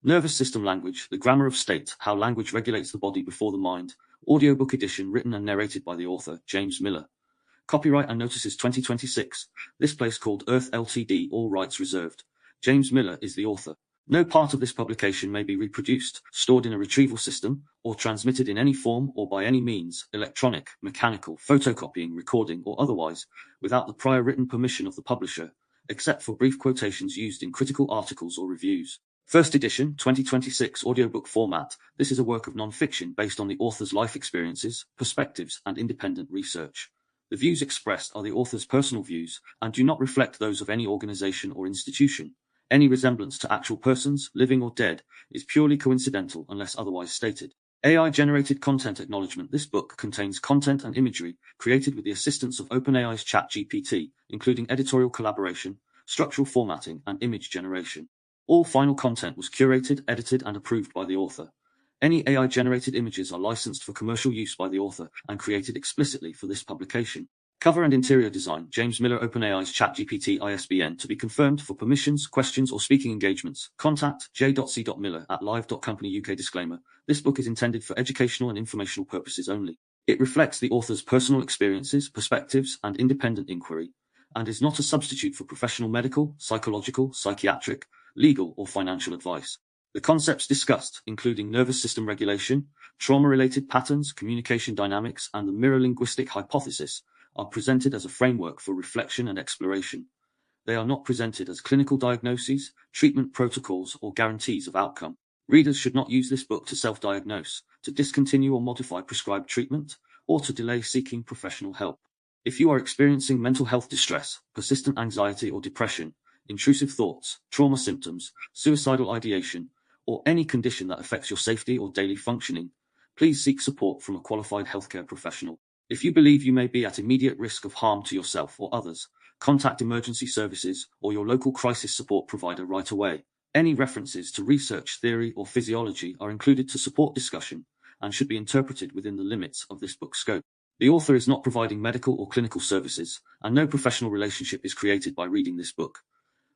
Nervous System Language, The Grammar of State, How Language Regulates the Body Before the Mind. Audiobook edition written and narrated by the author, James Miller. Copyright and Notices 2026. This place called Earth Ltd. All rights reserved. James Miller is the author. No part of this publication may be reproduced, stored in a retrieval system, or transmitted in any form or by any means, electronic, mechanical, photocopying, recording, or otherwise, without the prior written permission of the publisher, except for brief quotations used in critical articles or reviews. First edition, 2026 audiobook format. This is a work of non-fiction based on the author's life experiences, perspectives, and independent research. The views expressed are the author's personal views and do not reflect those of any organization or institution. Any resemblance to actual persons, living or dead, is purely coincidental unless otherwise stated. AI-generated content acknowledgement. This book contains content and imagery created with the assistance of OpenAI's ChatGPT, including editorial collaboration, structural formatting, and image generation. All final content was curated, edited, and approved by the author. Any AI-generated images are licensed for commercial use by the author and created explicitly for this publication. Cover and interior design. James Miller. OpenAI's ChatGPT ISBN to be confirmed for permissions, questions, or speaking engagements. Contact j.c.miller@live.company. UK disclaimer. This book is intended for educational and informational purposes only. It reflects the author's personal experiences, perspectives, and independent inquiry, and is not a substitute for professional medical, psychological, psychiatric, legal, or financial advice. The concepts discussed, including nervous system regulation, trauma-related patterns, communication dynamics, and the Mirror-Linguistic Hypothesis, are presented as a framework for reflection and exploration. They are not presented as clinical diagnoses, treatment protocols, or guarantees of outcome. Readers should not use this book to self-diagnose, to discontinue or modify prescribed treatment, or to delay seeking professional help. If you are experiencing mental health distress, persistent anxiety or depression, intrusive thoughts, trauma symptoms, suicidal ideation, or any condition that affects your safety or daily functioning, please seek support from a qualified healthcare professional. If you believe you may be at immediate risk of harm to yourself or others, contact emergency services or your local crisis support provider right away. Any references to research, theory, or physiology are included to support discussion and should be interpreted within the limits of this book's scope. The author is not providing medical or clinical services, and no professional relationship is created by reading this book.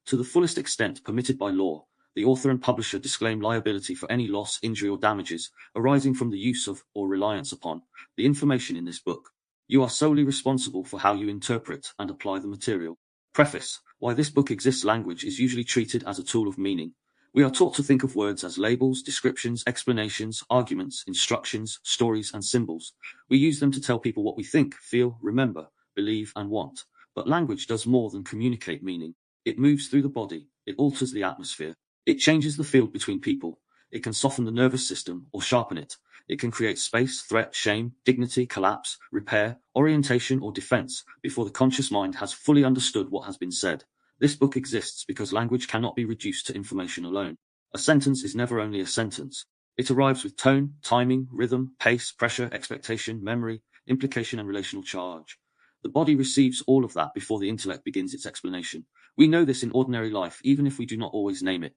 To the fullest extent permitted by law, the author and publisher disclaim liability for any loss, injury, or damages arising from the use of or reliance upon the information in this book. You are solely responsible for how you interpret and apply the material. Preface. Why this book exists. Language is usually treated as a tool of meaning. We are taught to think of words as labels, descriptions, explanations, arguments, instructions, stories, and symbols. We use them to tell people what we think, feel, remember, believe, and want. But language does more than communicate meaning. It moves through the body. It alters the atmosphere. It changes the field between people. It can soften the nervous system or sharpen it. It can create space, threat, shame, dignity, collapse, repair, orientation, or defense before the conscious mind has fully understood what has been said. This book exists because language cannot be reduced to information alone. A sentence is never only a sentence. It arrives with tone, timing, rhythm, pace, pressure, expectation, memory, implication, and relational charge. The body receives all of that before the intellect begins its explanation. We know this in ordinary life, even if we do not always name it.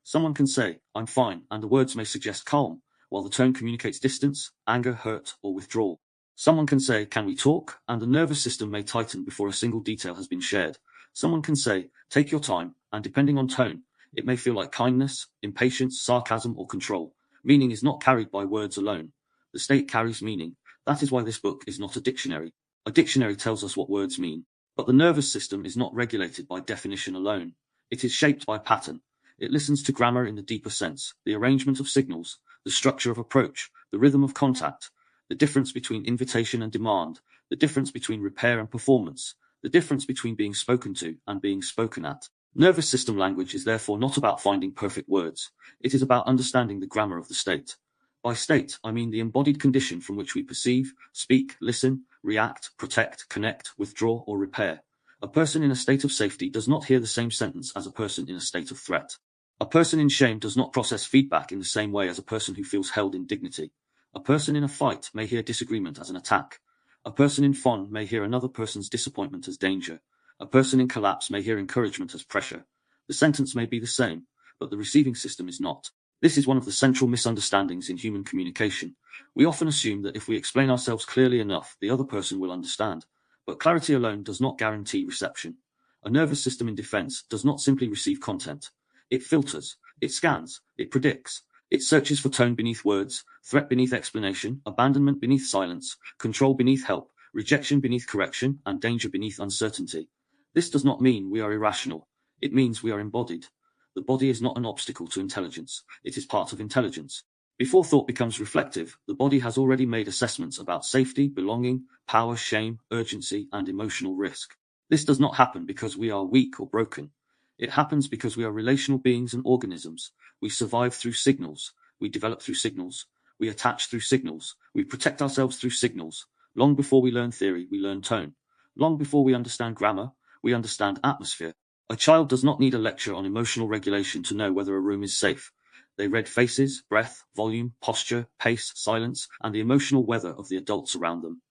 Someone can say, "I'm fine," and the words may suggest calm, while the tone communicates distance, anger, hurt, or withdrawal. Someone can say, "Can we talk?" and the nervous system may tighten before a single detail has been shared. Someone can say, "Take your time," and depending on tone, it may feel like kindness, impatience, sarcasm, or control. Meaning is not carried by words alone. The state carries meaning. That is why this book is not a dictionary. A dictionary tells us what words mean. But the nervous system is not regulated by definition alone. It is shaped by pattern. It listens to grammar in the deeper sense, the arrangement of signals, the structure of approach, the rhythm of contact, the difference between invitation and demand, the difference between repair and performance, the difference between being spoken to and being spoken at. Nervous system language is therefore not about finding perfect words. It is about understanding the grammar of the state. By state, I mean the embodied condition from which we perceive, speak, listen, react, protect, connect, withdraw, or repair. A person in a state of safety does not hear the same sentence as a person in a state of threat. A person in shame does not process feedback in the same way as a person who feels held in dignity. A person in a fight may hear disagreement as an attack. A person in fun may hear another person's disappointment as danger. A person in collapse may hear encouragement as pressure. The sentence may be the same, but the receiving system is not. This is one of the central misunderstandings in human communication. We often assume that if we explain ourselves clearly enough, the other person will understand. But clarity alone does not guarantee reception. A nervous system in defense does not simply receive content. It filters. It scans, it predicts, it searches for tone beneath words, threat beneath explanation, abandonment beneath silence, control beneath help, rejection beneath correction, and danger beneath uncertainty. This does not mean we are irrational. It means we are embodied. The body is not an obstacle to intelligence. It is part of intelligence. Before thought becomes reflective, the body has already made assessments about safety, belonging, power, shame, urgency, and emotional risk. This does not happen because we are weak or broken. It happens because we are relational beings and organisms. We survive through signals. We develop through signals. We attach through signals. We protect ourselves through signals. Long before we learn theory, we learn tone. Long before we understand grammar, we understand atmosphere. A child does not need a lecture on emotional regulation to know whether a room is safe. They read faces, breath, volume, posture, pace, silence, and the emotional weather of the adults around them.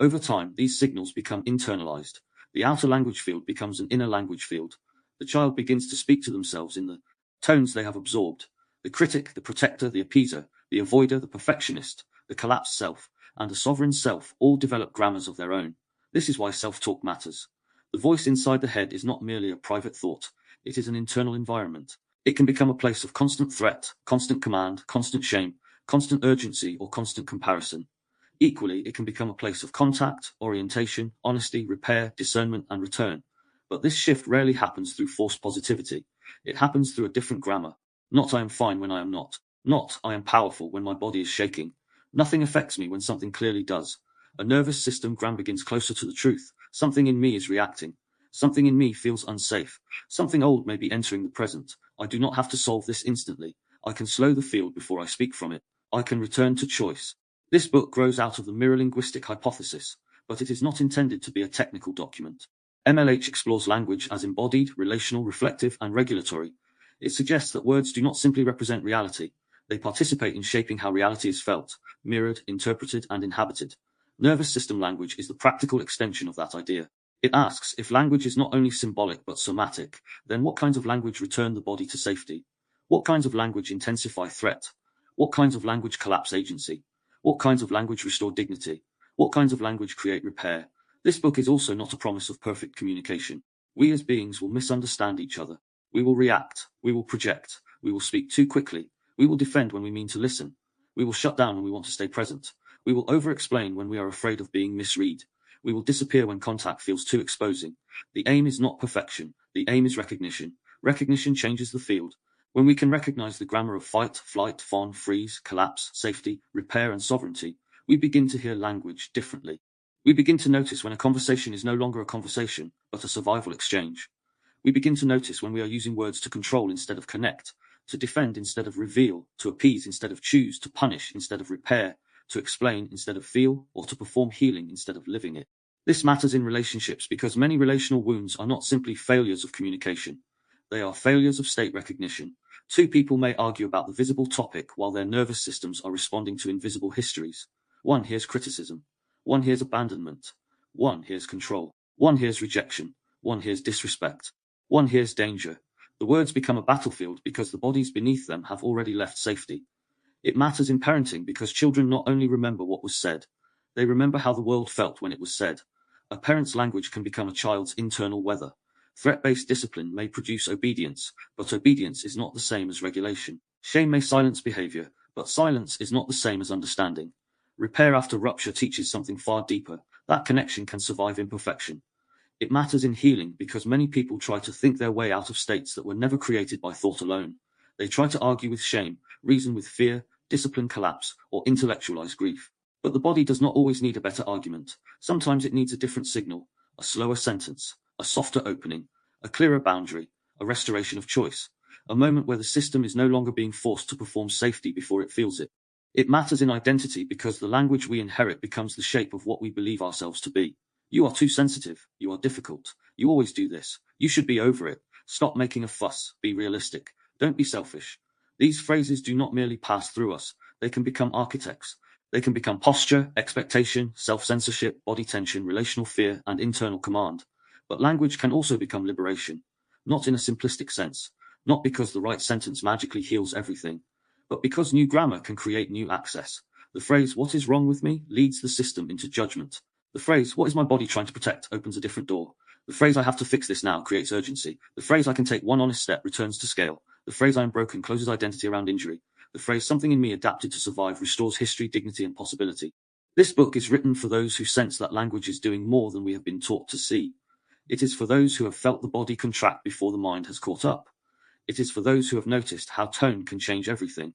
Over time, these signals become internalized. The outer language field becomes an inner language field. The child begins to speak to themselves in the tones they have absorbed. The critic, the protector, the appeaser, the avoider, the perfectionist, the collapsed self, and the sovereign self all develop grammars of their own. This is why self-talk matters. The voice inside the head is not merely a private thought. It is an internal environment. It can become a place of constant threat, constant command, constant shame, constant urgency, or constant comparison. Equally, it can become a place of contact, orientation, honesty, repair, discernment, and return. But this shift rarely happens through forced positivity. It happens through a different grammar. Not I am fine when I am not. Not I am powerful when my body is shaking. Nothing affects me when something clearly does. A nervous system grammar begins closer to the truth. Something in me is reacting. Something in me feels unsafe. Something old may be entering the present. I do not have to solve this instantly. I can slow the field before I speak from it. I can return to choice. This book grows out of the Mirror-Linguistic Hypothesis, but it is not intended to be a technical document. MLH explores language as embodied, relational, reflective, and regulatory. It suggests that words do not simply represent reality. They participate in shaping how reality is felt, mirrored, interpreted, and inhabited. Nervous system language is the practical extension of that idea. It asks, if language is not only symbolic but somatic, then what kinds of language return the body to safety? What kinds of language intensify threat? What kinds of language collapse agency? What kinds of language restore dignity? What kinds of language create repair? This book is also not a promise of perfect communication. We as beings will misunderstand each other. We will react. We will project. We will speak too quickly. We will defend when we mean to listen. We will shut down when we want to stay present. We will over-explain when we are afraid of being misread. We will disappear when contact feels too exposing. The aim is not perfection. The aim is recognition. Recognition changes the field. When we can recognize the grammar of fight, flight, fawn, freeze, collapse, safety, repair, and sovereignty, we begin to hear language differently. We begin to notice when a conversation is no longer a conversation, but a survival exchange. We begin to notice when we are using words to control instead of connect, to defend instead of reveal, to appease instead of choose, to punish instead of repair, to explain instead of feel, or to perform healing instead of living it. This matters in relationships because many relational wounds are not simply failures of communication. They are failures of state recognition. Two people may argue about the visible topic while their nervous systems are responding to invisible histories. One hears criticism. One hears abandonment. One hears control. One hears rejection. One hears disrespect. One hears danger. The words become a battlefield because the bodies beneath them have already left safety. It matters in parenting because children not only remember what was said, they remember how the world felt when it was said. A parent's language can become a child's internal weather. Threat-based discipline may produce obedience, but obedience is not the same as regulation. Shame may silence behavior, but silence is not the same as understanding. Repair after rupture teaches something far deeper. That connection can survive imperfection. It matters in healing because many people try to think their way out of states that were never created by thought alone. They try to argue with shame, reason with fear, discipline collapse, or intellectualize grief. But the body does not always need a better argument. Sometimes it needs a different signal, a slower sentence, a softer opening, a clearer boundary, a restoration of choice, a moment where the system is no longer being forced to perform safety before it feels it. It matters in identity because the language we inherit becomes the shape of what we believe ourselves to be. You are too sensitive. You are difficult. You always do this. You should be over it. Stop making a fuss. Be realistic. Don't be selfish. These phrases do not merely pass through us. They can become architects. They can become posture, expectation, self-censorship, body tension, relational fear, and internal command. But language can also become liberation. Not in a simplistic sense. Not because the right sentence magically heals everything, but because new grammar can create new access. The phrase, "What is wrong with me?" leads the system into judgment. The phrase, "What is my body trying to protect?" opens a different door. The phrase, "I have to fix this now," creates urgency. The phrase, "I can take one honest step," returns to scale. The phrase "I am broken" closes identity around injury. The phrase "something in me adapted to survive" restores history, dignity, and possibility. This book is written for those who sense that language is doing more than we have been taught to see. It is for those who have felt the body contract before the mind has caught up. It is for those who have noticed how tone can change everything.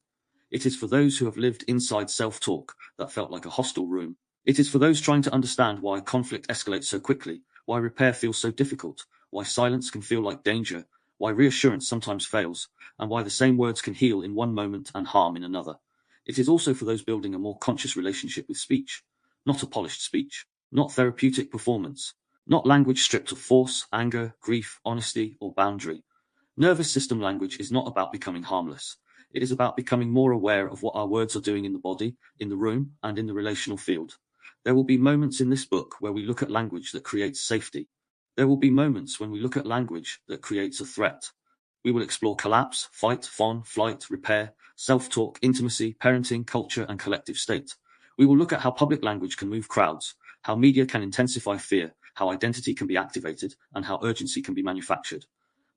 It is for those who have lived inside self-talk that felt like a hostile room. It is for those trying to understand why conflict escalates so quickly, why repair feels so difficult, why silence can feel like danger, why reassurance sometimes fails, and why the same words can heal in one moment and harm in another. It is also for those building a more conscious relationship with speech, not a polished speech, not therapeutic performance, not language stripped of force, anger, grief, honesty, or boundary. Nervous system language is not about becoming harmless. It is about becoming more aware of what our words are doing in the body, in the room, and in the relational field. There will be moments in this book where we look at language that creates safety. There will be moments when we look at language that creates a threat. We will explore collapse, fight, fawn, flight, repair, self-talk, intimacy, parenting, culture, and collective state. We will look at how public language can move crowds, how media can intensify fear, how identity can be activated, and how urgency can be manufactured.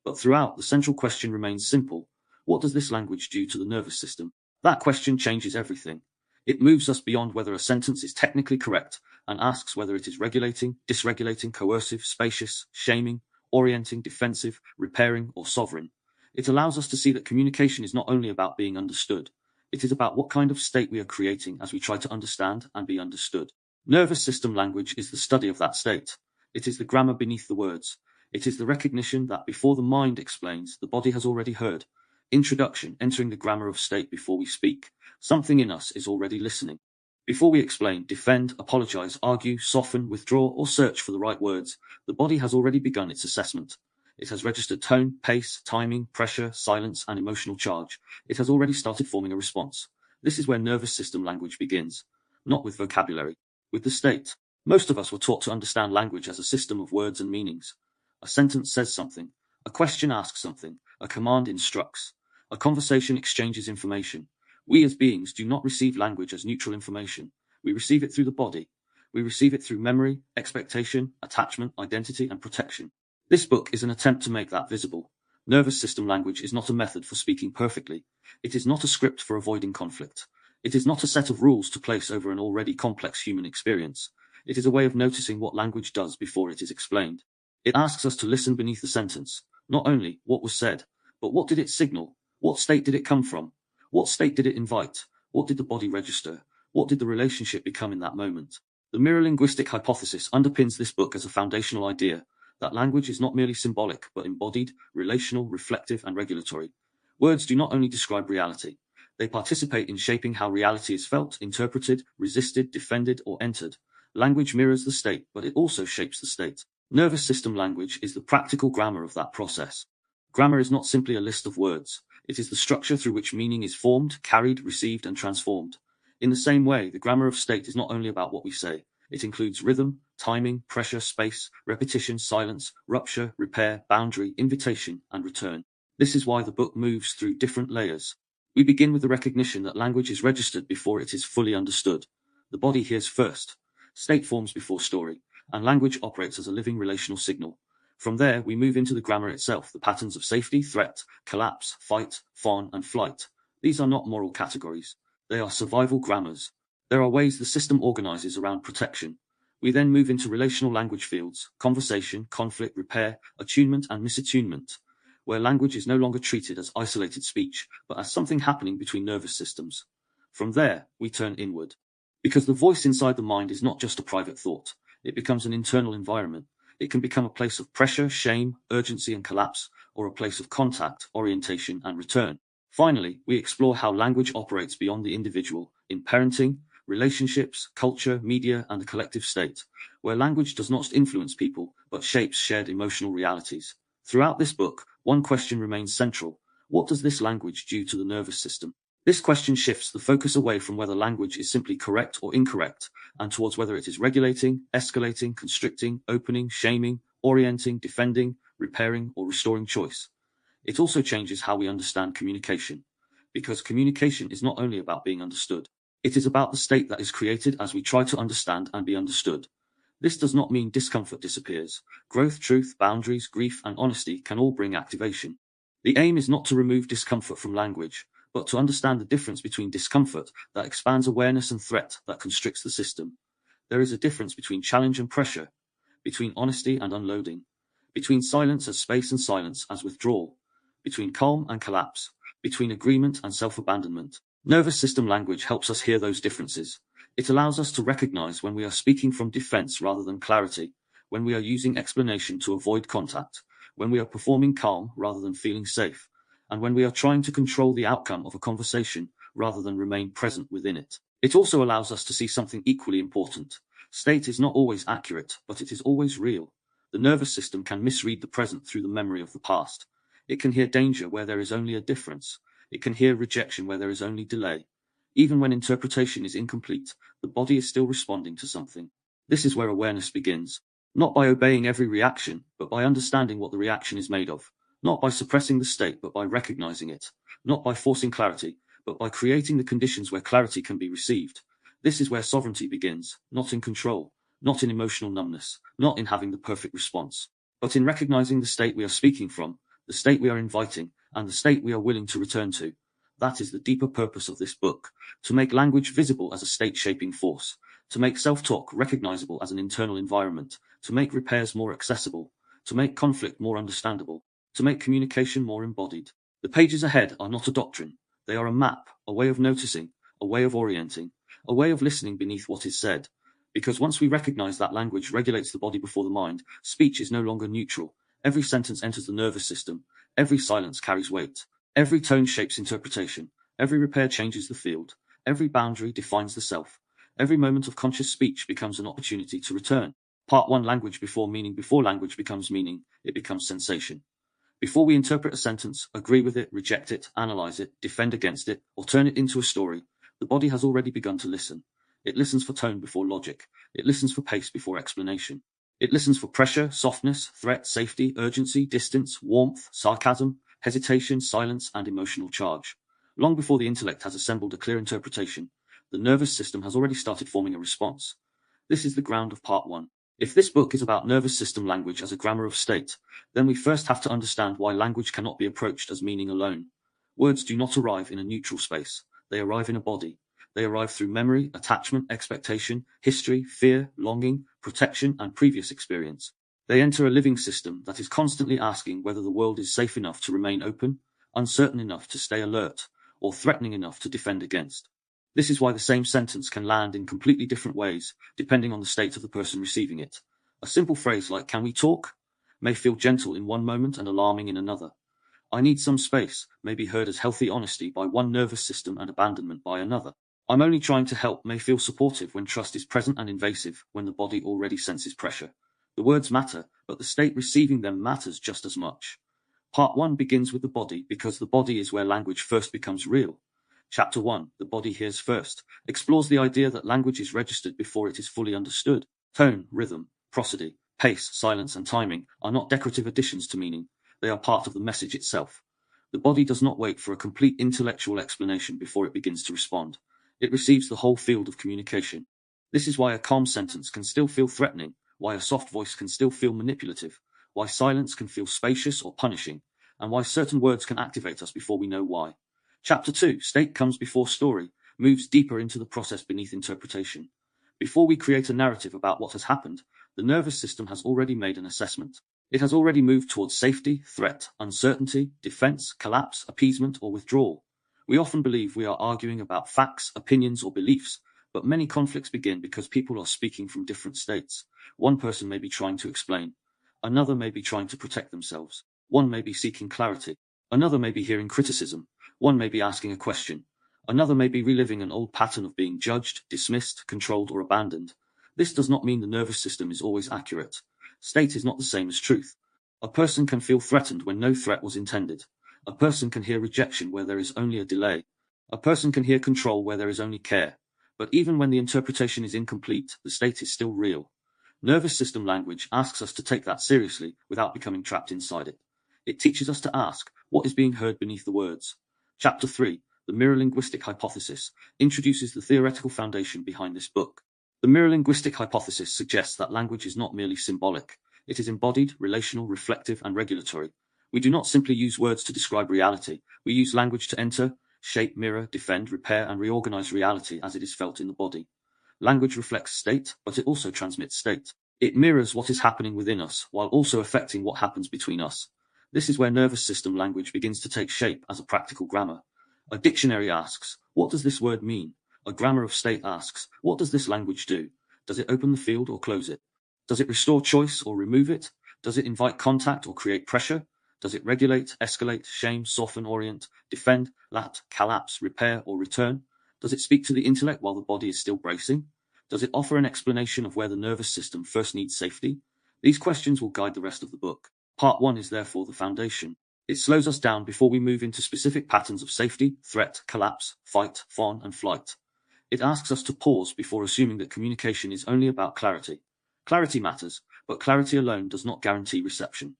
But throughout, the central question remains simple. What does this language do to the nervous system? That question changes everything. It moves us beyond whether a sentence is technically correct and asks whether it is regulating, dysregulating, coercive, spacious, shaming, orienting, defensive, repairing, or sovereign. It allows us to see that communication is not only about being understood. It is about what kind of state we are creating as we try to understand and be understood. Nervous system language is the study of that state. It is the grammar beneath the words. It is the recognition that before the mind explains, the body has already heard. Introduction, entering the grammar of state before we speak. Something in us is already listening. Before we explain, defend, apologize, argue, soften, withdraw, or search for the right words, the body has already begun its assessment. It has registered tone, pace, timing, pressure, silence, and emotional charge. It has already started forming a response. This is where nervous system language begins. Not with vocabulary, with the state. Most of us were taught to understand language as a system of words and meanings. A sentence says something. A question asks something. A command instructs. A conversation exchanges information. We as beings do not receive language as neutral information. We receive it through the body. We receive it through memory, expectation, attachment, identity, and protection. This book is an attempt to make that visible. Nervous system language is not a method for speaking perfectly. It is not a script for avoiding conflict. It is not a set of rules to place over an already complex human experience. It is a way of noticing what language does before it is explained. It asks us to listen beneath the sentence, not only what was said, but what did it signal? What state did it come from? What state did it invite? What did the body register? What did the relationship become in that moment? The Mirror-Linguistic Hypothesis underpins this book as a foundational idea, that language is not merely symbolic, but embodied, relational, reflective, and regulatory. Words do not only describe reality. They participate in shaping how reality is felt, interpreted, resisted, defended, or entered. Language mirrors the state, but it also shapes the state. Nervous system language is the practical grammar of that process. Grammar is not simply a list of words. It is the structure through which meaning is formed, carried, received, and transformed. In the same way, the grammar of state is not only about what we say. It includes rhythm, timing, pressure, space, repetition, silence, rupture, repair, boundary, invitation, and return. This is why the book moves through different layers. We begin with the recognition that language is registered before it is fully understood. The body hears first. State forms before story, and language operates as a living relational signal. From there, we move into the grammar itself, the patterns of safety, threat, collapse, fight, fawn, and flight. These are not moral categories. They are survival grammars. There are ways the system organizes around protection. We then move into relational language fields, conversation, conflict, repair, attunement, and misattunement, where language is no longer treated as isolated speech, but as something happening between nervous systems. From there, we turn inward. Because the voice inside the mind is not just a private thought. It becomes an internal environment. It can become a place of pressure, shame, urgency, and collapse, or a place of contact, orientation, and return. Finally, we explore how language operates beyond the individual, in parenting, relationships, culture, media, and the collective state, where language does not influence people, but shapes shared emotional realities. Throughout this book, one question remains central. What does this language do to the nervous system? This question shifts the focus away from whether language is simply correct or incorrect, and towards whether it is regulating, escalating, constricting, opening, shaming, orienting, defending, repairing, or restoring choice. It also changes how we understand communication, because communication is not only about being understood. It is about the state that is created as we try to understand and be understood. This does not mean discomfort disappears. Growth, truth, boundaries, grief, and honesty can all bring activation. The aim is not to remove discomfort from language, but to understand the difference between discomfort that expands awareness and threat that constricts the system. There is a difference between challenge and pressure, between honesty and unloading, between silence as space and silence as withdrawal, between calm and collapse, between agreement and self-abandonment. Nervous system language helps us hear those differences. It allows us to recognize when we are speaking from defense rather than clarity, when we are using explanation to avoid contact, when we are performing calm rather than feeling safe, and when we are trying to control the outcome of a conversation rather than remain present within it. It also allows us to see something equally important. State is not always accurate, but it is always real. The nervous system can misread the present through the memory of the past. It can hear danger where there is only a difference. It can hear rejection where there is only delay. Even when interpretation is incomplete, the body is still responding to something. This is where awareness begins. Not by obeying every reaction, but by understanding what the reaction is made of. Not by suppressing the state, but by recognizing it. Not by forcing clarity, but by creating the conditions where clarity can be received. This is where sovereignty begins, not in control, not in emotional numbness, not in having the perfect response, but in recognizing the state we are speaking from, the state we are inviting, and the state we are willing to return to. That is the deeper purpose of this book, to make language visible as a state-shaping force, to make self-talk recognizable as an internal environment, to make repairs more accessible, to make conflict more understandable, to make communication more embodied. The pages ahead are not a doctrine. They are a map, a way of noticing, a way of orienting, a way of listening beneath what is said. Because once we recognize that language regulates the body before the mind, speech is no longer neutral. Every sentence enters the nervous system. Every silence carries weight. Every tone shapes interpretation. Every repair changes the field. Every boundary defines the self. Every moment of conscious speech becomes an opportunity to return. Part 1: Language before meaning. Before language becomes meaning, it becomes sensation. Before we interpret a sentence, agree with it, reject it, analyze it, defend against it, or turn it into a story, the body has already begun to listen. It listens for tone before logic. It listens for pace before explanation. It listens for pressure, softness, threat, safety, urgency, distance, warmth, sarcasm, hesitation, silence, and emotional charge. Long before the intellect has assembled a clear interpretation, the nervous system has already started forming a response. This is the ground of part 1. If this book is about nervous system language as a grammar of state, then we first have to understand why language cannot be approached as meaning alone. Words do not arrive in a neutral space. They arrive in a body. They arrive through memory, attachment, expectation, history, fear, longing, protection, and previous experience. They enter a living system that is constantly asking whether the world is safe enough to remain open, uncertain enough to stay alert, or threatening enough to defend against. This is why the same sentence can land in completely different ways, depending on the state of the person receiving it. A simple phrase like, "Can we talk?" may feel gentle in one moment and alarming in another. "I need some space" may be heard as healthy honesty by one nervous system and abandonment by another. "I'm only trying to help" may feel supportive when trust is present and invasive when the body already senses pressure. The words matter, but the state receiving them matters just as much. Part 1 begins with the body because the body is where language first becomes real. Chapter 1, The Body Hears First, explores the idea that language is registered before it is fully understood. Tone, rhythm, prosody, pace, silence, and timing are not decorative additions to meaning. They are part of the message itself. The body does not wait for a complete intellectual explanation before it begins to respond. It receives the whole field of communication. This is why a calm sentence can still feel threatening, why a soft voice can still feel manipulative, why silence can feel spacious or punishing, and why certain words can activate us before we know why. Chapter 2, State Comes Before Story, moves deeper into the process beneath interpretation. Before we create a narrative about what has happened, the nervous system has already made an assessment. It has already moved towards safety, threat, uncertainty, defense, collapse, appeasement, or withdrawal. We often believe we are arguing about facts, opinions, or beliefs, but many conflicts begin because people are speaking from different states. One person may be trying to explain. Another may be trying to protect themselves. One may be seeking clarity. Another may be hearing criticism. One may be asking a question. Another may be reliving an old pattern of being judged, dismissed, controlled, or abandoned. This does not mean the nervous system is always accurate. State is not the same as truth. A person can feel threatened when no threat was intended. A person can hear rejection where there is only a delay. A person can hear control where there is only care. But even when the interpretation is incomplete, the state is still real. Nervous system language asks us to take that seriously without becoming trapped inside it. It teaches us to ask, what is being heard beneath the words? Chapter 3, The Mirror-Linguistic Hypothesis, introduces the theoretical foundation behind this book. The Mirror-Linguistic Hypothesis suggests that language is not merely symbolic. It is embodied, relational, reflective, and regulatory. We do not simply use words to describe reality. We use language to enter, shape, mirror, defend, repair, and reorganize reality as it is felt in the body. Language reflects state, but it also transmits state. It mirrors what is happening within us, while also affecting what happens between us. This is where nervous system language begins to take shape as a practical grammar. A dictionary asks, what does this word mean? A grammar of state asks, what does this language do? Does it open the field or close it? Does it restore choice or remove it? Does it invite contact or create pressure? Does it regulate, escalate, shame, soften, orient, defend, collapse, repair, or return? Does it speak to the intellect while the body is still bracing? Does it offer an explanation of where the nervous system first needs safety? These questions will guide the rest of the book. Part 1 is therefore the foundation. It slows us down before we move into specific patterns of safety, threat, collapse, fight, fawn, and flight. It asks us to pause before assuming that communication is only about clarity. Clarity matters, but clarity alone does not guarantee reception.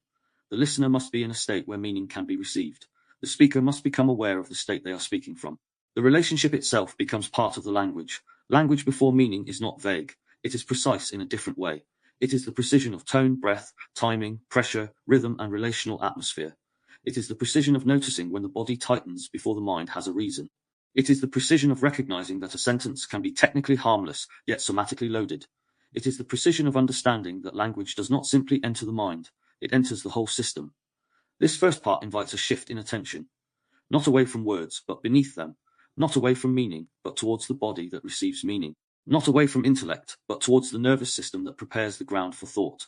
The listener must be in a state where meaning can be received. The speaker must become aware of the state they are speaking from. The relationship itself becomes part of the language. Language before meaning is not vague. It is precise in a different way. It is the precision of tone, breath, timing, pressure, rhythm, and relational atmosphere. It is the precision of noticing when the body tightens before the mind has a reason. It is the precision of recognizing that a sentence can be technically harmless, yet somatically loaded. It is the precision of understanding that language does not simply enter the mind, it enters the whole system. This first part invites a shift in attention. Not away from words, but beneath them. Not away from meaning, but towards the body that receives meaning. Not away from intellect, but towards the nervous system that prepares the ground for thought.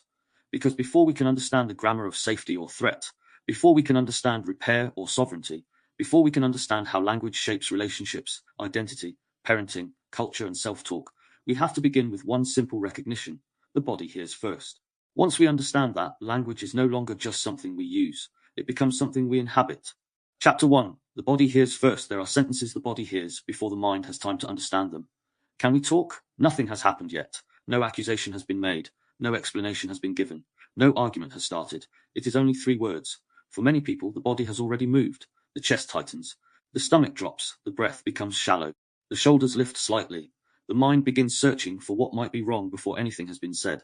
Because before we can understand the grammar of safety or threat, before we can understand repair or sovereignty, before we can understand how language shapes relationships, identity, parenting, culture, and self-talk, we have to begin with one simple recognition: the body hears first. Once we understand that, language is no longer just something we use, it becomes something we inhabit. Chapter 1. The body hears first. There are sentences the body hears before the mind has time to understand them. Can we talk? Nothing has happened yet. No accusation has been made. No explanation has been given. No argument has started. It is only 3 words. For many people, the body has already moved. The chest tightens. The stomach drops. The breath becomes shallow. The shoulders lift slightly. The mind begins searching for what might be wrong before anything has been said.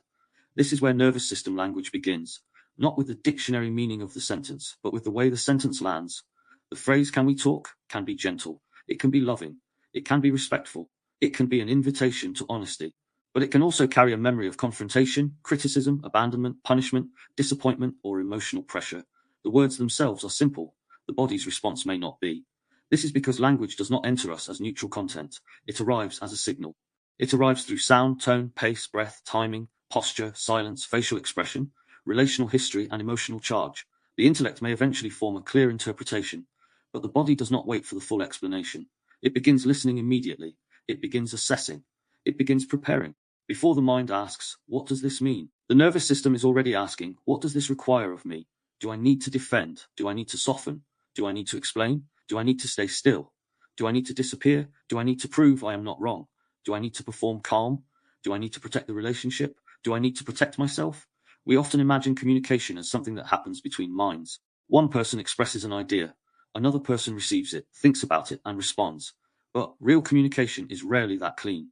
This is where nervous system language begins, not with the dictionary meaning of the sentence, but with the way the sentence lands. The phrase "can we talk" can be gentle, it can be loving, it can be respectful, it can be an invitation to honesty, but it can also carry a memory of confrontation, criticism, abandonment, punishment, disappointment, or emotional pressure. The words themselves are simple, the body's response may not be. This is because language does not enter us as neutral content, it arrives as a signal. It arrives through sound, tone, pace, breath, timing, posture, silence, facial expression, relational history, and emotional charge. The intellect may eventually form a clear interpretation, but the body does not wait for the full explanation. It begins listening immediately. It begins assessing. It begins preparing. Before the mind asks, what does this mean? The nervous system is already asking, what does this require of me? Do I need to defend? Do I need to soften? Do I need to explain? Do I need to stay still? Do I need to disappear? Do I need to prove I am not wrong? Do I need to perform calm? Do I need to protect the relationship? Do I need to protect myself? We often imagine communication as something that happens between minds. One person expresses an idea, another person receives it, thinks about it, and responds. But real communication is rarely that clean.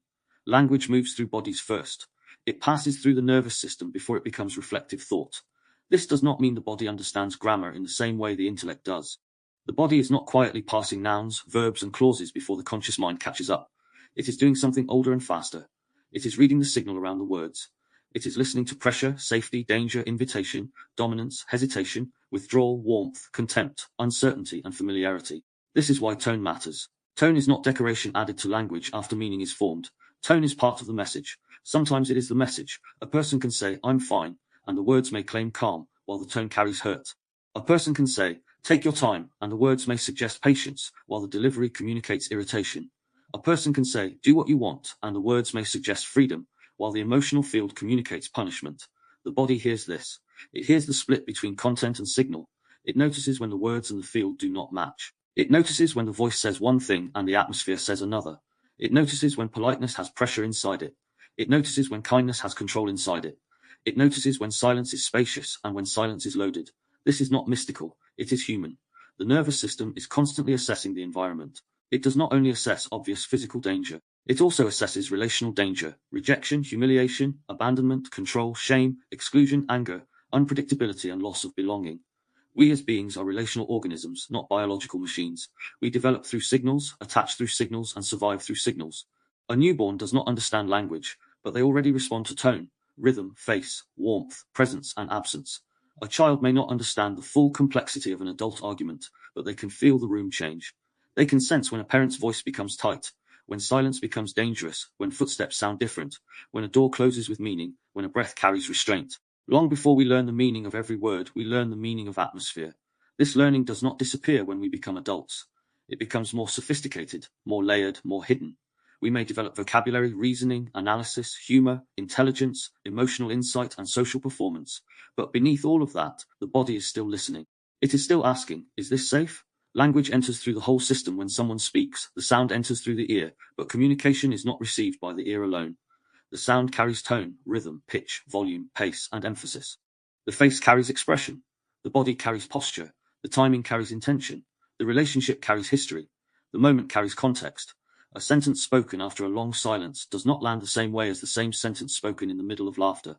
Language moves through bodies first. It passes through the nervous system before it becomes reflective thought. This does not mean the body understands grammar in the same way the intellect does. The body is not quietly parsing nouns, verbs, and clauses before the conscious mind catches up. It is doing something older and faster. It is reading the signal around the words. It is listening to pressure, safety, danger, invitation, dominance, hesitation, withdrawal, warmth, contempt, uncertainty, and familiarity. This is why tone matters. Tone is not decoration added to language after meaning is formed. Tone is part of the message. Sometimes it is the message. A person can say, "I'm fine," and the words may claim calm, while the tone carries hurt. A person can say, "Take your time," and the words may suggest patience, while the delivery communicates irritation. A person can say, "Do what you want," and the words may suggest freedom, while the emotional field communicates punishment. The body hears this. It hears the split between content and signal. It notices when the words and the field do not match. It notices when the voice says one thing and the atmosphere says another. It notices when politeness has pressure inside it. It notices when kindness has control inside it. It notices when silence is spacious and when silence is loaded. This is not mystical, it is human. The nervous system is constantly assessing the environment. It does not only assess obvious physical danger, it also assesses relational danger, rejection, humiliation, abandonment, control, shame, exclusion, anger, unpredictability, and loss of belonging. We as beings are relational organisms, not biological machines. We develop through signals, attach through signals, and survive through signals. A newborn does not understand language, but they already respond to tone, rhythm, face, warmth, presence, and absence. A child may not understand the full complexity of an adult argument, but they can feel the room change. They can sense when a parent's voice becomes tight, when silence becomes dangerous, when footsteps sound different, when a door closes with meaning, when a breath carries restraint. Long before we learn the meaning of every word, we learn the meaning of atmosphere. This learning does not disappear when we become adults. It becomes more sophisticated, more layered, more hidden. We may develop vocabulary, reasoning, analysis, humor, intelligence, emotional insight, and social performance. But beneath all of that, the body is still listening. It is still asking, is this safe? Language enters through the whole system when someone speaks. The sound enters through the ear, but communication is not received by the ear alone. The sound carries tone, rhythm, pitch, volume, pace, and emphasis. The face carries expression. The body carries posture. The timing carries intention. The relationship carries history. The moment carries context. A sentence spoken after a long silence does not land the same way as the same sentence spoken in the middle of laughter.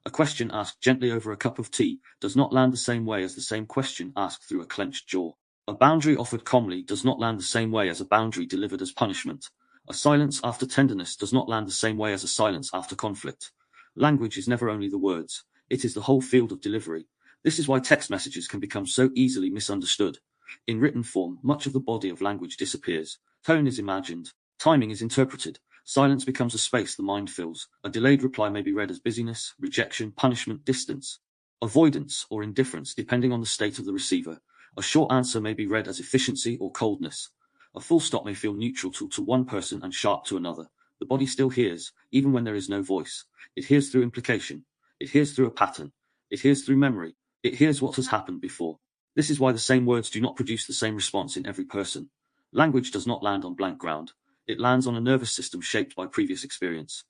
A question asked gently over a cup of tea does not land the same way as the same question asked through a clenched jaw. A boundary offered calmly does not land the same way as a boundary delivered as punishment. A silence after tenderness does not land the same way as a silence after conflict. Language is never only the words, it is the whole field of delivery. This is why text messages can become so easily misunderstood. In written form, much of the body of language disappears. Tone is imagined. Timing is interpreted. Silence becomes a space the mind fills. A delayed reply may be read as busyness, rejection, punishment, distance, avoidance, or indifference, depending on the state of the receiver. A short answer may be read as efficiency or coldness. A full stop may feel neutral to one person and sharp to another. The body still hears, even when there is no voice. It hears through implication. It hears through a pattern. It hears through memory. It hears what has happened before. This is why the same words do not produce the same response in every person. Language does not land on blank ground. It lands on a nervous system shaped by previous experience.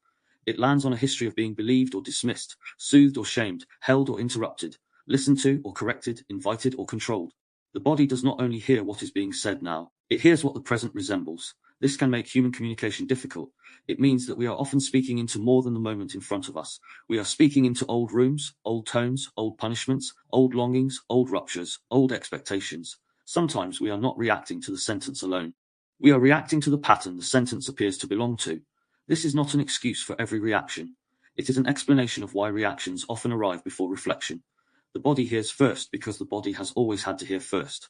It lands on a history of being believed or dismissed, soothed or shamed, held or interrupted, listened to or corrected, invited or controlled. The body does not only hear what is being said now, it hears what the present resembles. This can make human communication difficult. It means that we are often speaking into more than the moment in front of us. We are speaking into old rooms, old tones, old punishments, old longings, old ruptures, old expectations. Sometimes we are not reacting to the sentence alone. We are reacting to the pattern the sentence appears to belong to. This is not an excuse for every reaction. It is an explanation of why reactions often arrive before reflection. The body hears first because the body has always had to hear first.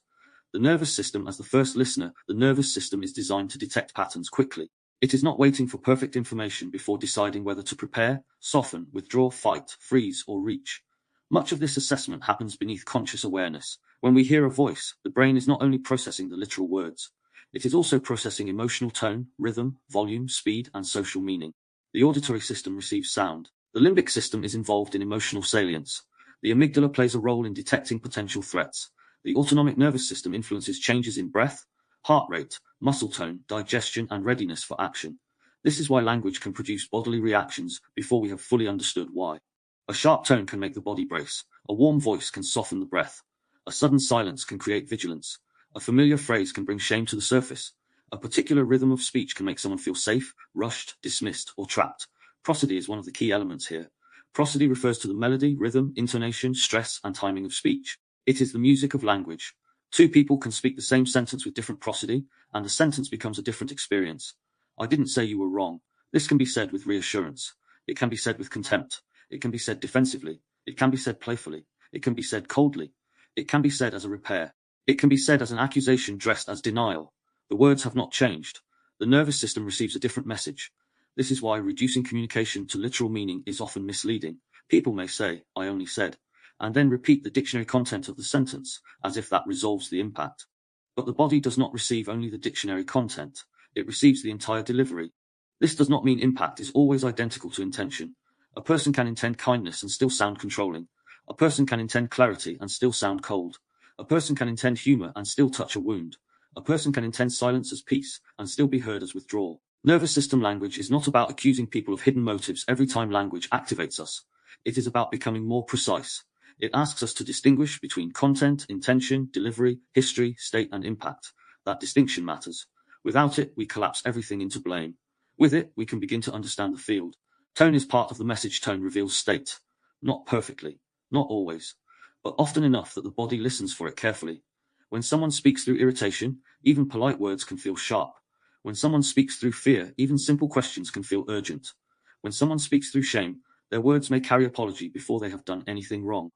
The nervous system as the first listener, the nervous system is designed to detect patterns quickly. It is not waiting for perfect information before deciding whether to prepare, soften, withdraw, fight, freeze, or reach. Much of this assessment happens beneath conscious awareness. When we hear a voice, the brain is not only processing the literal words, it is also processing emotional tone, rhythm, volume, speed, and social meaning. The auditory system receives sound. The limbic system is involved in emotional salience. The amygdala plays a role in detecting potential threats. The autonomic nervous system influences changes in breath, heart rate, muscle tone, digestion, and readiness for action. This is why language can produce bodily reactions before we have fully understood why. A sharp tone can make the body brace. A warm voice can soften the breath. A sudden silence can create vigilance. A familiar phrase can bring shame to the surface. A particular rhythm of speech can make someone feel safe, rushed, dismissed, or trapped. Prosody is one of the key elements here. Prosody refers to the melody, rhythm, intonation, stress, and timing of speech. It is the music of language. Two people can speak the same sentence with different prosody, and the sentence becomes a different experience. I didn't say you were wrong. This can be said with reassurance. It can be said with contempt. It can be said defensively. It can be said playfully. It can be said coldly. It can be said as a repair. It can be said as an accusation dressed as denial. The words have not changed. The nervous system receives a different message. This is why reducing communication to literal meaning is often misleading. People may say, I only said, and then repeat the dictionary content of the sentence, as if that resolves the impact. But the body does not receive only the dictionary content. It receives the entire delivery. This does not mean impact is always identical to intention. A person can intend kindness and still sound controlling. A person can intend clarity and still sound cold. A person can intend humor and still touch a wound. A person can intend silence as peace and still be heard as withdrawal. Nervous system language is not about accusing people of hidden motives every time language activates us. It is about becoming more precise. It asks us to distinguish between content, intention, delivery, history, state, and impact. That distinction matters. Without it, we collapse everything into blame. With it, we can begin to understand the field. Tone is part of the message. Tone reveals state. Not perfectly. Not always. but often enough that the body listens for it carefully. When someone speaks through irritation, even polite words can feel sharp. When someone speaks through fear, even simple questions can feel urgent. When someone speaks through shame, their words may carry apology before they have done anything wrong.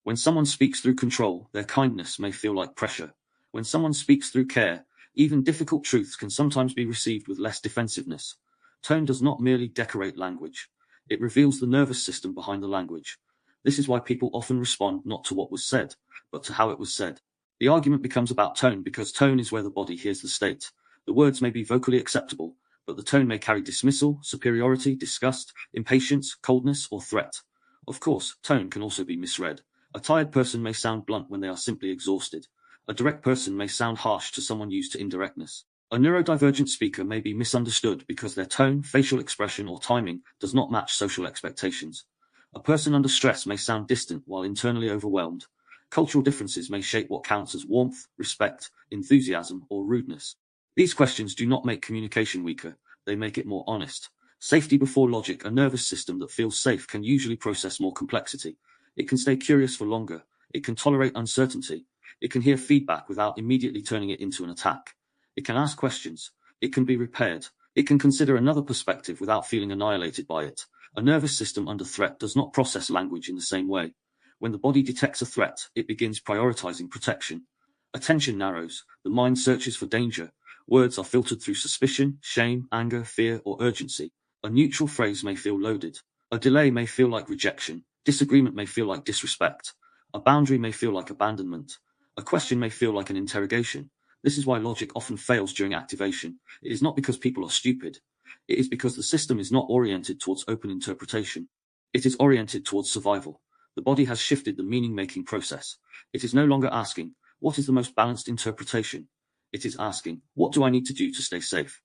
When someone speaks through control, their kindness may feel like pressure. When someone speaks through care, even difficult truths can sometimes be received with less defensiveness. Tone does not merely decorate language. It reveals the nervous system behind the language. This is why people often respond not to what was said, but to how it was said. The argument becomes about tone because tone is where the body hears the state. The words may be vocally acceptable, but the tone may carry dismissal, superiority, disgust, impatience, coldness, or threat. Of course, tone can also be misread. A tired person may sound blunt when they are simply exhausted. A direct person may sound harsh to someone used to indirectness. A neurodivergent speaker may be misunderstood because their tone, facial expression, or timing does not match social expectations. A person under stress may sound distant while internally overwhelmed. Cultural differences may shape what counts as warmth, respect, enthusiasm, or rudeness. These questions do not make communication weaker, they make it more honest. Safety before logic. A nervous system that feels safe can usually process more complexity. It can stay curious for longer. It can tolerate uncertainty. It can hear feedback without immediately turning it into an attack. It can ask questions. It can be repaired. It can consider another perspective without feeling annihilated by it. A nervous system under threat does not process language in the same way. When the body detects a threat, it begins prioritizing protection. Attention narrows. The mind searches for danger. Words are filtered through suspicion, shame, anger, fear, or urgency. A neutral phrase may feel loaded. A delay may feel like rejection. Disagreement may feel like disrespect. A boundary may feel like abandonment. A question may feel like an interrogation. This is why logic often fails during activation. It is not because people are stupid. It is because the system is not oriented towards open interpretation. It is oriented towards survival. The body has shifted the meaning-making process. It is no longer asking, what is the most balanced interpretation? It is asking, what do I need to do to stay safe?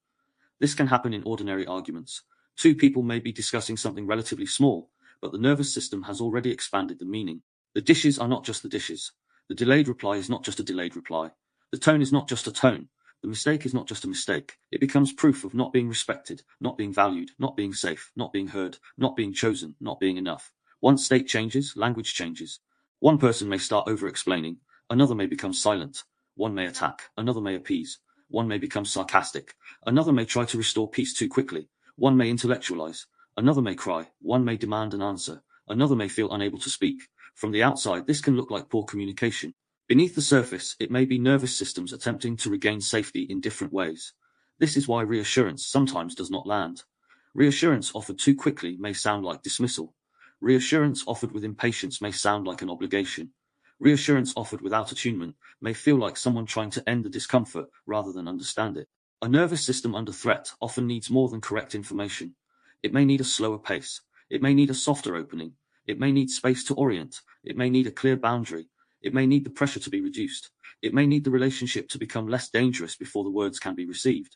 This can happen in ordinary arguments. Two people may be discussing something relatively small, but the nervous system has already expanded the meaning. The dishes are not just the dishes. The delayed reply is not just a delayed reply. The tone is not just a tone. The mistake is not just a mistake. It becomes proof of not being respected, not being valued, not being safe, not being heard, not being chosen, not being enough. Once state changes, language changes. One person may start over-explaining, another may become silent. One may attack, another may appease. One may become sarcastic, another may try to restore peace too quickly. One may intellectualize, another may cry, one may demand an answer, another may feel unable to speak. From the outside, this can look like poor communication. Beneath the surface, it may be nervous systems attempting to regain safety in different ways. This is why reassurance sometimes does not land. Reassurance offered too quickly may sound like dismissal. Reassurance offered with impatience may sound like an obligation. Reassurance offered without attunement may feel like someone trying to end the discomfort rather than understand it. A nervous system under threat often needs more than correct information. It may need a slower pace. It may need a softer opening. It may need space to orient. It may need a clear boundary. It may need the pressure to be reduced. It may need the relationship to become less dangerous before the words can be received.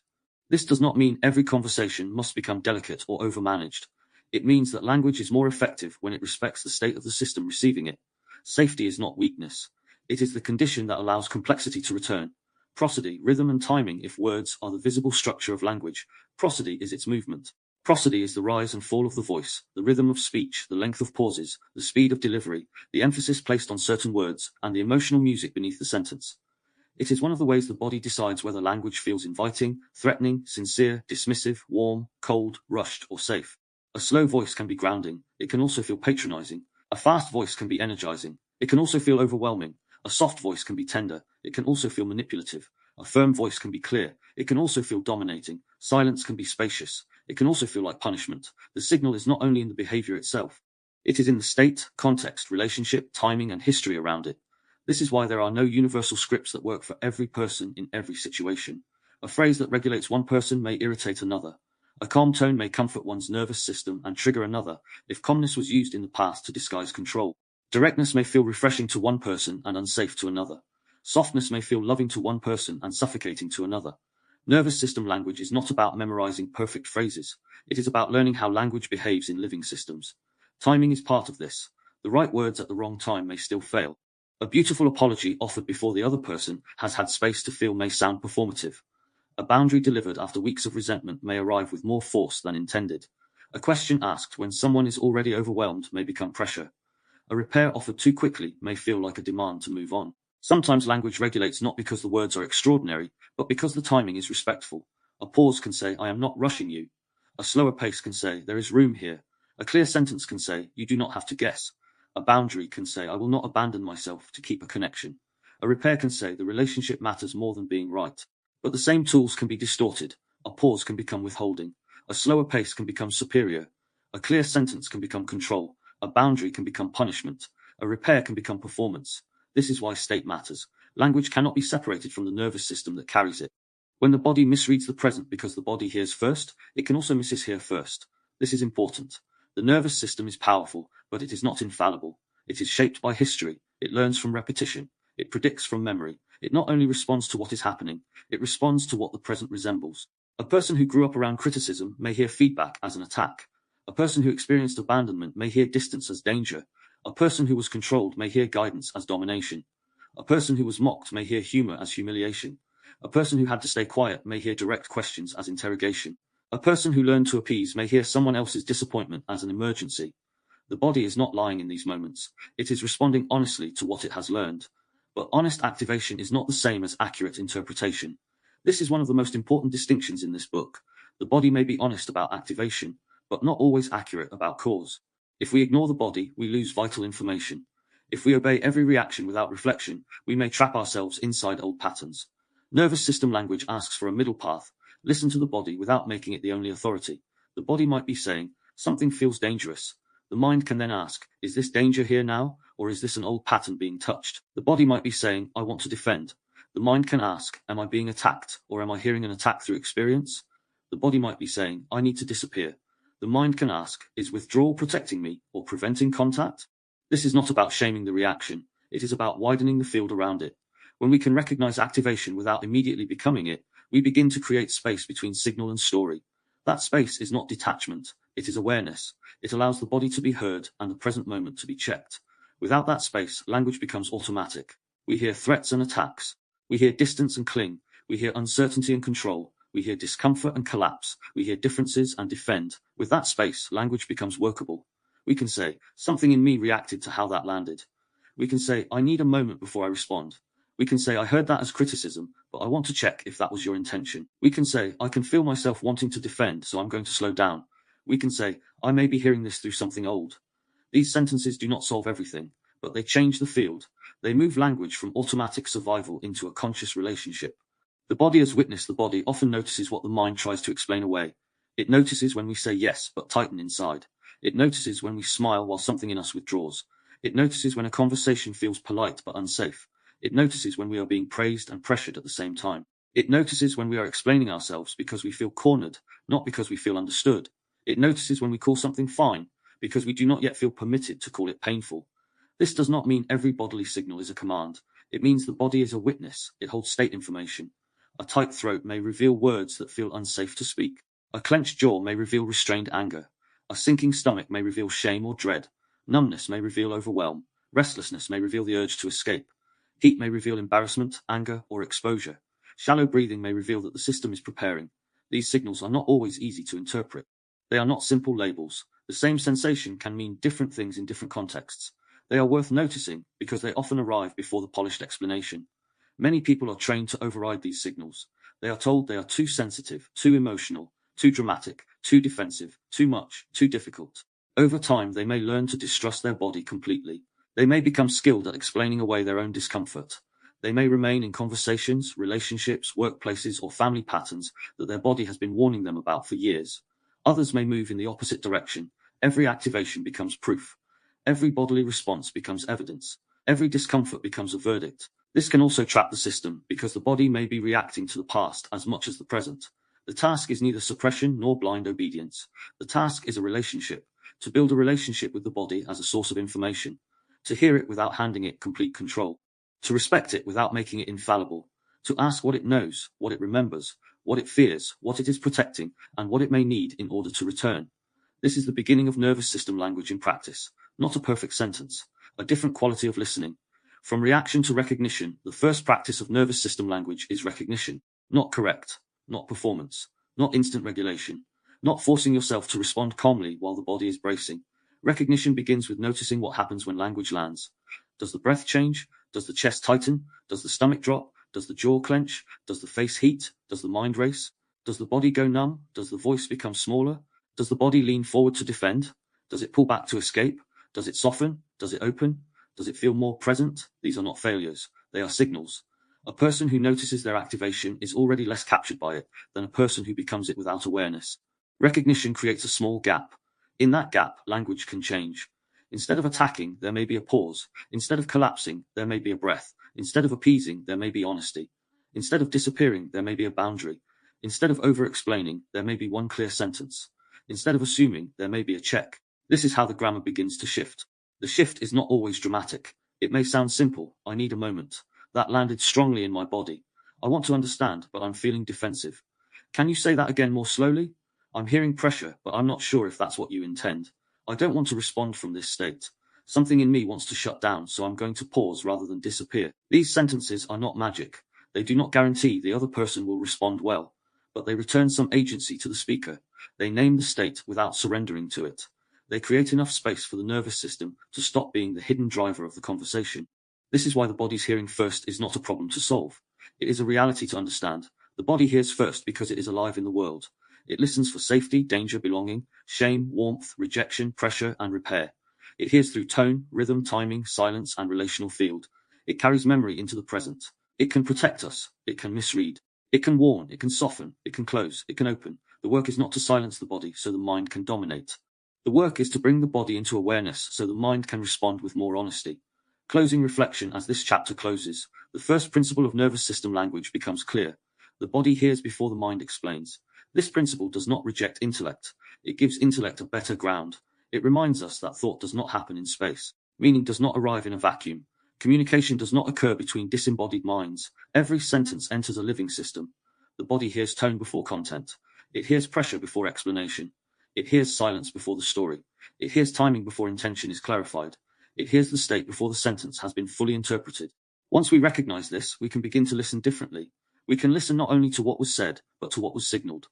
This does not mean every conversation must become delicate or overmanaged. It means that language is more effective when it respects the state of the system receiving it. Safety is not weakness. It is the condition that allows complexity to return. Prosody, rhythm and timing. If words are the visible structure of language, prosody is its movement. Prosody is the rise and fall of the voice, the rhythm of speech, the length of pauses, the speed of delivery, the emphasis placed on certain words, and the emotional music beneath the sentence. It is one of the ways the body decides whether language feels inviting, threatening, sincere, dismissive, warm, cold, rushed, or safe. A slow voice can be grounding. It can also feel patronizing. A fast voice can be energizing. It can also feel overwhelming. A soft voice can be tender. It can also feel manipulative. A firm voice can be clear. It can also feel dominating. Silence can be spacious. It can also feel like punishment. The signal is not only in the behavior itself. It is in the state, context, relationship, timing, and history around it. This is why there are no universal scripts that work for every person in every situation. A phrase that regulates one person may irritate another. A calm tone may comfort one's nervous system and trigger another, if calmness was used in the past to disguise control. Directness may feel refreshing to one person and unsafe to another. Softness may feel loving to one person and suffocating to another. Nervous system language is not about memorizing perfect phrases. It is about learning how language behaves in living systems. Timing is part of this. The right words at the wrong time may still fail. A beautiful apology offered before the other person has had space to feel may sound performative. A boundary delivered after weeks of resentment may arrive with more force than intended. A question asked when someone is already overwhelmed may become pressure. A repair offered too quickly may feel like a demand to move on. Sometimes language regulates not because the words are extraordinary, but because the timing is respectful. A pause can say, I am not rushing you. A slower pace can say, there is room here. A clear sentence can say, you do not have to guess. A boundary can say, I will not abandon myself to keep a connection. A repair can say, the relationship matters more than being right. But the same tools can be distorted. A pause can become withholding. A slower pace can become superior. A clear sentence can become control. A boundary can become punishment. A repair can become performance. This is why state matters. Language cannot be separated from the nervous system that carries it. When the body misreads the present because the body hears first, it can also mishear first. This is important. The nervous system is powerful, but it is not infallible. It is shaped by history. It learns from repetition. It predicts from memory. It not only responds to what is happening, it responds to what the present resembles. A person who grew up around criticism may hear feedback as an attack. A person who experienced abandonment may hear distance as danger. A person who was controlled may hear guidance as domination. A person who was mocked may hear humor as humiliation. A person who had to stay quiet may hear direct questions as interrogation. A person who learned to appease may hear someone else's disappointment as an emergency. The body is not lying in these moments. It is responding honestly to what it has learned. But honest activation is not the same as accurate interpretation. This is one of the most important distinctions in this book. The body may be honest about activation, but not always accurate about cause. If we ignore the body, we lose vital information. If we obey every reaction without reflection, we may trap ourselves inside old patterns. Nervous system language asks for a middle path. Listen to the body without making it the only authority. The body might be saying, something feels dangerous. The mind can then ask, is this danger here now, or is this an old pattern being touched? The body might be saying, I want to defend. The mind can ask, am I being attacked, or am I hearing an attack through experience? The body might be saying, I need to disappear. The mind can ask, is withdrawal protecting me, or preventing contact? This is not about shaming the reaction. It is about widening the field around it. When we can recognize activation without immediately becoming it, we begin to create space between signal and story. That space is not detachment, it is awareness. It allows the body to be heard and the present moment to be checked. Without that space, language becomes automatic. We hear threats and attacks. We hear distance and cling. We hear uncertainty and control. We hear discomfort and collapse. We hear differences and defend. With that space, language becomes workable. We can say, something in me reacted to how that landed. We can say, I need a moment before I respond. We can say, I heard that as criticism, but I want to check if that was your intention. We can say, I can feel myself wanting to defend, so I'm going to slow down. We can say, I may be hearing this through something old. These sentences do not solve everything, but they change the field. They move language from automatic survival into a conscious relationship. The body as witness, the body often notices what the mind tries to explain away. It notices when we say yes, but tighten inside. It notices when we smile while something in us withdraws. It notices when a conversation feels polite but unsafe. It notices when we are being praised and pressured at the same time. It notices when we are explaining ourselves because we feel cornered, not because we feel understood. It notices when we call something fine, because we do not yet feel permitted to call it painful. This does not mean every bodily signal is a command. It means the body is a witness. It holds state information. A tight throat may reveal words that feel unsafe to speak. A clenched jaw may reveal restrained anger. A sinking stomach may reveal shame or dread. Numbness may reveal overwhelm. Restlessness may reveal the urge to escape. Heat may reveal embarrassment, anger, or exposure. Shallow breathing may reveal that the system is preparing. These signals are not always easy to interpret. They are not simple labels. The same sensation can mean different things in different contexts. They are worth noticing because they often arrive before the polished explanation. Many people are trained to override these signals. They are told they are too sensitive, too emotional, too dramatic, too defensive, too much, too difficult. Over time, they may learn to distrust their body completely. They may become skilled at explaining away their own discomfort. They may remain in conversations, relationships, workplaces, or family patterns that their body has been warning them about for years. Others may move in the opposite direction. Every activation becomes proof. Every bodily response becomes evidence. Every discomfort becomes a verdict. This can also trap the system, because the body may be reacting to the past as much as the present. The task is neither suppression nor blind obedience. The task is a relationship, to build a relationship with the body as a source of information, to hear it without handing it complete control, to respect it without making it infallible, to ask what it knows, what it remembers, what it fears, what it is protecting, and what it may need in order to return. This is the beginning of nervous system language in practice, not a perfect sentence, a different quality of listening. From reaction to recognition, the first practice of nervous system language is recognition, not correct, not performance, not instant regulation, not forcing yourself to respond calmly while the body is bracing. Recognition begins with noticing what happens when language lands. Does the breath change? Does the chest tighten? Does the stomach drop? Does the jaw clench? Does the face heat? Does the mind race? Does the body go numb? Does the voice become smaller? Does the body lean forward to defend? Does it pull back to escape? Does it soften? Does it open? Does it feel more present? These are not failures. They are signals. A person who notices their activation is already less captured by it than a person who becomes it without awareness. Recognition creates a small gap. In that gap, language can change. Instead of attacking, there may be a pause. Instead of collapsing, there may be a breath. Instead of appeasing, there may be honesty. Instead of disappearing, there may be a boundary. Instead of over-explaining, there may be one clear sentence. Instead of assuming, there may be a check. This is how the grammar begins to shift. The shift is not always dramatic. It may sound simple. I need a moment. That landed strongly in my body. I want to understand, but I'm feeling defensive. Can you say that again more slowly? I'm hearing pressure, but I'm not sure if that's what you intend. I don't want to respond from this state. Something in me wants to shut down, so I'm going to pause rather than disappear. These sentences are not magic. They do not guarantee the other person will respond well, but they return some agency to the speaker. They name the state without surrendering to it. They create enough space for the nervous system to stop being the hidden driver of the conversation. This is why the body's hearing first is not a problem to solve. It is a reality to understand. The body hears first because it is alive in the world. It listens for safety, danger, belonging, shame, warmth, rejection, pressure, and repair. It hears through tone, rhythm, timing, silence, and relational field. It carries memory into the present. It can protect us. It can misread. It can warn. It can soften. It can close. It can open. The work is not to silence the body so the mind can dominate. The work is to bring the body into awareness so the mind can respond with more honesty. Closing reflection. As this chapter closes, the first principle of nervous system language becomes clear. The body hears before the mind explains. This principle does not reject intellect. It gives intellect a better ground. It reminds us that thought does not happen in space. Meaning does not arrive in a vacuum. Communication does not occur between disembodied minds. Every sentence enters a living system. The body hears tone before content. It hears pressure before explanation. It hears silence before the story. It hears timing before intention is clarified. It hears the state before the sentence has been fully interpreted. Once we recognize this, we can begin to listen differently. We can listen not only to what was said, but to what was signaled.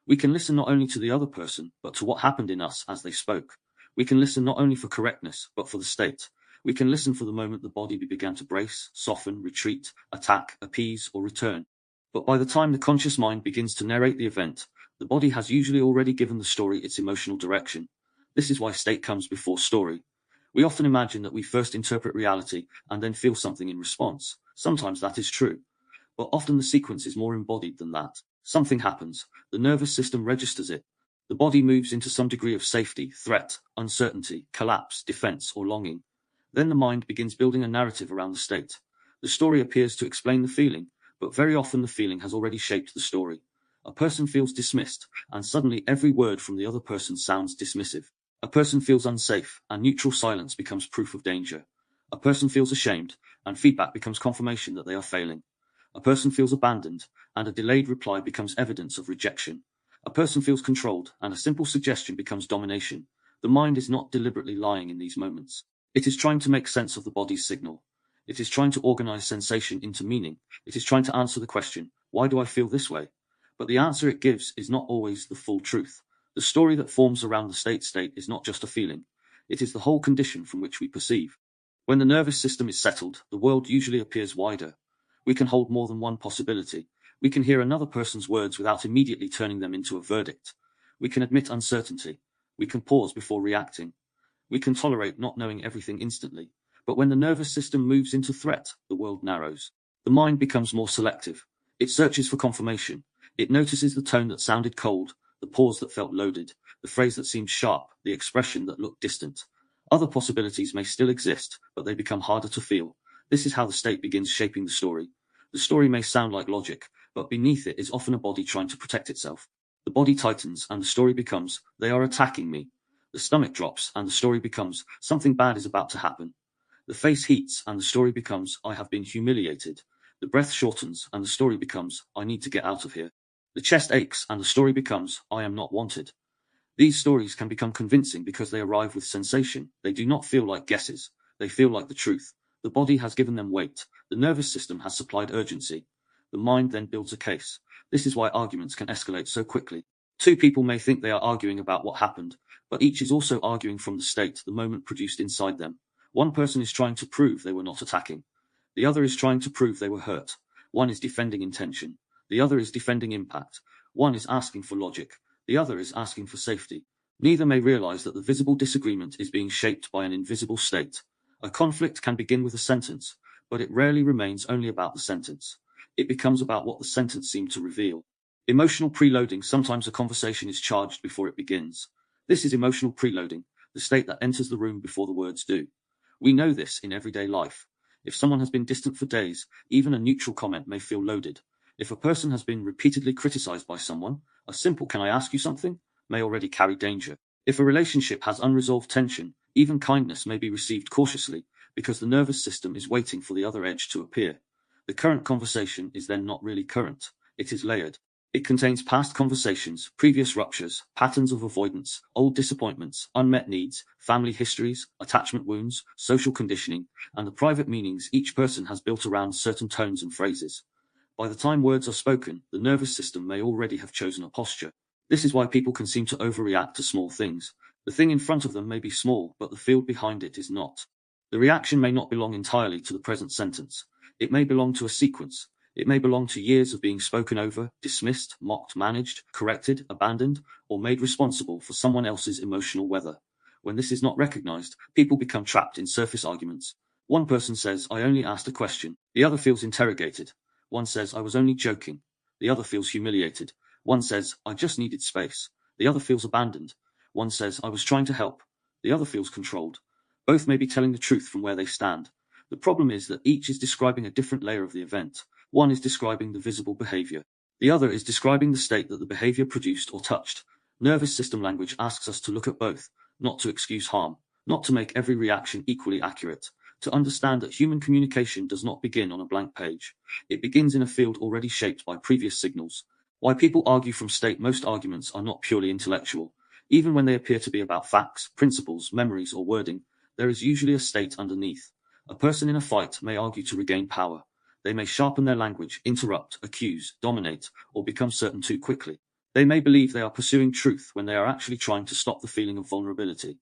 We can listen not only to the other person, but to what happened in us as they spoke. We can listen not only for correctness, but for the state. We can listen for the moment the body began to brace, soften, retreat, attack, appease, or return. But by the time the conscious mind begins to narrate the event, the body has usually already given the story its emotional direction. This is why state comes before story. We often imagine that we first interpret reality and then feel something in response. Sometimes that is true, but often the sequence is more embodied than that. Something happens. The nervous system registers it. The body moves into some degree of safety, threat, uncertainty, collapse, defense, or longing. Then the mind begins building a narrative around the state. The story appears to explain the feeling, but very often the feeling has already shaped the story. A person feels dismissed, and suddenly every word from the other person sounds dismissive. A person feels unsafe, and neutral silence becomes proof of danger. A person feels ashamed, and feedback becomes confirmation that they are failing. A person feels abandoned, and a delayed reply becomes evidence of rejection. A person feels controlled, and a simple suggestion becomes domination. The mind is not deliberately lying in these moments. It is trying to make sense of the body's signal. It is trying to organize sensation into meaning. It is trying to answer the question, why do I feel this way? But the answer it gives is not always the full truth. The story that forms around the state is not just a feeling. It is the whole condition from which we perceive. When the nervous system is settled, the world usually appears wider. We can hold more than one possibility. We can hear another person's words without immediately turning them into a verdict. We can admit uncertainty. We can pause before reacting. We can tolerate not knowing everything instantly. But when the nervous system moves into threat, the world narrows. The mind becomes more selective. It searches for confirmation. It notices the tone that sounded cold, the pause that felt loaded, the phrase that seemed sharp, the expression that looked distant. Other possibilities may still exist, but they become harder to feel. This is how the state begins shaping the story. The story may sound like logic, but beneath it is often a body trying to protect itself. The body tightens, and the story becomes, they are attacking me. The stomach drops, and the story becomes, something bad is about to happen. The face heats, and the story becomes, I have been humiliated. The breath shortens, and the story becomes, I need to get out of here. The chest aches, and the story becomes, I am not wanted. These stories can become convincing because they arrive with sensation. They do not feel like guesses. They feel like the truth. The body has given them weight. The nervous system has supplied urgency. The mind then builds a case. This is why arguments can escalate so quickly. Two people may think they are arguing about what happened, but each is also arguing from the state the moment produced inside them. One person is trying to prove they were not attacking. The other is trying to prove they were hurt. One is defending intention. The other is defending impact. One is asking for logic. The other is asking for safety. Neither may realize that the visible disagreement is being shaped by an invisible state. A conflict can begin with a sentence, but it rarely remains only about the sentence. It becomes about what the sentence seemed to reveal. Emotional preloading. Sometimes a conversation is charged before it begins. This is emotional preloading, the state that enters the room before the words do. We know this in everyday life. If someone has been distant for days, even a neutral comment may feel loaded. If a person has been repeatedly criticized by someone, a simple "can I ask you something?" may already carry danger. If a relationship has unresolved tension, even kindness may be received cautiously, because the nervous system is waiting for the other edge to appear. The current conversation is then not really current, it is layered. It contains past conversations, previous ruptures, patterns of avoidance, old disappointments, unmet needs, family histories, attachment wounds, social conditioning, and the private meanings each person has built around certain tones and phrases. By the time words are spoken, the nervous system may already have chosen a posture. This is why people can seem to overreact to small things. The thing in front of them may be small, but the field behind it is not. The reaction may not belong entirely to the present sentence. It may belong to a sequence. It may belong to years of being spoken over, dismissed, mocked, managed, corrected, abandoned, or made responsible for someone else's emotional weather. When this is not recognized, people become trapped in surface arguments. One person says, "I only asked a question." The other feels interrogated. One says, "I was only joking." The other feels humiliated. One says, "I just needed space." The other feels abandoned. One says, "I was trying to help." The other feels controlled. Both may be telling the truth from where they stand. The problem is that each is describing a different layer of the event. One is describing the visible behavior. The other is describing the state that the behavior produced or touched. Nervous system language asks us to look at both, not to excuse harm, not to make every reaction equally accurate, to understand that human communication does not begin on a blank page. It begins in a field already shaped by previous signals. Why people argue from state. Most arguments are not purely intellectual. Even when they appear to be about facts, principles, memories, or wording, there is usually a state underneath. A person in a fight may argue to regain power. They may sharpen their language, interrupt, accuse, dominate, or become certain too quickly. They may believe they are pursuing truth when they are actually trying to stop the feeling of vulnerability.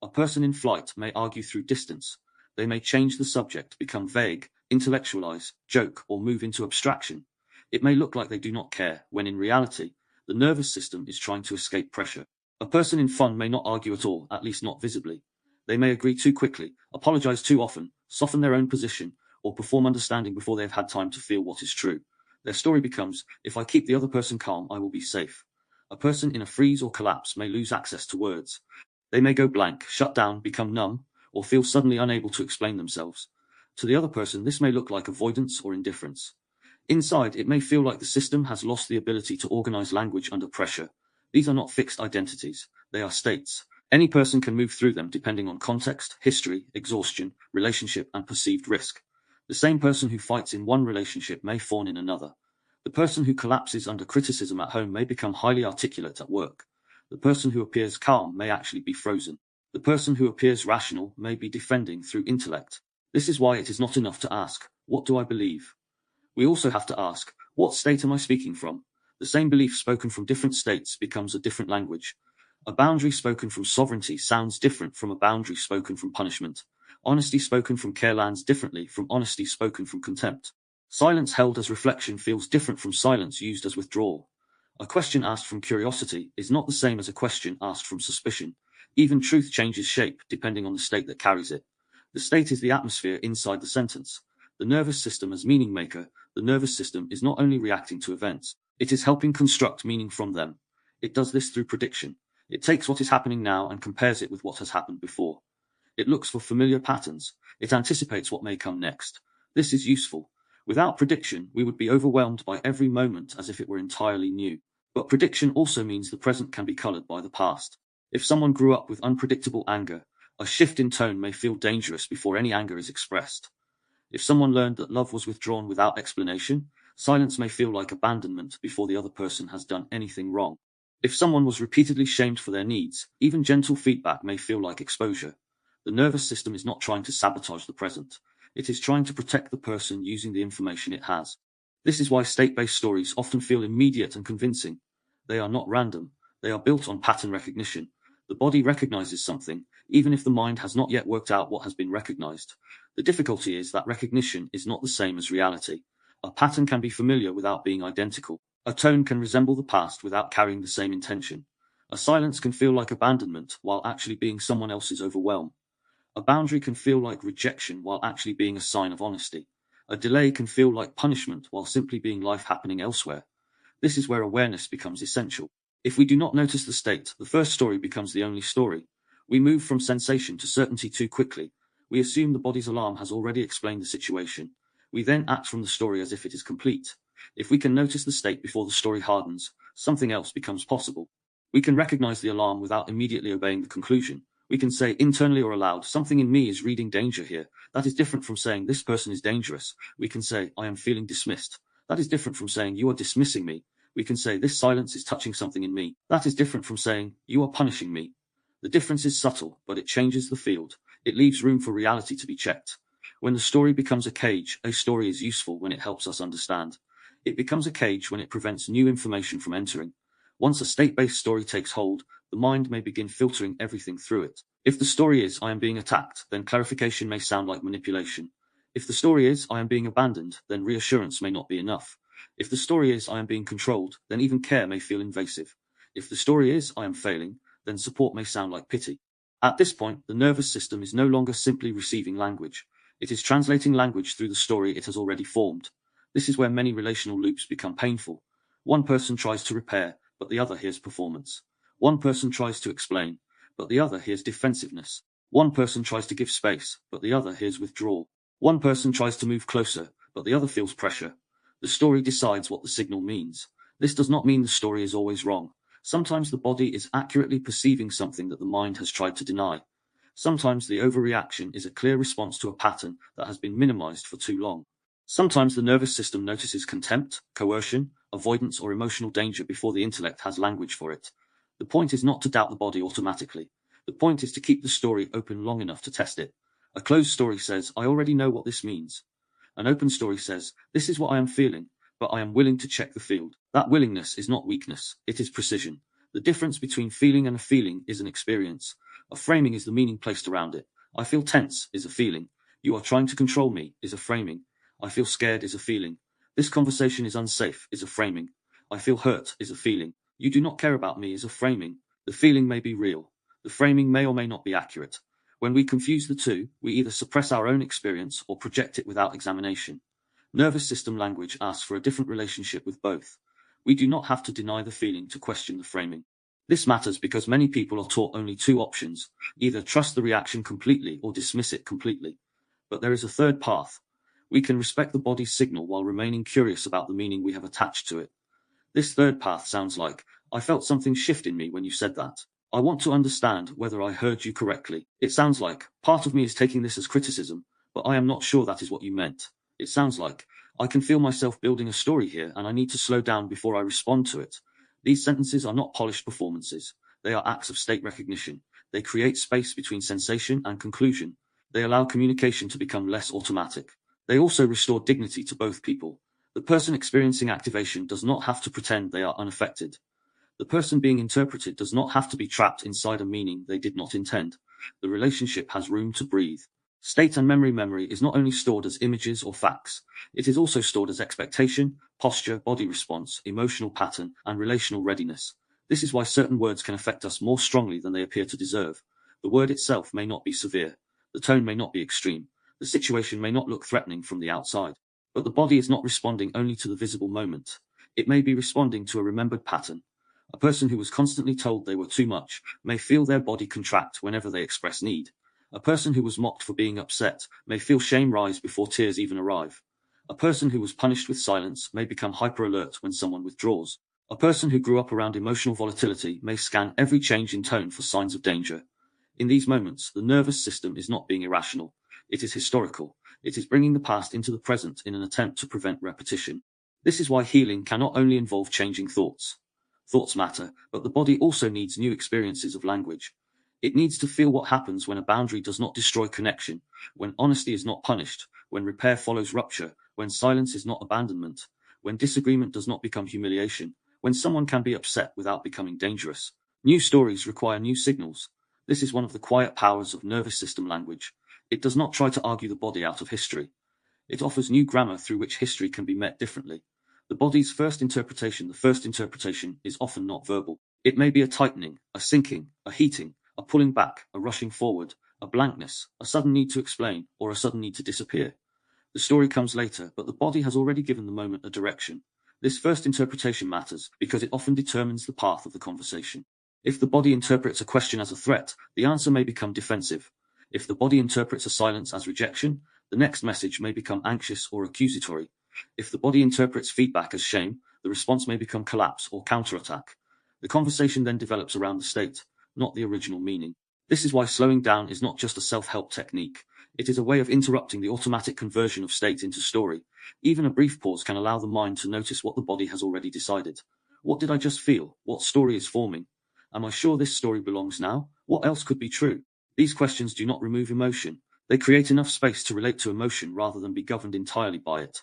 A person in flight may argue through distance. They may change the subject, become vague, intellectualize, joke, or move into abstraction. It may look like they do not care, when in reality, the nervous system is trying to escape pressure. A person in fun may not argue at all, at least not visibly. They may agree too quickly, apologize too often, soften their own position, or perform understanding before they have had time to feel what is true. Their story becomes, "If I keep the other person calm, I will be safe." A person in a freeze or collapse may lose access to words. They may go blank, shut down, become numb, or feel suddenly unable to explain themselves. To the other person, this may look like avoidance or indifference. Inside, it may feel like the system has lost the ability to organize language under pressure. These are not fixed identities, they are states. Any person can move through them depending on context, history, exhaustion, relationship, and perceived risk. The same person who fights in one relationship may fawn in another. The person who collapses under criticism at home may become highly articulate at work. The person who appears calm may actually be frozen. The person who appears rational may be defending through intellect. This is why it is not enough to ask, "What do I believe?" We also have to ask, "What state am I speaking from?" The same belief spoken from different states becomes a different language. A boundary spoken from sovereignty sounds different from a boundary spoken from punishment. Honesty spoken from care lands differently from honesty spoken from contempt. Silence held as reflection feels different from silence used as withdrawal. A question asked from curiosity is not the same as a question asked from suspicion. Even truth changes shape depending on the state that carries it. The state is the atmosphere inside the sentence. The nervous system as meaning maker. The nervous system is not only reacting to events, it is helping construct meaning from them. It does this through prediction. It takes what is happening now and compares it with what has happened before. It looks for familiar patterns. It anticipates what may come next. This is useful. Without prediction, we would be overwhelmed by every moment as if it were entirely new. But prediction also means the present can be colored by the past. If someone grew up with unpredictable anger, a shift in tone may feel dangerous before any anger is expressed. If someone learned that love was withdrawn without explanation, silence may feel like abandonment before the other person has done anything wrong. If someone was repeatedly shamed for their needs, even gentle feedback may feel like exposure. The nervous system is not trying to sabotage the present. It is trying to protect the person using the information it has. This is why state-based stories often feel immediate and convincing. They are not random. They are built on pattern recognition. The body recognizes something, even if the mind has not yet worked out what has been recognized. The difficulty is that recognition is not the same as reality. A pattern can be familiar without being identical. A tone can resemble the past without carrying the same intention. A silence can feel like abandonment while actually being someone else's overwhelm. A boundary can feel like rejection while actually being a sign of honesty. A delay can feel like punishment while simply being life happening elsewhere. This is where awareness becomes essential. If we do not notice the state, the first story becomes the only story. We move from sensation to certainty too quickly. We assume the body's alarm has already explained the situation. We then act from the story as if it is complete. If we can notice the state before the story hardens, something else becomes possible. We can recognize the alarm without immediately obeying the conclusion. We can say internally or aloud, something in me is reading danger here. That is different from saying this person is dangerous. We can say, I am feeling dismissed. That is different from saying you are dismissing me. We can say this silence is touching something in me. That is different from saying you are punishing me. The difference is subtle, but it changes the field. It leaves room for reality to be checked. When the story becomes a cage, a story is useful when it helps us understand. It becomes a cage when it prevents new information from entering. Once a state-based story takes hold, the mind may begin filtering everything through it. If the story is I am being attacked, then clarification may sound like manipulation. If the story is I am being abandoned, then reassurance may not be enough. If the story is I am being controlled, then even care may feel invasive. If the story is I am failing, then support may sound like pity. At this point, the nervous system is no longer simply receiving language. It is translating language through the story it has already formed. This is where many relational loops become painful. One person tries to repair, but the other hears performance. One person tries to explain, but the other hears defensiveness. One person tries to give space, but the other hears withdrawal. One person tries to move closer, but the other feels pressure. The story decides what the signal means. This does not mean the story is always wrong. Sometimes the body is accurately perceiving something that the mind has tried to deny. Sometimes the overreaction is a clear response to a pattern that has been minimized for too long. Sometimes the nervous system notices contempt, coercion, avoidance, or emotional danger before the intellect has language for it. The point is not to doubt the body automatically. The point is to keep the story open long enough to test it. A closed story says, I already know what this means. An open story says, this is what I am feeling, but I am willing to check the field. That willingness is not weakness, it is precision. The difference between feeling and a feeling is an experience. A framing is the meaning placed around it. I feel tense is a feeling. You are trying to control me is a framing. I feel scared is a feeling. This conversation is unsafe is a framing. I feel hurt is a feeling. You do not care about me is a framing. The feeling may be real. The framing may or may not be accurate. When we confuse the two, we either suppress our own experience or project it without examination. Nervous system language asks for a different relationship with both. We do not have to deny the feeling to question the framing. This matters because many people are taught only two options, either trust the reaction completely or dismiss it completely. But there is a third path. We can respect the body's signal while remaining curious about the meaning we have attached to it. This third path sounds like, I felt something shift in me when you said that. I want to understand whether I heard you correctly. It sounds like, part of me is taking this as criticism, but I am not sure that is what you meant. It sounds like, I can feel myself building a story here and I need to slow down before I respond to it. These sentences are not polished performances. They are acts of state recognition. They create space between sensation and conclusion. They allow communication to become less automatic. They also restore dignity to both people. The person experiencing activation does not have to pretend they are unaffected. The person being interpreted does not have to be trapped inside a meaning they did not intend. The relationship has room to breathe. State and memory is not only stored as images or facts, it is also stored as expectation, posture, body response, emotional pattern, and relational readiness. This is why certain words can affect us more strongly than they appear to deserve. The word itself may not be severe. The tone may not be extreme. The situation may not look threatening from the outside. But the body is not responding only to the visible moment. It may be responding to a remembered pattern. A person who was constantly told they were too much may feel their body contract whenever they express need. A person who was mocked for being upset may feel shame rise before tears even arrive. A person who was punished with silence may become hyper-alert when someone withdraws. A person who grew up around emotional volatility may scan every change in tone for signs of danger. In these moments, the nervous system is not being irrational. It is historical. It is bringing the past into the present in an attempt to prevent repetition. This is why healing cannot only involve changing thoughts. Thoughts matter, but the body also needs new experiences of language. It needs to feel what happens when a boundary does not destroy connection, when honesty is not punished, when repair follows rupture, when silence is not abandonment, when disagreement does not become humiliation, when someone can be upset without becoming dangerous. New stories require new signals. This is one of the quiet powers of nervous system language. It does not try to argue the body out of history. It offers new grammar through which history can be met differently. The first interpretation is often not verbal. It may be a tightening, a sinking, a heating, a pulling back, a rushing forward, a blankness, a sudden need to explain, or a sudden need to disappear. The story comes later, but the body has already given the moment a direction. This first interpretation matters because it often determines the path of the conversation. If the body interprets a question as a threat, the answer may become defensive. If the body interprets a silence as rejection, the next message may become anxious or accusatory. If the body interprets feedback as shame, the response may become collapse or counterattack. The conversation then develops around the state, not the original meaning. This is why slowing down is not just a self-help technique. It is a way of interrupting the automatic conversion of state into story. Even a brief pause can allow the mind to notice what the body has already decided. What did I just feel? What story is forming? Am I sure this story belongs now? What else could be true? These questions do not remove emotion. They create enough space to relate to emotion rather than be governed entirely by it.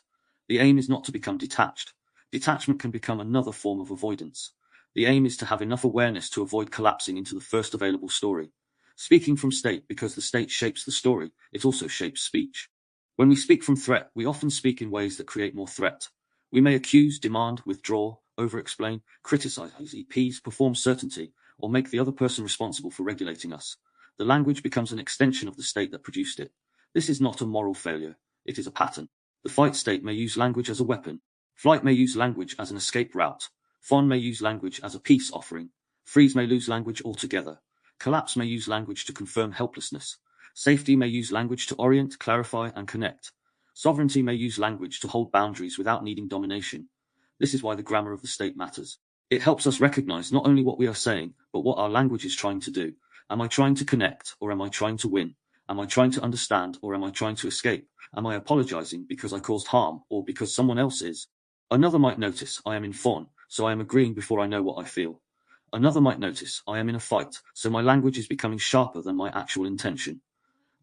The aim is not to become detached. Detachment can become another form of avoidance. The aim is to have enough awareness to avoid collapsing into the first available story. Speaking from state because the state shapes the story, it also shapes speech. When we speak from threat, we often speak in ways that create more threat. We may accuse, demand, withdraw, over-explain, criticize, appease, perform certainty, or make the other person responsible for regulating us. The language becomes an extension of the state that produced it. This is not a moral failure, it is a pattern. The fight state may use language as a weapon. Flight may use language as an escape route. Fawn may use language as a peace offering. Freeze may lose language altogether. Collapse may use language to confirm helplessness. Safety may use language to orient, clarify, and connect. Sovereignty may use language to hold boundaries without needing domination. This is why the grammar of the state matters. It helps us recognize not only what we are saying, but what our language is trying to do. Am I trying to connect, or am I trying to win? Am I trying to understand, or am I trying to escape? Am I apologizing because I caused harm, or because someone else is? Another might notice I am in fawn, so I am agreeing before I know what I feel. Another might notice I am in a fight, so my language is becoming sharper than my actual intention.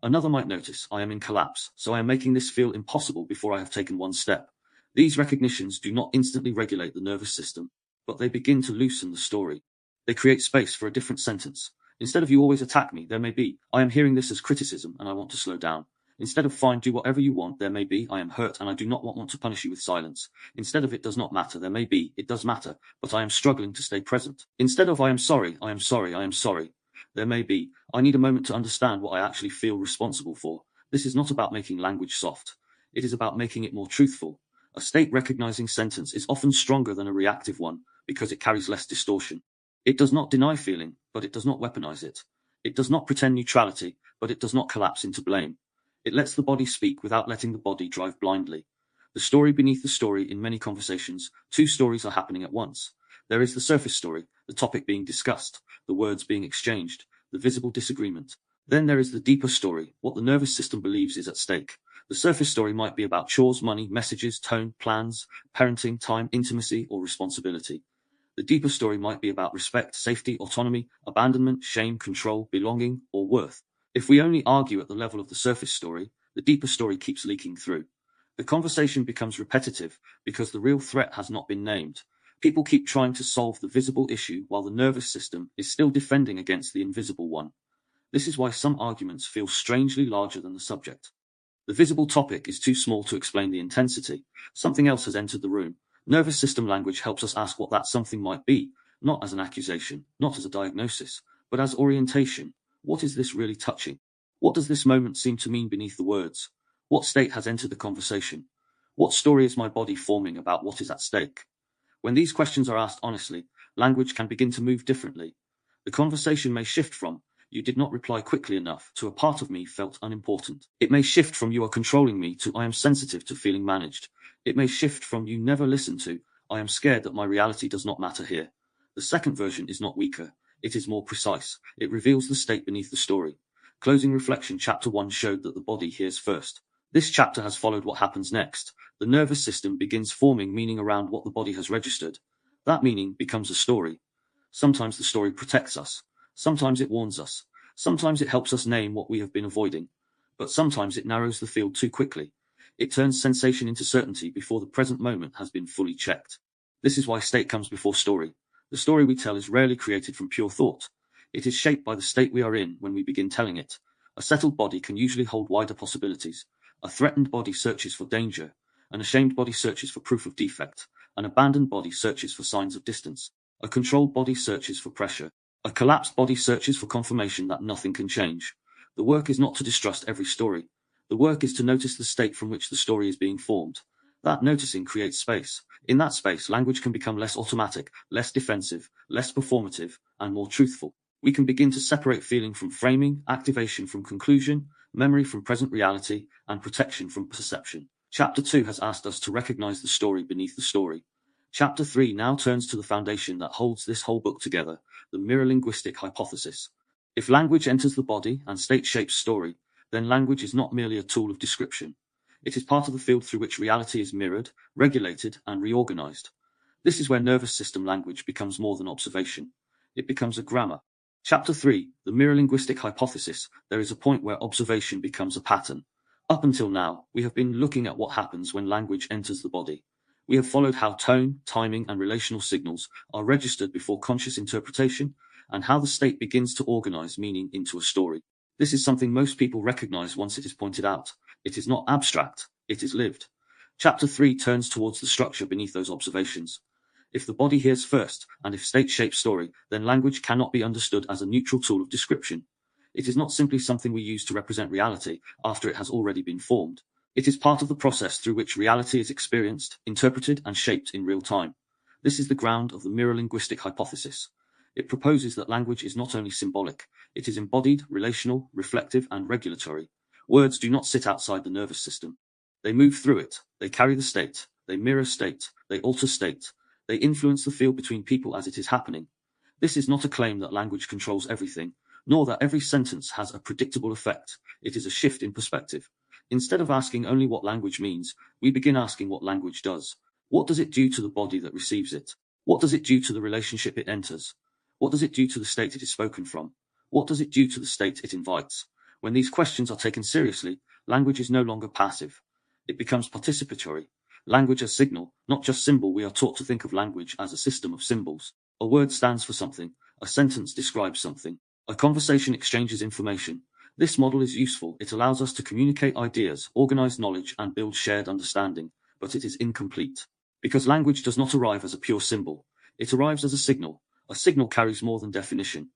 Another might notice I am in collapse, so I am making this feel impossible before I have taken one step. These recognitions do not instantly regulate the nervous system, but they begin to loosen the story. They create space for a different sentence. Instead of "you always attack me," there may be "I am hearing this as criticism and I want to slow down." Instead of "fine, do whatever you want," there may be "I am hurt and I do not want to punish you with silence." Instead of "it does not matter," there may be "it does matter, but I am struggling to stay present." Instead of "I am sorry, I am sorry, I am sorry," there may be "I need a moment to understand what I actually feel responsible for." This is not about making language soft. It is about making it more truthful. A state-recognizing sentence is often stronger than a reactive one because it carries less distortion. It does not deny feeling, but it does not weaponize it. It does not pretend neutrality, but it does not collapse into blame. It lets the body speak without letting the body drive blindly. The story beneath the story. In many conversations, two stories are happening at once. There is the surface story, the topic being discussed, the words being exchanged, the visible disagreement. Then there is the deeper story, what the nervous system believes is at stake. The surface story might be about chores, money, messages, tone, plans, parenting, time, intimacy, or responsibility. The deeper story might be about respect, safety, autonomy, abandonment, shame, control, belonging, or worth. If we only argue at the level of the surface story, the deeper story keeps leaking through. The conversation becomes repetitive because the real threat has not been named. People keep trying to solve the visible issue while the nervous system is still defending against the invisible one. This is why some arguments feel strangely larger than the subject. The visible topic is too small to explain the intensity. Something else has entered the room. Nervous system language helps us ask what that something might be, not as an accusation, not as a diagnosis, but as orientation. What is this really touching? What does this moment seem to mean beneath the words? What state has entered the conversation? What story is my body forming about what is at stake? When these questions are asked honestly, language can begin to move differently. The conversation may shift from "you did not reply quickly enough" to "a part of me felt unimportant." It may shift from "you are controlling me" to "I am sensitive to feeling managed." It may shift from "you never listen" to "I am scared that my reality does not matter here." The second version is not weaker. It is more precise. It reveals the state beneath the story. Closing reflection. Chapter 1 showed that the body hears first. This chapter has followed what happens next. The nervous system begins forming meaning around what the body has registered. That meaning becomes a story. Sometimes the story protects us. Sometimes it warns us. Sometimes it helps us name what we have been avoiding. But sometimes it narrows the field too quickly. It turns sensation into certainty before the present moment has been fully checked. This is why state comes before story. The story we tell is rarely created from pure thought. It is shaped by the state we are in when we begin telling it. A settled body can usually hold wider possibilities. A threatened body searches for danger. An ashamed body searches for proof of defect. An abandoned body searches for signs of distance. A controlled body searches for pressure. A collapsed body searches for confirmation that nothing can change. The work is not to distrust every story. The work is to notice the state from which the story is being formed. That noticing creates space. In that space, language can become less automatic, less defensive, less performative, and more truthful. We can begin to separate feeling from framing, activation from conclusion, memory from present reality, and protection from perception. Chapter 2 has asked us to recognize the story beneath the story. Chapter 3 now turns to the foundation that holds this whole book together, the Mirror-Linguistic Hypothesis. If language enters the body and state shapes story, then language is not merely a tool of description. It is part of the field through which reality is mirrored, regulated, and reorganized. This is where nervous system language becomes more than observation. It becomes a grammar. Chapter 3, the Mirror-Linguistic Hypothesis. There is a point where observation becomes a pattern. Up until now, we have been looking at what happens when language enters the body. We have followed how tone, timing, and relational signals are registered before conscious interpretation, and how the state begins to organize meaning into a story. This is something most people recognize once it is pointed out. It is not abstract, it is lived. Chapter 3 turns towards the structure beneath those observations. If the body hears first, and if state shapes story, then language cannot be understood as a neutral tool of description. It is not simply something we use to represent reality after it has already been formed. It is part of the process through which reality is experienced, interpreted, and shaped in real time. This is the ground of the Mirror-Linguistic Hypothesis. It proposes that language is not only symbolic, it is embodied, relational, reflective, and regulatory. Words do not sit outside the nervous system. They move through it, they carry the state, they mirror state, they alter state, they influence the field between people as it is happening. This is not a claim that language controls everything, nor that every sentence has a predictable effect. It is a shift in perspective. Instead of asking only what language means, we begin asking what language does. What does it do to the body that receives it? What does it do to the relationship it enters? What does it do to the state it is spoken from? What does it do to the state it invites? When these questions are taken seriously, language is no longer passive. It becomes participatory. Language as signal, not just symbol. We are taught to think of language as a system of symbols. A word stands for something. A sentence describes something. A conversation exchanges information. This model is useful. It allows us to communicate ideas, organize knowledge, and build shared understanding, but it is incomplete. Because language does not arrive as a pure symbol. It arrives as a signal. A signal carries more than definition.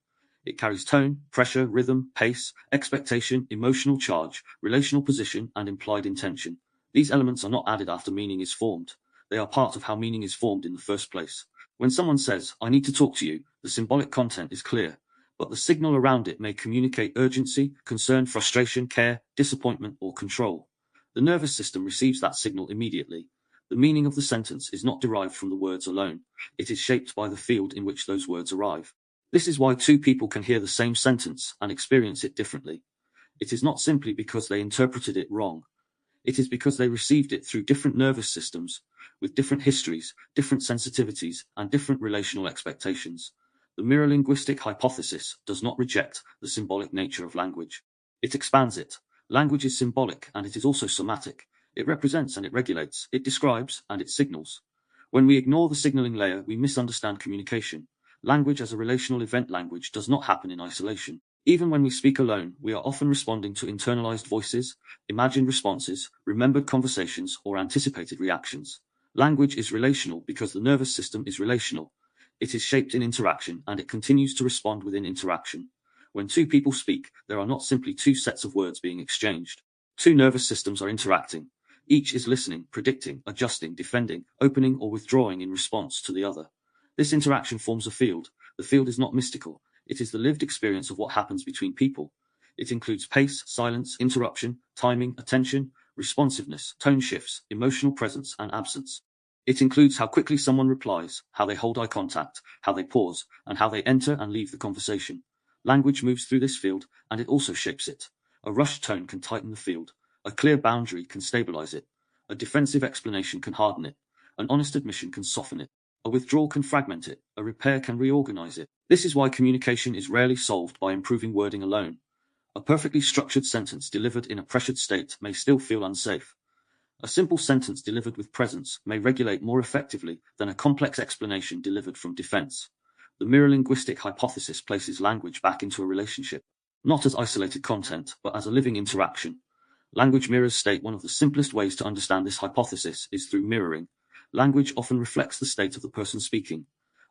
It carries tone, pressure, rhythm, pace, expectation, emotional charge, relational position, and implied intention. These elements are not added after meaning is formed. They are part of how meaning is formed in the first place. When someone says, "I need to talk to you," the symbolic content is clear, but the signal around it may communicate urgency, concern, frustration, care, disappointment, or control. The nervous system receives that signal immediately. The meaning of the sentence is not derived from the words alone. It is shaped by the field in which those words arrive. This is why two people can hear the same sentence and experience it differently. It is not simply because they interpreted it wrong. It is because they received it through different nervous systems, with different histories, different sensitivities, and different relational expectations. The Mirror-Linguistic Hypothesis does not reject the symbolic nature of language. It expands it. Language is symbolic, and it is also somatic. It represents and it regulates. It describes and it signals. When we ignore the signaling layer, we misunderstand communication. Language as a relational event. Language does not happen in isolation. Even when we speak alone, we are often responding to internalized voices, imagined responses, remembered conversations, or anticipated reactions. Language is relational because the nervous system is relational. It is shaped in interaction, and it continues to respond within interaction. When two people speak, there are not simply two sets of words being exchanged. Two nervous systems are interacting. Each is listening, predicting, adjusting, defending, opening, or withdrawing in response to the other. This interaction forms a field. The field is not mystical. It is the lived experience of what happens between people. It includes pace, silence, interruption, timing, attention, responsiveness, tone shifts, emotional presence, and absence. It includes how quickly someone replies, how they hold eye contact, how they pause, and how they enter and leave the conversation. Language moves through this field, and it also shapes it. A rushed tone can tighten the field. A clear boundary can stabilize it. A defensive explanation can harden it. An honest admission can soften it. A withdrawal can fragment it. A repair can reorganize it. This is why communication is rarely solved by improving wording alone. A perfectly structured sentence delivered in a pressured state may still feel unsafe. A simple sentence delivered with presence may regulate more effectively than a complex explanation delivered from defense. The mirror-linguistic hypothesis places language back into a relationship, not as isolated content, but as a living interaction. Language mirrors state. One of the simplest ways to understand this hypothesis is through mirroring. Language often reflects the state of the person speaking.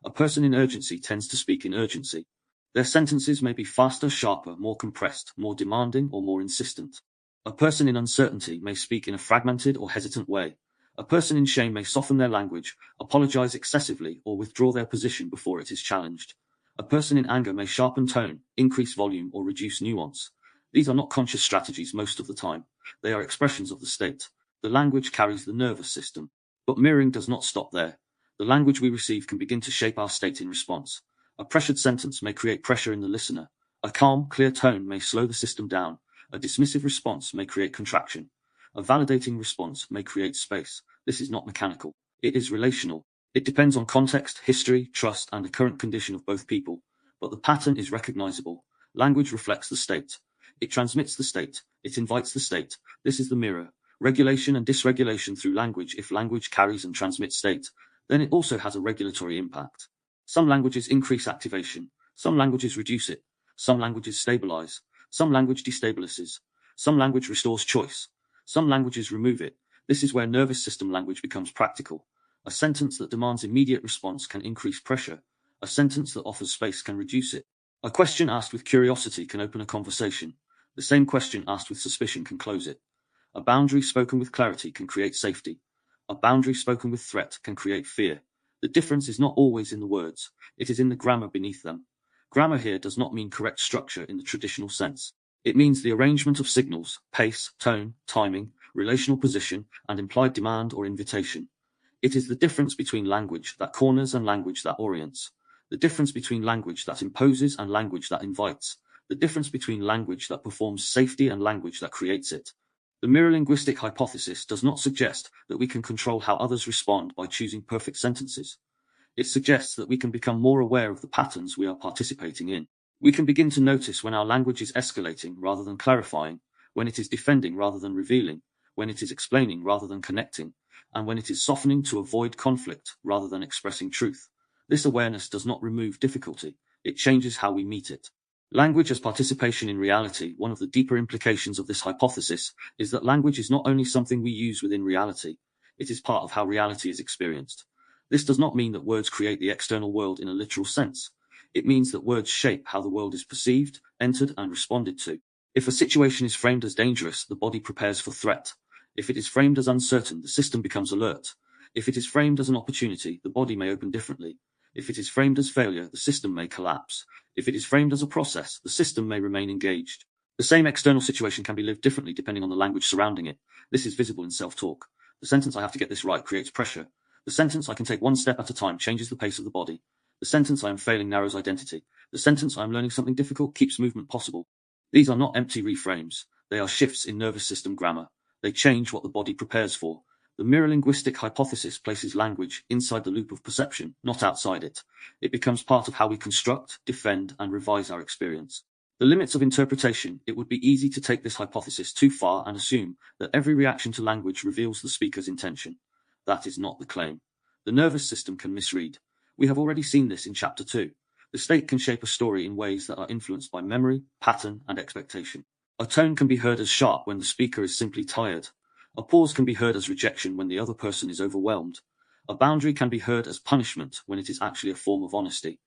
A person in urgency tends to speak in urgency. Their sentences may be faster, sharper, more compressed, more demanding, or more insistent. A person in uncertainty may speak in a fragmented or hesitant way. A person in shame may soften their language, apologize excessively, or withdraw their position before it is challenged. A person in anger may sharpen tone, increase volume, or reduce nuance. These are not conscious strategies most of the time. They are expressions of the state. The language carries the nervous system. But mirroring does not stop there. The language we receive can begin to shape our state in response. A pressured sentence may create pressure in the listener. A calm, clear tone may slow the system down. A dismissive response may create contraction. A validating response may create space. This is not mechanical. It is relational. It depends on context, history, trust, and the current condition of both people. But the pattern is recognizable. Language reflects the state. It transmits the state. It invites the state. This is the mirror. Regulation and dysregulation through language. If language carries and transmits state, then it also has a regulatory impact. Some languages increase activation. Some languages reduce it. Some languages stabilize. Some language destabilizes. Some language restores choice. Some languages remove it. This is where nervous system language becomes practical. A sentence that demands immediate response can increase pressure. A sentence that offers space can reduce it. A question asked with curiosity can open a conversation. The same question asked with suspicion can close it. A boundary spoken with clarity can create safety. A boundary spoken with threat can create fear. The difference is not always in the words. It is in the grammar beneath them. Grammar here does not mean correct structure in the traditional sense. It means the arrangement of signals, pace, tone, timing, relational position, and implied demand or invitation. It is the difference between language that corners and language that orients. The difference between language that imposes and language that invites. The difference between language that performs safety and language that creates it. The mirror-linguistic hypothesis does not suggest that we can control how others respond by choosing perfect sentences. It suggests that we can become more aware of the patterns we are participating in. We can begin to notice when our language is escalating rather than clarifying, when it is defending rather than revealing, when it is explaining rather than connecting, and when it is softening to avoid conflict rather than expressing truth. This awareness does not remove difficulty, it changes how we meet it. Language as participation in reality. One of the deeper implications of this hypothesis is that language is not only something we use within reality, it is part of how reality is experienced. This does not mean that words create the external world in a literal sense. It means that words shape how the world is perceived, entered, and responded to. If a situation is framed as dangerous, the body prepares for threat. If it is framed as uncertain, the system becomes alert. If it is framed as an opportunity, the body may open differently. If it is framed as failure, the system may collapse. If it is framed as a process, the system may remain engaged. The same external situation can be lived differently depending on the language surrounding it. This is visible in self-talk. The sentence "I have to get this right" creates pressure. The sentence "I can take one step at a time" changes the pace of the body. The sentence "I am failing" narrows identity. The sentence "I am learning something difficult" keeps movement possible. These are not empty reframes. They are shifts in nervous system grammar. They change what the body prepares for. The mirror-linguistic hypothesis places language inside the loop of perception, not outside it. It becomes part of how we construct, defend, and revise our experience. The limits of interpretation. It would be easy to take this hypothesis too far and assume that every reaction to language reveals the speaker's intention. That is not the claim. The nervous system can misread. We have already seen this in Chapter 2. The state can shape a story in ways that are influenced by memory, pattern, and expectation. A tone can be heard as sharp when the speaker is simply tired. A pause can be heard as rejection when the other person is overwhelmed. A boundary can be heard as punishment when it is actually a form of honesty.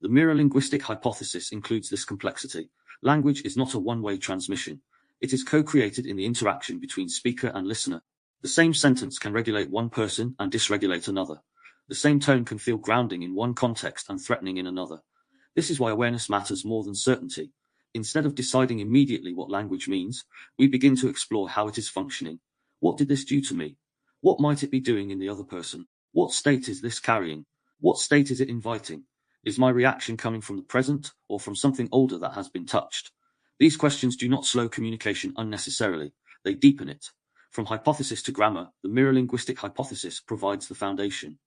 The mirror-linguistic hypothesis includes this complexity. Language is not a one-way transmission. It is co-created in the interaction between speaker and listener. The same sentence can regulate one person and dysregulate another. The same tone can feel grounding in one context and threatening in another. This is why awareness matters more than certainty. Instead of deciding immediately what language means, we begin to explore how it is functioning. What did this do to me? What might it be doing in the other person? What state is this carrying? What state is it inviting? Is my reaction coming from the present or from something older that has been touched? These questions do not slow communication unnecessarily. They deepen it. From hypothesis to grammar, the mirror-linguistic hypothesis provides the foundation.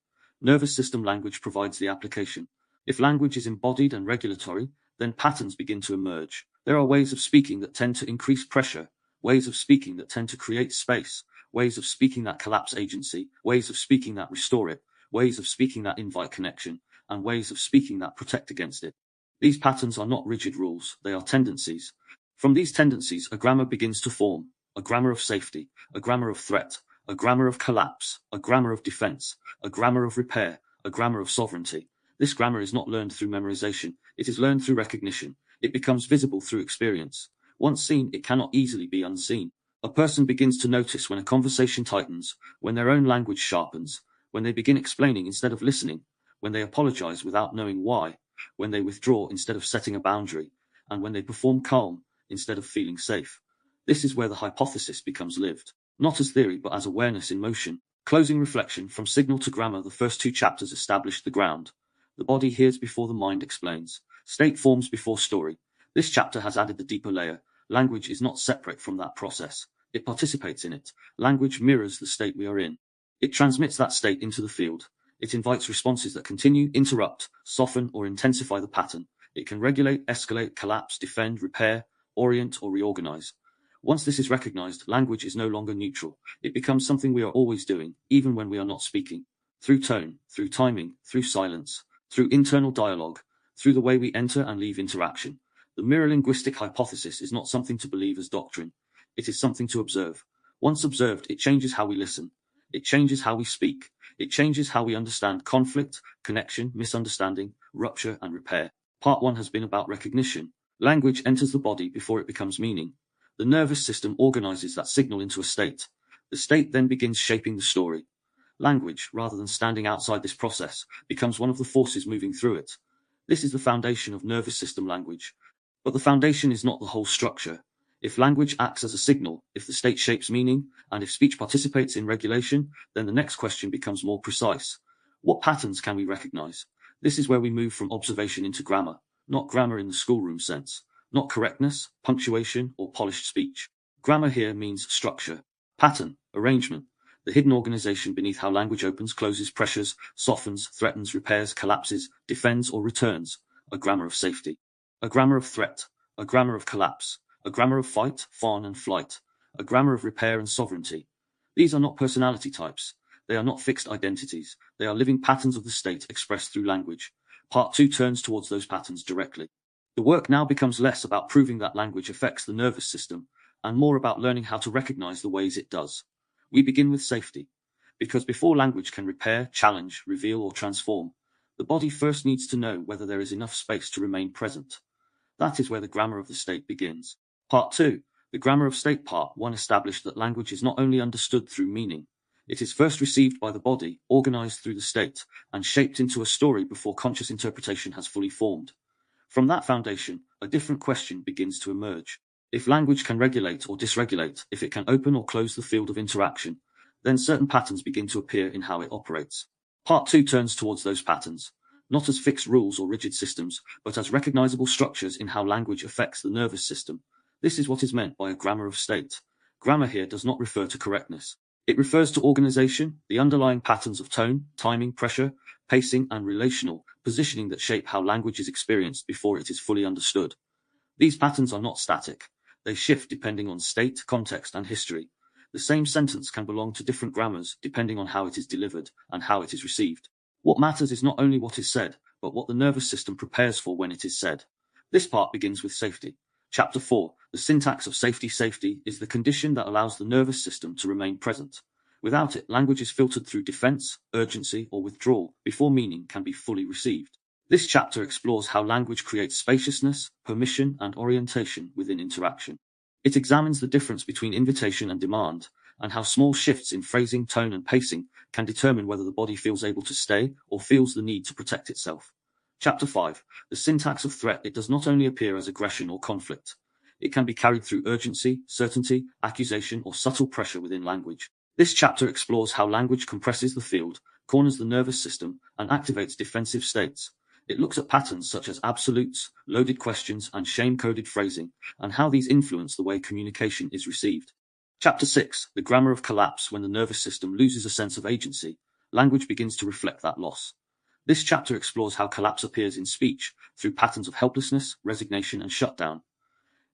Nervous system language provides the application. If language is embodied and regulatory, then patterns begin to emerge. There are ways of speaking that tend to increase pressure, ways of speaking that tend to create space, ways of speaking that collapse agency, ways of speaking that restore it, ways of speaking that invite connection, and ways of speaking that protect against it. These patterns are not rigid rules, they are tendencies. From these tendencies, a grammar begins to form, a grammar of safety, a grammar of threat, a grammar of collapse, a grammar of defense, a grammar of repair, a grammar of sovereignty. This grammar is not learned through memorization, it is learned through recognition. It becomes visible through experience. Once seen, it cannot easily be unseen. A person begins to notice when a conversation tightens, when their own language sharpens, when they begin explaining instead of listening, when they apologize without knowing why, when they withdraw instead of setting a boundary, and when they perform calm instead of feeling safe. This is where the hypothesis becomes lived, not as theory but as awareness in motion. Closing reflection. From signal to grammar, the first two chapters establish the ground. The body hears before the mind explains. State forms before story. This chapter has added the deeper layer. Language is not separate from that process. It participates in it. Language mirrors the state we are in. It transmits that state into the field. It invites responses that continue, interrupt, soften, or intensify the pattern. It can regulate, escalate, collapse, defend, repair, orient, or reorganize. Once this is recognized, language is no longer neutral. It becomes something we are always doing, even when we are not speaking. Through tone, through timing, through silence, through internal dialogue, through the way we enter and leave interaction. The mirror-linguistic hypothesis is not something to believe as doctrine. It is something to observe. Once observed, it changes how we listen. It changes how we speak. It changes how we understand conflict, connection, misunderstanding, rupture, and repair. Part 1 has been about recognition. Language enters the body before it becomes meaning. The nervous system organizes that signal into a state. The state then begins shaping the story. Language, rather than standing outside this process, becomes one of the forces moving through it. This is the foundation of nervous system language. But the foundation is not the whole structure. If language acts as a signal, if the state shapes meaning, and if speech participates in regulation, then the next question becomes more precise. What patterns can we recognize? This is where we move from observation into grammar, not grammar in the schoolroom sense, not correctness, punctuation, or polished speech. Grammar here means structure, pattern, arrangement, the hidden organization beneath how language opens, closes, pressures, softens, threatens, repairs, collapses, defends, or returns. A grammar of safety, a grammar of threat, a grammar of collapse, a grammar of fight, fawn, and flight, a grammar of repair and sovereignty. These are not personality types. They are not fixed identities. They are living patterns of the state expressed through language. Part 2 turns towards those patterns directly. The work now becomes less about proving that language affects the nervous system, and more about learning how to recognize the ways it does. We begin with safety, because before language can repair, challenge, reveal, or transform, the body first needs to know whether there is enough space to remain present. That is where the grammar of the state begins. Part 2, the grammar of state. Part 1 established that language is not only understood through meaning, it is first received by the body, organized through the state, and shaped into a story before conscious interpretation has fully formed. From that foundation, a different question begins to emerge. If language can regulate or dysregulate, if it can open or close the field of interaction, then certain patterns begin to appear in how it operates. Part 2 turns towards those patterns, not as fixed rules or rigid systems, but as recognizable structures in how language affects the nervous system. This is what is meant by a grammar of state. Grammar here does not refer to correctness. It refers to organization, the underlying patterns of tone, timing, pressure, pacing, and relational positioning that shape how language is experienced before it is fully understood. These patterns are not static. They shift depending on state, context, and history. The same sentence can belong to different grammars depending on how it is delivered and how it is received. What matters is not only what is said, but what the nervous system prepares for when it is said. This part begins with safety. Chapter 4, the syntax of safety. Safety is the condition that allows the nervous system to remain present. Without it, language is filtered through defense, urgency, or withdrawal before meaning can be fully received. This chapter explores how language creates spaciousness, permission, and orientation within interaction. It examines the difference between invitation and demand, and how small shifts in phrasing, tone, and pacing can determine whether the body feels able to stay or feels the need to protect itself. Chapter 5, the syntax of threat. It does not only appear as aggression or conflict. It can be carried through urgency, certainty, accusation, or subtle pressure within language. This chapter explores how language compresses the field, corners the nervous system, and activates defensive states. It looks at patterns such as absolutes, loaded questions, and shame-coded phrasing, and how these influence the way communication is received. Chapter 6, the grammar of collapse. When the nervous system loses a sense of agency, language begins to reflect that loss. This chapter explores how collapse appears in speech, through patterns of helplessness, resignation, and shutdown.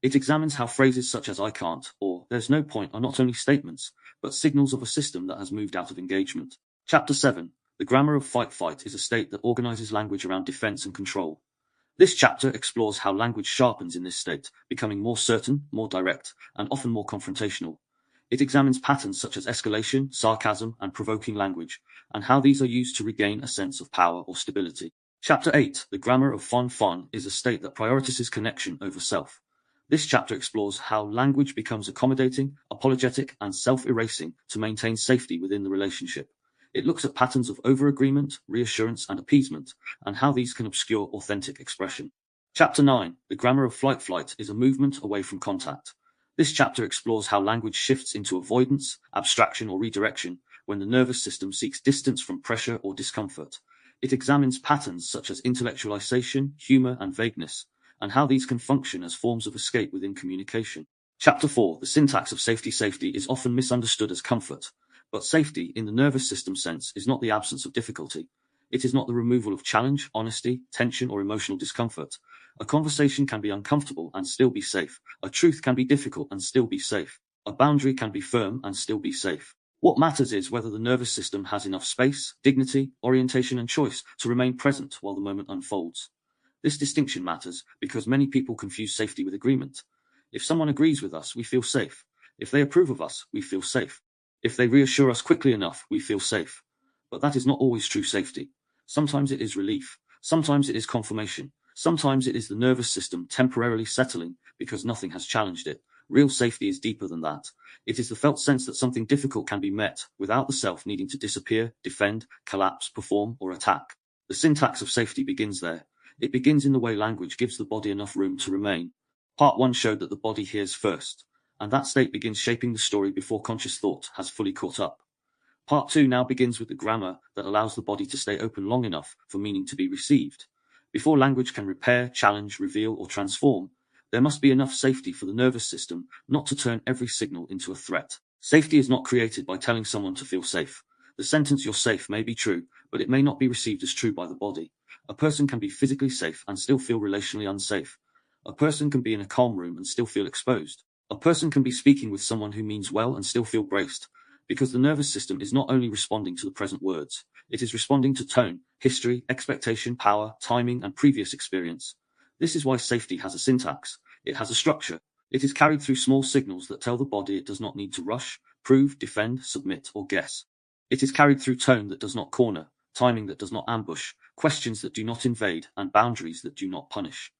It examines how phrases such as "I can't" or "there's no point" are not only statements, but signals of a system that has moved out of engagement. Chapter 7, The grammar of fight-flight is a state that organizes language around defense and control. This chapter explores how language sharpens in this state, becoming more certain, more direct, and often more confrontational. It examines patterns such as escalation, sarcasm, and provoking language, and how these are used to regain a sense of power or stability. Chapter 8, The Grammar of Fun, is a state that prioritizes connection over self. This chapter explores how language becomes accommodating, apologetic, and self-erasing to maintain safety within the relationship. It looks at patterns of over-agreement, reassurance, and appeasement, and how these can obscure authentic expression. Chapter 9, The Grammar of Flight, is a movement away from contact. This chapter explores how language shifts into avoidance, abstraction, or redirection when the nervous system seeks distance from pressure or discomfort. It examines patterns such as intellectualization, humor, and vagueness, and how these can function as forms of escape within communication. Chapter 4, The Syntax of Safety. Safety is often misunderstood as comfort, but safety, in the nervous system sense, is not the absence of difficulty. It is not the removal of challenge, honesty, tension, or emotional discomfort. A conversation can be uncomfortable and still be safe. A truth can be difficult and still be safe. A boundary can be firm and still be safe. What matters is whether the nervous system has enough space, dignity, orientation, and choice to remain present while the moment unfolds. This distinction matters because many people confuse safety with agreement. If someone agrees with us, we feel safe. If they approve of us, we feel safe. If they reassure us quickly enough, we feel safe. But that is not always true safety. Sometimes it is relief. Sometimes it is confirmation. Sometimes it is the nervous system temporarily settling because nothing has challenged it. Real safety is deeper than that. It is the felt sense that something difficult can be met without the self needing to disappear, defend, collapse, perform, or attack. The syntax of safety begins there. It begins in the way language gives the body enough room to remain. Part 1 showed that the body hears first, and that state begins shaping the story before conscious thought has fully caught up. Part 2 now begins with the grammar that allows the body to stay open long enough for meaning to be received. Before language can repair, challenge, reveal, or transform, there must be enough safety for the nervous system not to turn every signal into a threat. Safety is not created by telling someone to feel safe. The sentence "you're safe" may be true, but it may not be received as true by the body. A person can be physically safe and still feel relationally unsafe. A person can be in a calm room and still feel exposed. A person can be speaking with someone who means well and still feel braced, because the nervous system is not only responding to the present words, it is responding to tone, history, expectation, power, timing, and previous experience. This is why safety has a syntax. It has a structure. It is carried through small signals that tell the body it does not need to rush, prove, defend, submit, or guess. It is carried through tone that does not corner, timing that does not ambush, questions that do not invade, and boundaries that do not punish.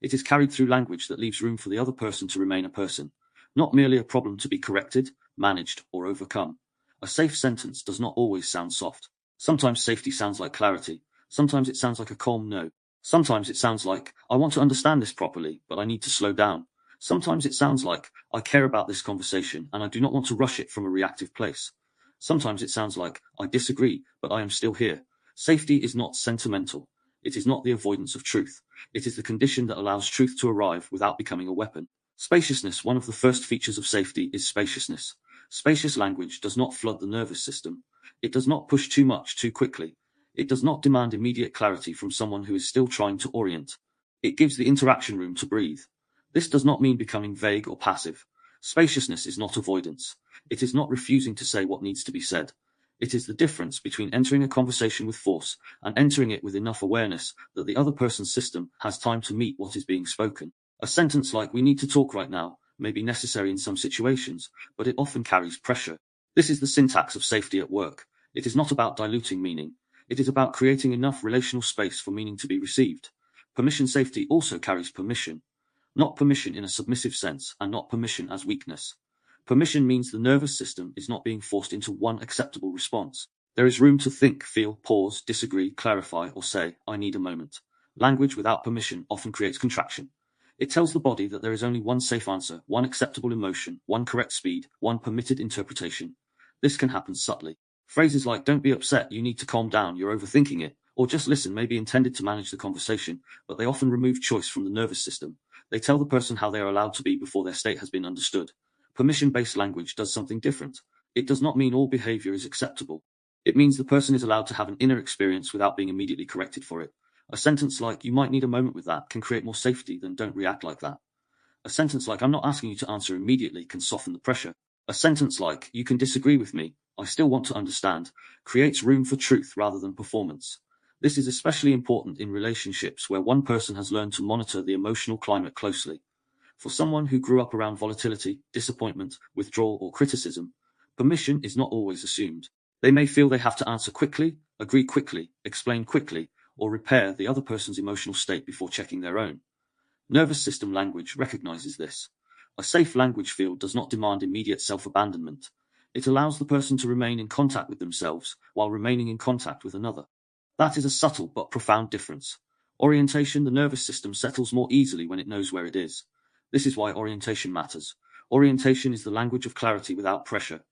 It is carried through language that leaves room for the other person to remain a person, not merely a problem to be corrected, managed, or overcome. A safe sentence does not always sound soft. Sometimes safety sounds like clarity. Sometimes it sounds like a calm no. Sometimes it sounds like, I want to understand this properly, but I need to slow down. Sometimes it sounds like, I care about this conversation, and I do not want to rush it from a reactive place. Sometimes it sounds like, I disagree, but I am still here. Safety is not sentimental. It is not the avoidance of truth. It is the condition that allows truth to arrive without becoming a weapon. Spaciousness. One of the first features of safety is spaciousness. Spacious language does not flood the nervous system. It does not push too much too quickly. It does not demand immediate clarity from someone who is still trying to orient. It gives the interaction room to breathe. This does not mean becoming vague or passive. Spaciousness is not avoidance. It is not refusing to say what needs to be said. It is the difference between entering a conversation with force and entering it with enough awareness that the other person's system has time to meet what is being spoken. A sentence like "we need to talk right now" may be necessary in some situations, but it often carries pressure. This is the syntax of safety at work. It is not about diluting meaning. It is about creating enough relational space for meaning to be received. Permission safety also carries permission. Not permission in a submissive sense, and not permission as weakness. Permission means the nervous system is not being forced into one acceptable response. There is room to think, feel, pause, disagree, clarify, or say, I need a moment. Language without permission often creates contraction. It tells the body that there is only one safe answer, one acceptable emotion, one correct speed, one permitted interpretation. This can happen subtly. Phrases like "don't be upset, you need to calm down, you're overthinking it," or "just listen" may be intended to manage the conversation, but they often remove choice from the nervous system. They tell the person how they are allowed to be before their state has been understood. Permission-based language does something different. It does not mean all behavior is acceptable. It means the person is allowed to have an inner experience without being immediately corrected for it. A sentence like "you might need a moment with that" can create more safety than "don't react like that." A sentence like "I'm not asking you to answer immediately" can soften the pressure. A sentence like "you can disagree with me, I still want to understand, creates room for truth rather than performance. This is especially important in relationships where one person has learned to monitor the emotional climate closely. For someone who grew up around volatility, disappointment, withdrawal, or criticism, permission is not always assumed. They may feel they have to answer quickly, agree quickly, explain quickly, or repair the other person's emotional state before checking their own. Nervous system language recognizes this. A safe language field does not demand immediate self-abandonment. It allows the person to remain in contact with themselves while remaining in contact with another. That is a subtle but profound difference. Orientation: the nervous system settles more easily when it knows where it is. This is why orientation matters. Orientation is the language of clarity without pressure.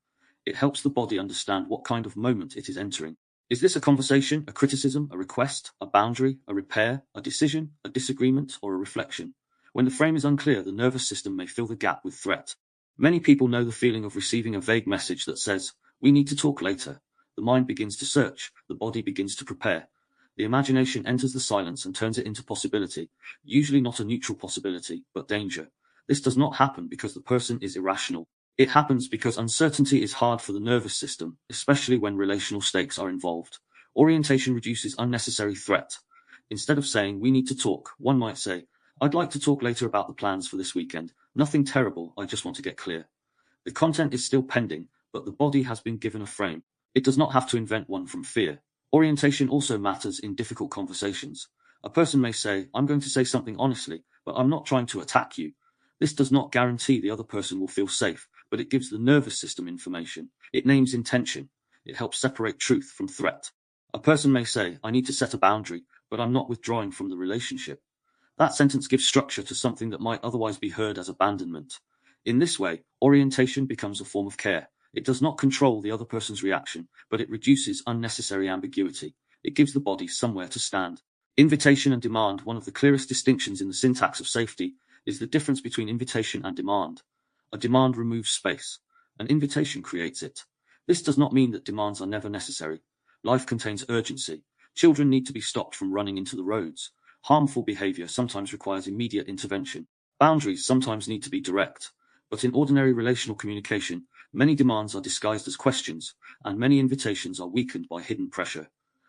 It helps the body understand what kind of moment it is entering. Is this a conversation, a criticism, a request, a boundary, a repair, a decision, a disagreement, or a reflection? When the frame is unclear, the nervous system may fill the gap with threat. Many people know the feeling of receiving a vague message that says, "We need to talk later." The mind begins to search, the body begins to prepare. The imagination enters the silence and turns it into possibility, usually not a neutral possibility, but danger. This does not happen because the person is irrational. It happens because uncertainty is hard for the nervous system, especially when relational stakes are involved. Orientation reduces unnecessary threat. Instead of saying, "We need to talk," one might say, "I'd like to talk later about the plans for this weekend. Nothing terrible, I just want to get clear." The content is still pending, but the body has been given a frame. It does not have to invent one from fear. Orientation also matters in difficult conversations. A person may say, "I'm going to say something honestly, but I'm not trying to attack you." This does not guarantee the other person will feel safe, but it gives the nervous system information. It names intention. It helps separate truth from threat. A person may say, "I need to set a boundary, but I'm not withdrawing from the relationship." That sentence gives structure to something that might otherwise be heard as abandonment. In this way, orientation becomes a form of care. It does not control the other person's reaction, but it reduces unnecessary ambiguity. It gives the body somewhere to stand. Invitation and demand: one of the clearest distinctions in the syntax of safety is the difference between invitation and demand. A demand removes space. An invitation creates it. This does not mean that demands are never necessary. Life contains urgency. Children need to be stopped from running into the roads. Harmful behavior sometimes requires immediate intervention. Boundaries sometimes need to be direct. But in ordinary relational communication, many demands are disguised as questions, and many invitations are weakened by hidden pressure.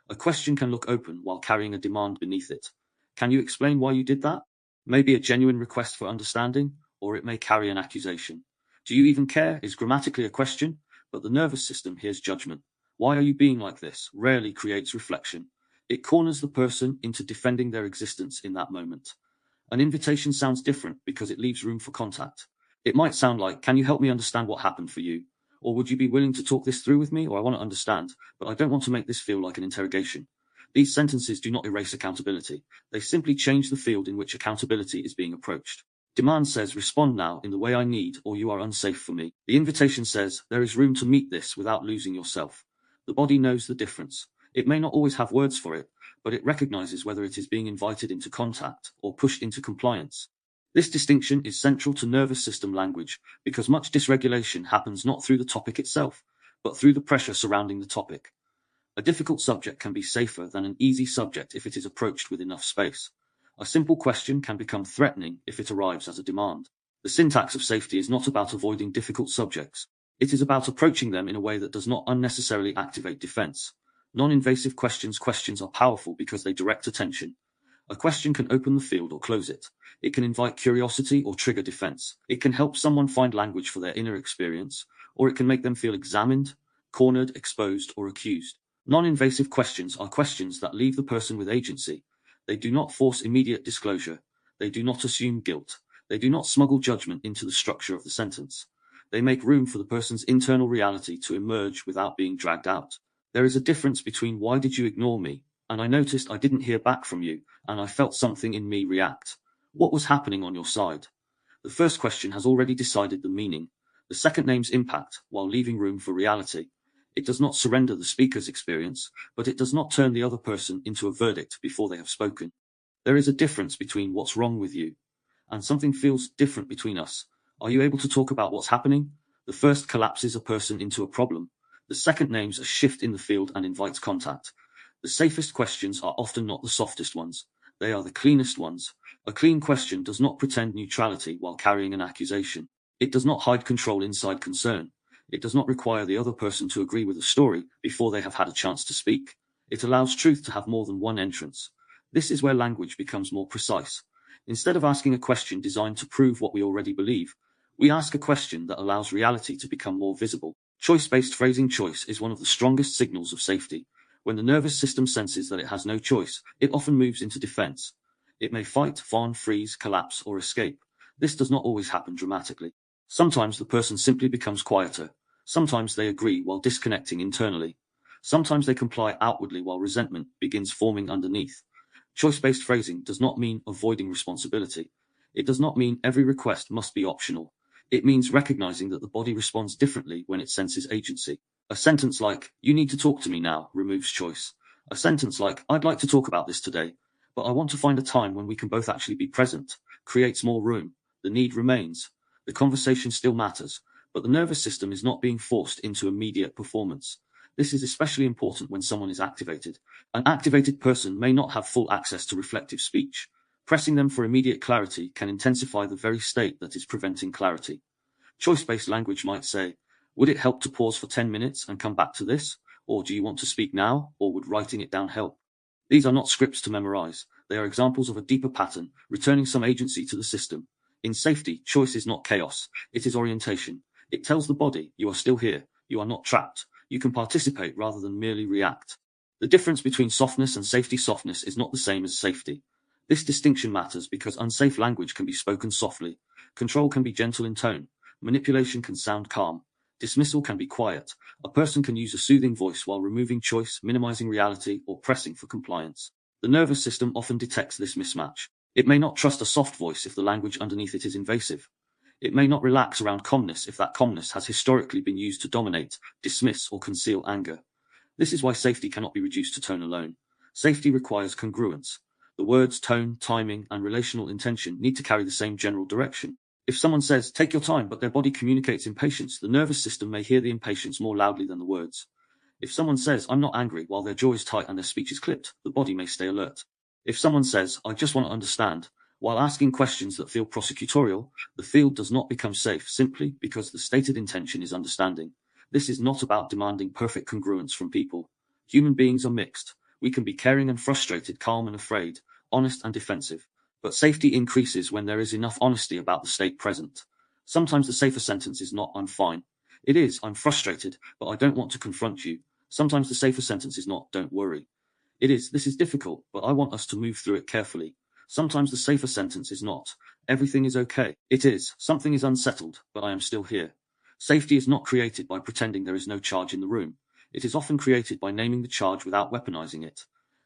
A question can look open while carrying a demand beneath it. "Can you explain why you did that?" May be a genuine request for understanding, or it may carry an accusation. "Do you even care?" is grammatically a question, but the nervous system hears judgment. "Why are you being like this?" rarely creates reflection. It corners the person into defending their existence in that moment. An invitation sounds different because it leaves room for contact. It might sound like, "Can you help me understand what happened for you?" Or, "Would you be willing to talk this through with me?" Or, "I want to understand, but I don't want to make this feel like an interrogation." These sentences do not erase accountability. They simply change the field in which accountability is being approached. Demand says, "Respond now in the way I need, or you are unsafe for me." The invitation says, "There is room to meet this without losing yourself." The body knows the difference. It may not always have words for it, but it recognizes whether it is being invited into contact or pushed into compliance. This distinction is central to nervous system language because much dysregulation happens not through the topic itself, but through the pressure surrounding the topic. A difficult subject can be safer than an easy subject if it is approached with enough space. A simple question can become threatening if it arrives as a demand. The syntax of safety is not about avoiding difficult subjects. It is about approaching them in a way that does not unnecessarily activate defense. Non-invasive questions are powerful because they direct attention. A question can open the field or close it. It can invite curiosity or trigger defense. It can help someone find language for their inner experience, or it can make them feel examined, cornered, exposed, or accused. Non-invasive questions are questions that leave the person with agency. They do not force immediate disclosure. They do not assume guilt. They do not smuggle judgment into the structure of the sentence. They make room for the person's internal reality to emerge without being dragged out. There is a difference between "Why did you ignore me?" and "I noticed I didn't hear back from you, and I felt something in me react." What was happening on your side? The first question has already decided the meaning. The second names impact, while leaving room for reality. It does not surrender the speaker's experience, but it does not turn the other person into a verdict before they have spoken. There is a difference between "What's wrong with you?" and "Something feels different between us. Are you able to talk about what's happening?" The first collapses a person into a problem. The second names a shift in the field and invites contact. The safest questions are often not the softest ones. They are the cleanest ones. A clean question does not pretend neutrality while carrying an accusation. It does not hide control inside concern. It does not require the other person to agree with a story before they have had a chance to speak. It allows truth to have more than one entrance. This is where language becomes more precise. Instead of asking a question designed to prove what we already believe, we ask a question that allows reality to become more visible. Choice-based phrasing. Choice is one of the strongest signals of safety. When the nervous system senses that it has no choice, it often moves into defense. It may fight, fawn, freeze, collapse, or escape. This does not always happen dramatically. Sometimes the person simply becomes quieter. Sometimes they agree while disconnecting internally. Sometimes they comply outwardly while resentment begins forming underneath. Choice-based phrasing does not mean avoiding responsibility. It does not mean every request must be optional. It means recognizing that the body responds differently when it senses agency. A sentence like, "You need to talk to me now," removes choice. A sentence like, "I'd like to talk about this today, but I want to find a time when we can both actually be present," creates more room. The need remains. The conversation still matters, but the nervous system is not being forced into immediate performance. This is especially important when someone is activated. An activated person may not have full access to reflective speech. Pressing them for immediate clarity can intensify the very state that is preventing clarity. Choice-based language might say, "Would it help to pause for 10 minutes and come back to this? Or do you want to speak now? Or would writing it down help?" These are not scripts to memorize. They are examples of a deeper pattern, returning some agency to the system. In safety, choice is not chaos. It is orientation. It tells the body, "You are still here. You are not trapped. You can participate rather than merely react." The difference between softness and safety. Softness is not the same as safety. This distinction matters because unsafe language can be spoken softly. Control can be gentle in tone. Manipulation can sound calm. Dismissal can be quiet. A person can use a soothing voice while removing choice, minimizing reality, or pressing for compliance. The nervous system often detects this mismatch. It may not trust a soft voice if the language underneath it is invasive. It may not relax around calmness if that calmness has historically been used to dominate, dismiss, or conceal anger. This is why safety cannot be reduced to tone alone. Safety requires congruence. The words, tone, timing, and relational intention need to carry the same general direction. If someone says, "Take your time," but their body communicates impatience, the nervous system may hear the impatience more loudly than the words. If someone says, "I'm not angry," while their jaw is tight and their speech is clipped, the body may stay alert. If someone says, "I just want to understand," while asking questions that feel prosecutorial, the field does not become safe simply because the stated intention is understanding. This is not about demanding perfect congruence from people. Human beings are mixed. We can be caring and frustrated, calm and afraid, honest and defensive. But safety increases when there is enough honesty about the state present. Sometimes the safer sentence is not, "I'm fine." It is, "I'm frustrated, but I don't want to confront you." Sometimes the safer sentence is not, "Don't worry." It is, "This is difficult, but I want us to move through it carefully." Sometimes the safer sentence is not, "Everything is okay." It is, "Something is unsettled, but I am still here." Safety is not created by pretending there is no charge in the room. It is often created by naming the charge without weaponizing it.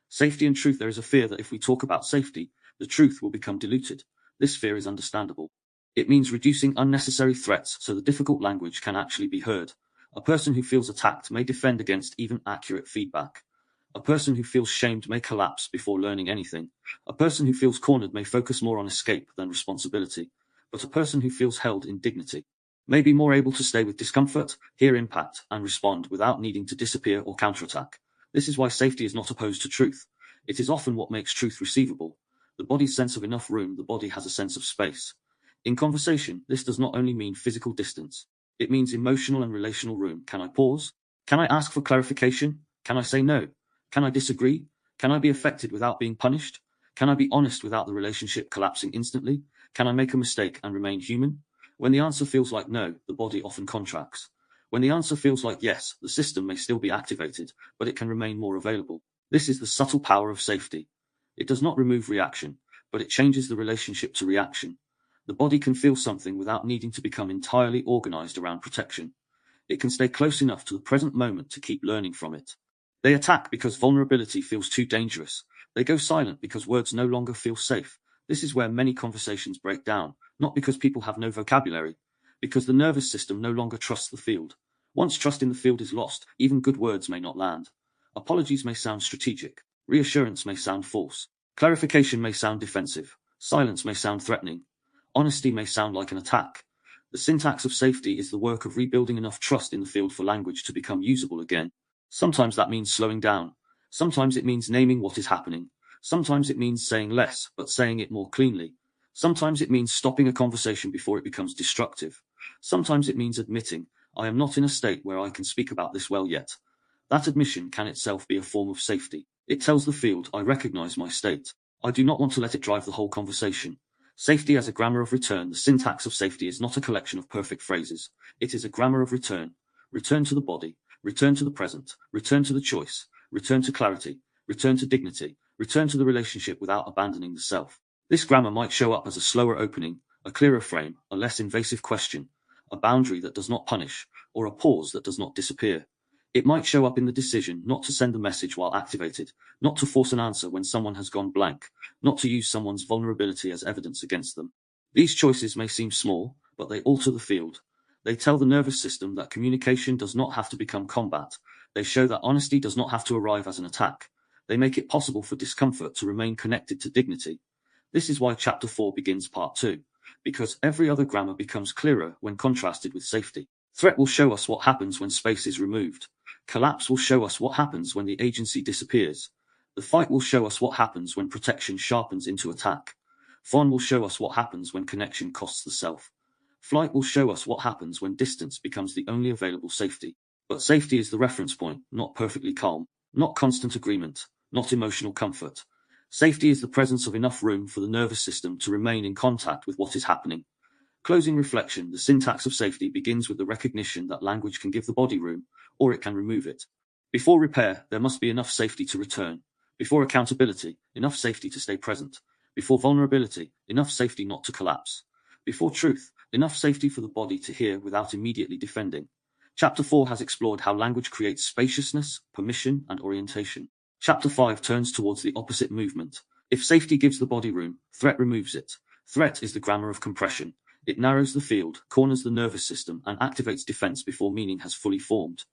Safety and truth. There is a fear that if we talk about safety, the truth will become diluted. This fear is understandable. It means reducing unnecessary threats so the difficult language can actually be heard. A person who feels attacked may defend against even accurate feedback. A person who feels shamed may collapse before learning anything. A person who feels cornered may focus more on escape than responsibility. But a person who feels held in dignity may be more able to stay with discomfort, hear impact, and respond without needing to disappear or counterattack. This is why safety is not opposed to truth. It is often what makes truth receivable. The body's sense of enough room. The body has a sense of space. In conversation, this does not only mean physical distance. It means emotional and relational room. Can I pause? Can I ask for clarification? Can I say no? Can I disagree? Can I be affected without being punished? Can I be honest without the relationship collapsing instantly? Can I make a mistake and remain human? When the answer feels like no, the body often contracts. When the answer feels like yes, the system may still be activated, but it can remain more available. This is the subtle power of safety. It does not remove reaction, but it changes the relationship to reaction. The body can feel something without needing to become entirely organized around protection. It can stay close enough to the present moment to keep learning from it. They attack because vulnerability feels too dangerous. They go silent because words no longer feel safe. This is where many conversations break down, not because people have no vocabulary, because the nervous system no longer trusts the field. Once trust in the field is lost, even good words may not land. Apologies may sound strategic. Reassurance may sound false. Clarification may sound defensive. Silence may sound threatening. Honesty may sound like an attack. The syntax of safety is the work of rebuilding enough trust in the field for language to become usable again. Sometimes that means slowing down. Sometimes it means naming what is happening. Sometimes it means saying less, but saying it more cleanly. Sometimes it means stopping a conversation before it becomes destructive. Sometimes it means admitting, I am not in a state where I can speak about this well yet. That admission can itself be a form of safety. It tells the field, I recognize my state. I do not want to let it drive the whole conversation. Safety as a grammar of return. The syntax of safety is not a collection of perfect phrases. It is a grammar of return. Return to the body, return to the present, return to the choice, return to clarity, return to dignity, return to the relationship without abandoning the self. This grammar might show up as a slower opening, a clearer frame, a less invasive question, a boundary that does not punish, or a pause that does not disappear. It might show up in the decision not to send a message while activated, not to force an answer when someone has gone blank, not to use someone's vulnerability as evidence against them. These choices may seem small, but they alter the field. They tell the nervous system that communication does not have to become combat. They show that honesty does not have to arrive as an attack. They make it possible for discomfort to remain connected to dignity. This is why Chapter 4 begins Part 2, because every other grammar becomes clearer when contrasted with safety. Threat will show us what happens when space is removed. Collapse will show us what happens when the agency disappears. The fight will show us what happens when protection sharpens into attack. Fawn will show us what happens when connection costs the self. Flight will show us what happens when distance becomes the only available safety. But safety is the reference point, not perfectly calm, not constant agreement, not emotional comfort. Safety is the presence of enough room for the nervous system to remain in contact with what is happening. Closing reflection. The syntax of safety begins with the recognition that language can give the body room, or it can remove it. Before repair, there must be enough safety to return. Before accountability, enough safety to stay present. Before vulnerability, enough safety not to collapse. Before truth, enough safety for the body to hear without immediately defending. Chapter 4 has explored how language creates spaciousness, permission, and orientation. Chapter 5 turns towards the opposite movement. If safety gives the body room, threat removes it. Threat is the grammar of compression. It narrows the field, corners the nervous system, and activates defense before meaning has fully formed.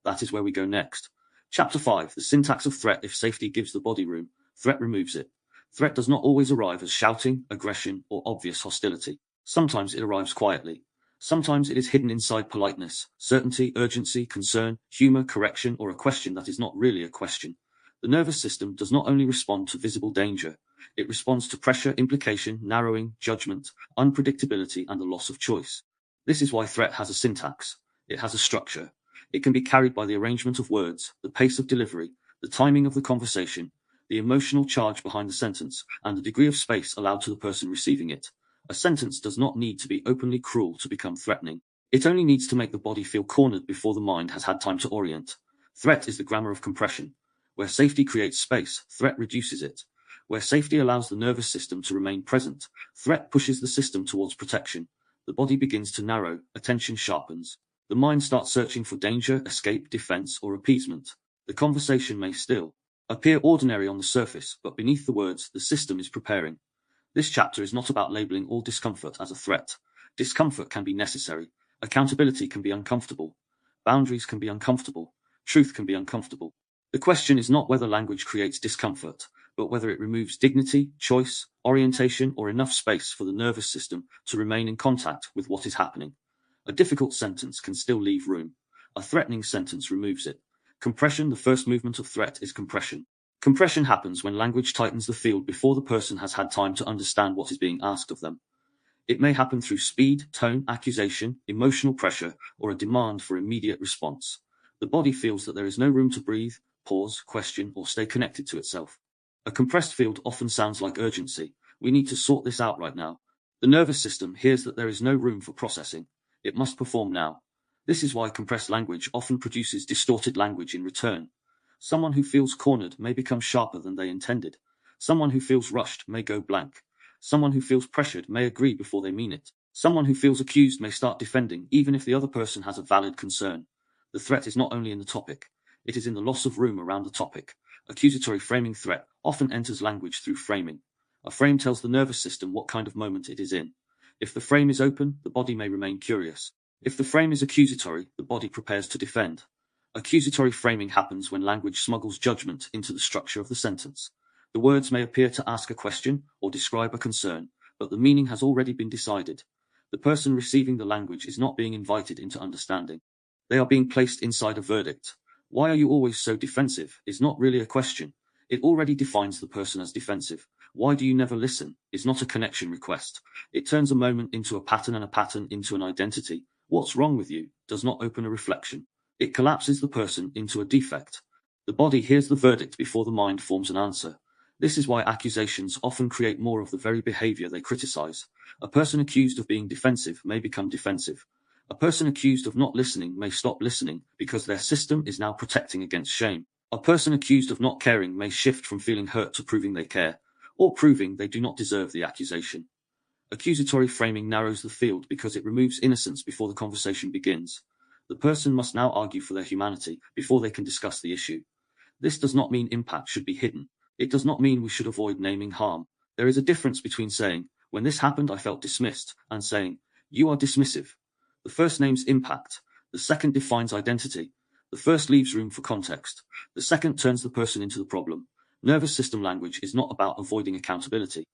That is where we go next. Chapter 5, the syntax of threat. If safety gives the body room, threat removes it. Threat does not always arrive as shouting, aggression, or obvious hostility. Sometimes it arrives quietly. Sometimes it is hidden inside politeness, certainty, urgency, concern, humor, correction, or a question that is not really a question. The nervous system does not only respond to visible danger, it responds to pressure, implication, narrowing, judgment, unpredictability, and the loss of choice. This is why threat has a syntax. It has a structure. It can be carried by the arrangement of words, the pace of delivery, the timing of the conversation, the emotional charge behind the sentence, and the degree of space allowed to the person receiving it. A sentence does not need to be openly cruel to become threatening. It only needs to make the body feel cornered before the mind has had time to orient. Threat is the grammar of compression. Where safety creates space, threat reduces it. Where safety allows the nervous system to remain present, threat pushes the system towards protection. The body begins to narrow, attention sharpens. The mind starts searching for danger, escape, defense, or appeasement. The conversation may still appear ordinary on the surface, but beneath the words, the system is preparing. This chapter is not about labeling all discomfort as a threat. Discomfort can be necessary. Accountability can be uncomfortable. Boundaries can be uncomfortable. Truth can be uncomfortable. The question is not whether language creates discomfort, but whether it removes dignity, choice, orientation, or enough space for the nervous system to remain in contact with what is happening. A difficult sentence can still leave room. A threatening sentence removes it. Compression. The first movement of threat is compression. Compression happens when language tightens the field before the person has had time to understand what is being asked of them. It may happen through speed, tone, accusation, emotional pressure, or a demand for immediate response. The body feels that there is no room to breathe, pause, question, or stay connected to itself. A compressed field often sounds like urgency. We need to sort this out right now. The nervous system hears that there is no room for processing. It must perform now. This is why compressed language often produces distorted language in return. Someone who feels cornered may become sharper than they intended. Someone who feels rushed may go blank. Someone who feels pressured may agree before they mean it. Someone who feels accused may start defending, even if the other person has a valid concern. The threat is not only in the topic. It is in the loss of room around the topic. Accusatory framing. Threat often enters language through framing. A frame tells the nervous system what kind of moment it is in. If the frame is open, the body may remain curious. If the frame is accusatory, the body prepares to defend. Accusatory framing happens when language smuggles judgment into the structure of the sentence. The words may appear to ask a question or describe a concern, but the meaning has already been decided. The person receiving the language is not being invited into understanding. They are being placed inside a verdict. Why are you always so defensive is not really a question. It already defines the person as defensive. Why do you never listen is not a connection request. It turns a moment into a pattern and a pattern into an identity. "What's wrong with you?" does not open a reflection. It collapses the person into a defect. The body hears the verdict before the mind forms an answer. This is why accusations often create more of the very behavior they criticize. A person accused of being defensive may become defensive. A person accused of not listening may stop listening because their system is now protecting against shame. A person accused of not caring may shift from feeling hurt to proving they care, or proving they do not deserve the accusation. Accusatory framing narrows the field because it removes innocence before the conversation begins. The person must now argue for their humanity before they can discuss the issue. This does not mean impact should be hidden. It does not mean we should avoid naming harm. There is a difference between saying, "When this happened I felt dismissed," and saying, "You are dismissive." The first names impact. The second defines identity. The first leaves room for context. The second turns the person into the problem. Nervous system language is not about avoiding accountability.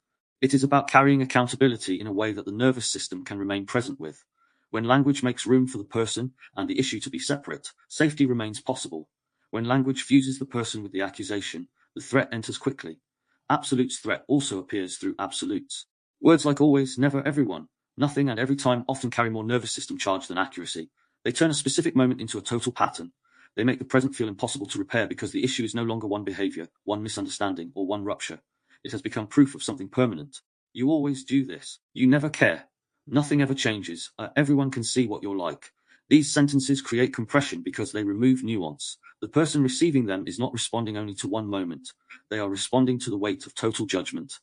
It is about carrying accountability in a way that the nervous system can remain present with. When language makes room for the person and the issue to be separate, safety remains possible. When language fuses the person with the accusation, the threat enters quickly. Absolute's threat also appears through absolutes. Words like always, never, everyone, nothing, and every time often carry more nervous system charge than accuracy. They turn a specific moment into a total pattern. They make the present feel impossible to repair because the issue is no longer one behavior, one misunderstanding, or one rupture. It has become proof of something permanent. You always do this. You never care. Nothing ever changes. Everyone can see what you're like. These sentences create compression because they remove nuance. The person receiving them is not responding only to one moment. They are responding to the weight of total judgment.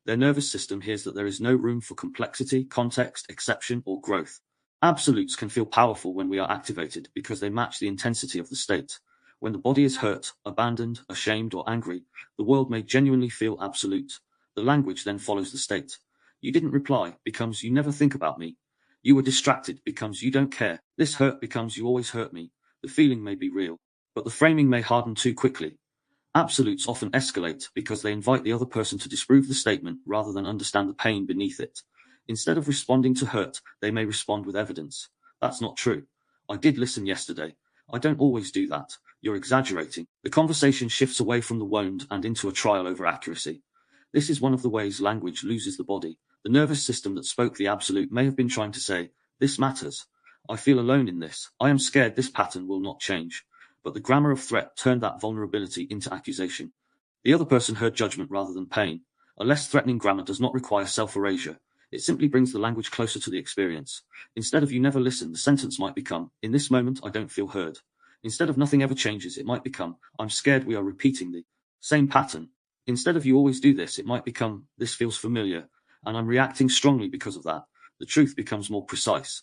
Their nervous system hears that there is no room for complexity, context, exception, or growth. Absolutes can feel powerful when we are activated because they match the intensity of the state. When the body is hurt, abandoned, ashamed, or angry, the world may genuinely feel absolute. The language then follows the state. You didn't reply becomes you never think about me. You were distracted becomes you don't care. This hurt becomes you always hurt me. The feeling may be real, but the framing may harden too quickly. Absolutes often escalate because they invite the other person to disprove the statement rather than understand the pain beneath it. Instead of responding to hurt, they may respond with evidence. That's not true. I did listen yesterday. I don't always do that. You're exaggerating. The conversation shifts away from the wound and into a trial over accuracy. This is one of the ways language loses the body. The nervous system that spoke the absolute may have been trying to say, "This matters. I feel alone in this. I am scared this pattern will not change." But the grammar of threat turned that vulnerability into accusation. The other person heard judgment rather than pain. A less threatening grammar does not require self-erasure. It simply brings the language closer to the experience. Instead of "you never listen," the sentence might become, "In this moment I don't feel heard." Instead of "nothing ever changes," it might become, "I'm scared we are repeating the same pattern." Instead of "you always do this," it might become, "This feels familiar, and I'm reacting strongly because of that." The truth becomes more precise.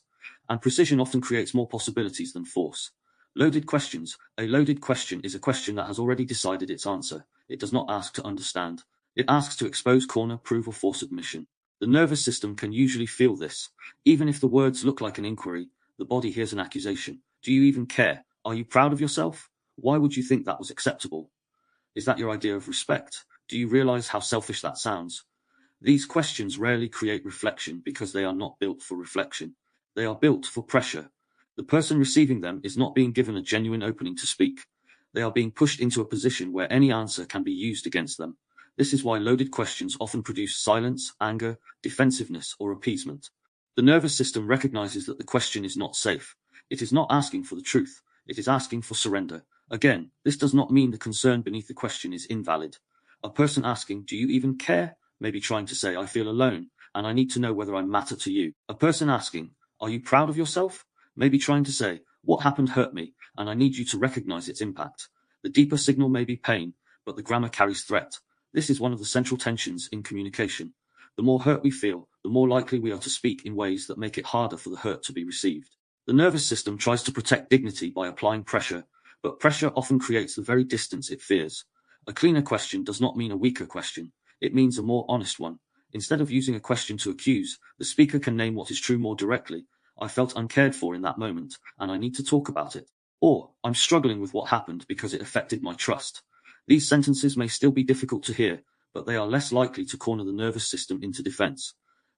And precision often creates more possibilities than force. Loaded questions. A loaded question is a question that has already decided its answer. It does not ask to understand. It asks to expose, corner, prove, or force admission. The nervous system can usually feel this. Even if the words look like an inquiry, the body hears an accusation. Do you even care? Are you proud of yourself? Why would you think that was acceptable? Is that your idea of respect? Do you realize how selfish that sounds? These questions rarely create reflection because they are not built for reflection. They are built for pressure. The person receiving them is not being given a genuine opening to speak. They are being pushed into a position where any answer can be used against them. This is why loaded questions often produce silence, anger, defensiveness, or appeasement. The nervous system recognizes that the question is not safe. It is not asking for the truth. It is asking for surrender. Again, this does not mean the concern beneath the question is invalid. A person asking, "Do you even care?" may be trying to say, "I feel alone, and I need to know whether I matter to you." A person asking, "Are you proud of yourself?" may be trying to say, "What happened hurt me, and I need you to recognize its impact." The deeper signal may be pain, but the grammar carries threat. This is one of the central tensions in communication. The more hurt we feel, the more likely we are to speak in ways that make it harder for the hurt to be received. The nervous system tries to protect dignity by applying pressure, but pressure often creates the very distance it fears. A cleaner question does not mean a weaker question. It means a more honest one. Instead of using a question to accuse, the speaker can name what is true more directly. "I felt uncared for in that moment, and I need to talk about it." Or, "I'm struggling with what happened because it affected my trust." These sentences may still be difficult to hear, but they are less likely to corner the nervous system into defense.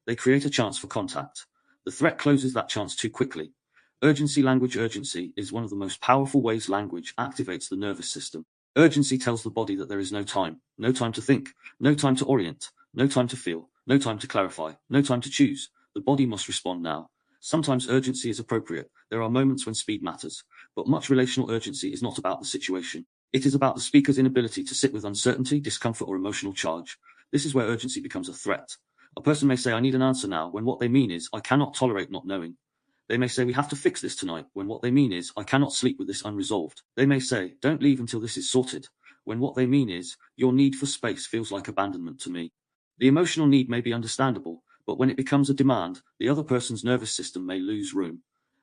They create a chance for contact. The threat closes that chance too quickly. Urgency language. Urgency is one of the most powerful ways language activates the nervous system. Urgency tells the body that there is no time to think, no time to orient, no time to feel, no time to clarify, no time to choose. The body must respond now. Sometimes urgency is appropriate. There are moments when speed matters, but much relational urgency is not about the situation. It is about the speaker's inability to sit with uncertainty, discomfort, or emotional charge. This is where urgency becomes a threat. A person may say, I need an answer now, when what they mean is, I cannot tolerate not knowing. They may say, we have to fix this tonight, when what they mean is, I cannot sleep with this unresolved. They may say, don't leave until this is sorted, when what they mean is, your need for space feels like abandonment to me. The emotional need may be understandable, but when it becomes a demand, the other person's nervous system may lose room.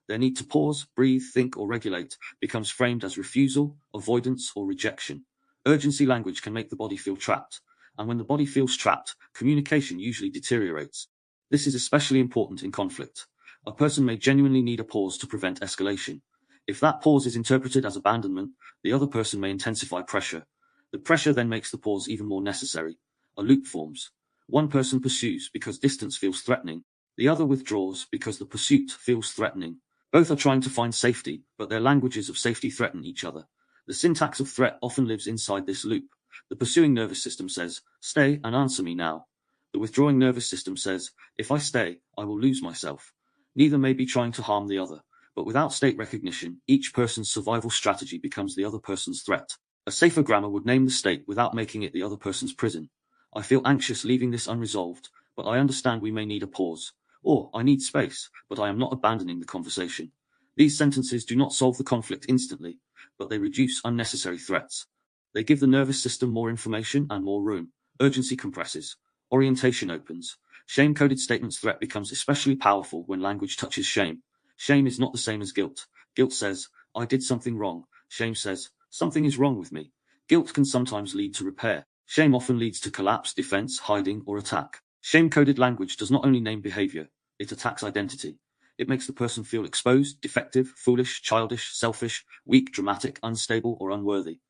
Their need to pause, breathe, think, or regulate becomes framed as refusal, avoidance, or rejection. Urgency language can make the body feel trapped, and when the body feels trapped, communication usually deteriorates. This is especially important in conflict. A person may genuinely need a pause to prevent escalation. If that pause is interpreted as abandonment, the other person may intensify pressure. The pressure then makes the pause even more necessary. A loop forms. One person pursues because distance feels threatening. The other withdraws because the pursuit feels threatening. Both are trying to find safety, but their languages of safety threaten each other. The syntax of threat often lives inside this loop. The pursuing nervous system says, stay and answer me now. The withdrawing nervous system says, if I stay, I will lose myself. Neither may be trying to harm the other, but without state recognition, each person's survival strategy becomes the other person's threat. A safer grammar would name the state without making it the other person's prison. I feel anxious leaving this unresolved, but I understand we may need a pause. Or, I need space, but I am not abandoning the conversation. These sentences do not solve the conflict instantly, but they reduce unnecessary threats. They give the nervous system more information and more room. Urgency compresses. Orientation opens. Shame-coded statements threat becomes especially powerful when language touches shame. Shame is not the same as guilt. Guilt says, I did something wrong. Shame says, something is wrong with me. Guilt can sometimes lead to repair. Shame often leads to collapse, defense, hiding, or attack. Shame-coded language does not only name behavior, it attacks identity. It makes the person feel exposed, defective, foolish, childish, selfish, weak, dramatic, unstable, or unworthy.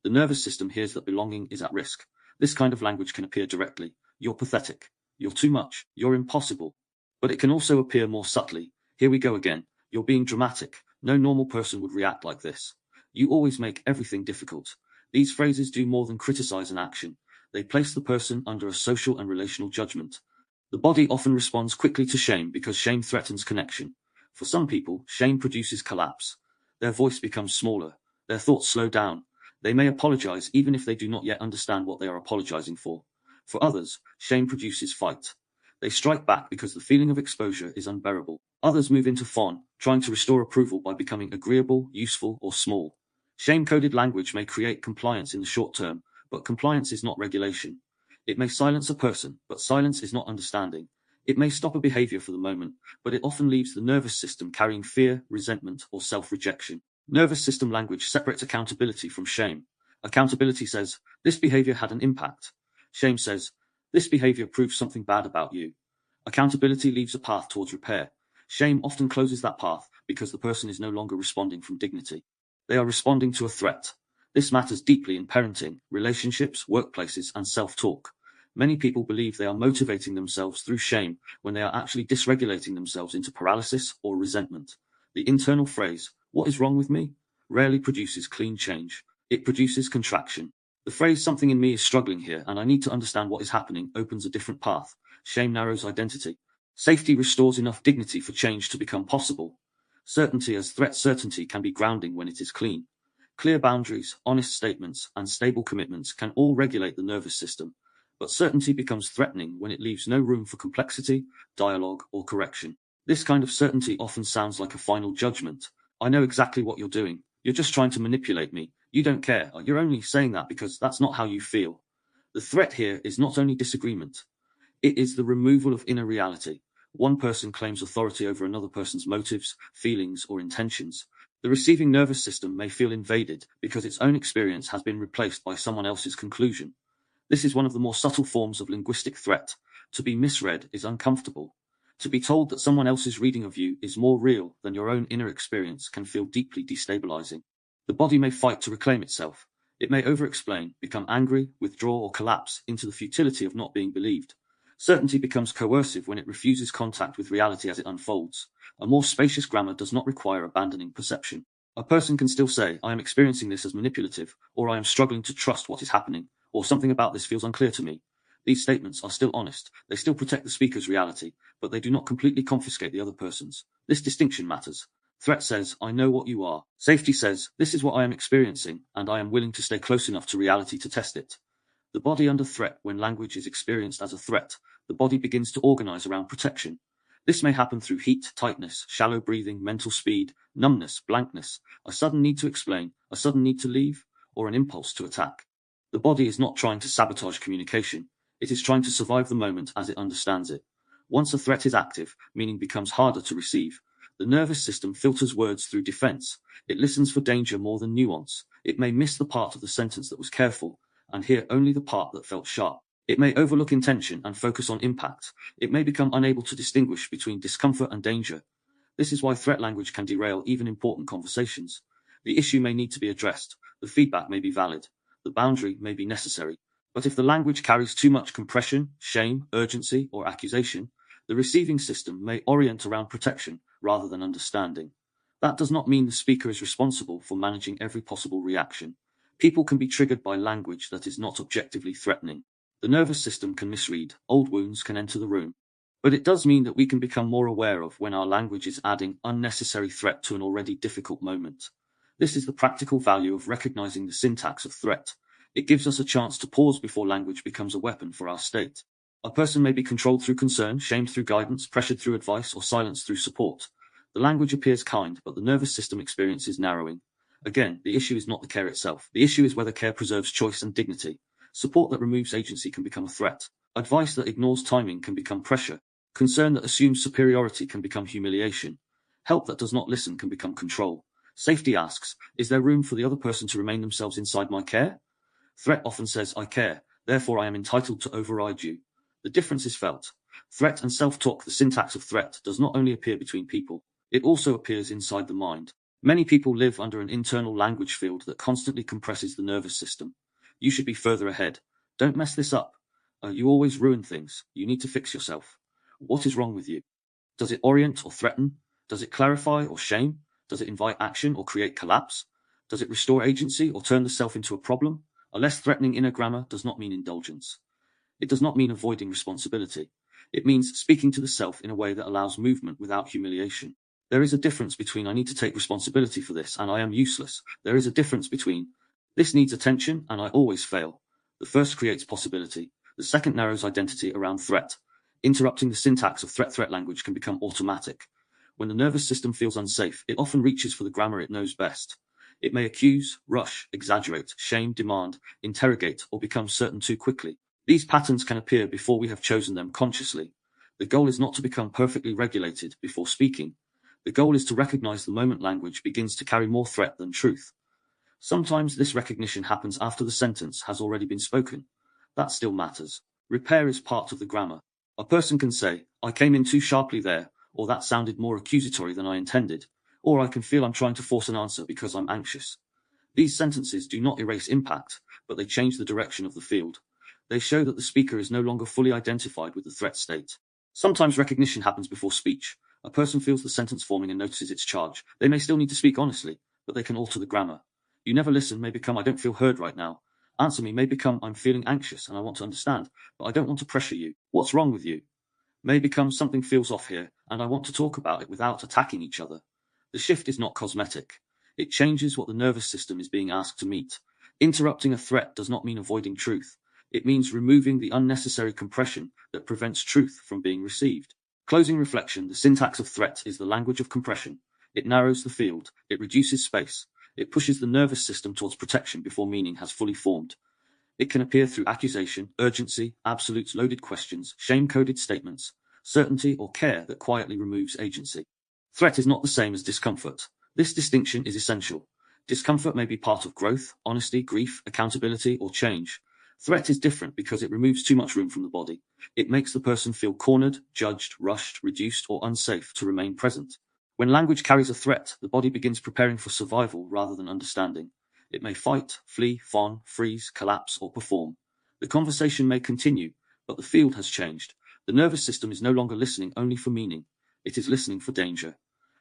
The nervous system hears that belonging is at risk. This kind of language can appear directly. You're pathetic. You're too much. You're impossible. But it can also appear more subtly. Here we go again. You're being dramatic. No normal person would react like this. You always make everything difficult. These phrases do more than criticize an action. They place the person under a social and relational judgment. The body often responds quickly to shame because shame threatens connection. For some people, shame produces collapse. Their voice becomes smaller. Their thoughts slow down. They may apologize even if they do not yet understand what they are apologizing for. For others, shame produces fight. They strike back because the feeling of exposure is unbearable. Others move into fawn, trying to restore approval by becoming agreeable, useful, or small. Shame-coded language may create compliance in the short term, but compliance is not regulation. It may silence a person, but silence is not understanding. It may stop a behavior for the moment, but it often leaves the nervous system carrying fear, resentment, or self-rejection. Nervous system language separates accountability from shame. Accountability says, this behavior had an impact. Shame says, this behavior proves something bad about you. Accountability leaves a path towards repair. Shame often closes that path because the person is no longer responding from dignity. They are responding to a threat. This matters deeply in parenting, relationships, workplaces, and self-talk. Many people believe they are motivating themselves through shame when they are actually dysregulating themselves into paralysis or resentment. The internal phrase, what is wrong with me? Rarely produces clean change. It produces contraction. The phrase something in me is struggling here and I need to understand what is happening opens a different path. Shame narrows identity. Safety restores enough dignity for change to become possible. Certainty as threat certainty can be grounding when it is clean. Clear boundaries, honest statements, and stable commitments can all regulate the nervous system, but certainty becomes threatening when it leaves no room for complexity, dialogue, or correction. This kind of certainty often sounds like a final judgment. I know exactly what you're doing. You're just trying to manipulate me. You don't care. You're only saying that because that's not how you feel. The threat here is not only disagreement. It is the removal of inner reality. One person claims authority over another person's motives, feelings, or intentions. The receiving nervous system may feel invaded because its own experience has been replaced by someone else's conclusion. This is one of the more subtle forms of linguistic threat. To be misread is uncomfortable. To be told that someone else's reading of you is more real than your own inner experience can feel deeply destabilizing. The body may fight to reclaim itself. It may over-explain, become angry, withdraw, or collapse into the futility of not being believed. Certainty becomes coercive when it refuses contact with reality as it unfolds. A more spacious grammar does not require abandoning perception. A person can still say, I am experiencing this as manipulative, or I am struggling to trust what is happening, or something about this feels unclear to me. These statements are still honest. They still protect the speaker's reality, but they do not completely confiscate the other person's. This distinction matters. Threat says, I know what you are. Safety says, this is what I am experiencing, and I am willing to stay close enough to reality to test it. The body under threat. When language is experienced as a threat, the body begins to organize around protection. This may happen through heat, tightness, shallow breathing, mental speed, numbness, blankness, a sudden need to explain, a sudden need to leave, or an impulse to attack. The body is not trying to sabotage communication. It is trying to survive the moment as it understands it. Once a threat is active, meaning becomes harder to receive. The nervous system filters words through defense. It listens for danger more than nuance. It may miss the part of the sentence that was careful, and hear only the part that felt sharp. It may overlook intention and focus on impact. It may become unable to distinguish between discomfort and danger. This is why threat language can derail even important conversations. The issue may need to be addressed. The feedback may be valid. The boundary may be necessary. But if the language carries too much compression, shame, urgency, or accusation, the receiving system may orient around protection rather than understanding. That does not mean the speaker is responsible for managing every possible reaction. People can be triggered by language that is not objectively threatening. The nervous system can misread. Old wounds can enter the room. But it does mean that we can become more aware of when our language is adding unnecessary threat to an already difficult moment. This is the practical value of recognizing the syntax of threat. It gives us a chance to pause before language becomes a weapon for our state. A person may be controlled through concern, shamed through guidance, pressured through advice, or silenced through support. The language appears kind, but the nervous system experiences narrowing. Again, the issue is not the care itself. The issue is whether care preserves choice and dignity. Support that removes agency can become a threat. Advice that ignores timing can become pressure. Concern that assumes superiority can become humiliation. Help that does not listen can become control. Safety asks, is there room for the other person to remain themselves inside my care? Threat often says, I care, therefore I am entitled to override you. The difference is felt. Threat and self-talk. The syntax of threat does not only appear between people, it also appears inside the mind. Many people live under an internal language field that constantly compresses the nervous system. You should be further ahead. Don't mess this up. You always ruin things. You need to fix yourself. What is wrong with you? Does it orient or threaten? Does it clarify or shame? Does it invite action or create collapse? Does it restore agency or turn the self into a problem? A less threatening inner grammar does not mean indulgence. It does not mean avoiding responsibility. It means speaking to the self in a way that allows movement without humiliation. There is a difference between I need to take responsibility for this and I am useless. There is a difference between this needs attention and I always fail. The first creates possibility. The second narrows identity around threat. Interrupting the syntax of threat language can become automatic. When the nervous system feels unsafe, it often reaches for the grammar it knows best. It may accuse, rush, exaggerate, shame, demand, interrogate, or become certain too quickly. These patterns can appear before we have chosen them consciously. The goal is not to become perfectly regulated before speaking. The goal is to recognize the moment language begins to carry more threat than truth. Sometimes this recognition happens after the sentence has already been spoken. That still matters. Repair is part of the grammar. A person can say, I came in too sharply there, or that sounded more accusatory than I intended, or I can feel I'm trying to force an answer because I'm anxious. These sentences do not erase impact, but they change the direction of the field. They show that the speaker is no longer fully identified with the threat state. Sometimes recognition happens before speech. A person feels the sentence forming and notices its charge. They may still need to speak honestly, but they can alter the grammar. You never listen may become I don't feel heard right now. Answer me may become I'm feeling anxious and I want to understand, but I don't want to pressure you. What's wrong with you? May become something feels off here, and I want to talk about it without attacking each other. The shift is not cosmetic. It changes what the nervous system is being asked to meet. Interrupting a threat does not mean avoiding truth. It means removing the unnecessary compression that prevents truth from being received. Closing reflection. The syntax of threat is the language of compression. It narrows the field. It reduces space. It pushes the nervous system towards protection before meaning has fully formed. It can appear through accusation, urgency, absolutes, loaded questions, shame-coded statements, certainty or care that quietly removes agency. Threat is not the same as discomfort. This distinction is essential. Discomfort may be part of growth, honesty, grief, accountability, or change. Threat is different because it removes too much room from the body. It makes the person feel cornered, judged, rushed, reduced, or unsafe to remain present. When language carries a threat, the body begins preparing for survival rather than understanding. It may fight, flee, fawn, freeze, collapse, or perform. The conversation may continue, but the field has changed. The nervous system is no longer listening only for meaning. It is listening for danger.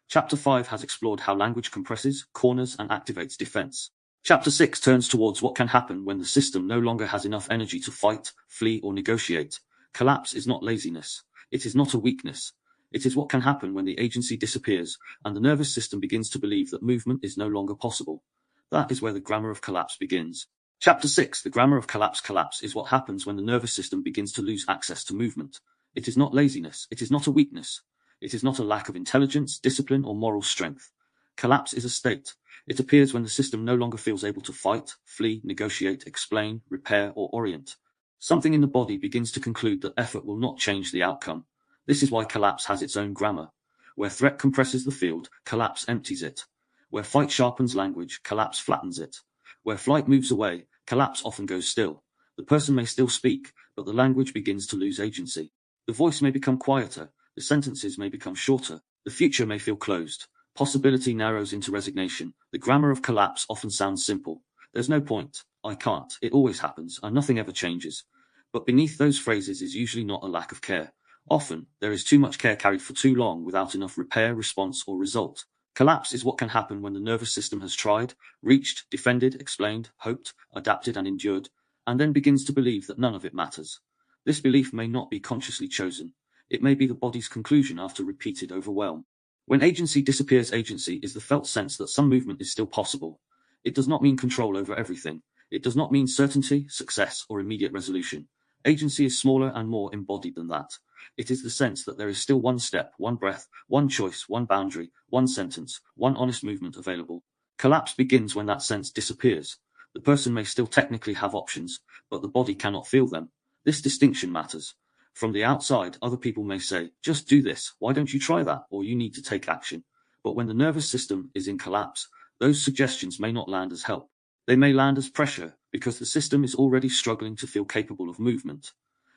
Chapter 5 has explored how language compresses, corners, and activates defense. Chapter 6 turns towards what can happen when the system no longer has enough energy to fight, flee, or negotiate. Collapse is not laziness. It is not a weakness. It is what can happen when the agency disappears and the nervous system begins to believe that movement is no longer possible. That is where the grammar of collapse begins. Chapter 6: The Grammar of Collapse. Collapse is what happens when the nervous system begins to lose access to movement. It is not laziness. It is not a weakness. It is not a lack of intelligence, discipline, or moral strength. Collapse is a state. It appears when the system no longer feels able to fight, flee, negotiate, explain, repair, or orient. Something in the body begins to conclude that effort will not change the outcome. This is why collapse has its own grammar. Where threat compresses the field, collapse empties it. Where fight sharpens language, collapse flattens it. Where flight moves away, collapse often goes still. The person may still speak, but the language begins to lose agency. The voice may become quieter, the sentences may become shorter, the future may feel closed. Possibility narrows into resignation. The grammar of collapse often sounds simple. There's no point. I can't. It always happens, and nothing ever changes. But beneath those phrases is usually not a lack of care. Often, there is too much care carried for too long without enough repair, response, or result. Collapse is what can happen when the nervous system has tried, reached, defended, explained, hoped, adapted, and endured, and then begins to believe that none of it matters. This belief may not be consciously chosen. It may be the body's conclusion after repeated overwhelm. When agency disappears, agency is the felt sense that some movement is still possible. It does not mean control over everything. It does not mean certainty, success, or immediate resolution. Agency is smaller and more embodied than that. It is the sense that there is still one step, one breath, one choice, one boundary, one sentence, one honest movement available. Collapse begins when that sense disappears. The person may still technically have options, but the body cannot feel them. This distinction matters. From the outside, other people may say, just do this, why don't you try that, or you need to take action. But when the nervous system is in collapse, those suggestions may not land as help. They may land as pressure, because the system is already struggling to feel capable of movement.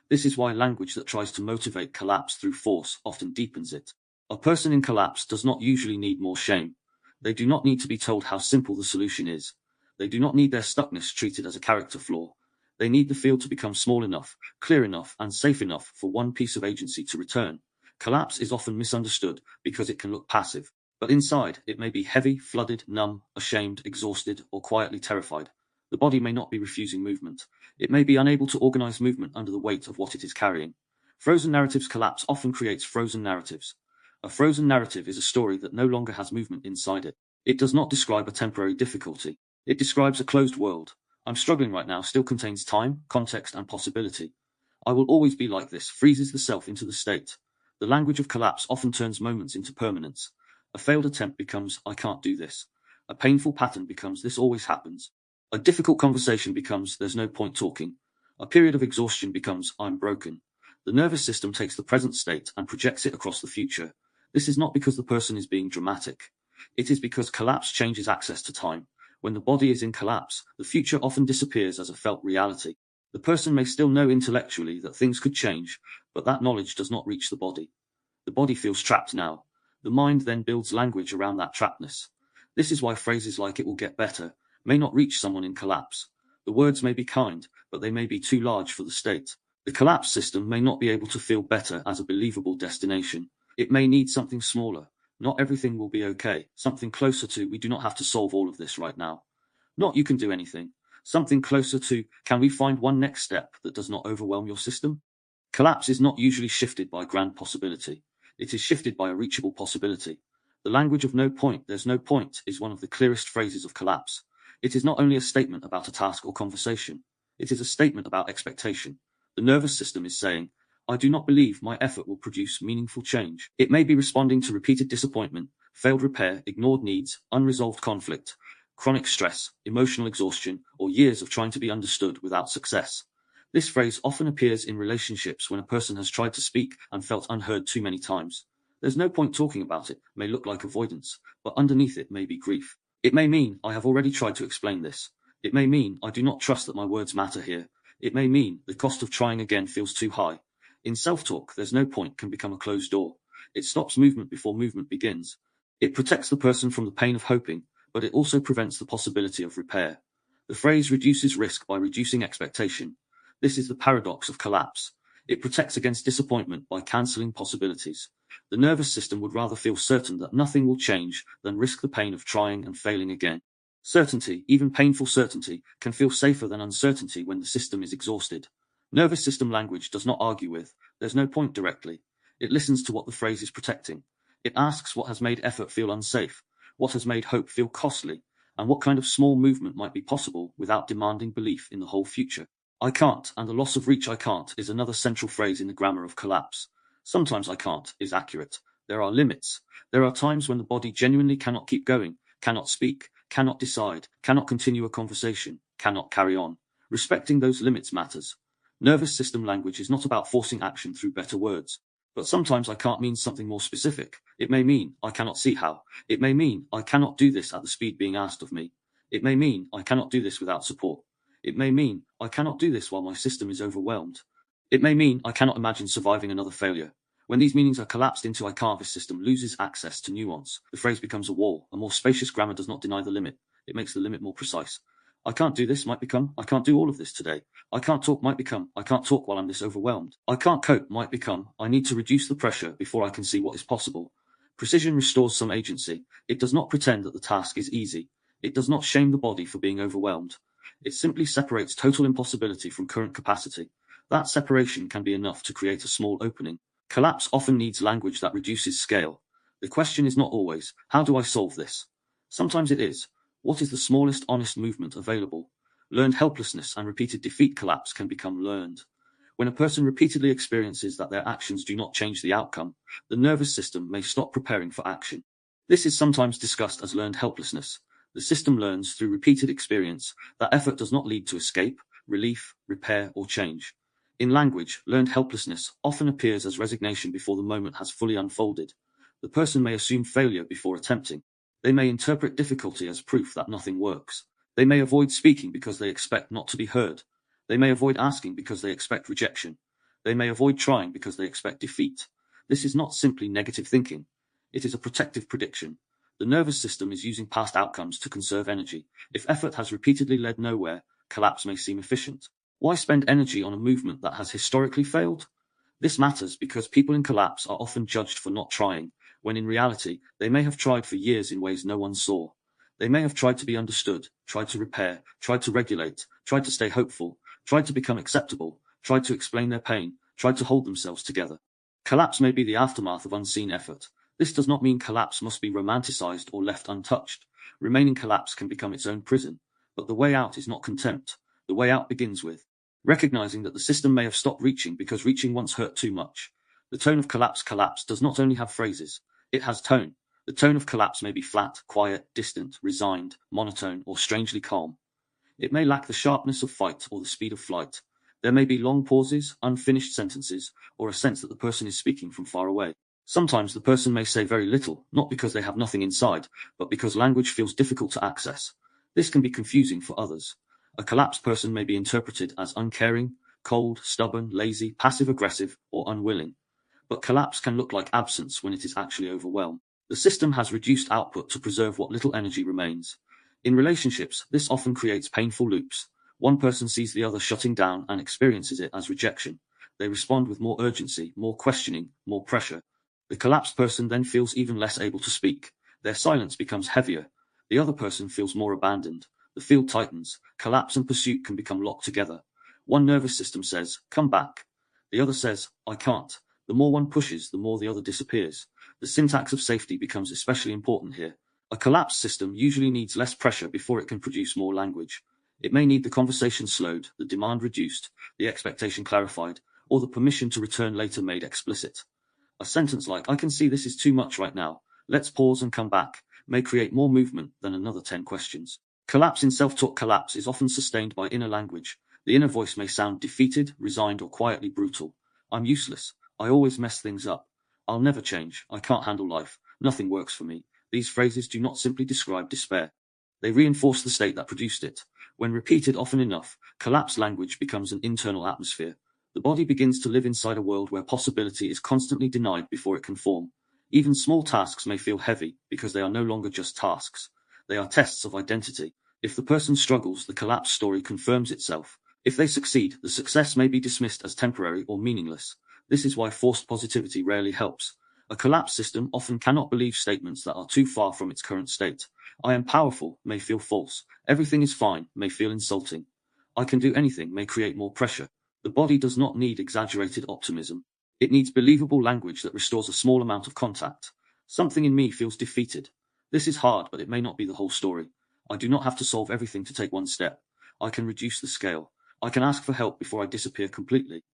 This is why language that tries to motivate collapse through force often deepens it. A person in collapse does not usually need more shame. They do not need to be told how simple the solution is. They do not need their stuckness treated as a character flaw. They need the field to become small enough, clear enough, and safe enough for one piece of agency to return. Collapse is often misunderstood because it can look passive, but inside it may be heavy, flooded, numb, ashamed, exhausted, or quietly terrified. The body may not be refusing movement. It may be unable to organize movement under the weight of what it is carrying. Frozen narratives. Collapse often creates frozen narratives. A frozen narrative is a story that no longer has movement inside it. It does not describe a temporary difficulty. It describes a closed world. I'm struggling right now still contains time, context, and possibility. I will always be like this freezes the self into the state. The language of collapse often turns moments into permanence. A failed attempt becomes, I can't do this. A painful pattern becomes, this always happens. A difficult conversation becomes, there's no point talking. A period of exhaustion becomes, I'm broken. The nervous system takes the present state and projects it across the future. This is not because the person is being dramatic. It is because collapse changes access to time. When the body is in collapse, the future often disappears as a felt reality. The person may still know intellectually that things could change, but that knowledge does not reach the body. The body feels trapped now. The mind then builds language around that trappedness. This is why phrases like "it will get better" may not reach someone in collapse. The words may be kind, but they may be too large for the state. The collapse system may not be able to feel better as a believable destination. It may need something smaller. Not everything will be okay. Something closer to, we do not have to solve all of this right now. Not you can do anything. Something closer to, can we find one next step that does not overwhelm your system? Collapse is not usually shifted by grand possibility. It is shifted by a reachable possibility. The language of no point, there's no point, is one of the clearest phrases of collapse. It is not only a statement about a task or conversation. It is a statement about expectation. The nervous system is saying, I do not believe my effort will produce meaningful change. It may be responding to repeated disappointment, failed repair, ignored needs, unresolved conflict, chronic stress, emotional exhaustion, or years of trying to be understood without success. This phrase often appears in relationships when a person has tried to speak and felt unheard too many times. There's no point talking about it, may look like avoidance, but underneath it may be grief. It may mean, I have already tried to explain this. It may mean, I do not trust that my words matter here. It may mean, the cost of trying again feels too high. In self-talk, there's no point can become a closed door. It stops movement before movement begins. It protects the person from the pain of hoping, but it also prevents the possibility of repair. The phrase reduces risk by reducing expectation. This is the paradox of collapse. It protects against disappointment by cancelling possibilities. The nervous system would rather feel certain that nothing will change than risk the pain of trying and failing again. Certainty, even painful certainty, can feel safer than uncertainty when the system is exhausted. Nervous system language does not argue with, there's no point directly. It listens to what the phrase is protecting. It asks what has made effort feel unsafe, what has made hope feel costly, and what kind of small movement might be possible without demanding belief in the whole future. I can't, and the loss of reach I can't is another central phrase in the grammar of collapse. Sometimes I can't is accurate. There are limits. There are times when the body genuinely cannot keep going, cannot speak, cannot decide, cannot continue a conversation, cannot carry on. Respecting those limits matters. Nervous system language is not about forcing action through better words. But sometimes I can't mean something more specific. It may mean I cannot see how. It may mean I cannot do this at the speed being asked of me. It may mean I cannot do this without support. It may mean I cannot do this while my system is overwhelmed. It may mean I cannot imagine surviving another failure. When these meanings are collapsed into I can't, this system loses access to nuance. The phrase becomes a wall. A more spacious grammar does not deny the limit. It makes the limit more precise. I can't do this might become I can't do all of this today. I can't talk might become I can't talk while I'm this overwhelmed. I can't cope might become I need to reduce the pressure before I can see what is possible. Precision restores some agency. It does not pretend that the task is easy. It does not shame the body for being overwhelmed. It simply separates total impossibility from current capacity. That separation can be enough to create a small opening. Collapse often needs language that reduces scale. The question is not always, how do I solve this? Sometimes it is, what is the smallest honest movement available? Learned helplessness and repeated defeat collapse can become learned. When a person repeatedly experiences that their actions do not change the outcome, the nervous system may stop preparing for action. This is sometimes discussed as learned helplessness. The system learns through repeated experience that effort does not lead to escape, relief, repair, or change. In language, learned helplessness often appears as resignation before the moment has fully unfolded. The person may assume failure before attempting. They may interpret difficulty as proof that nothing works. They may avoid speaking because they expect not to be heard. They may avoid asking because they expect rejection. They may avoid trying because they expect defeat. This is not simply negative thinking. It is a protective prediction. The nervous system is using past outcomes to conserve energy. If effort has repeatedly led nowhere, collapse may seem efficient. Why spend energy on a movement that has historically failed? This matters because people in collapse are often judged for not trying, when in reality, they may have tried for years in ways no one saw. They may have tried to be understood, tried to repair, tried to regulate, tried to stay hopeful, tried to become acceptable, tried to explain their pain, tried to hold themselves together. Collapse may be the aftermath of unseen effort. This does not mean collapse must be romanticized or left untouched. Remaining collapse can become its own prison, but the way out is not contempt. The way out begins with recognizing that the system may have stopped reaching because reaching once hurt too much. The tone of collapse does not only have phrases, it has tone. The tone of collapse may be flat, quiet, distant, resigned, monotone, or strangely calm. It may lack the sharpness of fight or the speed of flight. There may be long pauses, unfinished sentences, or a sense that the person is speaking from far away. Sometimes the person may say very little, not because they have nothing inside, but because language feels difficult to access. This can be confusing for others. A collapsed person may be interpreted as uncaring, cold, stubborn, lazy, passive-aggressive, or unwilling. But collapse can look like absence when it is actually overwhelmed. The system has reduced output to preserve what little energy remains. In relationships, this often creates painful loops. One person sees the other shutting down and experiences it as rejection. They respond with more urgency, more questioning, more pressure. The collapsed person then feels even less able to speak. Their silence becomes heavier. The other person feels more abandoned. The field tightens. Collapse and pursuit can become locked together. One nervous system says, "Come back." The other says, "I can't." The more one pushes, the more the other disappears. The syntax of safety becomes especially important here. A collapsed system usually needs less pressure before it can produce more language. It may need the conversation slowed, the demand reduced, the expectation clarified, or the permission to return later made explicit. A sentence like, "I can see this is too much right now. Let's pause and come back," may create more movement than another 10 questions. Collapse in self-talk collapse is often sustained by inner language. The inner voice may sound defeated, resigned, or quietly brutal. "I'm useless. I always mess things up. I'll never change. I can't handle life. Nothing works for me." These phrases do not simply describe despair. They reinforce the state that produced it. When repeated often enough, collapsed language becomes an internal atmosphere. The body begins to live inside a world where possibility is constantly denied before it can form. Even small tasks may feel heavy because they are no longer just tasks. They are tests of identity. If the person struggles, the collapse story confirms itself. If they succeed, the success may be dismissed as temporary or meaningless. This is why forced positivity rarely helps. A collapsed system often cannot believe statements that are too far from its current state. "I am powerful" may feel false. "Everything is fine" may feel insulting. "I can do anything" may create more pressure. The body does not need exaggerated optimism. It needs believable language that restores a small amount of contact. Something in me feels defeated. This is hard, but it may not be the whole story. I do not have to solve everything to take one step. I can reduce the scale. I can ask for help before I disappear completely.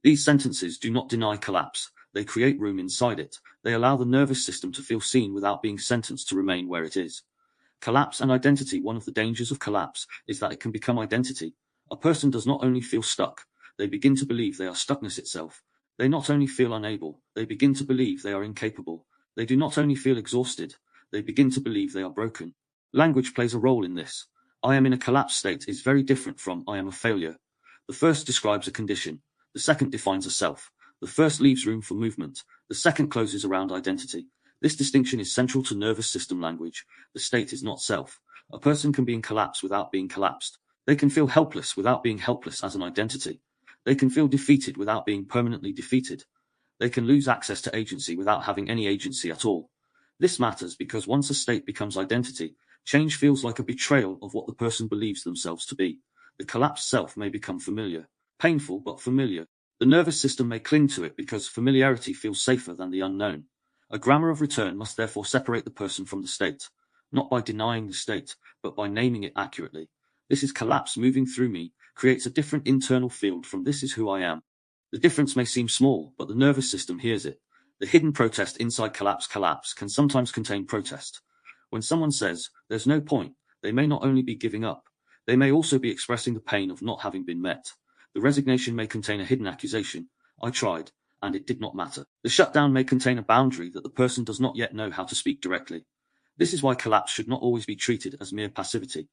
These sentences do not deny collapse. They create room inside it. They allow the nervous system to feel seen without being sentenced to remain where it is. Collapse and identity. One of the dangers of collapse is that it can become identity. A person does not only feel stuck, they begin to believe they are stuckness itself. They not only feel unable, they begin to believe they are incapable. They do not only feel exhausted, they begin to believe they are broken. Language plays a role in this. I am in a collapsed state is very different from I am a failure. The first describes a condition. The second defines a self. The first leaves room for movement. The second closes around identity. This distinction is central to nervous system language. The state is not self. A person can be in collapse without being collapsed. They can feel helpless without being helpless as an identity. They can feel defeated without being permanently defeated. They can lose access to agency without having any agency at all. This matters because once a state becomes identity, change feels like a betrayal of what the person believes themselves to be. The collapsed self may become familiar. Painful but familiar. The nervous system may cling to it because familiarity feels safer than the unknown. A grammar of return must therefore separate the person from the state, not by denying the state, but by naming it accurately. This is collapse moving through me, creates a different internal field from this is who I am. The difference may seem small, but the nervous system hears it. The hidden protest inside collapse can sometimes contain protest. When someone says, there's no point, they may not only be giving up, they may also be expressing the pain of not having been met. The resignation may contain a hidden accusation. I tried, and it did not matter. The shutdown may contain a boundary that the person does not yet know how to speak directly. This is why collapse should not always be treated as mere passivity.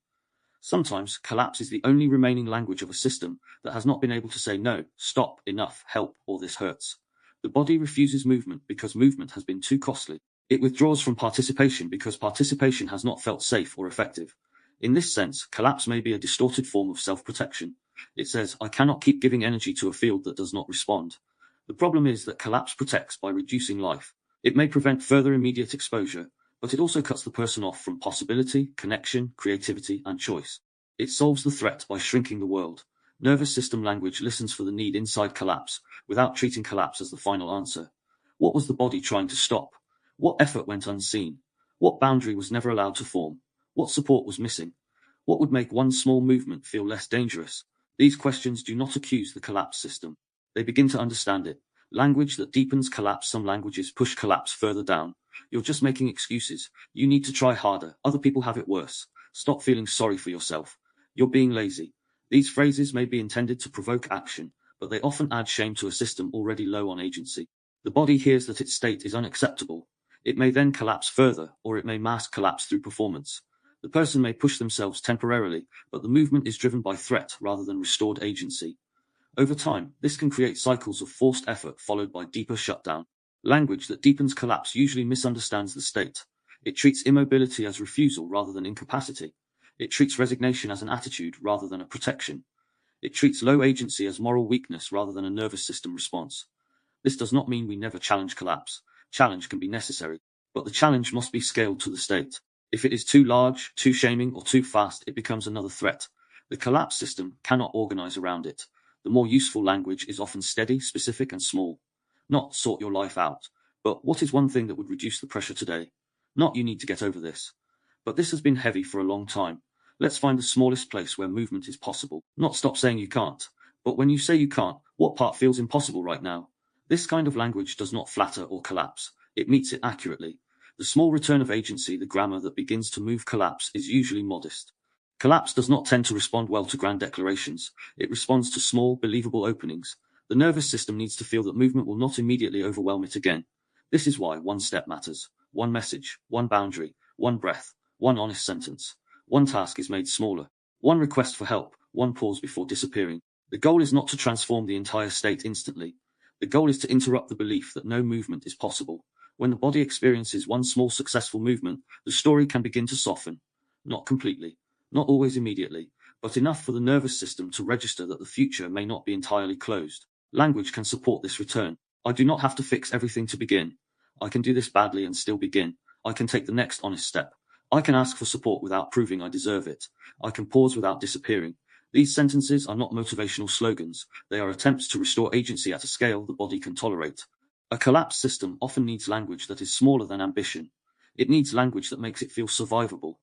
Sometimes, collapse is the only remaining language of a system that has not been able to say no, stop, enough, help, or this hurts. The body refuses movement because movement has been too costly. It withdraws from participation because participation has not felt safe or effective. In this sense, collapse may be a distorted form of self-protection. It says, I cannot keep giving energy to a field that does not respond. The problem is that collapse protects by reducing life. It may prevent further immediate exposure, but it also cuts the person off from possibility, connection, creativity, and choice. It solves the threat by shrinking the world. Nervous system language listens for the need inside collapse, without treating collapse as the final answer. What was the body trying to stop? What effort went unseen? What boundary was never allowed to form? What support was missing? What would make one small movement feel less dangerous? These questions do not accuse the collapse system. They begin to understand it. Language that deepens collapse. Some languages push collapse further down. You're just making excuses. You need to try harder. Other people have it worse. Stop feeling sorry for yourself. You're being lazy. These phrases may be intended to provoke action, but they often add shame to a system already low on agency. The body hears that its state is unacceptable. It may then collapse further, or it may mask collapse through performance. The person may push themselves temporarily, but the movement is driven by threat rather than restored agency. Over time, this can create cycles of forced effort followed by deeper shutdown. Language that deepens collapse usually misunderstands the state. It treats immobility as refusal rather than incapacity. It treats resignation as an attitude rather than a protection. It treats low agency as moral weakness rather than a nervous system response. This does not mean we never challenge collapse. Challenge can be necessary, but the challenge must be scaled to the state. If it is too large, too shaming, or too fast, it becomes another threat. The collapse system cannot organize around it. The more useful language is often steady, specific, and small. Not sort your life out, but what is one thing that would reduce the pressure today? Not you need to get over this. But this has been heavy for a long time. Let's find the smallest place where movement is possible. Not stop saying you can't, but when you say you can't, what part feels impossible right now? This kind of language does not flatter or collapse. It meets it accurately. The small return of agency, the grammar that begins to move collapse, is usually modest. Collapse does not tend to respond well to grand declarations. It responds to small, believable openings. The nervous system needs to feel that movement will not immediately overwhelm it again. This is why one step matters. One message, one boundary, one breath, one honest sentence. One task is made smaller. One request for help, one pause before disappearing. The goal is not to transform the entire state instantly. The goal is to interrupt the belief that no movement is possible. When the body experiences one small successful movement, the story can begin to soften. Not completely, not always immediately, but enough for the nervous system to register that the future may not be entirely closed. Language can support this return. I do not have to fix everything to begin. I can do this badly and still begin. I can take the next honest step. I can ask for support without proving I deserve it. I can pause without disappearing. These sentences are not motivational slogans, they are attempts to restore agency at a scale the body can tolerate. A collapsed system often needs language that is smaller than ambition. It needs language that makes it feel survivable.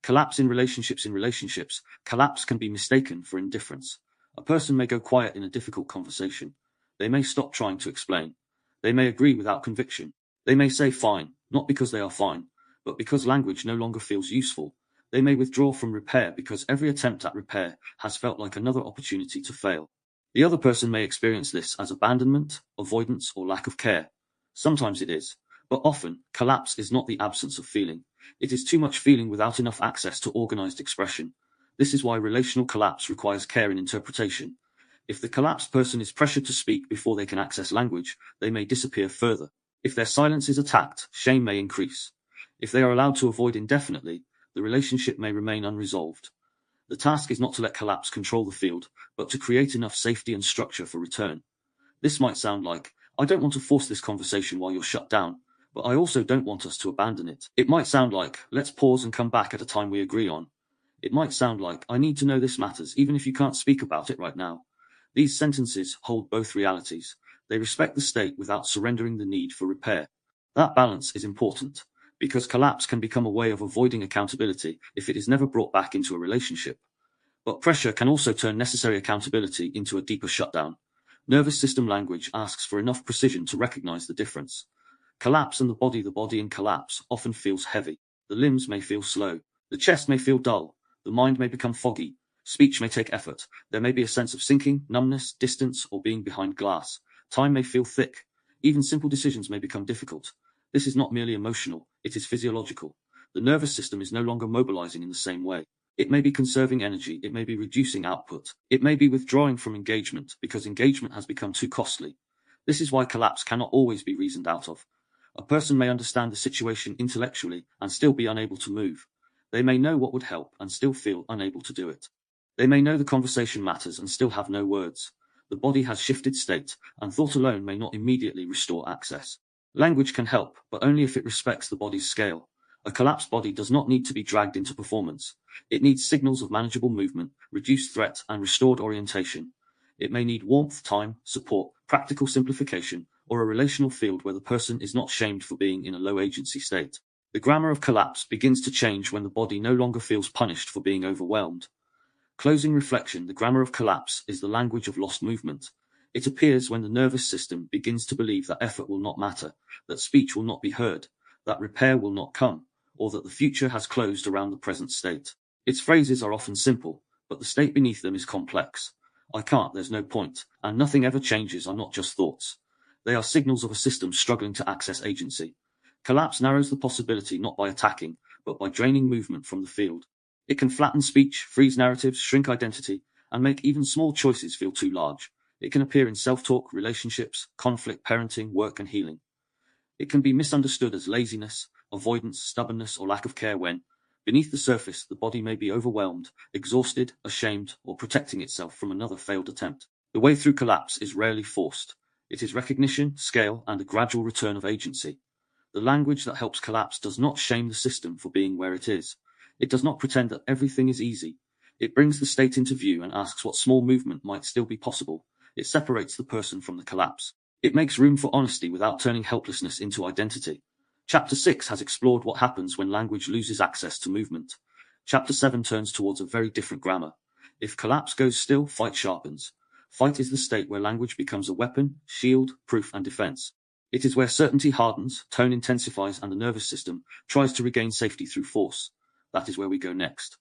Collapse in relationships, collapse can be mistaken for indifference. A person may go quiet in a difficult conversation. They may stop trying to explain. They may agree without conviction. They may say fine, not because they are fine, but because language no longer feels useful. They may withdraw from repair because every attempt at repair has felt like another opportunity to fail. The other person may experience this as abandonment, avoidance, or lack of care. Sometimes it is, but often, collapse is not the absence of feeling. It is too much feeling without enough access to organized expression. This is why relational collapse requires care in interpretation. If the collapsed person is pressured to speak before they can access language, they may disappear further. If their silence is attacked, shame may increase. If they are allowed to avoid indefinitely, the relationship may remain unresolved. The task is not to let collapse control the field, but to create enough safety and structure for return. This might sound like, I don't want to force this conversation while you're shut down, but I also don't want us to abandon it. It might sound like, let's pause and come back at a time we agree on. It might sound like, I need to know this matters, even if you can't speak about it right now. These sentences hold both realities. They respect the state without surrendering the need for repair. That balance is important, because collapse can become a way of avoiding accountability if it is never brought back into a relationship. But pressure can also turn necessary accountability into a deeper shutdown. Nervous system language asks for enough precision to recognize the difference. Collapse and the body in collapse often feels heavy. The limbs may feel slow. The chest may feel dull. The mind may become foggy. Speech may take effort. There may be a sense of sinking, numbness, distance, or being behind glass. Time may feel thick. Even simple decisions may become difficult. This is not merely emotional, it is physiological. The nervous system is no longer mobilizing in the same way. It may be conserving energy, it may be reducing output, it may be withdrawing from engagement because engagement has become too costly. This is why collapse cannot always be reasoned out of. A person may understand the situation intellectually and still be unable to move. They may know what would help and still feel unable to do it. They may know the conversation matters and still have no words. The body has shifted state, and thought alone may not immediately restore access. Language can help, but only if it respects the body's scale. A collapsed body does not need to be dragged into performance. It needs signals of manageable movement, reduced threat, and restored orientation. It may need warmth, time, support, practical simplification, or a relational field where the person is not shamed for being in a low-agency state. The grammar of collapse begins to change when the body no longer feels punished for being overwhelmed. Closing reflection, the grammar of collapse is the language of lost movement. It appears when the nervous system begins to believe that effort will not matter, that speech will not be heard, that repair will not come, or that the future has closed around the present state. Its phrases are often simple, but the state beneath them is complex. I can't, there's no point, and nothing ever changes are not just thoughts. They are signals of a system struggling to access agency. Collapse narrows the possibility not by attacking, but by draining movement from the field. It can flatten speech, freeze narratives, shrink identity, and make even small choices feel too large. It can appear in self-talk, relationships, conflict, parenting, work, and healing. It can be misunderstood as laziness, avoidance, stubbornness, or lack of care when, beneath the surface, the body may be overwhelmed, exhausted, ashamed, or protecting itself from another failed attempt. The way through collapse is rarely forced. It is recognition, scale, and a gradual return of agency. The language that helps collapse does not shame the system for being where it is. It does not pretend that everything is easy. It brings the state into view and asks what small movement might still be possible. It separates the person from the collapse. It makes room for honesty without turning helplessness into identity. Chapter 6 has explored what happens when language loses access to movement. Chapter 7 turns towards a very different grammar. If collapse goes still, fight sharpens. Fight is the state where language becomes a weapon, shield, proof, and defense. It is where certainty hardens, tone intensifies, and the nervous system tries to regain safety through force. That is where we go next.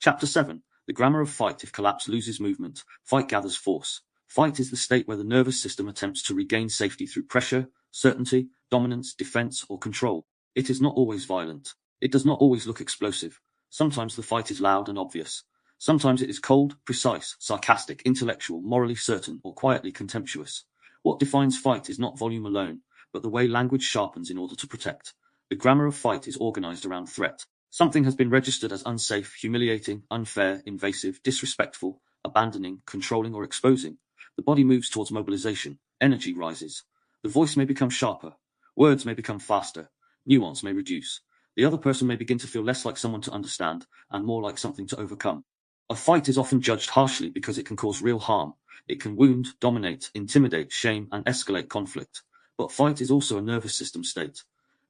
Chapter 7. The grammar of fight. If collapse loses movement, fight gathers force. Fight is the state where the nervous system attempts to regain safety through pressure, certainty, dominance, defense, or control. It is not always violent. It does not always look explosive. Sometimes the fight is loud and obvious. Sometimes it is cold, precise, sarcastic, intellectual, morally certain, or quietly contemptuous. What defines fight is not volume alone, but the way language sharpens in order to protect. The grammar of fight is organized around threat. Something has been registered as unsafe, humiliating, unfair, invasive, disrespectful, abandoning, controlling, or exposing. The body moves towards mobilization. Energy rises. The voice may become sharper. Words may become faster. Nuance may reduce. The other person may begin to feel less like someone to understand, and more like something to overcome. A fight is often judged harshly because it can cause real harm. It can wound, dominate, intimidate, shame, and escalate conflict. But fight is also a nervous system state.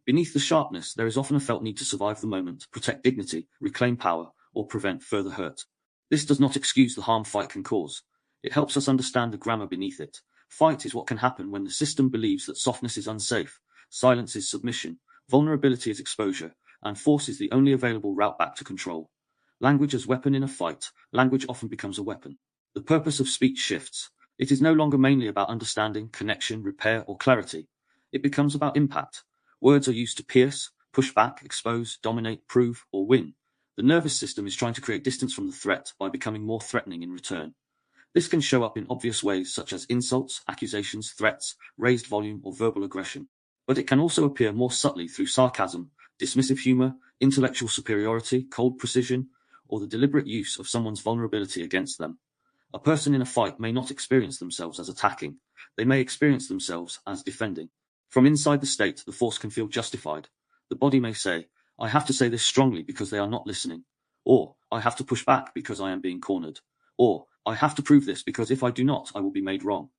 Beneath the sharpness, there is often a felt need to survive the moment, protect dignity, reclaim power, or prevent further hurt. This does not excuse the harm fight can cause. It helps us understand the grammar beneath it. Fight is what can happen when the system believes that softness is unsafe, silence is submission, vulnerability is exposure, and force is the only available route back to control. Language as weapon in a fight, language often becomes a weapon. The purpose of speech shifts. It is no longer mainly about understanding, connection, repair, or clarity. It becomes about impact. Words are used to pierce, push back, expose, dominate, prove, or win. The nervous system is trying to create distance from the threat by becoming more threatening in return. This can show up in obvious ways such as insults, accusations, threats, raised volume, or verbal aggression. But it can also appear more subtly through sarcasm, dismissive humor, intellectual superiority, cold precision, or the deliberate use of someone's vulnerability against them. A person in a fight may not experience themselves as attacking. They may experience themselves as defending. From inside the state, the force can feel justified. The body may say, I have to say this strongly because they are not listening. Or, I have to push back because I am being cornered. Or, I have to prove this because if I do not, I will be made wrong.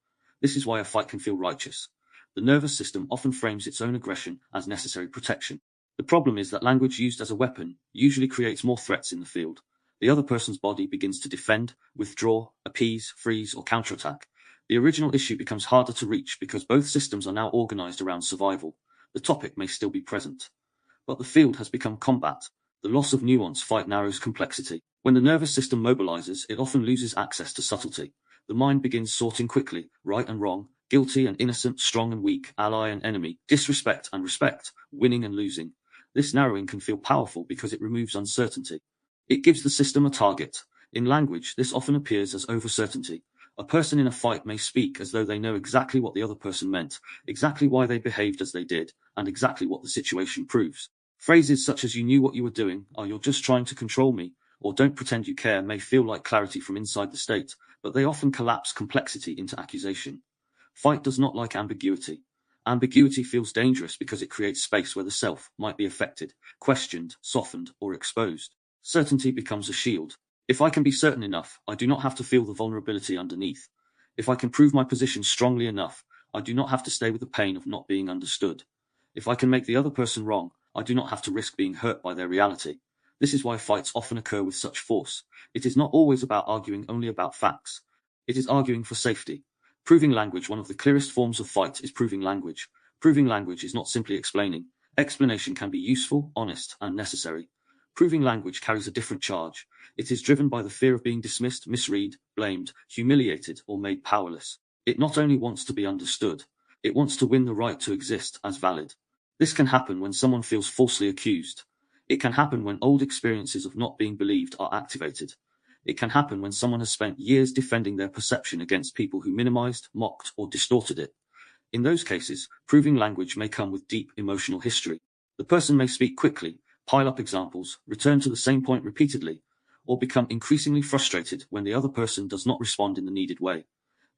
This is why a fight can feel righteous. The nervous system often frames its own aggression as necessary protection. The problem is that language used as a weapon usually creates more threats in the field. The other person's body begins to defend, withdraw, appease, freeze, or counterattack. The original issue becomes harder to reach because both systems are now organized around survival. The topic may still be present, but the field has become combat. The loss of nuance fight narrows complexity. When the nervous system mobilizes, it often loses access to subtlety. The mind begins sorting quickly, right and wrong, guilty and innocent, strong and weak, ally and enemy, disrespect and respect, winning and losing. This narrowing can feel powerful because it removes uncertainty. It gives the system a target. In language, this often appears as overcertainty. A person in a fight may speak as though they know exactly what the other person meant, exactly why they behaved as they did, and exactly what the situation proves. Phrases such as "you knew what you were doing," or "you're just trying to control me," or "don't pretend you care" may feel like clarity from inside the state, but they often collapse complexity into accusation. Fight does not like ambiguity. Ambiguity feels dangerous because it creates space where the self might be affected, questioned, softened, or exposed. Certainty becomes a shield. If I can be certain enough, I do not have to feel the vulnerability underneath. If I can prove my position strongly enough, I do not have to stay with the pain of not being understood. If I can make the other person wrong, I do not have to risk being hurt by their reality. This is why fights often occur with such force. It is not always about arguing only about facts. It is arguing for safety. Proving language. One of the clearest forms of fight is proving language. Proving language is not simply explaining. Explanation can be useful, honest, and necessary. Proving language carries a different charge. It is driven by the fear of being dismissed, misread, blamed, humiliated, or made powerless. It not only wants to be understood, it wants to win the right to exist as valid. This can happen when someone feels falsely accused. It can happen when old experiences of not being believed are activated. It can happen when someone has spent years defending their perception against people who minimized, mocked, or distorted it. In those cases, proving language may come with deep emotional history. The person may speak quickly, pile up examples, return to the same point repeatedly, or become increasingly frustrated when the other person does not respond in the needed way.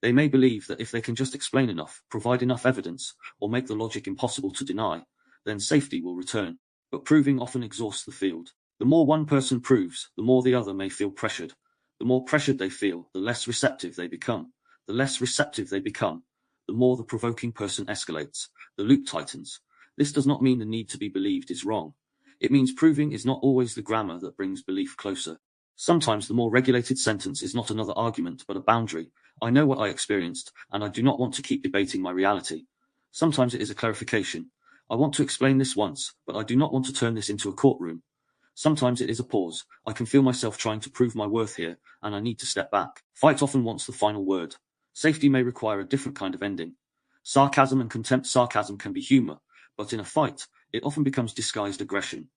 They may believe that if they can just explain enough, provide enough evidence, or make the logic impossible to deny, then safety will return. But proving often exhausts the field. The more one person proves, the more the other may feel pressured. The more pressured they feel, the less receptive they become. The less receptive they become, the more the provoking person escalates. The loop tightens. This does not mean the need to be believed is wrong. It means proving is not always the grammar that brings belief closer. Sometimes the more regulated sentence is not another argument, but a boundary. I know what I experienced, and I do not want to keep debating my reality. Sometimes it is a clarification. I want to explain this once, but I do not want to turn this into a courtroom. Sometimes it is a pause. I can feel myself trying to prove my worth here, and I need to step back. Fight often wants the final word. Safety may require a different kind of ending. Sarcasm and contempt. Sarcasm can be humor, but in a fight, it often becomes disguised aggression.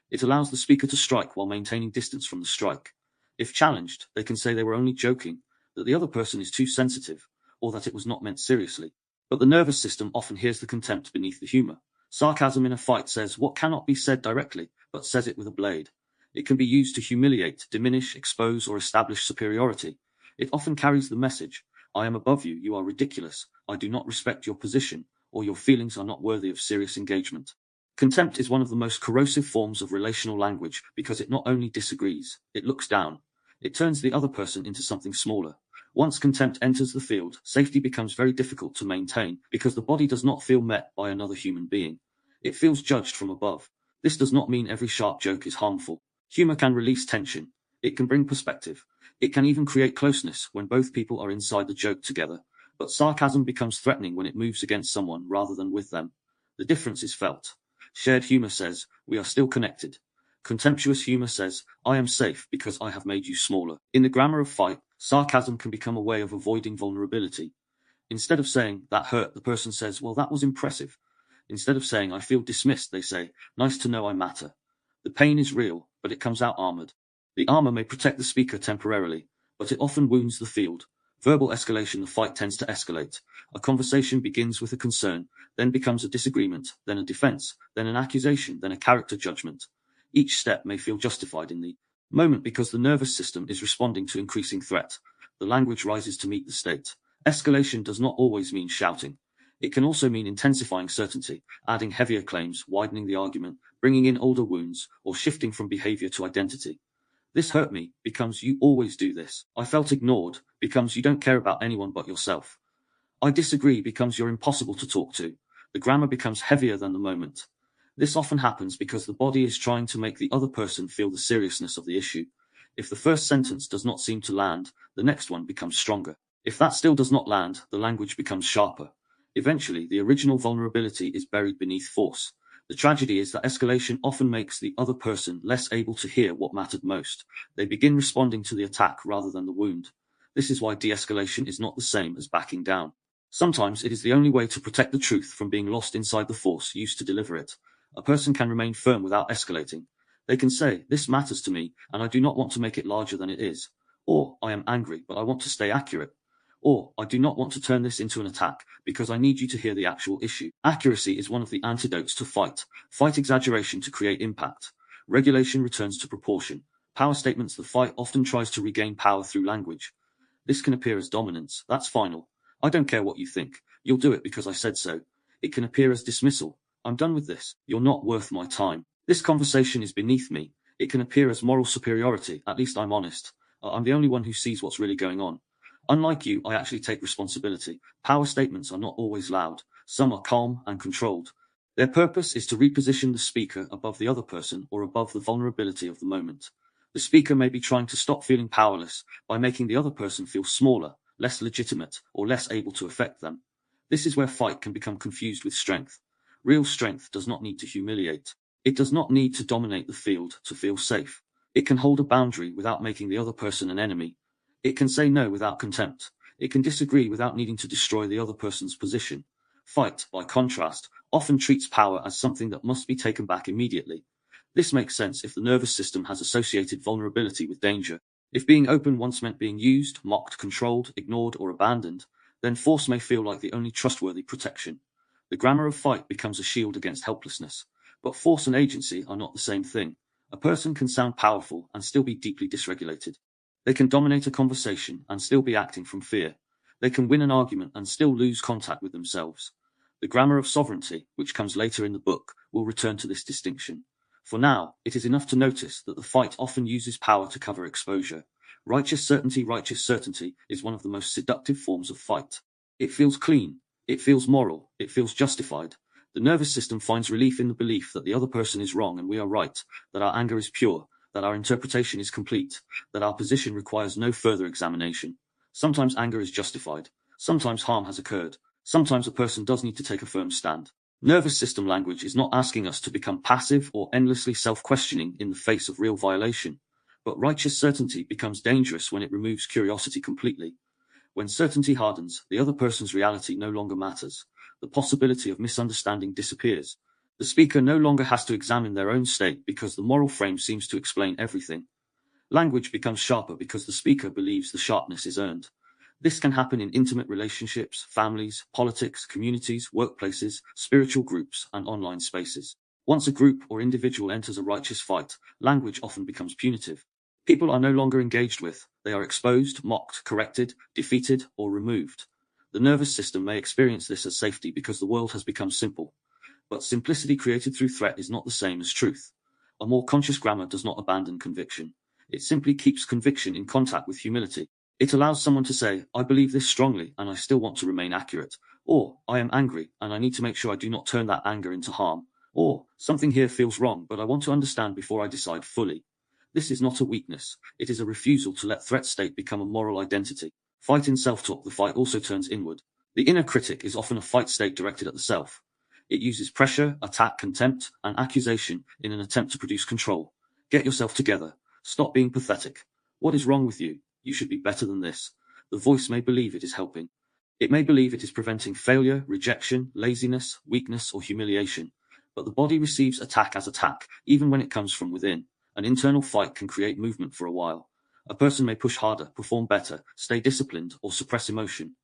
It allows the speaker to strike while maintaining distance from the strike. If challenged, they can say they were only joking, that the other person is too sensitive, or that it was not meant seriously. But the nervous system often hears the contempt beneath the humor. Sarcasm in a fight says what cannot be said directly, but says it with a blade. It can be used to humiliate, diminish, expose, or establish superiority. It often carries the message, I am above you, you are ridiculous, I do not respect your position, or your feelings are not worthy of serious engagement. Contempt is one of the most corrosive forms of relational language because it not only disagrees, it looks down. It turns the other person into something smaller. Once contempt enters the field, safety becomes very difficult to maintain because the body does not feel met by another human being. It feels judged from above. This does not mean every sharp joke is harmful. Humor can release tension. It can bring perspective. It can even create closeness when both people are inside the joke together. But sarcasm becomes threatening when it moves against someone rather than with them. The difference is felt. Shared humor says, we are still connected. Contemptuous humor says, I am safe because I have made you smaller. In the grammar of fight, sarcasm can become a way of avoiding vulnerability. Instead of saying, that hurt, the person says, well, that was impressive. Instead of saying, I feel dismissed, they say, nice to know I matter. The pain is real, but it comes out armored. The armor may protect the speaker temporarily, but it often wounds the field. Verbal escalation, the fight tends to escalate. A conversation begins with a concern, then becomes a disagreement, then a defense, then an accusation, then a character judgment. Each step may feel justified in the moment because the nervous system is responding to increasing threat. The language rises to meet the state. Escalation does not always mean shouting. It can also mean intensifying certainty, adding heavier claims, widening the argument, bringing in older wounds, or shifting from behavior to identity. This hurt me becomes you always do this. I felt ignored becomes you don't care about anyone but yourself. I disagree becomes you're impossible to talk to. The grammar becomes heavier than the moment. This often happens because the body is trying to make the other person feel the seriousness of the issue. If the first sentence does not seem to land, the next one becomes stronger. If that still does not land, the language becomes sharper. Eventually, the original vulnerability is buried beneath force. The tragedy is that escalation often makes the other person less able to hear what mattered most. They begin responding to the attack rather than the wound. This is why de-escalation is not the same as backing down. Sometimes it is the only way to protect the truth from being lost inside the force used to deliver it. A person can remain firm without escalating. They can say, this matters to me, and I do not want to make it larger than it is. Or, I am angry, but I want to stay accurate. Or, I do not want to turn this into an attack, because I need you to hear the actual issue. Accuracy is one of the antidotes to fight. Fight exaggeration to create impact. Regulation returns to proportion. Power statements, the fight often tries to regain power through language. This can appear as dominance. That's final. I don't care what you think. You'll do it because I said so. It can appear as dismissal. I'm done with this. You're not worth my time. This conversation is beneath me. It can appear as moral superiority. At least I'm honest. I'm the only one who sees what's really going on. Unlike you, I actually take responsibility. Power statements are not always loud. Some are calm and controlled. Their purpose is to reposition the speaker above the other person or above the vulnerability of the moment. The speaker may be trying to stop feeling powerless by making the other person feel smaller, less legitimate, or less able to affect them. This is where fight can become confused with strength. Real strength does not need to humiliate. It does not need to dominate the field to feel safe. It can hold a boundary without making the other person an enemy. It can say no without contempt. It can disagree without needing to destroy the other person's position. Fight, by contrast, often treats power as something that must be taken back immediately. This makes sense if the nervous system has associated vulnerability with danger. If being open once meant being used, mocked, controlled, ignored, or abandoned, then force may feel like the only trustworthy protection. The grammar of fight becomes a shield against helplessness. But force and agency are not the same thing. A person can sound powerful and still be deeply dysregulated. They can dominate a conversation and still be acting from fear. They can win an argument and still lose contact with themselves. The grammar of sovereignty, which comes later in the book, will return to this distinction. For now, it is enough to notice that the fight often uses power to cover exposure. Righteous certainty is one of the most seductive forms of fight. It feels clean. It feels moral. It feels justified. The nervous system finds relief in the belief that the other person is wrong and we are right, that our anger is pure, that our interpretation is complete, that our position requires no further examination. Sometimes anger is justified. Sometimes harm has occurred. Sometimes a person does need to take a firm stand. Nervous system language is not asking us to become passive or endlessly self-questioning in the face of real violation. But righteous certainty becomes dangerous when it removes curiosity completely. When certainty hardens, the other person's reality no longer matters. The possibility of misunderstanding disappears. The speaker no longer has to examine their own state because the moral frame seems to explain everything. Language becomes sharper because the speaker believes the sharpness is earned. This can happen in intimate relationships, families, politics, communities, workplaces, spiritual groups, and online spaces. Once a group or individual enters a righteous fight, language often becomes punitive. People are no longer engaged with, they are exposed, mocked, corrected, defeated, or removed. The nervous system may experience this as safety because the world has become simple. But simplicity created through threat is not the same as truth. A more conscious grammar does not abandon conviction. It simply keeps conviction in contact with humility. It allows someone to say, I believe this strongly and I still want to remain accurate. Or, I am angry and I need to make sure I do not turn that anger into harm. Or, something here feels wrong but I want to understand before I decide fully. This is not a weakness. It is a refusal to let threat state become a moral identity. Fight in self-talk. The fight also turns inward. The inner critic is often a fight state directed at the self. It uses pressure, attack, contempt, and accusation in an attempt to produce control. Get yourself together. Stop being pathetic. What is wrong with you? You should be better than this. The voice may believe it is helping. It may believe it is preventing failure, rejection, laziness, weakness, or humiliation. But the body receives attack as attack, even when it comes from within. An internal fight can create movement for a while. A person may push harder, perform better, stay disciplined, or suppress emotion.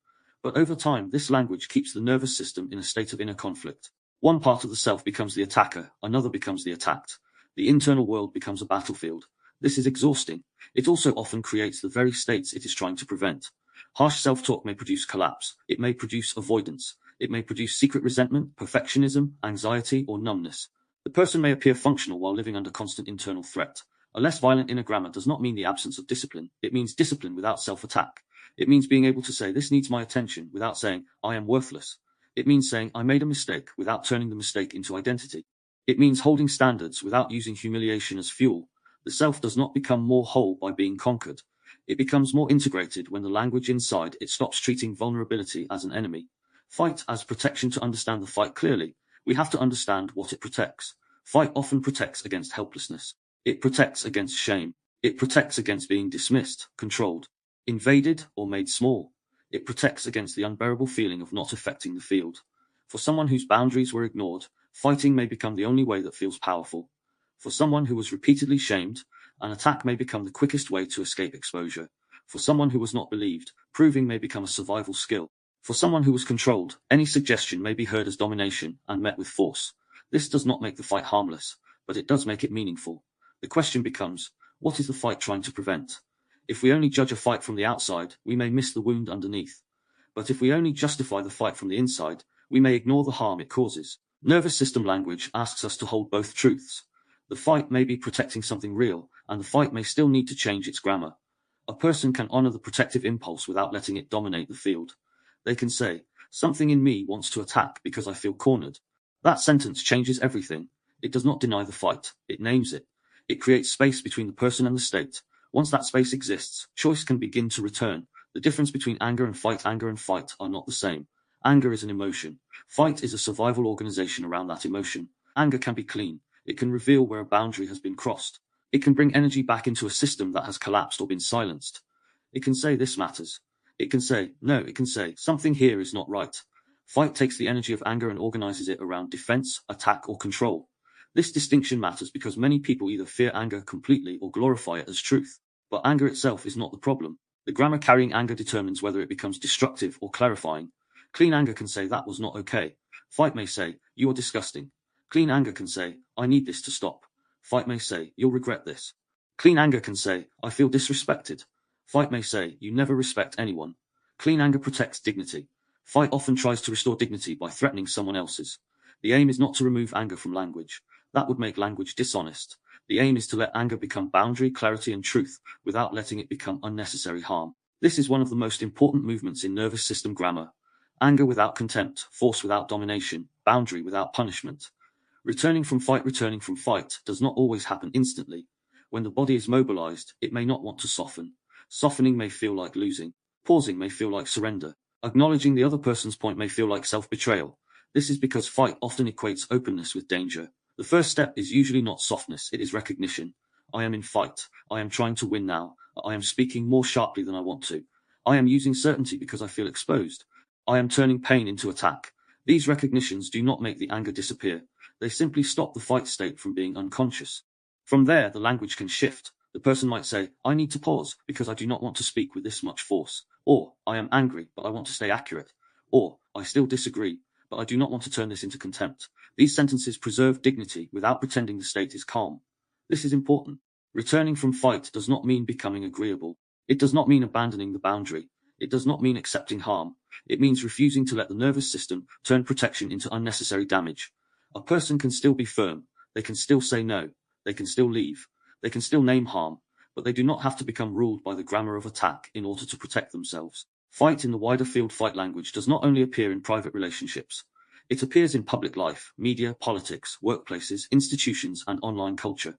But over time, this language keeps the nervous system in a state of inner conflict. One part of the self becomes the attacker, another becomes the attacked. The internal world becomes a battlefield. This is exhausting. It also often creates the very states it is trying to prevent. Harsh self-talk may produce collapse. It may produce avoidance. It may produce secret resentment, perfectionism, anxiety, or numbness. The person may appear functional while living under constant internal threat. A less violent inner grammar does not mean the absence of discipline. It means discipline without self-attack. It means being able to say, this needs my attention, without saying, I am worthless. It means saying, I made a mistake, without turning the mistake into identity. It means holding standards without using humiliation as fuel. The self does not become more whole by being conquered. It becomes more integrated when the language inside it stops treating vulnerability as an enemy. Fight as protection. To understand the fight clearly, we have to understand what it protects. Fight often protects against helplessness. It protects against shame. It protects against being dismissed, controlled, invaded, or made small. It protects against the unbearable feeling of not affecting the field. For someone whose boundaries were ignored, fighting may become the only way that feels powerful. For someone who was repeatedly shamed, an attack may become the quickest way to escape exposure. For someone who was not believed, proving may become a survival skill. For someone who was controlled, any suggestion may be heard as domination and met with force. This does not make the fight harmless, but it does make it meaningful. The question becomes, what is the fight trying to prevent? If we only judge a fight from the outside, we may miss the wound underneath. But if we only justify the fight from the inside, we may ignore the harm it causes. Nervous system language asks us to hold both truths. The fight may be protecting something real, and the fight may still need to change its grammar. A person can honor the protective impulse without letting it dominate the field. They can say, something in me wants to attack because I feel cornered. That sentence changes everything. It does not deny the fight, it names it. It creates space between the person and the state. Once that space exists, choice can begin to return. The difference between anger and fight are not the same. Anger is an emotion. Fight is a survival organization around that emotion. Anger can be clean. It can reveal where a boundary has been crossed. It can bring energy back into a system that has collapsed or been silenced. It can say this matters. It can say, no, it can say, something here is not right. Fight takes the energy of anger and organizes it around defense, attack, or control. This distinction matters because many people either fear anger completely or glorify it as truth. But anger itself is not the problem. The grammar carrying anger determines whether it becomes destructive or clarifying. Clean anger can say that was not okay. Fight may say, you are disgusting. Clean anger can say, I need this to stop. Fight may say, you'll regret this. Clean anger can say, I feel disrespected. Fight may say, you never respect anyone. Clean anger protects dignity. Fight often tries to restore dignity by threatening someone else's. The aim is not to remove anger from language. That would make language dishonest. The aim is to let anger become boundary, clarity, and truth, without letting it become unnecessary harm. This is one of the most important movements in nervous system grammar. Anger without contempt, force without domination, boundary without punishment. Returning from fight does not always happen instantly. When the body is mobilized, it may not want to soften. Softening may feel like losing. Pausing may feel like surrender. Acknowledging the other person's point may feel like self-betrayal. This is because fight often equates openness with danger. The first step is usually not softness, it is recognition. I am in fight. I am trying to win now. I am speaking more sharply than I want to. I am using certainty because I feel exposed. I am turning pain into attack. These recognitions do not make the anger disappear. They simply stop the fight state from being unconscious. From there, the language can shift. The person might say, I need to pause because I do not want to speak with this much force. Or, I am angry, but I want to stay accurate. Or, I still disagree, but I do not want to turn this into contempt. These sentences preserve dignity without pretending the state is calm. This is important. Returning from fight does not mean becoming agreeable. It does not mean abandoning the boundary. It does not mean accepting harm. It means refusing to let the nervous system turn protection into unnecessary damage. A person can still be firm. They can still say no. They can still leave. They can still name harm. but they do not have to become ruled by the grammar of attack in order to protect themselves. Fight in the wider field fight language does not only appear in private relationships. It appears in public life, media, politics, workplaces, institutions, and online culture.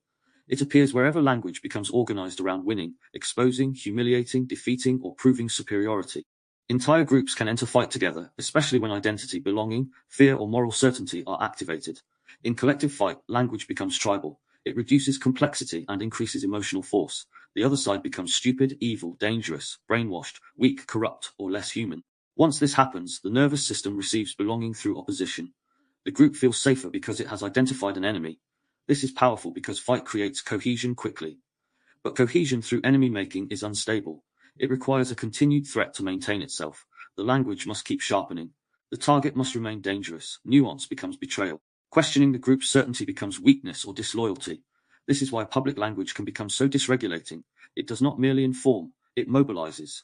It appears wherever language becomes organized around winning, exposing, humiliating, defeating, or proving superiority. Entire groups can enter fight together, especially when identity, belonging, fear, or moral certainty are activated. In collective fight, language becomes tribal. It reduces complexity and increases emotional force. The other side becomes stupid, evil, dangerous, brainwashed, weak, corrupt, or less human. Once this happens, the nervous system receives belonging through opposition. The group feels safer because it has identified an enemy. This is powerful because fight creates cohesion quickly. But cohesion through enemy making is unstable. It requires a continued threat to maintain itself. The language must keep sharpening. The target must remain dangerous. Nuance becomes betrayal. Questioning the group's certainty becomes weakness or disloyalty. This is why public language can become so dysregulating. It does not merely inform, it mobilizes.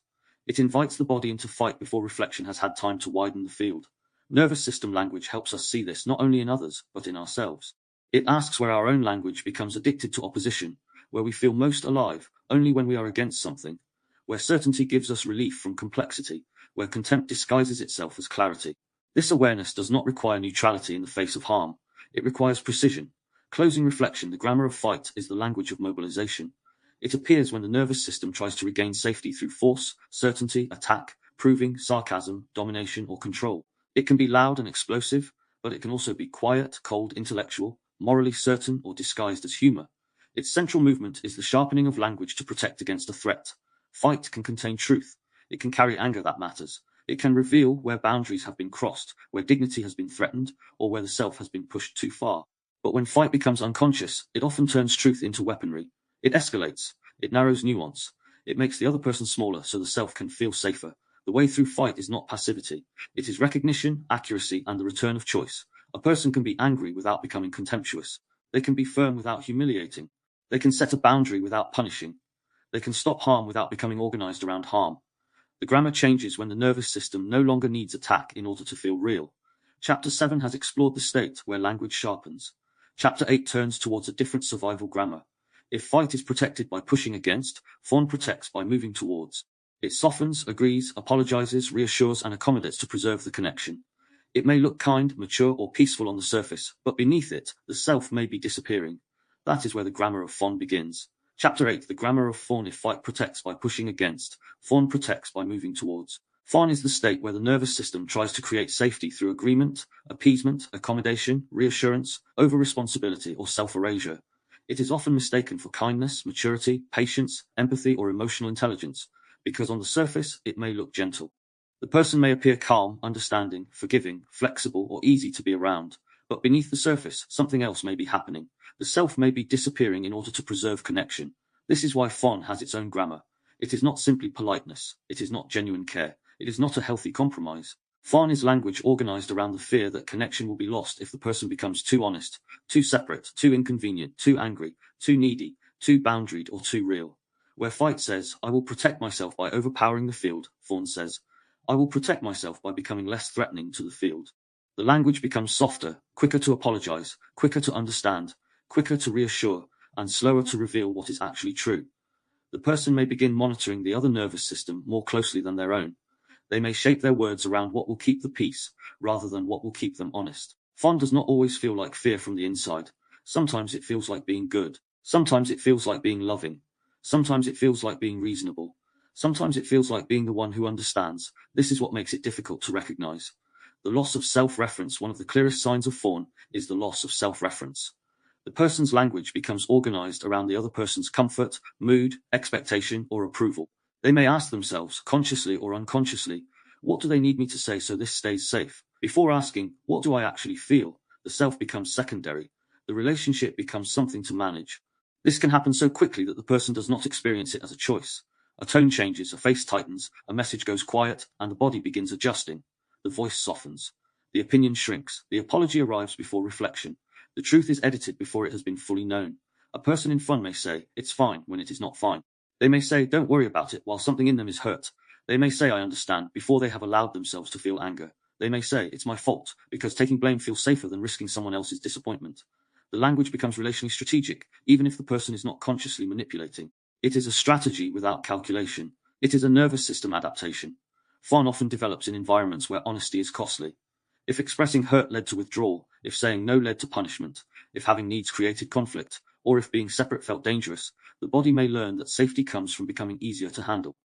It invites the body into fight before reflection has had time to widen the field. Nervous system language helps us see this not only in others, but in ourselves. It asks where our own language becomes addicted to opposition, where we feel most alive only when we are against something, where certainty gives us relief from complexity, where contempt disguises itself as clarity. This awareness does not require neutrality in the face of harm. It requires precision. Closing reflection, the grammar of fight is the language of mobilization. It appears when the nervous system tries to regain safety through force, certainty, attack, proving, sarcasm, domination, or control. It can be loud and explosive, but it can also be quiet, cold, intellectual, morally certain, or disguised as humor. Its central movement is the sharpening of language to protect against a threat. Fight can contain truth. It can carry anger that matters. It can reveal where boundaries have been crossed, where dignity has been threatened, or where the self has been pushed too far. But when fight becomes unconscious, it often turns truth into weaponry. It escalates. It narrows nuance. It makes the other person smaller so the self can feel safer. The way through fight is not passivity. It is recognition, accuracy, and the return of choice. A person can be angry without becoming contemptuous. They can be firm without humiliating. They can set a boundary without punishing. They can stop harm without becoming organized around harm. The grammar changes when the nervous system no longer needs attack in order to feel real. Chapter 7 has explored the state where language sharpens. Chapter 8 turns towards a different survival grammar. If fight is protected by pushing against, fawn protects by moving towards. It softens, agrees, apologizes, reassures, and accommodates to preserve the connection. It may look kind, mature, or peaceful on the surface, but beneath it, the self may be disappearing. That is where the grammar of fawn begins. Chapter 8, the grammar of fawn. If fight protects by pushing against, fawn protects by moving towards. Fawn is the state where the nervous system tries to create safety through agreement, appeasement, accommodation, reassurance, over-responsibility, or self-erasure. It is often mistaken for kindness, maturity, patience, empathy, or emotional intelligence, because on the surface it may look gentle. The person may appear calm, understanding, forgiving, flexible, or easy to be around, but beneath the surface something else may be happening. The self may be disappearing in order to preserve connection. This is why fawn has its own grammar. It is not simply politeness. It is not genuine care. It is not a healthy compromise. Fawn is language organized around the fear that connection will be lost if the person becomes too honest, too separate, too inconvenient, too angry, too needy, too boundaried, or too real. Where fight says, I will protect myself by overpowering the field, fawn says, I will protect myself by becoming less threatening to the field. The language becomes softer, quicker to apologize, quicker to understand, quicker to reassure, and slower to reveal what is actually true. The person may begin monitoring the other nervous system more closely than their own. They may shape their words around what will keep the peace, rather than what will keep them honest. Fawn does not always feel like fear from the inside. Sometimes it feels like being good. Sometimes it feels like being loving. Sometimes it feels like being reasonable. Sometimes it feels like being the one who understands. This is what makes it difficult to recognize. The loss of self-reference. One of the clearest signs of fawn is the loss of self-reference. The person's language becomes organized around the other person's comfort, mood, expectation, or approval. They may ask themselves, consciously or unconsciously, what do they need me to say so this stays safe? Before asking, what do I actually feel? The self becomes secondary. The relationship becomes something to manage. This can happen so quickly that the person does not experience it as a choice. A tone changes, a face tightens, a message goes quiet, and the body begins adjusting. The voice softens. The opinion shrinks. The apology arrives before reflection. The truth is edited before it has been fully known. A person in fun may say, it's fine, when it is not fine. They may say, don't worry about it, while something in them is hurt. They may say, I understand, before they have allowed themselves to feel anger. They may say, it's my fault, because taking blame feels safer than risking someone else's disappointment. The language becomes relationally strategic, even if the person is not consciously manipulating. It is a strategy without calculation. It is a nervous system adaptation. Fun often develops in environments where honesty is costly. If expressing hurt led to withdrawal, if saying no led to punishment, if having needs created conflict, or if being separate felt dangerous, the body may learn that safety comes from becoming easier to handle.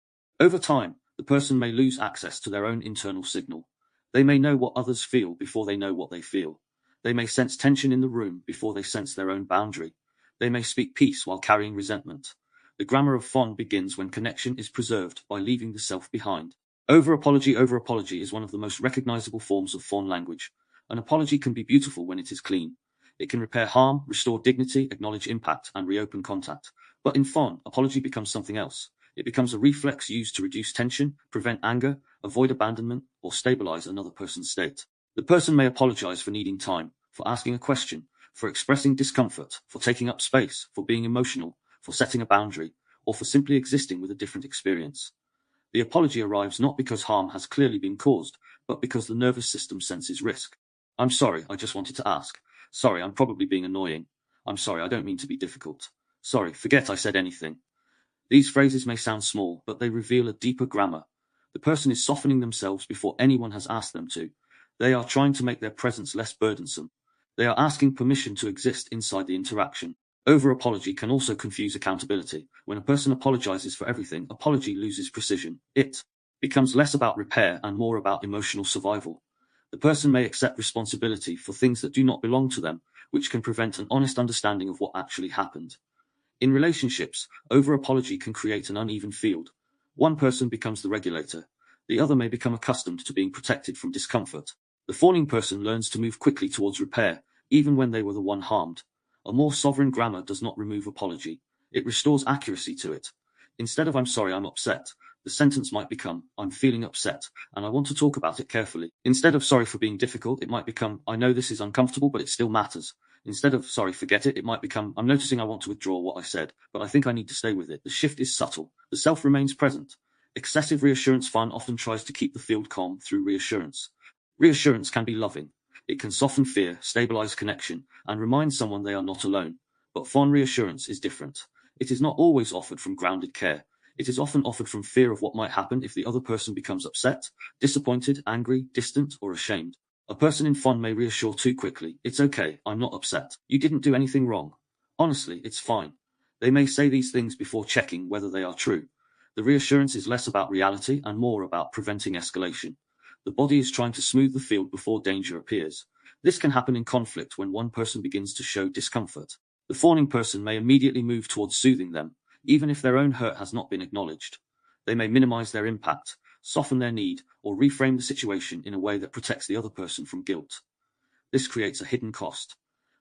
Over time, the person may lose access to their own internal signal. They may know what others feel before they know what they feel. They may sense tension in the room before they sense their own boundary. They may speak peace while carrying resentment. The grammar of fun begins when connection is preserved by leaving the self behind. Over-apology is one of the most recognizable forms of fun language. An apology can be beautiful when it is clean. It can repair harm, restore dignity, acknowledge impact, and reopen contact. But in fun, apology becomes something else. It becomes a reflex used to reduce tension, prevent anger, avoid abandonment, or stabilize another person's state. The person may apologize for needing time, for asking a question, for expressing discomfort, for taking up space, for being emotional, for setting a boundary, or for simply existing with a different experience. The apology arrives not because harm has clearly been caused, but because the nervous system senses risk. I'm sorry, I just wanted to ask. Sorry, I'm probably being annoying. I'm sorry, I don't mean to be difficult. Sorry, forget I said anything. These phrases may sound small, but they reveal a deeper grammar. The person is softening themselves before anyone has asked them to. They are trying to make their presence less burdensome. They are asking permission to exist inside the interaction. Over-apology can also confuse accountability. When a person apologizes for everything, apology loses precision. It becomes less about repair and more about emotional survival. The person may accept responsibility for things that do not belong to them, which can prevent an honest understanding of what actually happened. In relationships, over-apology can create an uneven field. One person becomes the regulator. The other may become accustomed to being protected from discomfort. The fawning person learns to move quickly towards repair, even when they were the one harmed. A more sovereign grammar does not remove apology. It restores accuracy to it. Instead of "I'm sorry, I'm upset," the sentence might become "I'm feeling upset, and I want to talk about it carefully." Instead of "sorry for being difficult," it might become "I know this is uncomfortable, but it still matters." Instead of "sorry, forget it," it might become "I'm noticing I want to withdraw what I said, but I think I need to stay with it." The shift is subtle. The self remains present. Excessive reassurance fun often tries to keep the field calm through reassurance. Reassurance can be loving. It can soften fear, stabilize connection, and remind someone they are not alone. But fond reassurance is different. It is not always offered from grounded care. It is often offered from fear of what might happen if the other person becomes upset, disappointed, angry, distant, or ashamed. A person in fun may reassure too quickly. "It's okay, I'm not upset. You didn't do anything wrong. Honestly, it's fine." They may say these things before checking whether they are true. The reassurance is less about reality and more about preventing escalation. The body is trying to smooth the field before danger appears. This can happen in conflict when one person begins to show discomfort. The fawning person may immediately move towards soothing them, even if their own hurt has not been acknowledged. They may minimize their impact, soften their need, or reframe the situation in a way that protects the other person from guilt. This creates a hidden cost.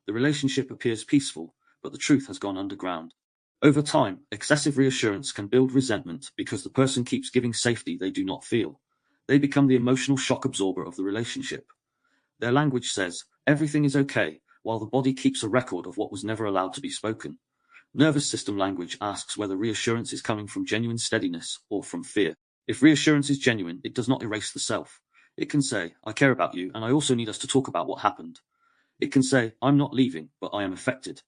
The relationship appears peaceful, but the truth has gone underground. Over time, excessive reassurance can build resentment because the person keeps giving safety they do not feel. They become the emotional shock absorber of the relationship. Their language says, "everything is okay," while the body keeps a record of what was never allowed to be spoken. Nervous system language asks whether reassurance is coming from genuine steadiness or from fear. If reassurance is genuine, it does not erase the self. It can say, "I care about you, and I also need us to talk about what happened." It can say, "I'm not leaving, but I am affected."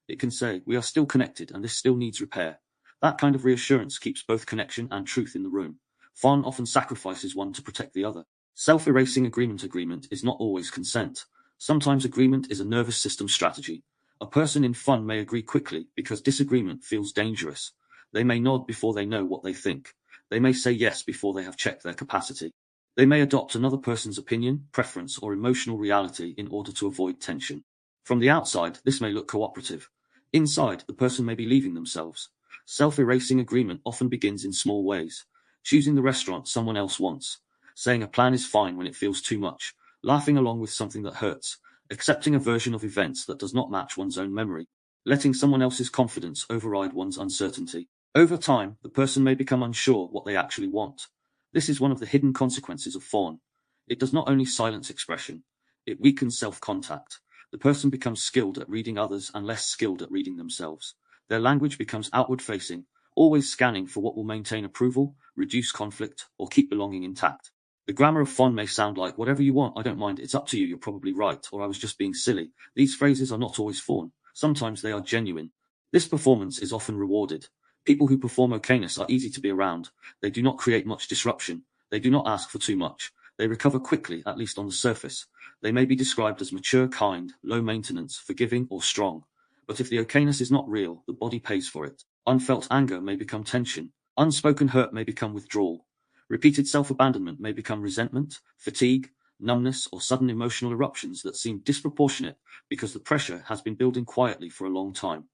It can say, "We are still connected, and this still needs repair." That kind of reassurance keeps both connection and truth in the room. Fun often sacrifices one to protect the other. Self-erasing agreement is not always consent. Sometimes agreement is a nervous system strategy. A person in fun may agree quickly because disagreement feels dangerous. They may nod before they know what they think. They may say yes before they have checked their capacity. They may adopt another person's opinion, preference, or emotional reality in order to avoid tension. From the outside, this may look cooperative. Inside, the person may be leaving themselves. Self-erasing agreement often begins in small ways. Choosing the restaurant someone else wants. Saying a plan is fine when it feels too much. Laughing along with something that hurts. Accepting a version of events that does not match one's own memory. Letting someone else's confidence override one's uncertainty. Over time, the person may become unsure what they actually want. This is one of the hidden consequences of fawn. It does not only silence expression, it weakens self-contact. The person becomes skilled at reading others and less skilled at reading themselves. Their language becomes outward-facing, always scanning for what will maintain approval, reduce conflict, or keep belonging intact. The grammar of fun may sound like, "whatever you want, I don't mind, it's up to you, you're probably right," or "I was just being silly." These phrases are not always fawn. Sometimes they are genuine. This performance is often rewarded. People who perform okayness are easy to be around. They do not create much disruption. They do not ask for too much. They recover quickly, at least on the surface. They may be described as mature, kind, low maintenance, forgiving, or strong. But if the okayness is not real, the body pays for it. Unfelt anger may become tension. Unspoken hurt may become withdrawal. Repeated self-abandonment may become resentment, fatigue, numbness, or sudden emotional eruptions that seem disproportionate because the pressure has been building quietly for a long time.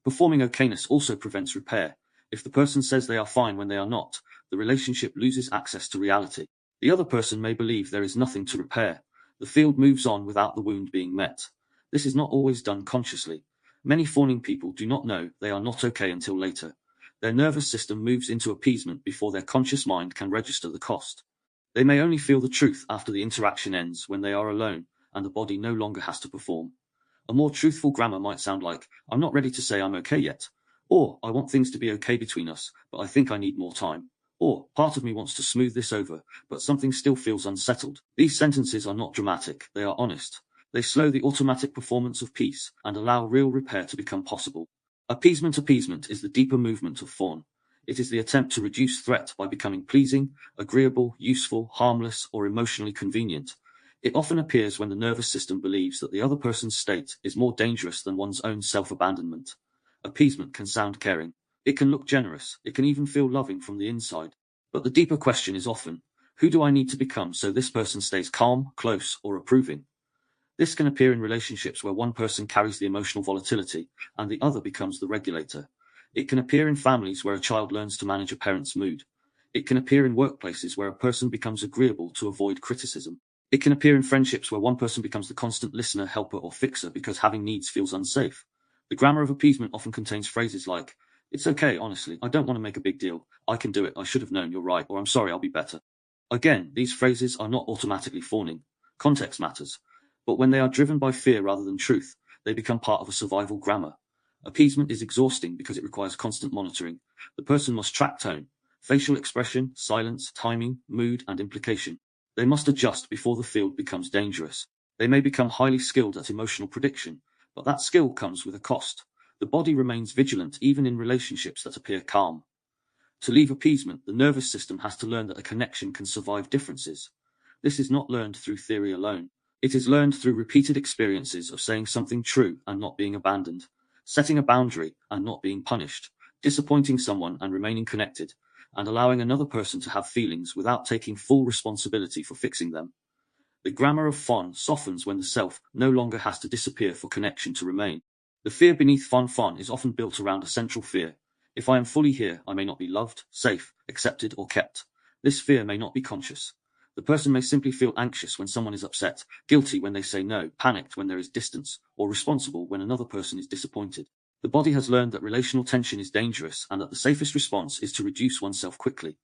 Performing okayness also prevents repair. If the person says they are fine when they are not, the relationship loses access to reality. The other person may believe there is nothing to repair. The field moves on without the wound being met. This is not always done consciously. Many fawning people do not know they are not okay until later. Their nervous system moves into appeasement before their conscious mind can register the cost. They may only feel the truth after the interaction ends, when they are alone, and the body no longer has to perform. A more truthful grammar might sound like, "I'm not ready to say I'm okay yet," or "I want things to be okay between us, but I think I need more time," or "part of me wants to smooth this over, but something still feels unsettled." These sentences are not dramatic, they are honest. They slow the automatic performance of peace and allow real repair to become possible. Appeasement is the deeper movement of fawn. It is the attempt to reduce threat by becoming pleasing, agreeable, useful, harmless, or emotionally convenient. It often appears when the nervous system believes that the other person's state is more dangerous than one's own self-abandonment. Appeasement can sound caring. It can look generous. It can even feel loving from the inside. But the deeper question is often, who do I need to become so this person stays calm, close, or approving? This can appear in relationships where one person carries the emotional volatility and the other becomes the regulator. It can appear in families where a child learns to manage a parent's mood. It can appear in workplaces where a person becomes agreeable to avoid criticism. It can appear in friendships where one person becomes the constant listener, helper, or fixer because having needs feels unsafe. The grammar of appeasement often contains phrases like, "It's okay, honestly, I don't want to make a big deal, I can do it, I should have known, you're right, or I'm sorry, I'll be better." Again, these phrases are not automatically fawning. Context matters. But when they are driven by fear rather than truth, they become part of a survival grammar. Appeasement is exhausting because it requires constant monitoring. The person must track tone, facial expression, silence, timing, mood, and implication. They must adjust before the field becomes dangerous. They may become highly skilled at emotional prediction, but that skill comes with a cost. The body remains vigilant even in relationships that appear calm. To leave appeasement, the nervous system has to learn that a connection can survive differences. This is not learned through theory alone. It is learned through repeated experiences of saying something true and not being abandoned, setting a boundary and not being punished, disappointing someone and remaining connected, and allowing another person to have feelings without taking full responsibility for fixing them. The grammar of fun softens when the self no longer has to disappear for connection to remain. The fear beneath fun is often built around a central fear. If I am fully here, I may not be loved, safe, accepted, or kept. This fear may not be conscious. The person may simply feel anxious when someone is upset, guilty when they say no, panicked when there is distance, or responsible when another person is disappointed. The body has learned that relational tension is dangerous and that the safest response is to reduce oneself quickly.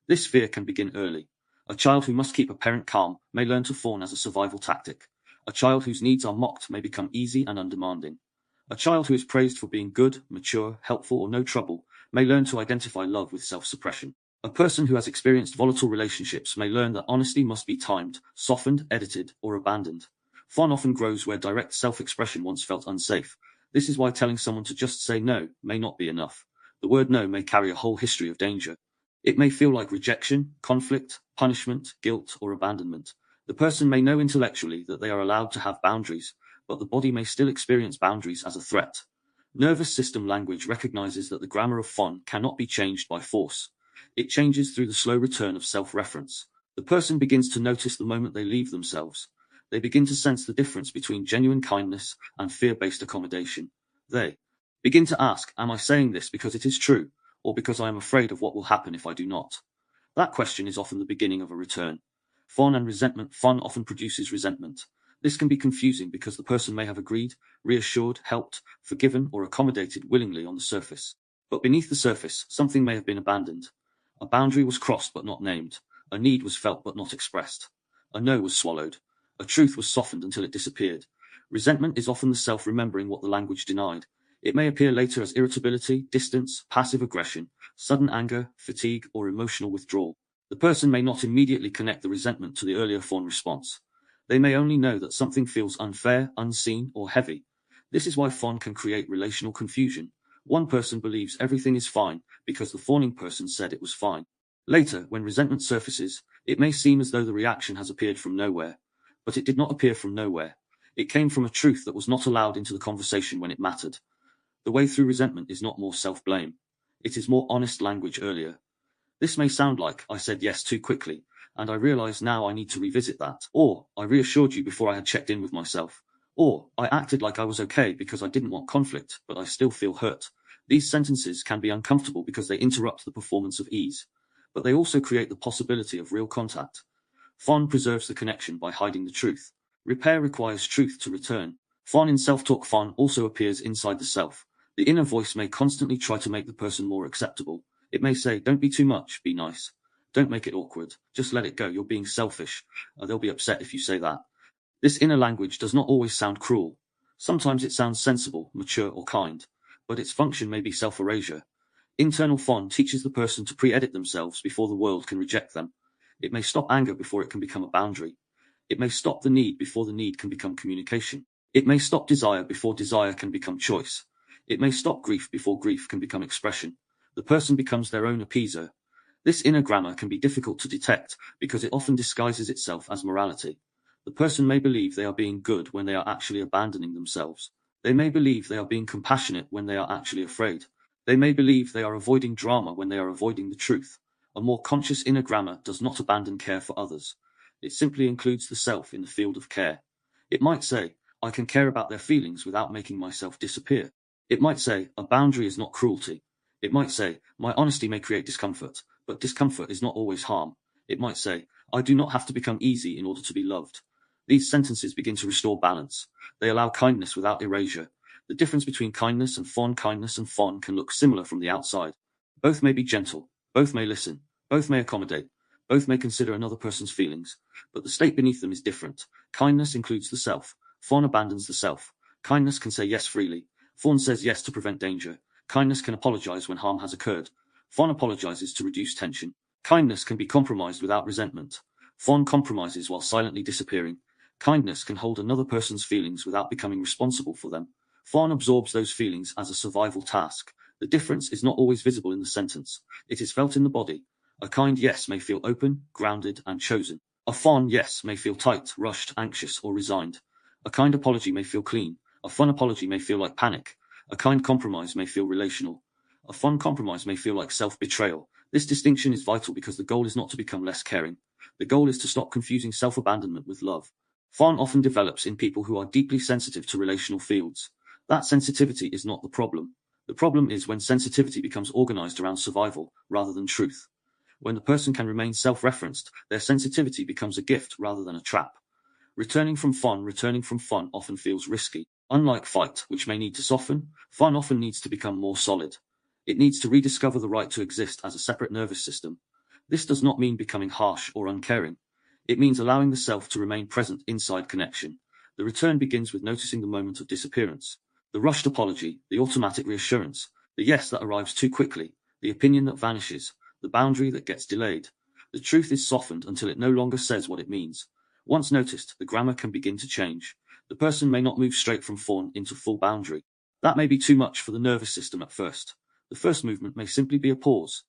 This fear can begin early. A child who must keep a parent calm may learn to fawn as a survival tactic. A child whose needs are mocked may become easy and undemanding. A child who is praised for being good, mature, helpful, or no trouble may learn to identify love with self-suppression. A person who has experienced volatile relationships may learn that honesty must be timed, softened, edited, or abandoned. Fun often grows where direct self-expression once felt unsafe. This is why telling someone to just say no may not be enough. The word no may carry a whole history of danger. It may feel like rejection, conflict, punishment, guilt, or abandonment. The person may know intellectually that they are allowed to have boundaries, but the body may still experience boundaries as a threat. Nervous system language recognizes that the grammar of fun cannot be changed by force. It changes through the slow return of self-reference. The person begins to notice the moment they leave themselves. They begin to sense the difference between genuine kindness and fear-based accommodation. They begin to ask, am I saying this because it is true, or because I am afraid of what will happen if I do not? That question is often the beginning of a return. Fun and resentment. Fun often produces resentment. This can be confusing because the person may have agreed, reassured, helped, forgiven, or accommodated willingly on the surface. But beneath the surface, something may have been abandoned. A boundary was crossed but not named. A need was felt but not expressed. A no was swallowed. A truth was softened until it disappeared. Resentment is often the self remembering what the language denied. It may appear later as irritability, distance, passive aggression, sudden anger, fatigue, or emotional withdrawal. The person may not immediately connect the resentment to the earlier fawn response. They may only know that something feels unfair, unseen, or heavy. This is why fawn can create relational confusion. One person believes everything is fine because the fawning person said it was fine. Later, when resentment surfaces, it may seem as though the reaction has appeared from nowhere, but it did not appear from nowhere. It came from a truth that was not allowed into the conversation when it mattered. The way through resentment is not more self-blame. It is more honest language earlier. This may sound like I said yes too quickly, and I realize now I need to revisit that. Or, I reassured you before I had checked in with myself. Or, I acted like I was okay because I didn't want conflict, but I still feel hurt. These sentences can be uncomfortable because they interrupt the performance of ease. But they also create the possibility of real contact. Fon preserves the connection by hiding the truth. Repair requires truth to return. Fon in self-talk. Fon also appears inside the self. The inner voice may constantly try to make the person more acceptable. It may say, don't be too much, be nice. Don't make it awkward, just let it go, you're being selfish. They'll be upset if you say that. This inner language does not always sound cruel. Sometimes it sounds sensible, mature, or kind, but its function may be self-erasure. Internal Fon teaches the person to pre-edit themselves before the world can reject them. It may stop anger before it can become a boundary. It may stop the need before the need can become communication. It may stop desire before desire can become choice. It may stop grief before grief can become expression. The person becomes their own appeaser. This inner grammar can be difficult to detect because it often disguises itself as morality. The person may believe they are being good when they are actually abandoning themselves. They may believe they are being compassionate when they are actually afraid. They may believe they are avoiding drama when they are avoiding the truth. A more conscious inner grammar does not abandon care for others. It simply includes the self in the field of care. It might say, I can care about their feelings without making myself disappear. It might say, a boundary is not cruelty. It might say, my honesty may create discomfort, but discomfort is not always harm. It might say, I do not have to become easy in order to be loved. These sentences begin to restore balance. They allow kindness without erasure. The difference between kindness and fon can look similar from the outside. Both may be gentle, both may listen, both may accommodate, both may consider another person's feelings, but the state beneath them is different. Kindness includes the self. Fon abandons the self. Kindness can say yes freely. Fon says yes to prevent danger. Kindness can apologize when harm has occurred. Fon apologizes to reduce tension. Kindness can be compromised without resentment. Fon compromises while silently disappearing. Kindness can hold another person's feelings without becoming responsible for them. Fon absorbs those feelings as a survival task. The difference is not always visible in the sentence. It is felt in the body. A kind yes may feel open, grounded, and chosen. A fon yes may feel tight, rushed, anxious, or resigned. A kind apology may feel clean. A fon apology may feel like panic. A kind compromise may feel relational. A fun compromise may feel like self-betrayal. This distinction is vital because the goal is not to become less caring. The goal is to stop confusing self-abandonment with love. Fun often develops in people who are deeply sensitive to relational fields. That sensitivity is not the problem. The problem is when sensitivity becomes organized around survival rather than truth. When the person can remain self-referenced, their sensitivity becomes a gift rather than a trap. Returning from fun often feels risky. Unlike fight, which may need to soften, fun often needs to become more solid. It needs to rediscover the right to exist as a separate nervous system. This does not mean becoming harsh or uncaring. It means allowing the self to remain present inside connection. The return begins with noticing the moment of disappearance. The rushed apology, the automatic reassurance, the yes that arrives too quickly, the opinion that vanishes, the boundary that gets delayed. The truth is softened until it no longer says what it means. Once noticed, the grammar can begin to change. The person may not move straight from fawn into full boundary. That may be too much for the nervous system at first. The first movement may simply be a pause.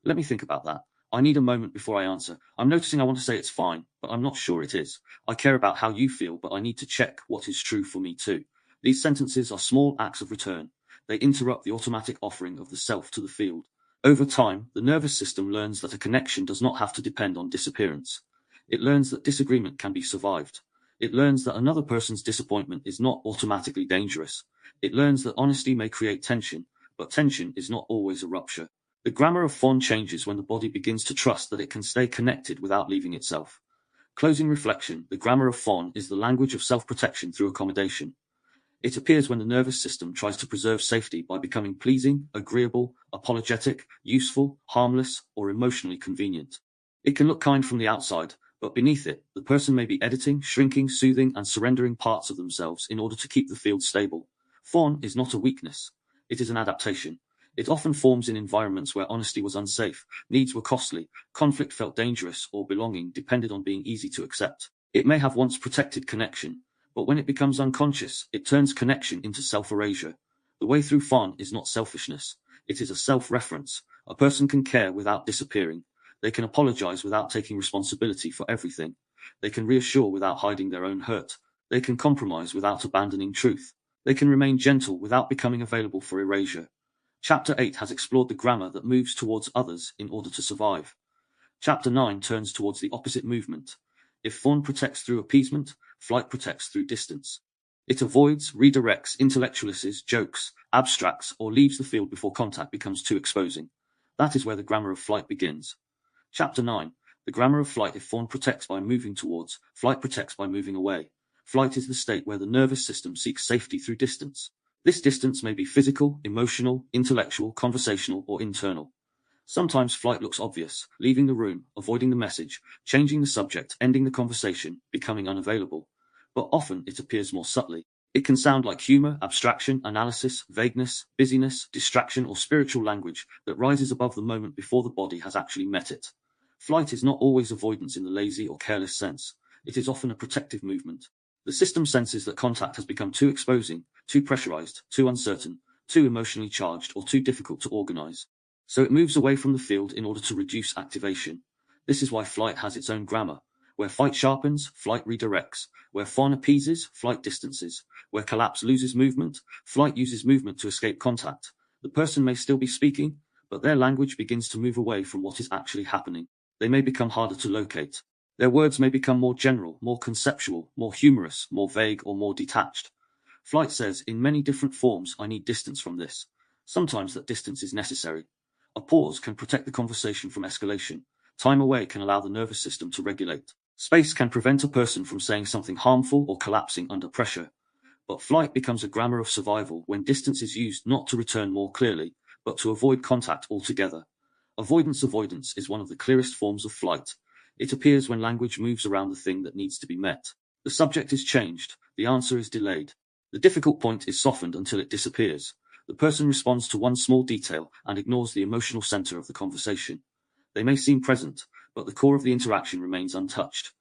Let me think about that. I need a moment before I answer. I'm noticing I want to say it's fine, but I'm not sure it is. I care about how you feel, but I need to check what is true for me too. These sentences are small acts of return. They interrupt the automatic offering of the self to the field. Over time, the nervous system learns that a connection does not have to depend on disappearance. It learns that disagreement can be survived. It learns that another person's disappointment is not automatically dangerous. It learns that honesty may create tension, but tension is not always a rupture. The grammar of fun changes when the body begins to trust that it can stay connected without leaving itself. Closing reflection, the grammar of fun is the language of self-protection through accommodation. It appears when the nervous system tries to preserve safety by becoming pleasing, agreeable, apologetic, useful, harmless, or emotionally convenient. It can look kind from the outside, but beneath it, the person may be editing, shrinking, soothing, and surrendering parts of themselves in order to keep the field stable. Fun is not a weakness. It is an adaptation. It often forms in environments where honesty was unsafe, needs were costly, conflict felt dangerous, or belonging depended on being easy to accept. It may have once protected connection, but when it becomes unconscious, it turns connection into self-erasure. The way through fun is not selfishness. It is a self-reference. A person can care without disappearing. They can apologize without taking responsibility for everything. They can reassure without hiding their own hurt. They can compromise without abandoning truth. They can remain gentle without becoming available for erasure. Chapter 8 has explored the grammar that moves towards others in order to survive. Chapter 9 turns towards the opposite movement. If fawn protects through appeasement, flight protects through distance. It avoids, redirects, intellectualizes, jokes, abstracts, or leaves the field before contact becomes too exposing. That is where the grammar of flight begins. Chapter 9. The grammar of flight. If fawn protects by moving towards, flight protects by moving away. Flight is the state where the nervous system seeks safety through distance. This distance may be physical, emotional, intellectual, conversational, or internal. Sometimes flight looks obvious, leaving the room, avoiding the message, changing the subject, ending the conversation, becoming unavailable. But often it appears more subtly. It can sound like humor, abstraction, analysis, vagueness, busyness, distraction, or spiritual language that rises above the moment before the body has actually met it. Flight is not always avoidance in the lazy or careless sense. It is often a protective movement. The system senses that contact has become too exposing, too pressurized, too uncertain, too emotionally charged, or too difficult to organize. So it moves away from the field in order to reduce activation. This is why flight has its own grammar. Where fight sharpens, flight redirects. Where fawn appeases, flight distances. Where collapse loses movement, flight uses movement to escape contact. The person may still be speaking, but their language begins to move away from what is actually happening. They may become harder to locate. Their words may become more general, more conceptual, more humorous, more vague, or more detached. Flight says, in many different forms, I need distance from this. Sometimes that distance is necessary. A pause can protect the conversation from escalation. Time away can allow the nervous system to regulate. Space can prevent a person from saying something harmful or collapsing under pressure. But flight becomes a grammar of survival when distance is used not to return more clearly, but to avoid contact altogether. Avoidance is one of the clearest forms of flight. It appears when language moves around the thing that needs to be met. The subject is changed, the answer is delayed. The difficult point is softened until it disappears. The person responds to one small detail and ignores the emotional center of the conversation. They may seem present, but the core of the interaction remains untouched.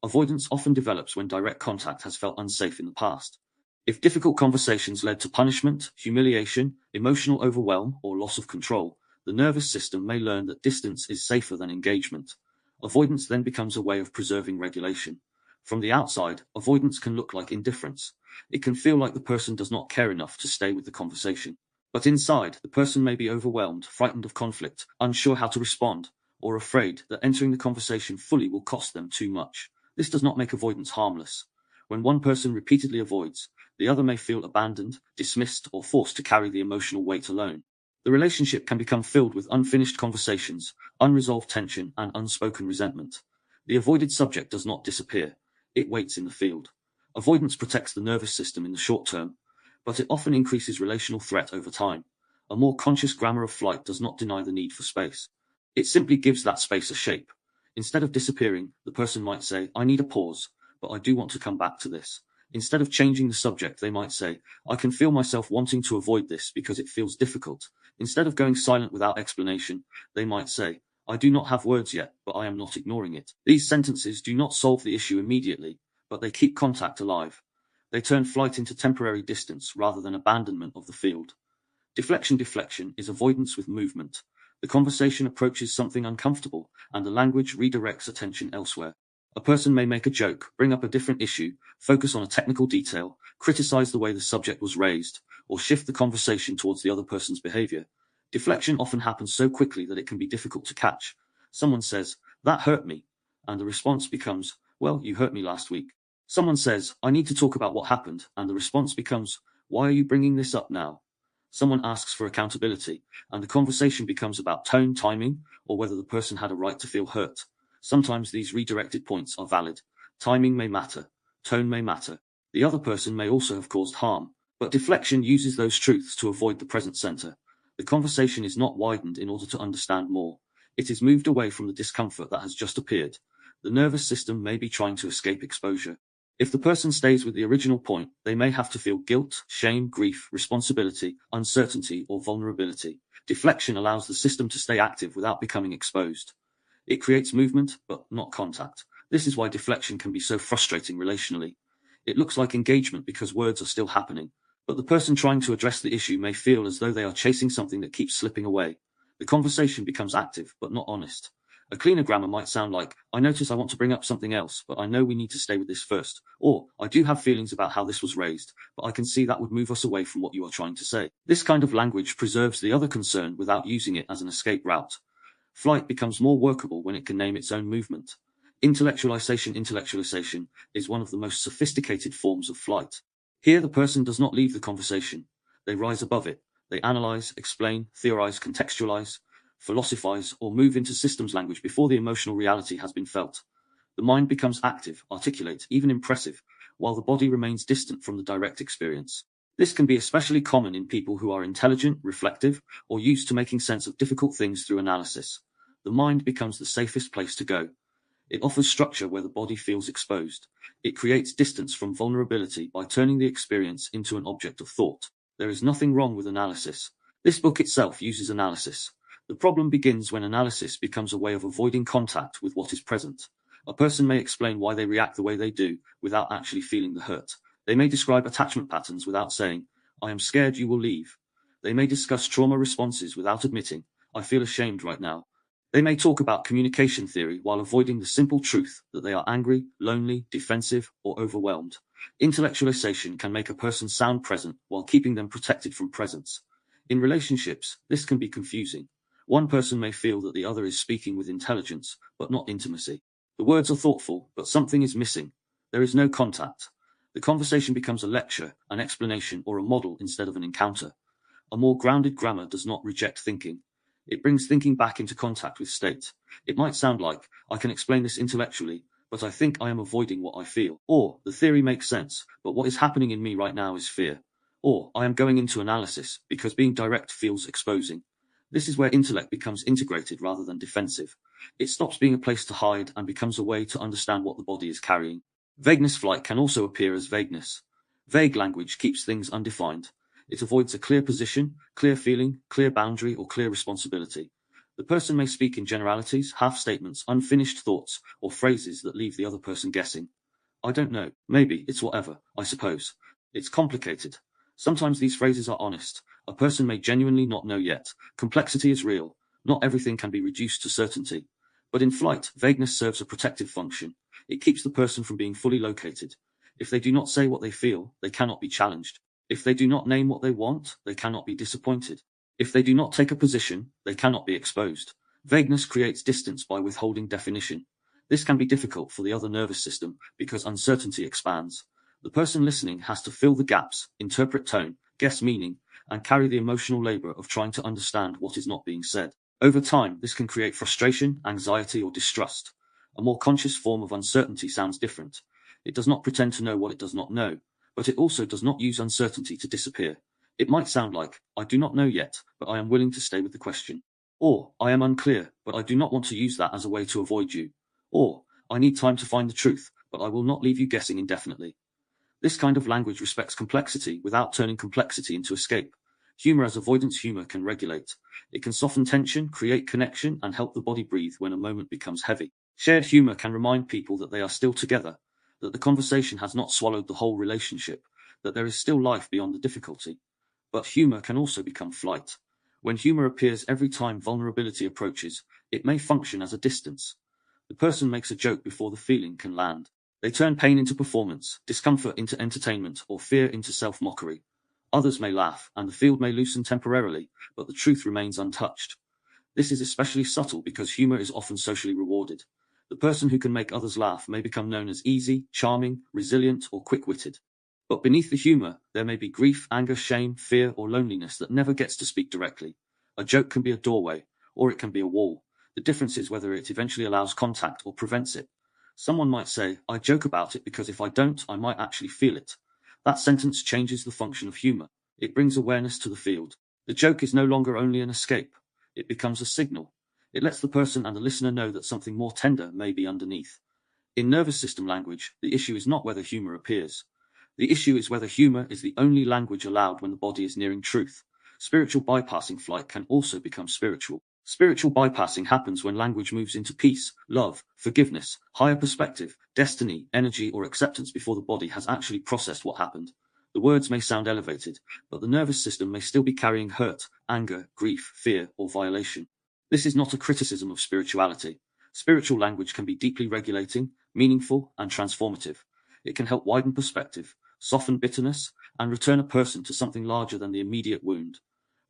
Avoidance often develops when direct contact has felt unsafe in the past. If difficult conversations led to punishment, humiliation, emotional overwhelm, or loss of control, the nervous system may learn that distance is safer than engagement. Avoidance then becomes a way of preserving regulation. From the outside, avoidance can look like indifference. It can feel like the person does not care enough to stay with the conversation. But inside, the person may be overwhelmed, frightened of conflict, unsure how to respond, or afraid that entering the conversation fully will cost them too much. This does not make avoidance harmless. When one person repeatedly avoids, the other may feel abandoned, dismissed, or forced to carry the emotional weight alone. The relationship can become filled with unfinished conversations, unresolved tension, and unspoken resentment. The avoided subject does not disappear. It waits in the field. Avoidance protects the nervous system in the short term, but it often increases relational threat over time. A more conscious grammar of flight does not deny the need for space. It simply gives that space a shape. Instead of disappearing, the person might say, I need a pause, but I do want to come back to this. Instead of changing the subject, they might say, I can feel myself wanting to avoid this because it feels difficult. Instead of going silent without explanation, they might say, I do not have words yet, but I am not ignoring it. These sentences do not solve the issue immediately, but they keep contact alive. They turn flight into temporary distance rather than abandonment of the field. Deflection is avoidance with movement. The conversation approaches something uncomfortable, and the language redirects attention elsewhere. A person may make a joke, bring up a different issue, focus on a technical detail, criticize the way the subject was raised, or shift the conversation towards the other person's behavior. Deflection often happens so quickly that it can be difficult to catch. Someone says, that hurt me, and the response becomes, well, you hurt me last week. Someone says, I need to talk about what happened, and the response becomes, why are you bringing this up now? Someone asks for accountability, and the conversation becomes about tone, timing, or whether the person had a right to feel hurt. Sometimes these redirected points are valid. Timing may matter. Tone may matter. The other person may also have caused harm. But deflection uses those truths to avoid the present center. The conversation is not widened in order to understand more. It is moved away from the discomfort that has just appeared. The nervous system may be trying to escape exposure. If the person stays with the original point, they may have to feel guilt, shame, grief, responsibility, uncertainty, or vulnerability. Deflection allows the system to stay active without becoming exposed. It creates movement, but not contact. This is why deflection can be so frustrating relationally. It looks like engagement because words are still happening, But the person trying to address the issue may feel as though they are chasing something that keeps slipping away. The conversation becomes active, but not honest. A cleaner grammar might sound like, I notice I want to bring up something else, but I know we need to stay with this first. Or, I do have feelings about how this was raised, but I can see that would move us away from what you are trying to say. This kind of language preserves the other concern without using it as an escape route. Flight becomes more workable when it can name its own movement. Intellectualization is one of the most sophisticated forms of flight. Here the person does not leave the conversation. They rise above it. They analyze, explain, theorize, contextualize, philosophize, or move into systems language before the emotional reality has been felt. The mind becomes active, articulate, even impressive, while the body remains distant from the direct experience. This can be especially common in people who are intelligent, reflective, or used to making sense of difficult things through analysis. The mind becomes the safest place to go. It offers structure where the body feels exposed. It creates distance from vulnerability by turning the experience into an object of thought. There is nothing wrong with analysis. This book itself uses analysis. The problem begins when analysis becomes a way of avoiding contact with what is present. A person may explain why they react the way they do without actually feeling the hurt. They may describe attachment patterns without saying, I am scared you will leave. They may discuss trauma responses without admitting, I feel ashamed right now. They may talk about communication theory while avoiding the simple truth that they are angry, lonely, defensive, or overwhelmed. Intellectualization can make a person sound present while keeping them protected from presence. In relationships, this can be confusing. One person may feel that the other is speaking with intelligence, but not intimacy. The words are thoughtful, but something is missing. There is no contact. The conversation becomes a lecture, an explanation, or a model instead of an encounter. A more grounded grammar does not reject thinking. It brings thinking back into contact with state. It might sound like, I can explain this intellectually, but I think I am avoiding what I feel. Or, the theory makes sense, but what is happening in me right now is fear. Or, I am going into analysis, because being direct feels exposing. This is where intellect becomes integrated rather than defensive. It stops being a place to hide and becomes a way to understand what the body is carrying. Vagueness flight can also appear as vagueness. Vague language keeps things undefined. It avoids a clear position, clear feeling, clear boundary, or clear responsibility. The person may speak in generalities, half-statements, unfinished thoughts, or phrases that leave the other person guessing. I don't know, maybe, it's whatever, I suppose. It's complicated. Sometimes these phrases are honest. A person may genuinely not know yet. Complexity is real. Not everything can be reduced to certainty. But in flight, vagueness serves a protective function. It keeps the person from being fully located. If they do not say what they feel, they cannot be challenged. If they do not name what they want, they cannot be disappointed. If they do not take a position, they cannot be exposed. Vagueness creates distance by withholding definition. This can be difficult for the other nervous system because uncertainty expands. The person listening has to fill the gaps, interpret tone, guess meaning, and carry the emotional labor of trying to understand what is not being said. Over time, this can create frustration, anxiety, or distrust. A more conscious form of uncertainty sounds different. It does not pretend to know what it does not know, but it also does not use uncertainty to disappear. It might sound like, I do not know yet, but I am willing to stay with the question. Or, I am unclear, but I do not want to use that as a way to avoid you. Or, I need time to find the truth, but I will not leave you guessing indefinitely. This kind of language respects complexity without turning complexity into escape. Humor as avoidance humor can regulate. It can soften tension, create connection, and help the body breathe when a moment becomes heavy. Shared humor can remind people that they are still together, that the conversation has not swallowed the whole relationship, that there is still life beyond the difficulty. But humor can also become flight. When humor appears every time vulnerability approaches, it may function as a distance. The person makes a joke before the feeling can land. They turn pain into performance, discomfort into entertainment, or fear into self-mockery. Others may laugh, and the field may loosen temporarily, but the truth remains untouched. This is especially subtle because humor is often socially rewarded. The person who can make others laugh may become known as easy, charming, resilient, or quick-witted. But beneath the humor, there may be grief, anger, shame, fear, or loneliness that never gets to speak directly. A joke can be a doorway, or it can be a wall. The difference is whether it eventually allows contact or prevents it. Someone might say, I joke about it because if I don't, I might actually feel it. That sentence changes the function of humor. It brings awareness to the field. The joke is no longer only an escape. It becomes a signal. It lets the person and the listener know that something more tender may be underneath. In nervous system language, the issue is not whether humor appears. The issue is whether humor is the only language allowed when the body is nearing truth. Spiritual bypassing flight can also become spiritual. Spiritual bypassing happens when language moves into peace, love, forgiveness, higher perspective, destiny, energy, or acceptance before the body has actually processed what happened. The words may sound elevated, but the nervous system may still be carrying hurt, anger, grief, fear, or violation. This is not a criticism of spirituality. Spiritual language can be deeply regulating, meaningful, and transformative. It can help widen perspective, soften bitterness, and return a person to something larger than the immediate wound.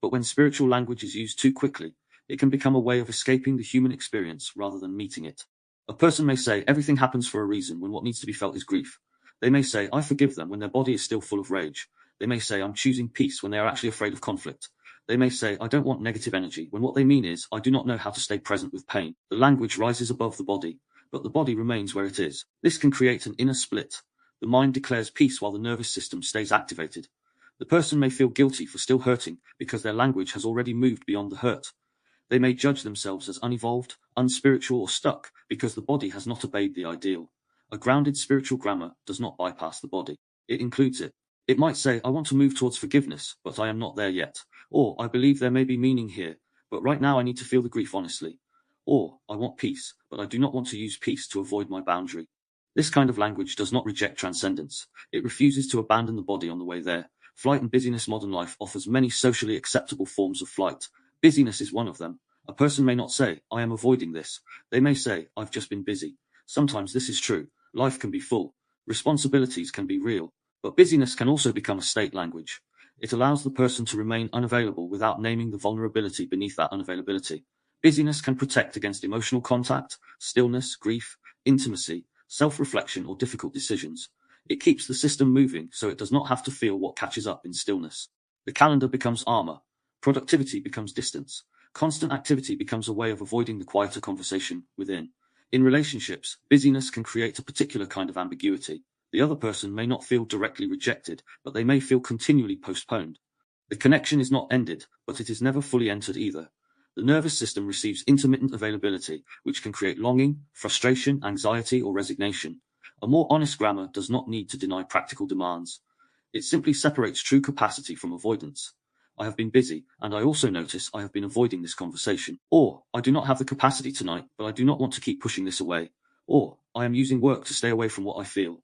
But when spiritual language is used too quickly, it can become a way of escaping the human experience rather than meeting it. A person may say everything happens for a reason when what needs to be felt is grief. They may say I forgive them when their body is still full of rage. They may say I'm choosing peace when they are actually afraid of conflict. They may say I don't want negative energy when what they mean is I do not know how to stay present with pain. The language rises above the body, but the body remains where it is. This can create an inner split. The mind declares peace while the nervous system stays activated. The person may feel guilty for still hurting because their language has already moved beyond the hurt. They may judge themselves as unevolved, unspiritual, or stuck because the body has not obeyed the ideal. A grounded spiritual grammar does not bypass the body. It includes it. It might say, I want to move towards forgiveness, but I am not there yet. Or, I believe there may be meaning here, but right now I need to feel the grief honestly. Or, I want peace, but I do not want to use peace to avoid my boundary. This kind of language does not reject transcendence. It refuses to abandon the body on the way there. Flight and busyness. Modern life offers many socially acceptable forms of flight. Busyness is one of them. A person may not say, I am avoiding this. They may say, I've just been busy. Sometimes this is true. Life can be full. Responsibilities can be real. But busyness can also become a state language. It allows the person to remain unavailable without naming the vulnerability beneath that unavailability. Busyness can protect against emotional contact, stillness, grief, intimacy, self-reflection, or difficult decisions. It keeps the system moving so it does not have to feel what catches up in stillness. The calendar becomes armor. Productivity becomes distance. Constant activity becomes a way of avoiding the quieter conversation within. In relationships, busyness can create a particular kind of ambiguity. The other person may not feel directly rejected, but they may feel continually postponed. The connection is not ended, but it is never fully entered either. The nervous system receives intermittent availability, which can create longing, frustration, anxiety, or resignation. A more honest grammar does not need to deny practical demands. It simply separates true capacity from avoidance. I have been busy, and I also notice I have been avoiding this conversation. Or, I do not have the capacity tonight, but I do not want to keep pushing this away. Or, I am using work to stay away from what I feel.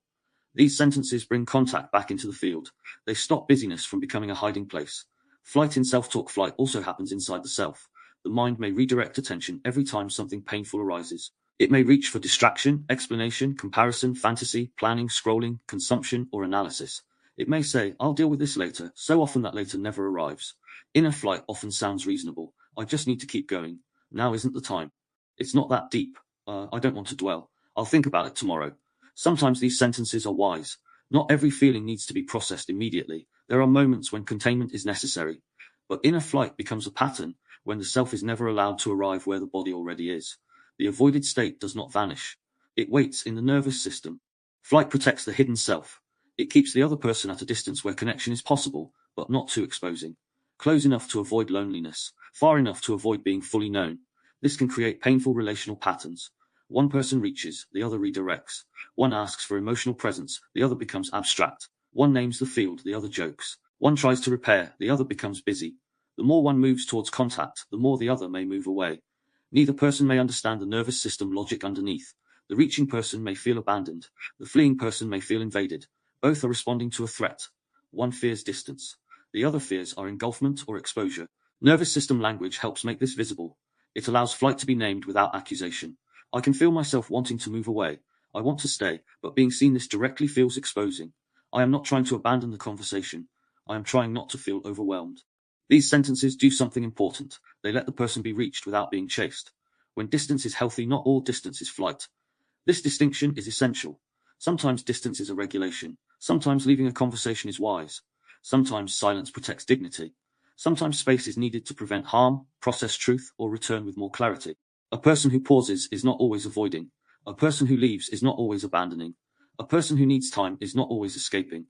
These sentences bring contact back into the field. They stop busyness from becoming a hiding place. Flight in self-talk. Flight also happens inside the self. The mind may redirect attention every time something painful arises. It may reach for distraction, explanation, comparison, fantasy, planning, scrolling, consumption, or analysis. It may say, I'll deal with this later, so often that later never arrives. Inner flight often sounds reasonable. I just need to keep going. Now isn't the time. It's not that deep. I don't want to dwell. I'll think about it tomorrow. Sometimes these sentences are wise. Not every feeling needs to be processed immediately. There are moments when containment is necessary. But inner flight becomes a pattern when the self is never allowed to arrive where the body already is. The avoided state does not vanish. It waits in the nervous system. Flight protects the hidden self. It keeps the other person at a distance where connection is possible, but not too exposing. Close enough to avoid loneliness, far enough to avoid being fully known. This can create painful relational patterns. One person reaches, the other redirects. One asks for emotional presence, the other becomes abstract. One names the field, the other jokes. One tries to repair, the other becomes busy. The more one moves towards contact, the more the other may move away. Neither person may understand the nervous system logic underneath. The reaching person may feel abandoned. The fleeing person may feel invaded. Both are responding to a threat. One fears distance. The other fears are engulfment or exposure. Nervous system language helps make this visible. It allows flight to be named without accusation. I can feel myself wanting to move away. I want to stay, but being seen this directly feels exposing. I am not trying to abandon the conversation. I am trying not to feel overwhelmed. These sentences do something important. They let the person be reached without being chased. When distance is healthy, not all distance is flight. This distinction is essential. Sometimes distance is a regulation. Sometimes leaving a conversation is wise. Sometimes silence protects dignity. Sometimes space is needed to prevent harm, process truth, or return with more clarity. A person who pauses is not always avoiding. A person who leaves is not always abandoning. A person who needs time is not always escaping.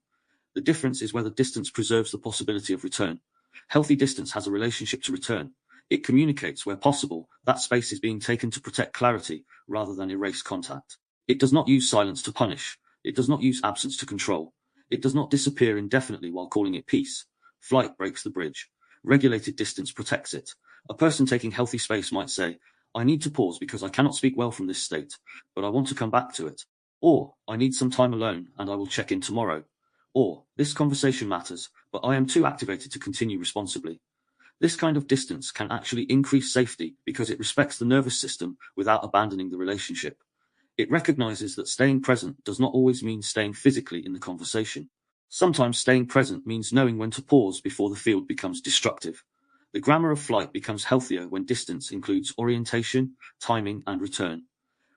The difference is whether distance preserves the possibility of return. Healthy distance has a relationship to return. It communicates where possible that space is being taken to protect clarity rather than erase contact. It does not use silence to punish. It does not use absence to control. It does not disappear indefinitely while calling it peace. Flight breaks the bridge. Regulated distance protects it. A person taking healthy space might say, I need to pause because I cannot speak well from this state, but I want to come back to it. Or, I need some time alone and I will check in tomorrow. Or, this conversation matters, but I am too activated to continue responsibly. This kind of distance can actually increase safety because it respects the nervous system without abandoning the relationship. It recognizes that staying present does not always mean staying physically in the conversation. Sometimes staying present means knowing when to pause before the field becomes destructive. The grammar of flight becomes healthier when distance includes orientation, timing, and return.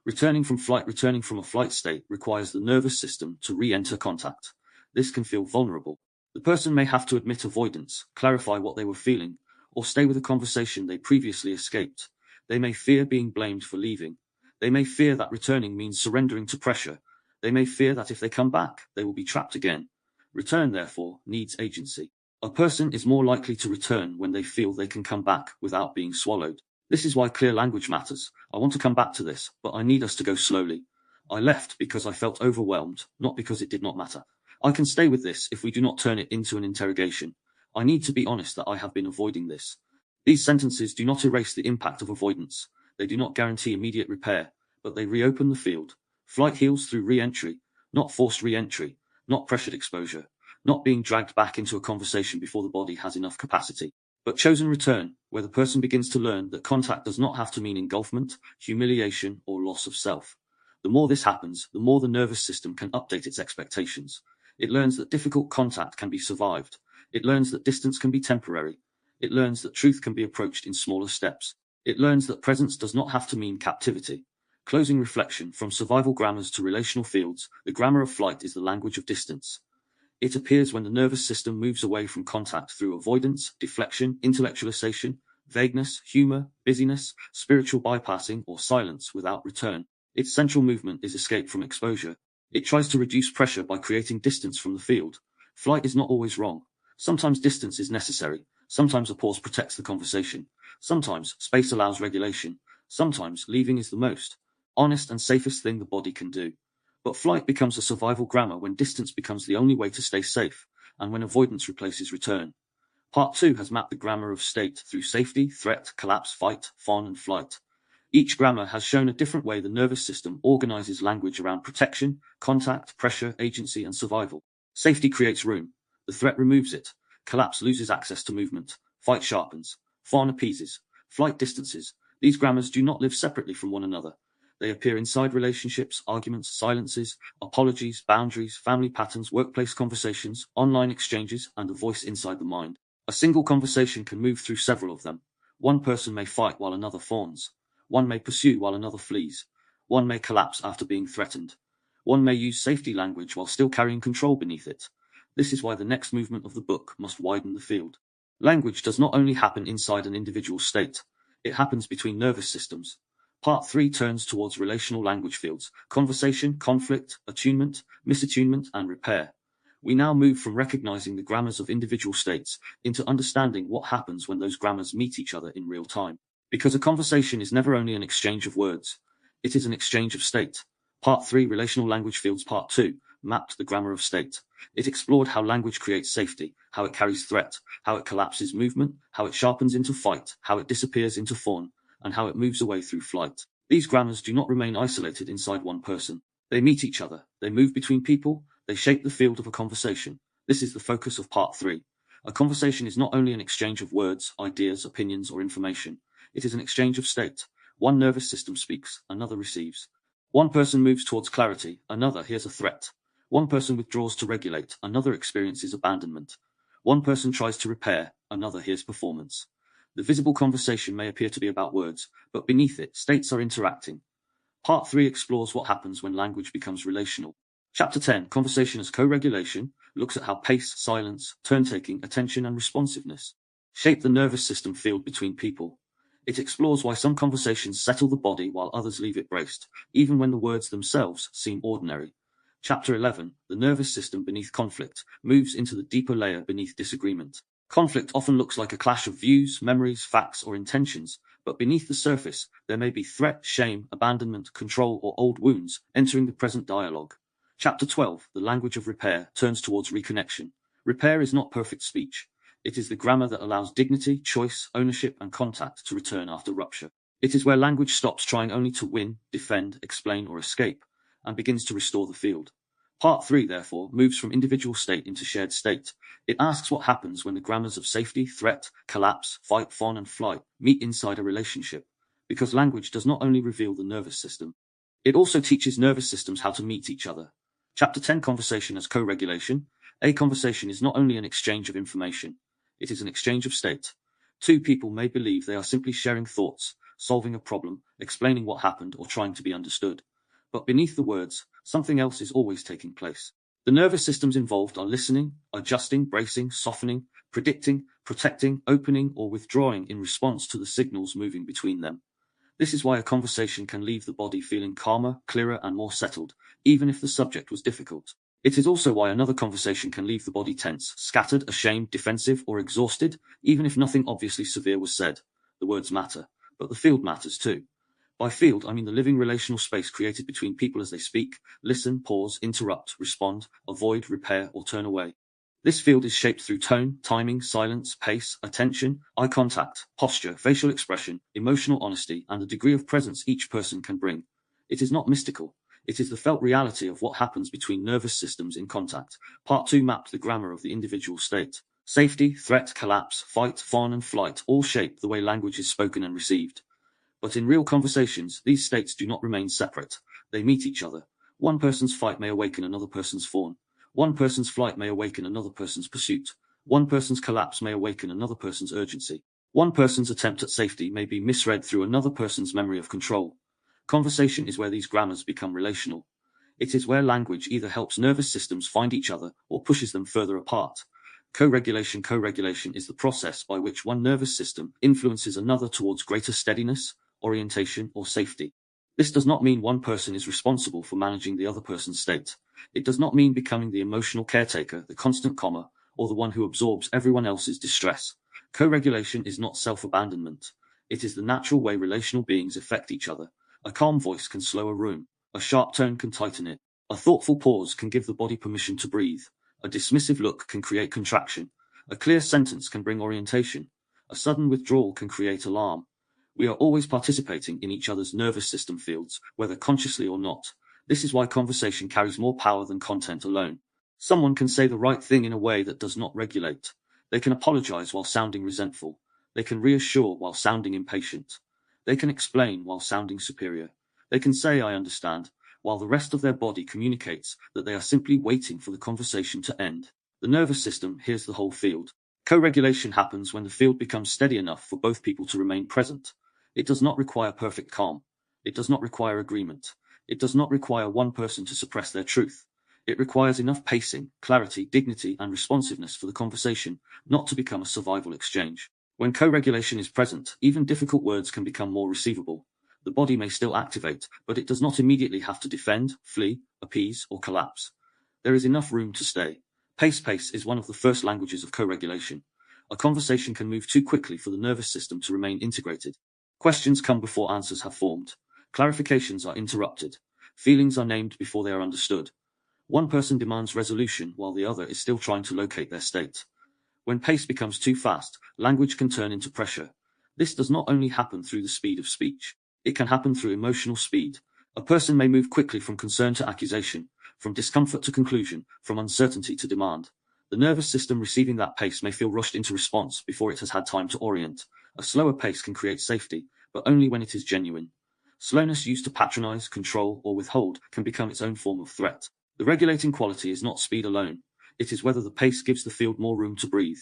Returning from a flight state requires the nervous system to re-enter contact. This can feel vulnerable. The person may have to admit avoidance, clarify what they were feeling, or stay with a conversation they previously escaped. They may fear being blamed for leaving. They may fear that returning means surrendering to pressure. They may fear that if they come back, they will be trapped again. Return, therefore, needs agency. A person is more likely to return when they feel they can come back without being swallowed. This is why clear language matters. I want to come back to this, but I need us to go slowly. I left because I felt overwhelmed, not because it did not matter. I can stay with this if we do not turn it into an interrogation. I need to be honest that I have been avoiding this. These sentences do not erase the impact of avoidance. They do not guarantee immediate repair, but they reopen the field. Flight heals through re-entry, not forced re-entry, not pressured exposure, not being dragged back into a conversation before the body has enough capacity, but chosen return, where the person begins to learn that contact does not have to mean engulfment, humiliation, or loss of self. The more this happens, the more the nervous system can update its expectations. It learns that difficult contact can be survived. It learns that distance can be temporary. It learns that truth can be approached in smaller steps. It learns that presence does not have to mean captivity. Closing reflection: from survival grammars to relational fields, the grammar of flight is the language of distance. It appears when the nervous system moves away from contact through avoidance, deflection, intellectualization, vagueness, humor, busyness, spiritual bypassing, or silence without return. Its central movement is escape from exposure. It tries to reduce pressure by creating distance from the field. Flight is not always wrong. Sometimes distance is necessary. Sometimes a pause protects the conversation. Sometimes space allows regulation. Sometimes leaving is the most honest and safest thing the body can do. But flight becomes a survival grammar when distance becomes the only way to stay safe, and when avoidance replaces return. Part 2 has mapped the grammar of state through safety, threat, collapse, fight, fawn, and flight. Each grammar has shown a different way the nervous system organizes language around protection, contact, pressure, agency, and survival. Safety creates room. The threat removes it. Collapse loses access to movement. Fight sharpens. Fawn appeases. Flight distances. These grammars do not live separately from one another. They appear inside relationships, arguments, silences, apologies, boundaries, family patterns, workplace conversations, online exchanges, and a voice inside the mind. A single conversation can move through several of them. One person may fight while another fawns. One may pursue while another flees. One may collapse after being threatened. One may use safety language while still carrying control beneath it. This is why the next movement of the book must widen the field. Language does not only happen inside an individual state, it happens between nervous systems. Part 3 turns towards relational language fields: conversation, conflict, attunement, misattunement, and repair. We now move from recognizing the grammars of individual states into understanding what happens when those grammars meet each other in real time. Because a conversation is never only an exchange of words, it is an exchange of state. Part 3, Relational Language Fields. Part 2 mapped the grammar of state. It explored how language creates safety, how it carries threat, how it collapses movement, how it sharpens into fight, how it disappears into fawn, and how it moves away through flight. These grammars do not remain isolated inside one person. They meet each other, they move between people, they shape the field of a conversation. This is the focus of Part 3. A conversation is not only an exchange of words, ideas, opinions, or information. It is an exchange of state. One nervous system speaks, another receives. One person moves towards clarity, another hears a threat. One person withdraws to regulate, another experiences abandonment. One person tries to repair, another hears performance. The visible conversation may appear to be about words, but beneath it, states are interacting. Part 3 explores what happens when language becomes relational. Chapter 10, Conversation as Co-Regulation, looks at how pace, silence, turn-taking, attention, and responsiveness shape the nervous system field between people. It explores why some conversations settle the body while others leave it braced, even when the words themselves seem ordinary. Chapter 11, The Nervous System Beneath Conflict, moves into the deeper layer beneath disagreement. Conflict often looks like a clash of views, memories, facts, or intentions, but beneath the surface, there may be threat, shame, abandonment, control, or old wounds entering the present dialogue. Chapter 12, The Language of Repair, turns towards reconnection. Repair is not perfect speech. It is the grammar that allows dignity, choice, ownership, and contact to return after rupture. It is where language stops trying only to win, defend, explain, or escape, and begins to restore the field. Part 3, therefore, moves from individual state into shared state. It asks what happens when the grammars of safety, threat, collapse, fight, fawn, and flight meet inside a relationship. Because language does not only reveal the nervous system, it also teaches nervous systems how to meet each other. Chapter 10, Conversation as Co-Regulation. A conversation is not only an exchange of information, it is an exchange of state. Two people may believe they are simply sharing thoughts, solving a problem, explaining what happened, or trying to be understood. But beneath the words, something else is always taking place. The nervous systems involved are listening, adjusting, bracing, softening, predicting, protecting, opening, or withdrawing in response to the signals moving between them. This is why a conversation can leave the body feeling calmer, clearer, and more settled, even if the subject was difficult. It is also why another conversation can leave the body tense, scattered, ashamed, defensive, or exhausted, even if nothing obviously severe was said. The words matter, but the field matters too. By field, I mean the living relational space created between people as they speak, listen, pause, interrupt, respond, avoid, repair, or turn away. This field is shaped through tone, timing, silence, pace, attention, eye contact, posture, facial expression, emotional honesty, and the degree of presence each person can bring. It is not mystical. It is the felt reality of what happens between nervous systems in contact. Part 2 mapped the grammar of the individual state. Safety, threat, collapse, fight, fawn, and flight all shape the way language is spoken and received. But in real conversations, these states do not remain separate. They meet each other. One person's fight may awaken another person's fawn. One person's flight may awaken another person's pursuit. One person's collapse may awaken another person's urgency. One person's attempt at safety may be misread through another person's memory of control. Conversation is where these grammars become relational. It is where language either helps nervous systems find each other or pushes them further apart. Co-regulation is the process by which one nervous system influences another towards greater steadiness, orientation, or safety. This does not mean one person is responsible for managing the other person's state. It does not mean becoming the emotional caretaker, the constant calmer, or the one who absorbs everyone else's distress. Co-regulation is not self-abandonment. It is the natural way relational beings affect each other. A calm voice can slow a room. A sharp tone can tighten it. A thoughtful pause can give the body permission to breathe. A dismissive look can create contraction. A clear sentence can bring orientation. A sudden withdrawal can create alarm. We are always participating in each other's nervous system fields, whether consciously or not. This is why conversation carries more power than content alone. Someone can say the right thing in a way that does not regulate. They can apologize while sounding resentful. They can reassure while sounding impatient. They can explain while sounding superior. They can say, "I understand," while the rest of their body communicates that they are simply waiting for the conversation to end. The nervous system hears the whole field. Co-regulation happens when the field becomes steady enough for both people to remain present. It does not require perfect calm. It does not require agreement. It does not require one person to suppress their truth. It requires enough pacing, clarity, dignity, and responsiveness for the conversation not to become a survival exchange. When co-regulation is present, even difficult words can become more receivable. The body may still activate, but it does not immediately have to defend, flee, appease, or collapse. There is enough room to stay. Pace is one of the first languages of co-regulation. A conversation can move too quickly for the nervous system to remain integrated. Questions come before answers have formed. Clarifications are interrupted. Feelings are named before they are understood. One person demands resolution while the other is still trying to locate their state. When pace becomes too fast, language can turn into pressure. This does not only happen through the speed of speech. It can happen through emotional speed. A person may move quickly from concern to accusation, from discomfort to conclusion, from uncertainty to demand. The nervous system receiving that pace may feel rushed into response before it has had time to orient. A slower pace can create safety, but only when it is genuine. Slowness used to patronize, control, or withhold can become its own form of threat. The regulating quality is not speed alone. It is whether the pace gives the field more room to breathe.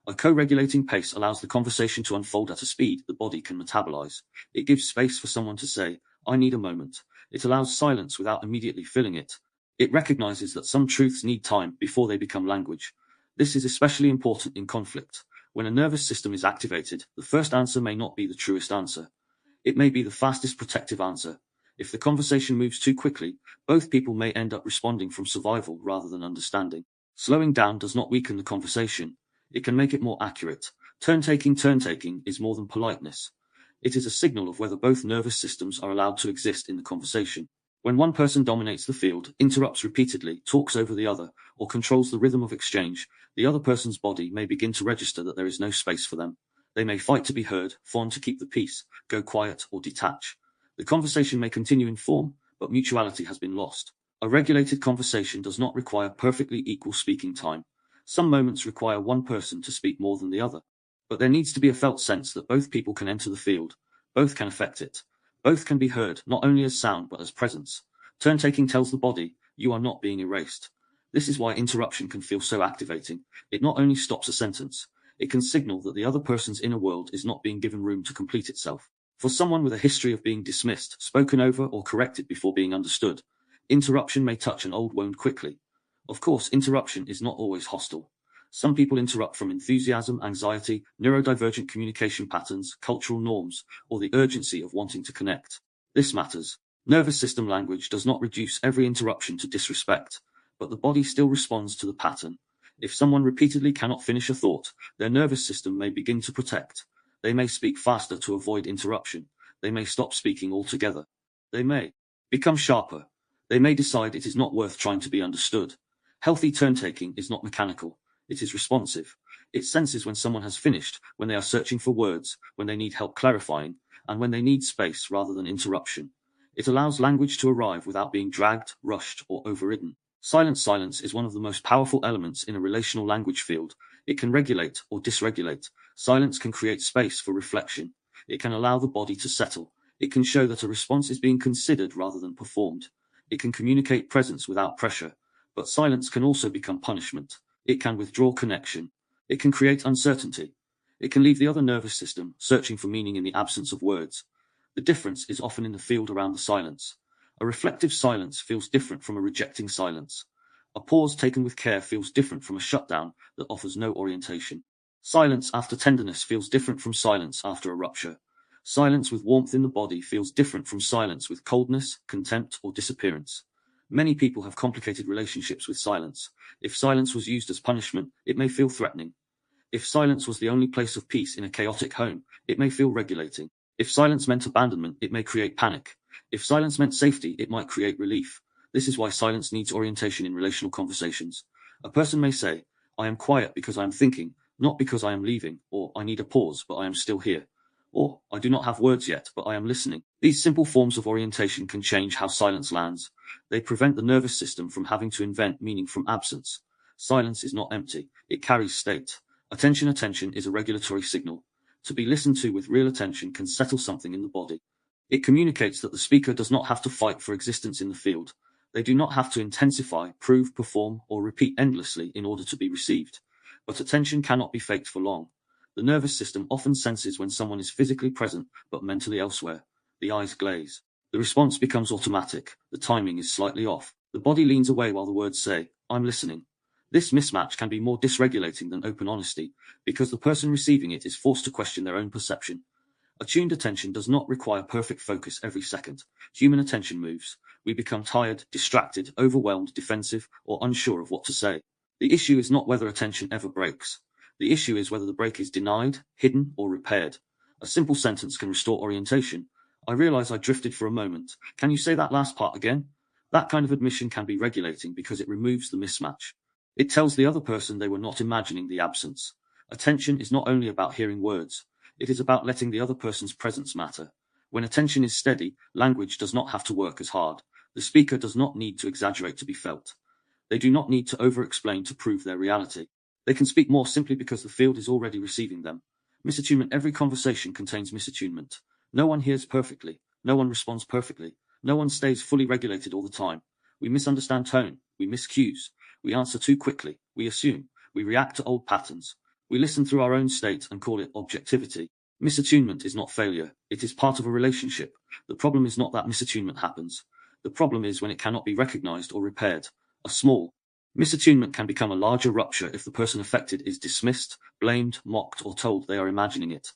A co-regulating pace allows the conversation to unfold at a speed the body can metabolize. It gives space for someone to say, "I need a moment." It allows silence without immediately filling it. It recognizes that some truths need time before they become language. This is especially important in conflict. When a nervous system is activated, the first answer may not be the truest answer. It may be the fastest protective answer. If the conversation moves too quickly, both people may end up responding from survival rather than understanding. Slowing down does not weaken the conversation. It can make it more accurate. Turn-taking is more than politeness. It is a signal of whether both nervous systems are allowed to exist in the conversation. When one person dominates the field, interrupts repeatedly, talks over the other, or controls the rhythm of exchange, the other person's body may begin to register that there is no space for them. They may fight to be heard, fawn to keep the peace, go quiet, or detach. The conversation may continue in form, but mutuality has been lost. A regulated conversation does not require perfectly equal speaking time. Some moments require one person to speak more than the other. But there needs to be a felt sense that both people can enter the field, both can affect it, both can be heard, not only as sound but as presence. Turn-taking tells the body, you are not being erased. This is why interruption can feel so activating. It not only stops a sentence, it can signal that the other person's inner world is not being given room to complete itself. For someone with a history of being dismissed, spoken over, or corrected before being understood, interruption may touch an old wound quickly. Of course, interruption is not always hostile. Some people interrupt from enthusiasm, anxiety, neurodivergent communication patterns, cultural norms, or the urgency of wanting to connect. This matters. Nervous system language does not reduce every interruption to disrespect, but the body still responds to the pattern. If someone repeatedly cannot finish a thought, their nervous system may begin to protect. They may speak faster to avoid interruption. They may stop speaking altogether. They may become sharper. They may decide it is not worth trying to be understood. Healthy turn-taking is not mechanical. It is responsive. It senses when someone has finished, when they are searching for words, when they need help clarifying, and when they need space rather than interruption. It allows language to arrive without being dragged, rushed, or overridden. Silence is one of the most powerful elements in a relational language field. It can regulate or dysregulate. Silence can create space for reflection. It can allow the body to settle. It can show that a response is being considered rather than performed. It can communicate presence without pressure. But silence can also become punishment. It can withdraw connection. It can create uncertainty. It can leave the other nervous system searching for meaning in the absence of words. The difference is often in the field around the silence. A reflective silence feels different from a rejecting silence. A pause taken with care feels different from a shutdown that offers no orientation. Silence after tenderness feels different from silence after a rupture. Silence with warmth in the body feels different from silence with coldness, contempt, or disappearance. Many people have complicated relationships with silence. If silence was used as punishment, it may feel threatening. If silence was the only place of peace in a chaotic home, it may feel regulating. If silence meant abandonment, it may create panic. If silence meant safety, it might create relief. This is why silence needs orientation in relational conversations. A person may say, I am quiet because I am thinking, not because I am leaving, or I need a pause, but I am still here. Or, I do not have words yet, but I am listening. These simple forms of orientation can change how silence lands. They prevent the nervous system from having to invent meaning from absence. Silence is not empty. It carries state. Attention is a regulatory signal. To be listened to with real attention can settle something in the body. It communicates that the speaker does not have to fight for existence in the field. They do not have to intensify, prove, perform, or repeat endlessly in order to be received. But attention cannot be faked for long. The nervous system often senses when someone is physically present but mentally elsewhere. The eyes glaze. The response becomes automatic. The timing is slightly off. The body leans away while the words say, I'm listening. This mismatch can be more dysregulating than open honesty, because the person receiving it is forced to question their own perception. Attuned attention does not require perfect focus every second. Human attention moves. We become tired, distracted, overwhelmed, defensive, or unsure of what to say. The issue is not whether attention ever breaks. The issue is whether the break is denied, hidden, or repaired. A simple sentence can restore orientation. I realize I drifted for a moment. Can you say that last part again? That kind of admission can be regulating because it removes the mismatch. It tells the other person they were not imagining the absence. Attention is not only about hearing words. It is about letting the other person's presence matter. When attention is steady, language does not have to work as hard. The speaker does not need to exaggerate to be felt. They do not need to over-explain to prove their reality. They can speak more simply because the field is already receiving them. Misattunement. Every conversation contains misattunement. No one hears perfectly. No one responds perfectly. No one stays fully regulated all the time. We misunderstand tone. We miss cues. We answer too quickly. We assume. We react to old patterns. We listen through our own state and call it objectivity. Misattunement is not failure. It is part of a relationship. The problem is not that misattunement happens. The problem is when it cannot be recognized or repaired. A small misattunement can become a larger rupture if the person affected is dismissed, blamed, mocked, or told they are imagining it.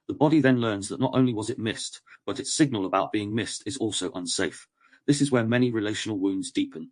The body then learns that not only was it missed, but its signal about being missed is also unsafe. This is where many relational wounds deepen.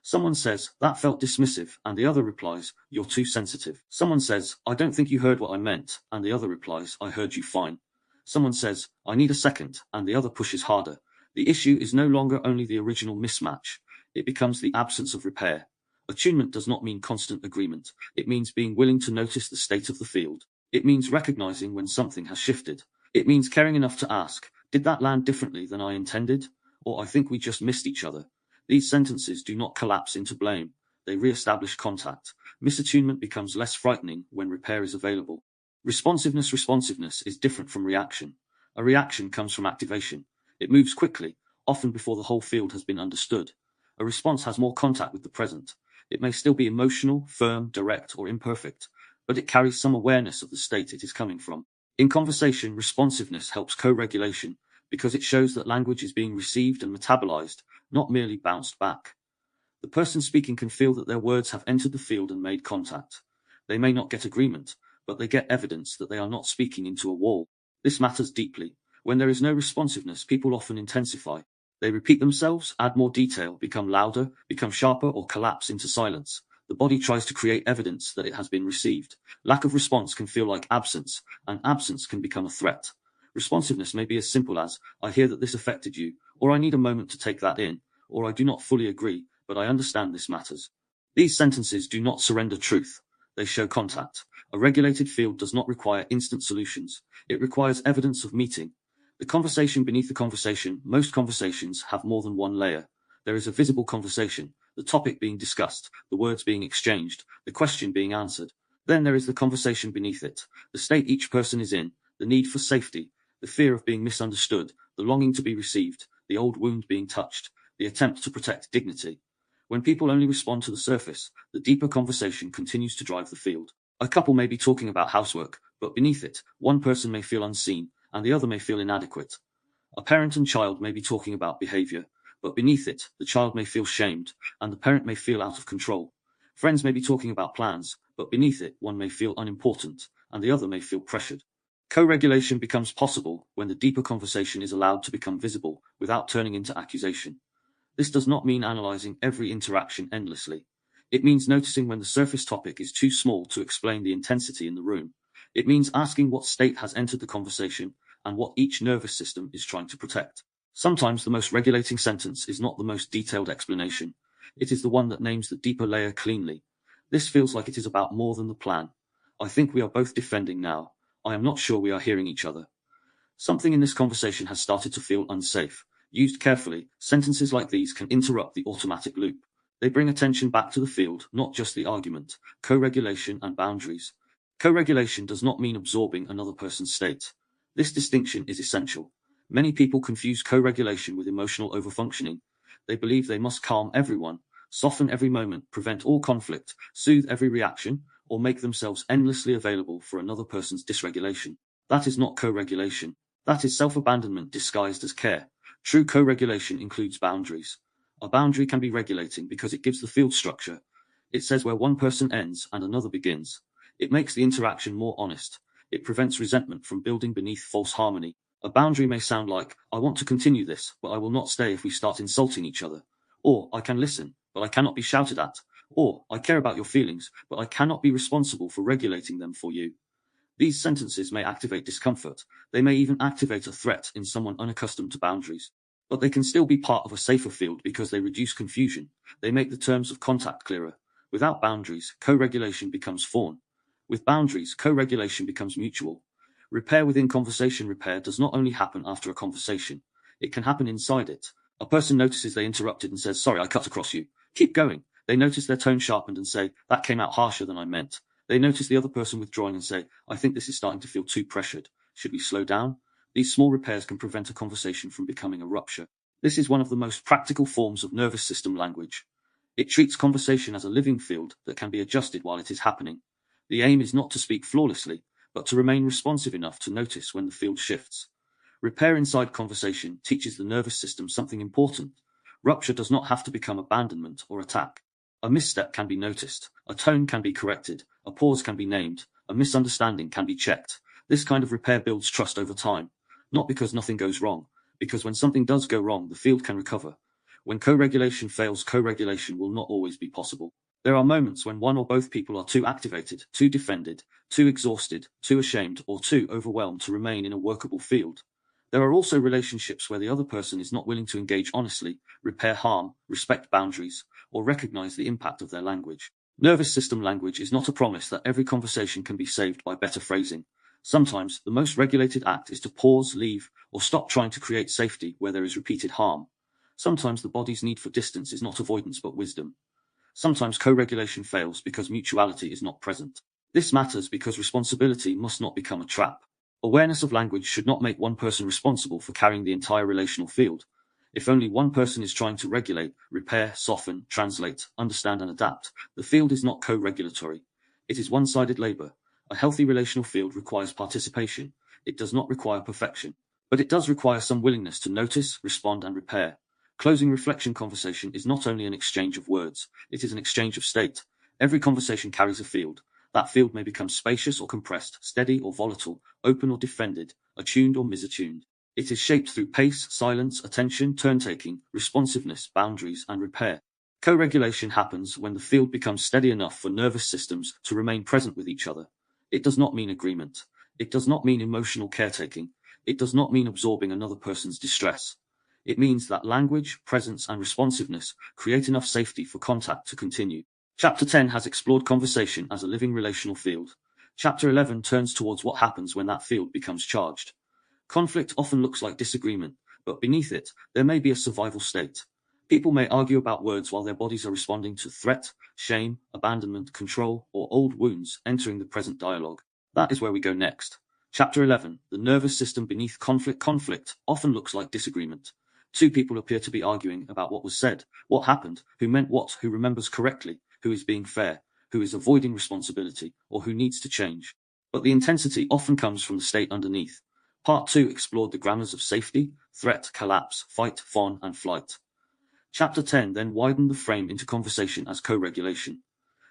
Someone says, that felt dismissive, and the other replies, you're too sensitive. Someone says, I don't think you heard what I meant, and the other replies, I heard you fine. Someone says, I need a second, and the other pushes harder. The issue is no longer only the original mismatch. It becomes the absence of repair. Attunement does not mean constant agreement. It means being willing to notice the state of the field. It means recognizing when something has shifted. It means caring enough to ask, did that land differently than I intended? Or I think we just missed each other. These sentences do not collapse into blame. They re-establish contact. Misattunement becomes less frightening when repair is available. Responsiveness is different from reaction. A reaction comes from activation. It moves quickly, often before the whole field has been understood. A response has more contact with the present. It may still be emotional, firm, direct, or imperfect, but it carries some awareness of the state it is coming from. In conversation, responsiveness helps co-regulation because it shows that language is being received and metabolized, not merely bounced back. The person speaking can feel that their words have entered the field and made contact. They may not get agreement, but they get evidence that they are not speaking into a wall. This matters deeply. When there is no responsiveness, people often intensify. They repeat themselves, add more detail, become louder, become sharper, or collapse into silence. The body tries to create evidence that it has been received. Lack of response can feel like absence, and absence can become a threat. Responsiveness may be as simple as, I hear that this affected you, or I need a moment to take that in, or I do not fully agree, but I understand this matters. These sentences do not surrender truth. They show contact. A regulated field does not require instant solutions. It requires evidence of meeting. The conversation beneath the conversation. Most conversations have more than one layer. There is a visible conversation, the topic being discussed, the words being exchanged, the question being answered. Then there is the conversation beneath it, the state each person is in, the need for safety, the fear of being misunderstood, the longing to be received, the old wound being touched, the attempt to protect dignity. When people only respond to the surface, the deeper conversation continues to drive the field. A couple may be talking about housework, but beneath it, one person may feel unseen, and the other may feel inadequate. A parent and child may be talking about behavior, but beneath it, the child may feel shamed, and the parent may feel out of control. Friends may be talking about plans, but beneath it, one may feel unimportant, and the other may feel pressured. Co-regulation becomes possible when the deeper conversation is allowed to become visible, without turning into accusation. This does not mean analyzing every interaction endlessly. It means noticing when the surface topic is too small to explain the intensity in the room. It means asking what state has entered the conversation, and what each nervous system is trying to protect. Sometimes the most regulating sentence is not the most detailed explanation. It is the one that names the deeper layer cleanly. This feels like it is about more than the plan. I think we are both defending now. I am not sure we are hearing each other. Something in this conversation has started to feel unsafe. Used carefully, sentences like these can interrupt the automatic loop. They bring attention back to the field, not just the argument. Co-regulation and boundaries. Co-regulation does not mean absorbing another person's state. This distinction is essential. Many people confuse co-regulation with emotional overfunctioning. They believe they must calm everyone, soften every moment, prevent all conflict, soothe every reaction, or make themselves endlessly available for another person's dysregulation. That is not co-regulation. That is self-abandonment disguised as care. True co-regulation includes boundaries. A boundary can be regulating because it gives the field structure. It says where one person ends and another begins. It makes the interaction more honest. It prevents resentment from building beneath false harmony. A boundary may sound like, I want to continue this, but I will not stay if we start insulting each other. Or, I can listen, but I cannot be shouted at. Or, I care about your feelings, but I cannot be responsible for regulating them for you. These sentences may activate discomfort. They may even activate a threat in someone unaccustomed to boundaries. But they can still be part of a safer field because they reduce confusion. They make the terms of contact clearer. Without boundaries, co-regulation becomes fawn. With boundaries, co-regulation becomes mutual. Repair within conversation. Repair does not only happen after a conversation. It can happen inside it. A person notices they interrupted and says, sorry, I cut across you. Keep going. They notice their tone sharpened and say, that came out harsher than I meant. They notice the other person withdrawing and say, I think this is starting to feel too pressured. Should we slow down? These small repairs can prevent a conversation from becoming a rupture. This is one of the most practical forms of nervous system language. It treats conversation as a living field that can be adjusted while it is happening. The aim is not to speak flawlessly, but to remain responsive enough to notice when the field shifts. Repair inside conversation teaches the nervous system something important. Rupture does not have to become abandonment or attack. A misstep can be noticed, a tone can be corrected, a pause can be named, a misunderstanding can be checked. This kind of repair builds trust over time. Not because nothing goes wrong, because when something does go wrong, the field can recover. When co-regulation fails, co-regulation will not always be possible. There are moments when one or both people are too activated, too defended, too exhausted, too ashamed, or too overwhelmed to remain in a workable field. There are also relationships where the other person is not willing to engage honestly, repair harm, respect boundaries, or recognize the impact of their language. Nervous system language is not a promise that every conversation can be saved by better phrasing. Sometimes, the most regulated act is to pause, leave, or stop trying to create safety where there is repeated harm. Sometimes the body's need for distance is not avoidance but wisdom. Sometimes co-regulation fails because mutuality is not present. This matters because responsibility must not become a trap. Awareness of language should not make one person responsible for carrying the entire relational field. If only one person is trying to regulate, repair, soften, translate, understand and adapt, the field is not co-regulatory. It is one-sided labor. A healthy relational field requires participation. It does not require perfection. But it does require some willingness to notice, respond and repair. Closing reflection conversation is not only an exchange of words, it is an exchange of state. Every conversation carries a field. That field may become spacious or compressed, steady or volatile, open or defended, attuned or misattuned. It is shaped through pace, silence, attention, turn-taking, responsiveness, boundaries, and repair. Co-regulation happens when the field becomes steady enough for nervous systems to remain present with each other. It does not mean agreement. It does not mean emotional caretaking. It does not mean absorbing another person's distress. It means that language, presence, and responsiveness create enough safety for contact to continue. Chapter 10 has explored conversation as a living relational field. Chapter 11 turns towards what happens when that field becomes charged. Conflict often looks like disagreement, but beneath it, there may be a survival state. People may argue about words while their bodies are responding to threat, shame, abandonment, control, or old wounds entering the present dialogue. That is where we go next. Chapter 11, the nervous system beneath conflict. Conflict often looks like disagreement. Two people appear to be arguing about what was said, what happened, who meant what, who remembers correctly, who is being fair, who is avoiding responsibility, or who needs to change. But the intensity often comes from the state underneath. Part 2 explored the grammars of safety, threat, collapse, fight, fawn, and flight. Chapter 10 then widened the frame into conversation as co-regulation.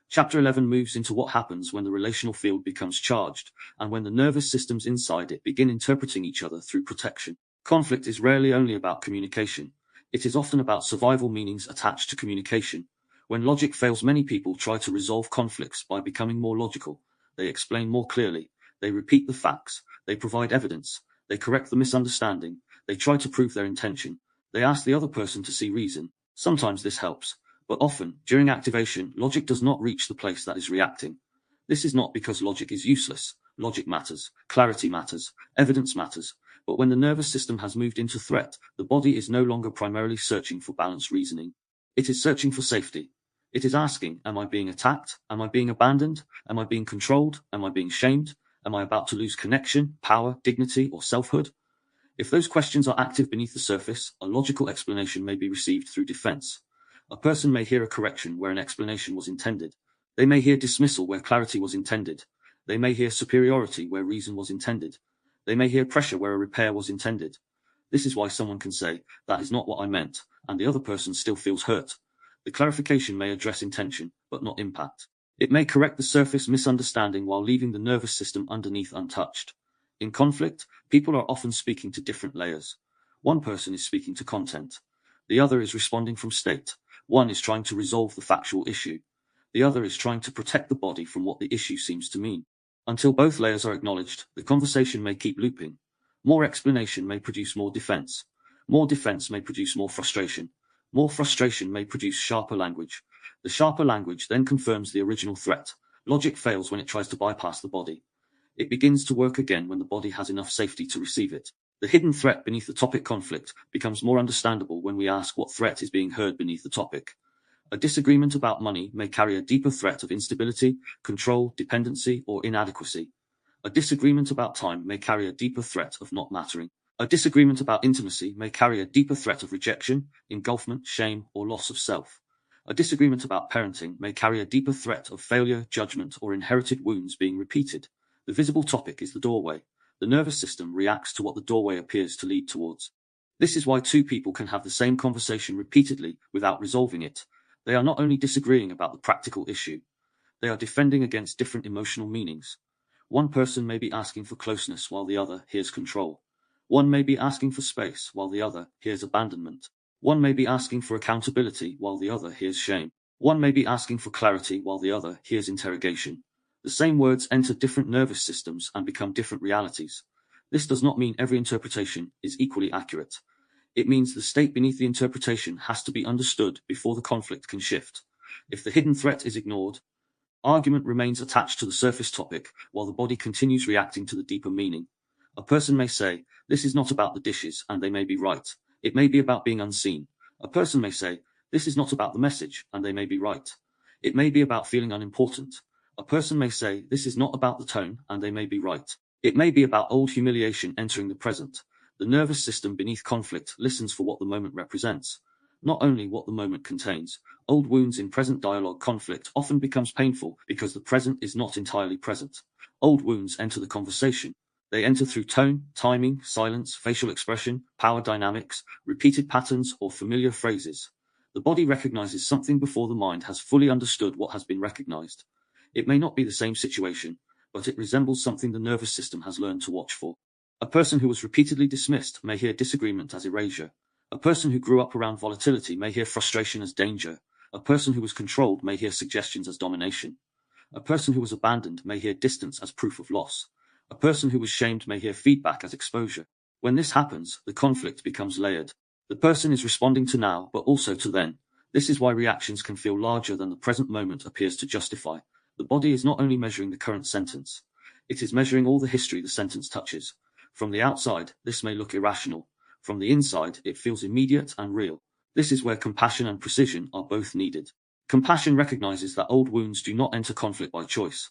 Chapter 11 moves into what happens when the relational field becomes charged, and when the nervous systems inside it begin interpreting each other through protection. Conflict is rarely only about communication. It is often about survival meanings attached to communication. When logic fails, many people try to resolve conflicts by becoming more logical. They explain more clearly. They repeat the facts. They provide evidence. They correct the misunderstanding. They try to prove their intention. They ask the other person to see reason. Sometimes this helps, but often, during activation, logic does not reach the place that is reacting. This is not because logic is useless. Logic matters. Clarity matters. Evidence matters. But when the nervous system has moved into threat, the body is no longer primarily searching for balanced reasoning. It is searching for safety. It is asking, am I being attacked? Am I being abandoned? Am I being controlled? Am I being shamed? Am I about to lose connection, power, dignity, or selfhood? If those questions are active beneath the surface, a logical explanation may be received through defense. A person may hear a correction where an explanation was intended. They may hear dismissal where clarity was intended. They may hear superiority where reason was intended. They may hear pressure where a repair was intended. This is why someone can say, that is not what I meant, and the other person still feels hurt. The clarification may address intention, but not impact. It may correct the surface misunderstanding while leaving the nervous system underneath untouched. In conflict, people are often speaking to different layers. One person is speaking to content. The other is responding from state. One is trying to resolve the factual issue. The other is trying to protect the body from what the issue seems to mean. Until both layers are acknowledged, the conversation may keep looping. More explanation may produce more defense. More defense may produce more frustration. More frustration may produce sharper language. The sharper language then confirms the original threat. Logic fails when it tries to bypass the body. It begins to work again when the body has enough safety to receive it. The hidden threat beneath the topic conflict becomes more understandable when we ask what threat is being heard beneath the topic. A disagreement about money may carry a deeper threat of instability, control, dependency, or inadequacy. A disagreement about time may carry a deeper threat of not mattering. A disagreement about intimacy may carry a deeper threat of rejection, engulfment, shame, or loss of self. A disagreement about parenting may carry a deeper threat of failure, judgment, or inherited wounds being repeated. The visible topic is the doorway. The nervous system reacts to what the doorway appears to lead towards. This is why two people can have the same conversation repeatedly without resolving it. They are not only disagreeing about the practical issue, they are defending against different emotional meanings. One person may be asking for closeness while the other hears control. One may be asking for space while the other hears abandonment. One may be asking for accountability while the other hears shame. One may be asking for clarity while the other hears interrogation. The same words enter different nervous systems and become different realities. This does not mean every interpretation is equally accurate. It means the state beneath the interpretation has to be understood before the conflict can shift. If the hidden threat is ignored, argument remains attached to the surface topic while the body continues reacting to the deeper meaning. A person may say, this is not about the dishes, and they may be right. It may be about being unseen. A person may say, "This is not about the message," and they may be right. It may be about feeling unimportant. A person may say, "This is not about the tone," and they may be right. It may be about old humiliation entering the present. The nervous system beneath conflict listens for what the moment represents, not only what the moment contains. Old wounds in present dialogue conflict often becomes painful because the present is not entirely present. Old wounds enter the conversation. They enter through tone, timing, silence, facial expression, power dynamics, repeated patterns, or familiar phrases. The body recognizes something before the mind has fully understood what has been recognized. It may not be the same situation, but it resembles something the nervous system has learned to watch for. A person who was repeatedly dismissed may hear disagreement as erasure. A person who grew up around volatility may hear frustration as danger. A person who was controlled may hear suggestions as domination. A person who was abandoned may hear distance as proof of loss. A person who was shamed may hear feedback as exposure. When this happens, the conflict becomes layered. The person is responding to now, but also to then. This is why reactions can feel larger than the present moment appears to justify. The body is not only measuring the current sentence, it is measuring all the history the sentence touches. From the outside, this may look irrational. From the inside, it feels immediate and real. This is where compassion and precision are both needed. Compassion recognizes that old wounds do not enter conflict by choice.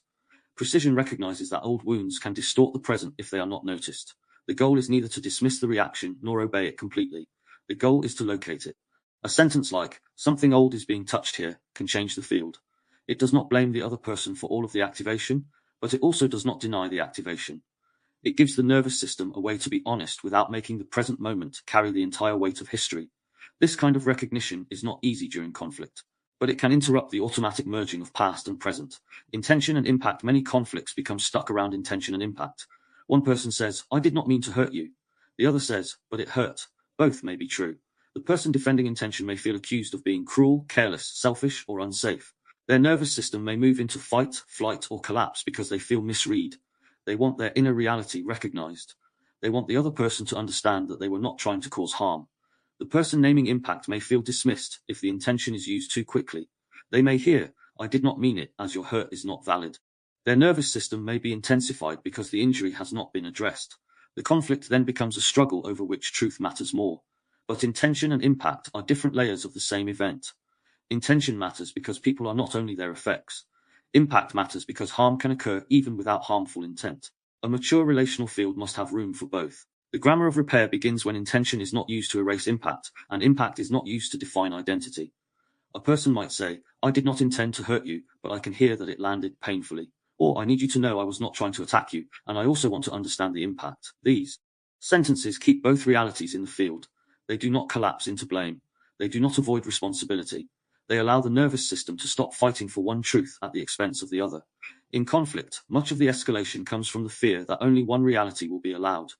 Precision recognizes that old wounds can distort the present if they are not noticed. The goal is neither to dismiss the reaction nor obey it completely. The goal is to locate it. A sentence like, "Something old is being touched here," can change the field. It does not blame the other person for all of the activation, but it also does not deny the activation. It gives the nervous system a way to be honest without making the present moment carry the entire weight of history. This kind of recognition is not easy during conflict, but it can interrupt the automatic merging of past and present. Intention and impact. Many conflicts become stuck around intention and impact. One person says, "I did not mean to hurt you." The other says, "But it hurt." Both may be true. The person defending intention may feel accused of being cruel, careless, selfish, or unsafe. Their nervous system may move into fight, flight, or collapse because they feel misread. They want their inner reality recognized. They want the other person to understand that they were not trying to cause harm. The person naming impact may feel dismissed if the intention is used too quickly. They may hear, "I did not mean it," as your hurt is not valid. Their nervous system may be intensified because the injury has not been addressed. The conflict then becomes a struggle over which truth matters more. But intention and impact are different layers of the same event. Intention matters because people are not only their effects. Impact matters because harm can occur even without harmful intent. A mature relational field must have room for both. The grammar of repair begins when intention is not used to erase impact, and impact is not used to define identity. A person might say, "I did not intend to hurt you, but I can hear that it landed painfully." Or, "I need you to know I was not trying to attack you, and I also want to understand the impact." These sentences keep both realities in the field. They do not collapse into blame. They do not avoid responsibility. They allow the nervous system to stop fighting for one truth at the expense of the other. In conflict, much of the escalation comes from the fear that only one reality will be allowed.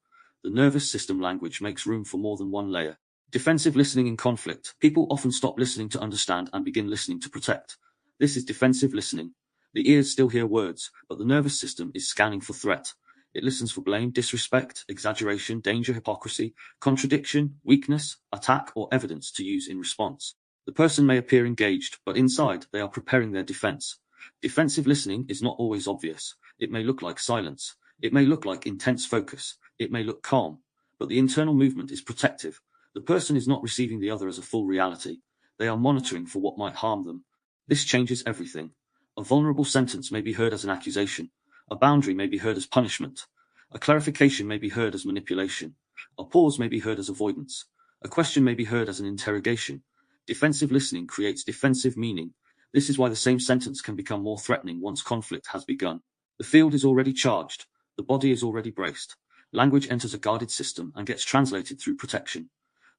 The nervous system language makes room for more than one layer. Defensive listening in conflict. People often stop listening to understand and begin listening to protect. This is defensive listening. The ears still hear words, but the nervous system is scanning for threat. It listens for blame, disrespect, exaggeration, danger, hypocrisy, contradiction, weakness, attack, or evidence to use in response. The person may appear engaged, but inside they are preparing their defense. Defensive listening is not always obvious. It may look like silence. It may look like intense focus. It may look calm, but the internal movement is protective. The person is not receiving the other as a full reality. They are monitoring for what might harm them. This changes everything. A vulnerable sentence may be heard as an accusation. A boundary may be heard as punishment. A clarification may be heard as manipulation. A pause may be heard as avoidance. A question may be heard as an interrogation. Defensive listening creates defensive meaning. This is why the same sentence can become more threatening once conflict has begun. The field is already charged. The body is already braced. Language enters a guarded system and gets translated through protection.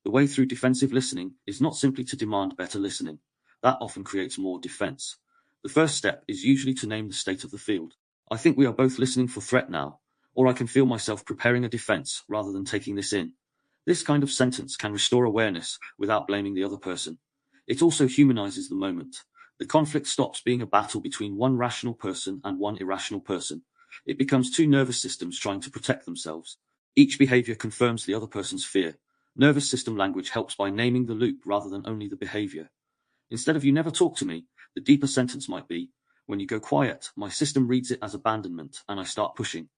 The way through defensive listening is not simply to demand better listening. That often creates more defense. The first step is usually to name the state of the field. "I think we are both listening for threat now," or "I can feel myself preparing a defense rather than taking this in." This kind of sentence can restore awareness without blaming the other person. It also humanizes the moment. The conflict stops being a battle between one rational person and one irrational person. It becomes two nervous systems trying to protect themselves. Each behavior confirms the other person's fear. Nervous system language helps by naming the loop rather than only the behavior. Instead of "you never talk to me," the deeper sentence might be, "When you go quiet, my system reads it as abandonment and I start pushing."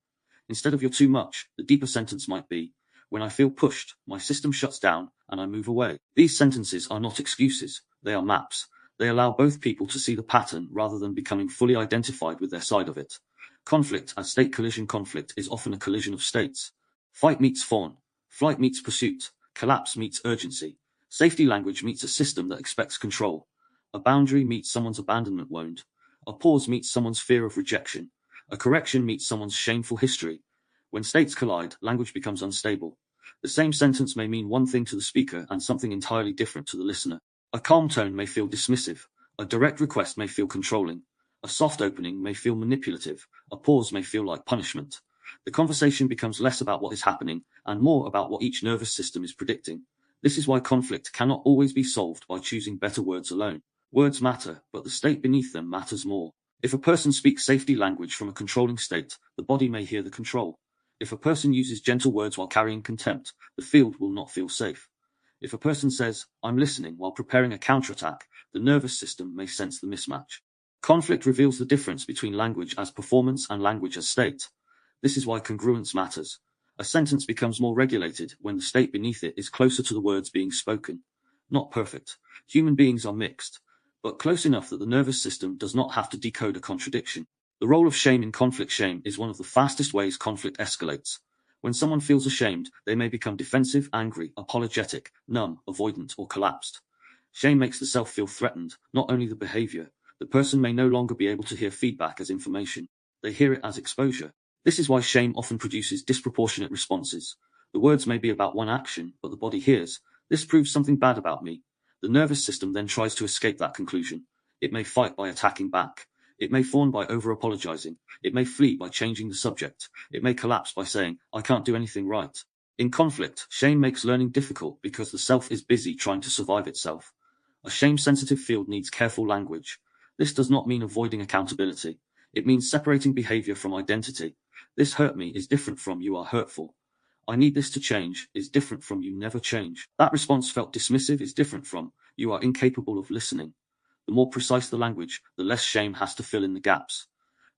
Instead of "you're too much," the deeper sentence might be, When I feel pushed, my system shuts down and I move away. These sentences are not excuses, they are maps. They allow both people to see the pattern rather than becoming fully identified with their side of it. Conflict as state collision. Conflict is often a collision of states. Fight meets fawn, flight meets pursuit, collapse meets urgency. Safety language meets a system that expects control. A boundary meets someone's abandonment wound. A pause meets someone's fear of rejection. A correction meets someone's shameful history. When states collide, language becomes unstable. The same sentence may mean one thing to the speaker and something entirely different to the listener. A calm tone may feel dismissive. A direct request may feel controlling. A soft opening may feel manipulative. A pause may feel like punishment. The conversation becomes less about what is happening and more about what each nervous system is predicting. This is why conflict cannot always be solved by choosing better words alone. Words matter, but the state beneath them matters more. If a person speaks safety language from a controlling state, the body may hear the control. If a person uses gentle words while carrying contempt, the field will not feel safe. If a person says, "I'm listening," while preparing a counterattack, the nervous system may sense the mismatch. Conflict reveals the difference between language as performance and language as state. This is why congruence matters. A sentence becomes more regulated when the state beneath it is closer to the words being spoken. Not perfect. Human beings are mixed, but close enough that the nervous system does not have to decode a contradiction. The role of shame in conflict. Shame is one of the fastest ways conflict escalates. When someone feels ashamed, they may become defensive, angry, apologetic, numb, avoidant, or collapsed. Shame makes the self feel threatened, not only the behavior. The person may no longer be able to hear feedback as information. They hear it as exposure. This is why shame often produces disproportionate responses. The words may be about one action, but the body hears, "This proves something bad about me." The nervous system then tries to escape that conclusion. It may fight by attacking back. It may fawn by over-apologizing. It may flee by changing the subject. It may collapse by saying, "I can't do anything right." In conflict, shame makes learning difficult because the self is busy trying to survive itself. A shame-sensitive field needs careful language. This does not mean avoiding accountability. It means separating behavior from identity. "This hurt me" is different from "you are hurtful." "I need this to change" is different from "you never change." That response felt dismissive is different from "you are incapable of listening." The more precise the language, the less shame has to fill in the gaps.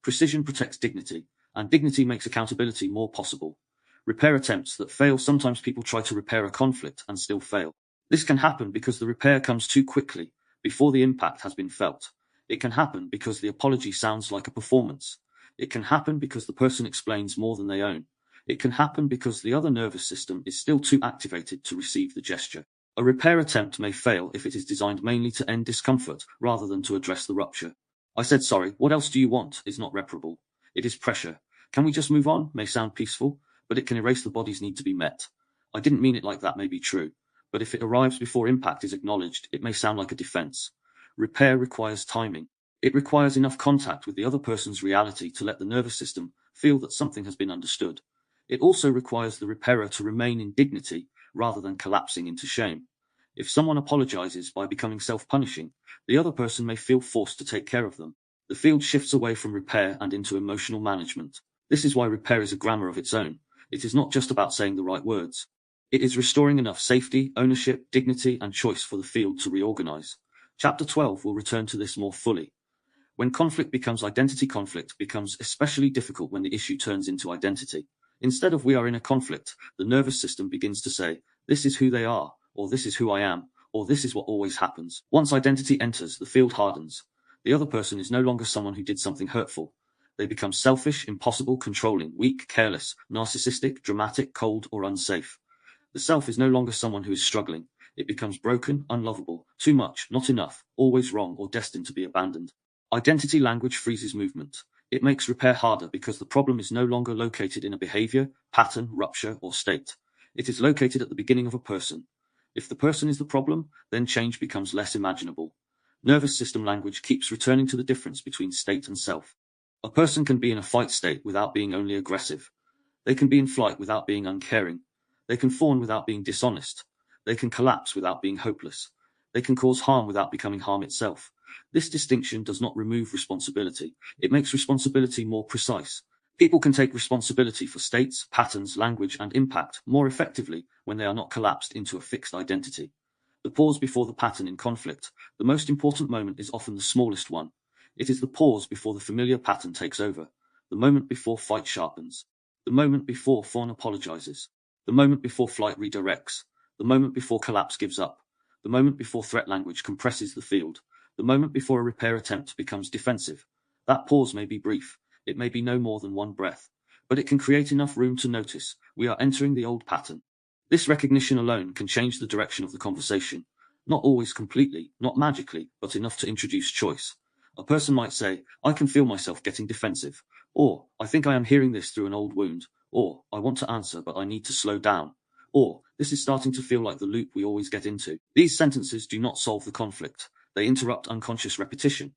Precision protects dignity, and dignity makes accountability more possible. Repair attempts that fail. Sometimes people try to repair a conflict and still fail. This can happen because the repair comes too quickly, before the impact has been felt. It can happen because the apology sounds like a performance. It can happen because the person explains more than they own. It can happen because the other nervous system is still too activated to receive the gesture. A repair attempt may fail if it is designed mainly to end discomfort, rather than to address the rupture. "I said sorry, what else do you want?" is not reparable. It is pressure. "Can we just move on?" may sound peaceful, but it can erase the body's need to be met. "I didn't mean it like that" may be true, but if it arrives before impact is acknowledged, it may sound like a defense. Repair requires timing. It requires enough contact with the other person's reality to let the nervous system feel that something has been understood. It also requires the repairer to remain in dignity, rather than collapsing into shame. If someone apologizes by becoming self-punishing, the other person may feel forced to take care of them. The field shifts away from repair and into emotional management. This is why repair is a grammar of its own. It is not just about saying the right words. It is restoring enough safety, ownership, dignity, and choice for the field to reorganize. Chapter 12 will return to this more fully. When conflict becomes identity, conflict becomes especially difficult when the issue turns into identity. Instead of "we are in a conflict," the nervous system begins to say, "This is who they are," or "this is who I am," or "this is what always happens." Once identity enters, the field hardens. The other person is no longer someone who did something hurtful. They become selfish, impossible, controlling, weak, careless, narcissistic, dramatic, cold, or unsafe. The self is no longer someone who is struggling. It becomes broken, unlovable, too much, not enough, always wrong, or destined to be abandoned. Identity language freezes movement. It makes repair harder because the problem is no longer located in a behavior, pattern, rupture, or state. It is located at the beginning of a person. If the person is the problem, then change becomes less imaginable. Nervous system language keeps returning to the difference between state and self. A person can be in a fight state without being only aggressive. They can be in flight without being uncaring. They can fawn without being dishonest. They can collapse without being hopeless. They can cause harm without becoming harm itself. This distinction does not remove responsibility. It makes responsibility more precise. People can take responsibility for states, patterns, language, and impact more effectively when they are not collapsed into a fixed identity. The pause before the pattern in conflict. The most important moment is often the smallest one. It is the pause before the familiar pattern takes over. The moment before fight sharpens. The moment before fawn apologizes. the moment before flight redirects, the moment before collapse gives up, the moment before threat language compresses the field, the moment before a repair attempt becomes defensive. That pause may be brief, it may be no more than one breath, but it can create enough room to notice we are entering the old pattern. This recognition alone can change the direction of the conversation, not always completely, not magically, but enough to introduce choice. A person might say, I can feel myself getting defensive, or I think I am hearing this through an old wound, or I want to answer but I need to slow down, or this is starting to feel like the loop we always get into. These sentences do not solve the conflict, they interrupt unconscious repetition.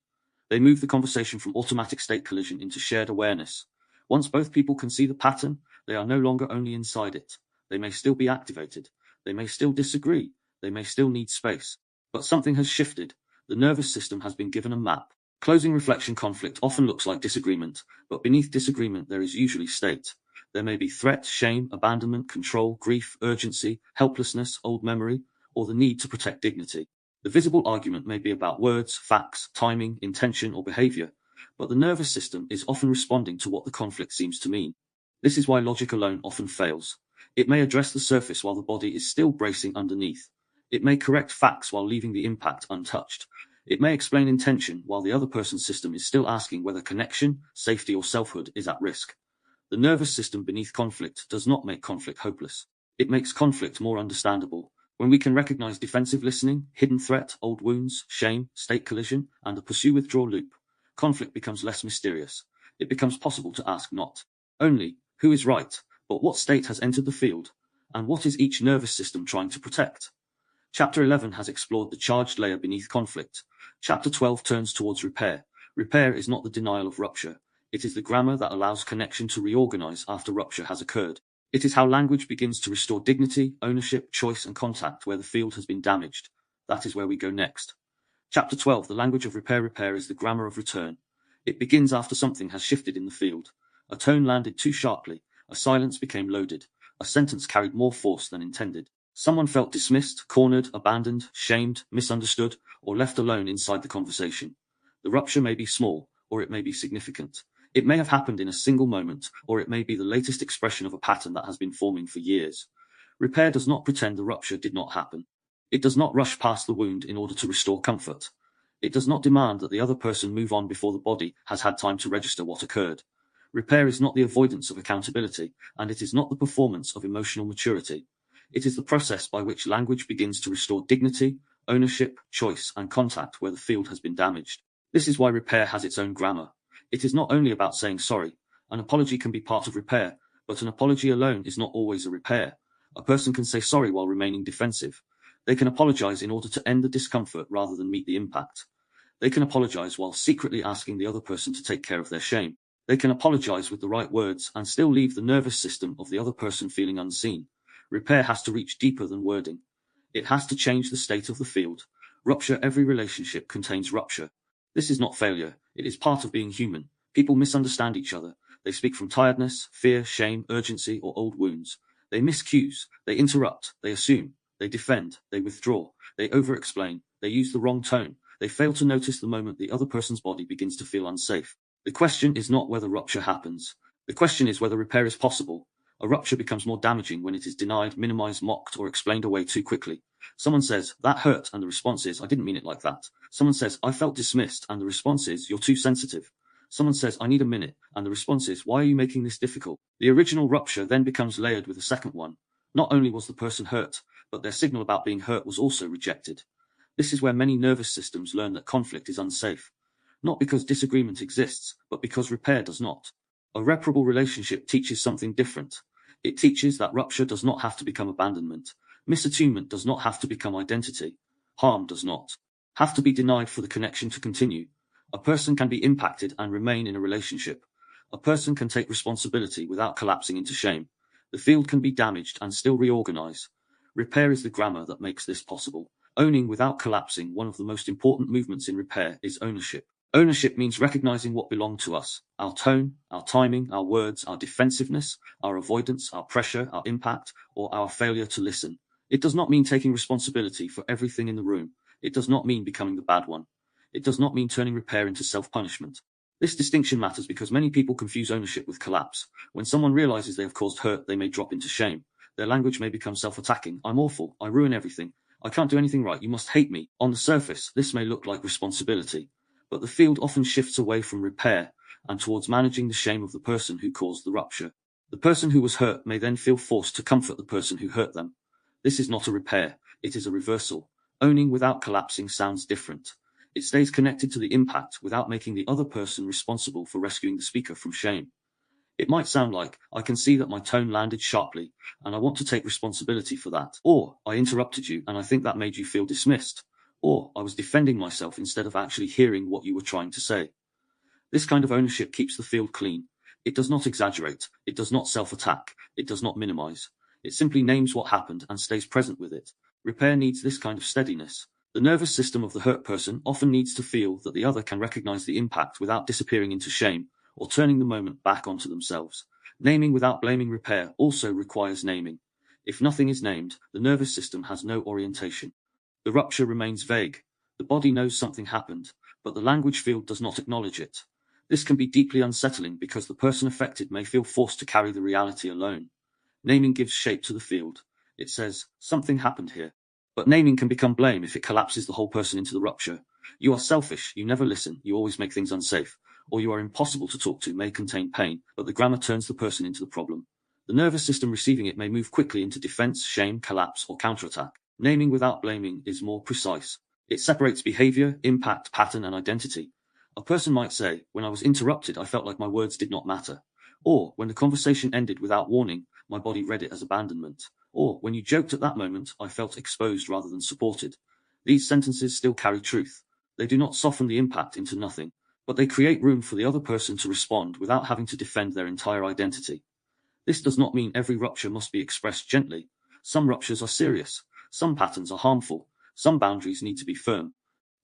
They move the conversation from automatic state collision into shared awareness. Once both people can see the pattern, they are no longer only inside it. They may still be activated, they may still disagree, they may still need space. But something has shifted, the nervous system has been given a map. Closing reflection conflict often looks like disagreement, but beneath disagreement there is usually state. There may be threat, shame, abandonment, control, grief, urgency, helplessness, old memory, or the need to protect dignity. The visible argument may be about words, facts, timing, intention, or behavior, but the nervous system is often responding to what the conflict seems to mean. This is why logic alone often fails. It may address the surface while the body is still bracing underneath. It may correct facts while leaving the impact untouched. It may explain intention while the other person's system is still asking whether connection, safety, or selfhood is at risk. The nervous system beneath conflict does not make conflict hopeless. It makes conflict more understandable. When we can recognize defensive listening, hidden threat, old wounds, shame, state collision, and the pursue-withdraw loop, conflict becomes less mysterious. It becomes possible to ask not only who is right, but what state has entered the field, and what is each nervous system trying to protect. Chapter 11 has explored the charged layer beneath conflict. Chapter 12 turns towards repair. Repair is not the denial of rupture. It is the grammar that allows connection to reorganize after rupture has occurred. It is how language begins to restore dignity, ownership, choice, and contact where the field has been damaged. That is where we go next. Chapter 12, the language of repair. Repair is the grammar of return. It begins after something has shifted in the field. A tone landed too sharply, a silence became loaded, a sentence carried more force than intended. Someone felt dismissed, cornered, abandoned, shamed, misunderstood, or left alone inside the conversation. The rupture may be small, or it may be significant. It may have happened in a single moment, or it may be the latest expression of a pattern that has been forming for years. Repair does not pretend the rupture did not happen. It does not rush past the wound in order to restore comfort. It does not demand that the other person move on before the body has had time to register what occurred. Repair is not the avoidance of accountability, and it is not the performance of emotional maturity. It is the process by which language begins to restore dignity, ownership, choice, and contact where the field has been damaged. This is why repair has its own grammar. It is not only about saying sorry. An apology can be part of repair, but an apology alone is not always a repair. A person can say sorry while remaining defensive. They can apologize in order to end the discomfort rather than meet the impact. They can apologize while secretly asking the other person to take care of their shame. They can apologize with the right words and still leave the nervous system of the other person feeling unseen. Repair has to reach deeper than wording. It has to change the state of the field. Rupture. Every relationship contains rupture. This is not failure, it is part of being human. People misunderstand each other. They speak from tiredness, fear, shame, urgency, or old wounds. They miss cues, they interrupt, they assume, they defend, they withdraw, they over-explain, they use the wrong tone, they fail to notice the moment the other person's body begins to feel unsafe. The question is not whether rupture happens. The question is whether repair is possible. A rupture becomes more damaging when it is denied, minimized, mocked, or explained away too quickly. Someone says, that hurt, and the response is, I didn't mean it like that. Someone says, I felt dismissed, and the response is, you're too sensitive. Someone says, I need a minute, and the response is, why are you making this difficult? The original rupture then becomes layered with a second one. Not only was the person hurt, but their signal about being hurt was also rejected. This is where many nervous systems learn that conflict is unsafe. Not because disagreement exists, but because repair does not. A reparable relationship teaches something different. It teaches that rupture does not have to become abandonment. Misattunement does not have to become identity. Harm does not have to be denied for the connection to continue. A person can be impacted and remain in a relationship. A person can take responsibility without collapsing into shame. The field can be damaged and still reorganize. Repair is the grammar that makes this possible. Owning without collapsing. One of the most important movements in repair is ownership. Ownership means recognizing what belonged to us. Our tone, our timing, our words, our defensiveness, our avoidance, our pressure, our impact, or our failure to listen. It does not mean taking responsibility for everything in the room. It does not mean becoming the bad one. It does not mean turning repair into self-punishment. This distinction matters because many people confuse ownership with collapse. When someone realizes they have caused hurt, they may drop into shame. Their language may become self-attacking. I'm awful. I ruin everything. I can't do anything right. You must hate me. On the surface, this may look like responsibility, but the field often shifts away from repair and towards managing the shame of the person who caused the rupture. The person who was hurt may then feel forced to comfort the person who hurt them. This is not a repair, it is a reversal. Owning without collapsing sounds different. It stays connected to the impact without making the other person responsible for rescuing the speaker from shame. It might sound like, I can see that my tone landed sharply, and I want to take responsibility for that. Or, I interrupted you and I think that made you feel dismissed. Or, I was defending myself instead of actually hearing what you were trying to say. This kind of ownership keeps the field clean. It does not exaggerate, it does not self-attack, it does not minimize. It simply names what happened and stays present with it. Repair needs this kind of steadiness. The nervous system of the hurt person often needs to feel that the other can recognize the impact without disappearing into shame, or turning the moment back onto themselves. Naming without blaming repair also requires naming. If nothing is named, the nervous system has no orientation. The rupture remains vague. The body knows something happened, but the language field does not acknowledge it. This can be deeply unsettling because the person affected may feel forced to carry the reality alone. Naming gives shape to the field. It says, something happened here. But naming can become blame if it collapses the whole person into the rupture. You are selfish, you never listen, you always make things unsafe, or you are impossible to talk to may contain pain, but the grammar turns the person into the problem. The nervous system receiving it may move quickly into defense, shame, collapse, or counterattack. Naming without blaming is more precise. It separates behavior, impact, pattern, and identity. A person might say, when I was interrupted, I felt like my words did not matter. Or, when the conversation ended without warning, my body read it as abandonment. Or, when you joked at that moment, I felt exposed rather than supported. These sentences still carry truth. They do not soften the impact into nothing, but they create room for the other person to respond without having to defend their entire identity. This does not mean every rupture must be expressed gently. Some ruptures are serious. Some patterns are harmful. Some boundaries need to be firm.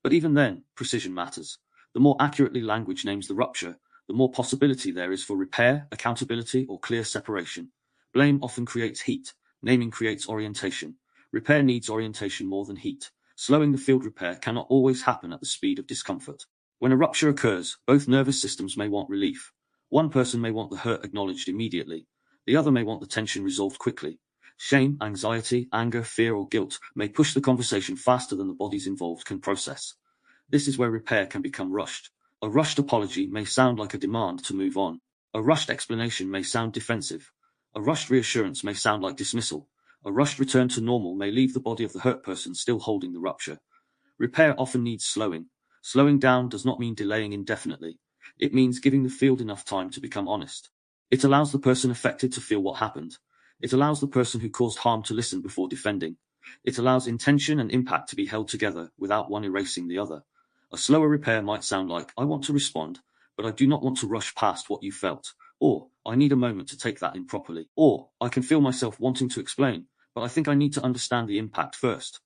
But even then, precision matters. The more accurately language names the rupture, the more possibility there is for repair, accountability, or clear separation. Blame often creates heat. Naming creates orientation. Repair needs orientation more than heat. Slowing the field repair cannot always happen at the speed of discomfort. When a rupture occurs, both nervous systems may want relief. One person may want the hurt acknowledged immediately. The other may want the tension resolved quickly. Shame, anxiety, anger, fear, or guilt may push the conversation faster than the bodies involved can process. This is where repair can become rushed. A rushed apology may sound like a demand to move on. A rushed explanation may sound defensive. A rushed reassurance may sound like dismissal. A rushed return to normal may leave the body of the hurt person still holding the rupture. Repair often needs slowing. Slowing down does not mean delaying indefinitely. It means giving the field enough time to become honest. It allows the person affected to feel what happened. It allows the person who caused harm to listen before defending. It allows intention and impact to be held together without one erasing the other. A slower repair might sound like, I want to respond, but I do not want to rush past what you felt. Or, I need a moment to take that in properly. Or, I can feel myself wanting to explain, but I think I need to understand the impact first.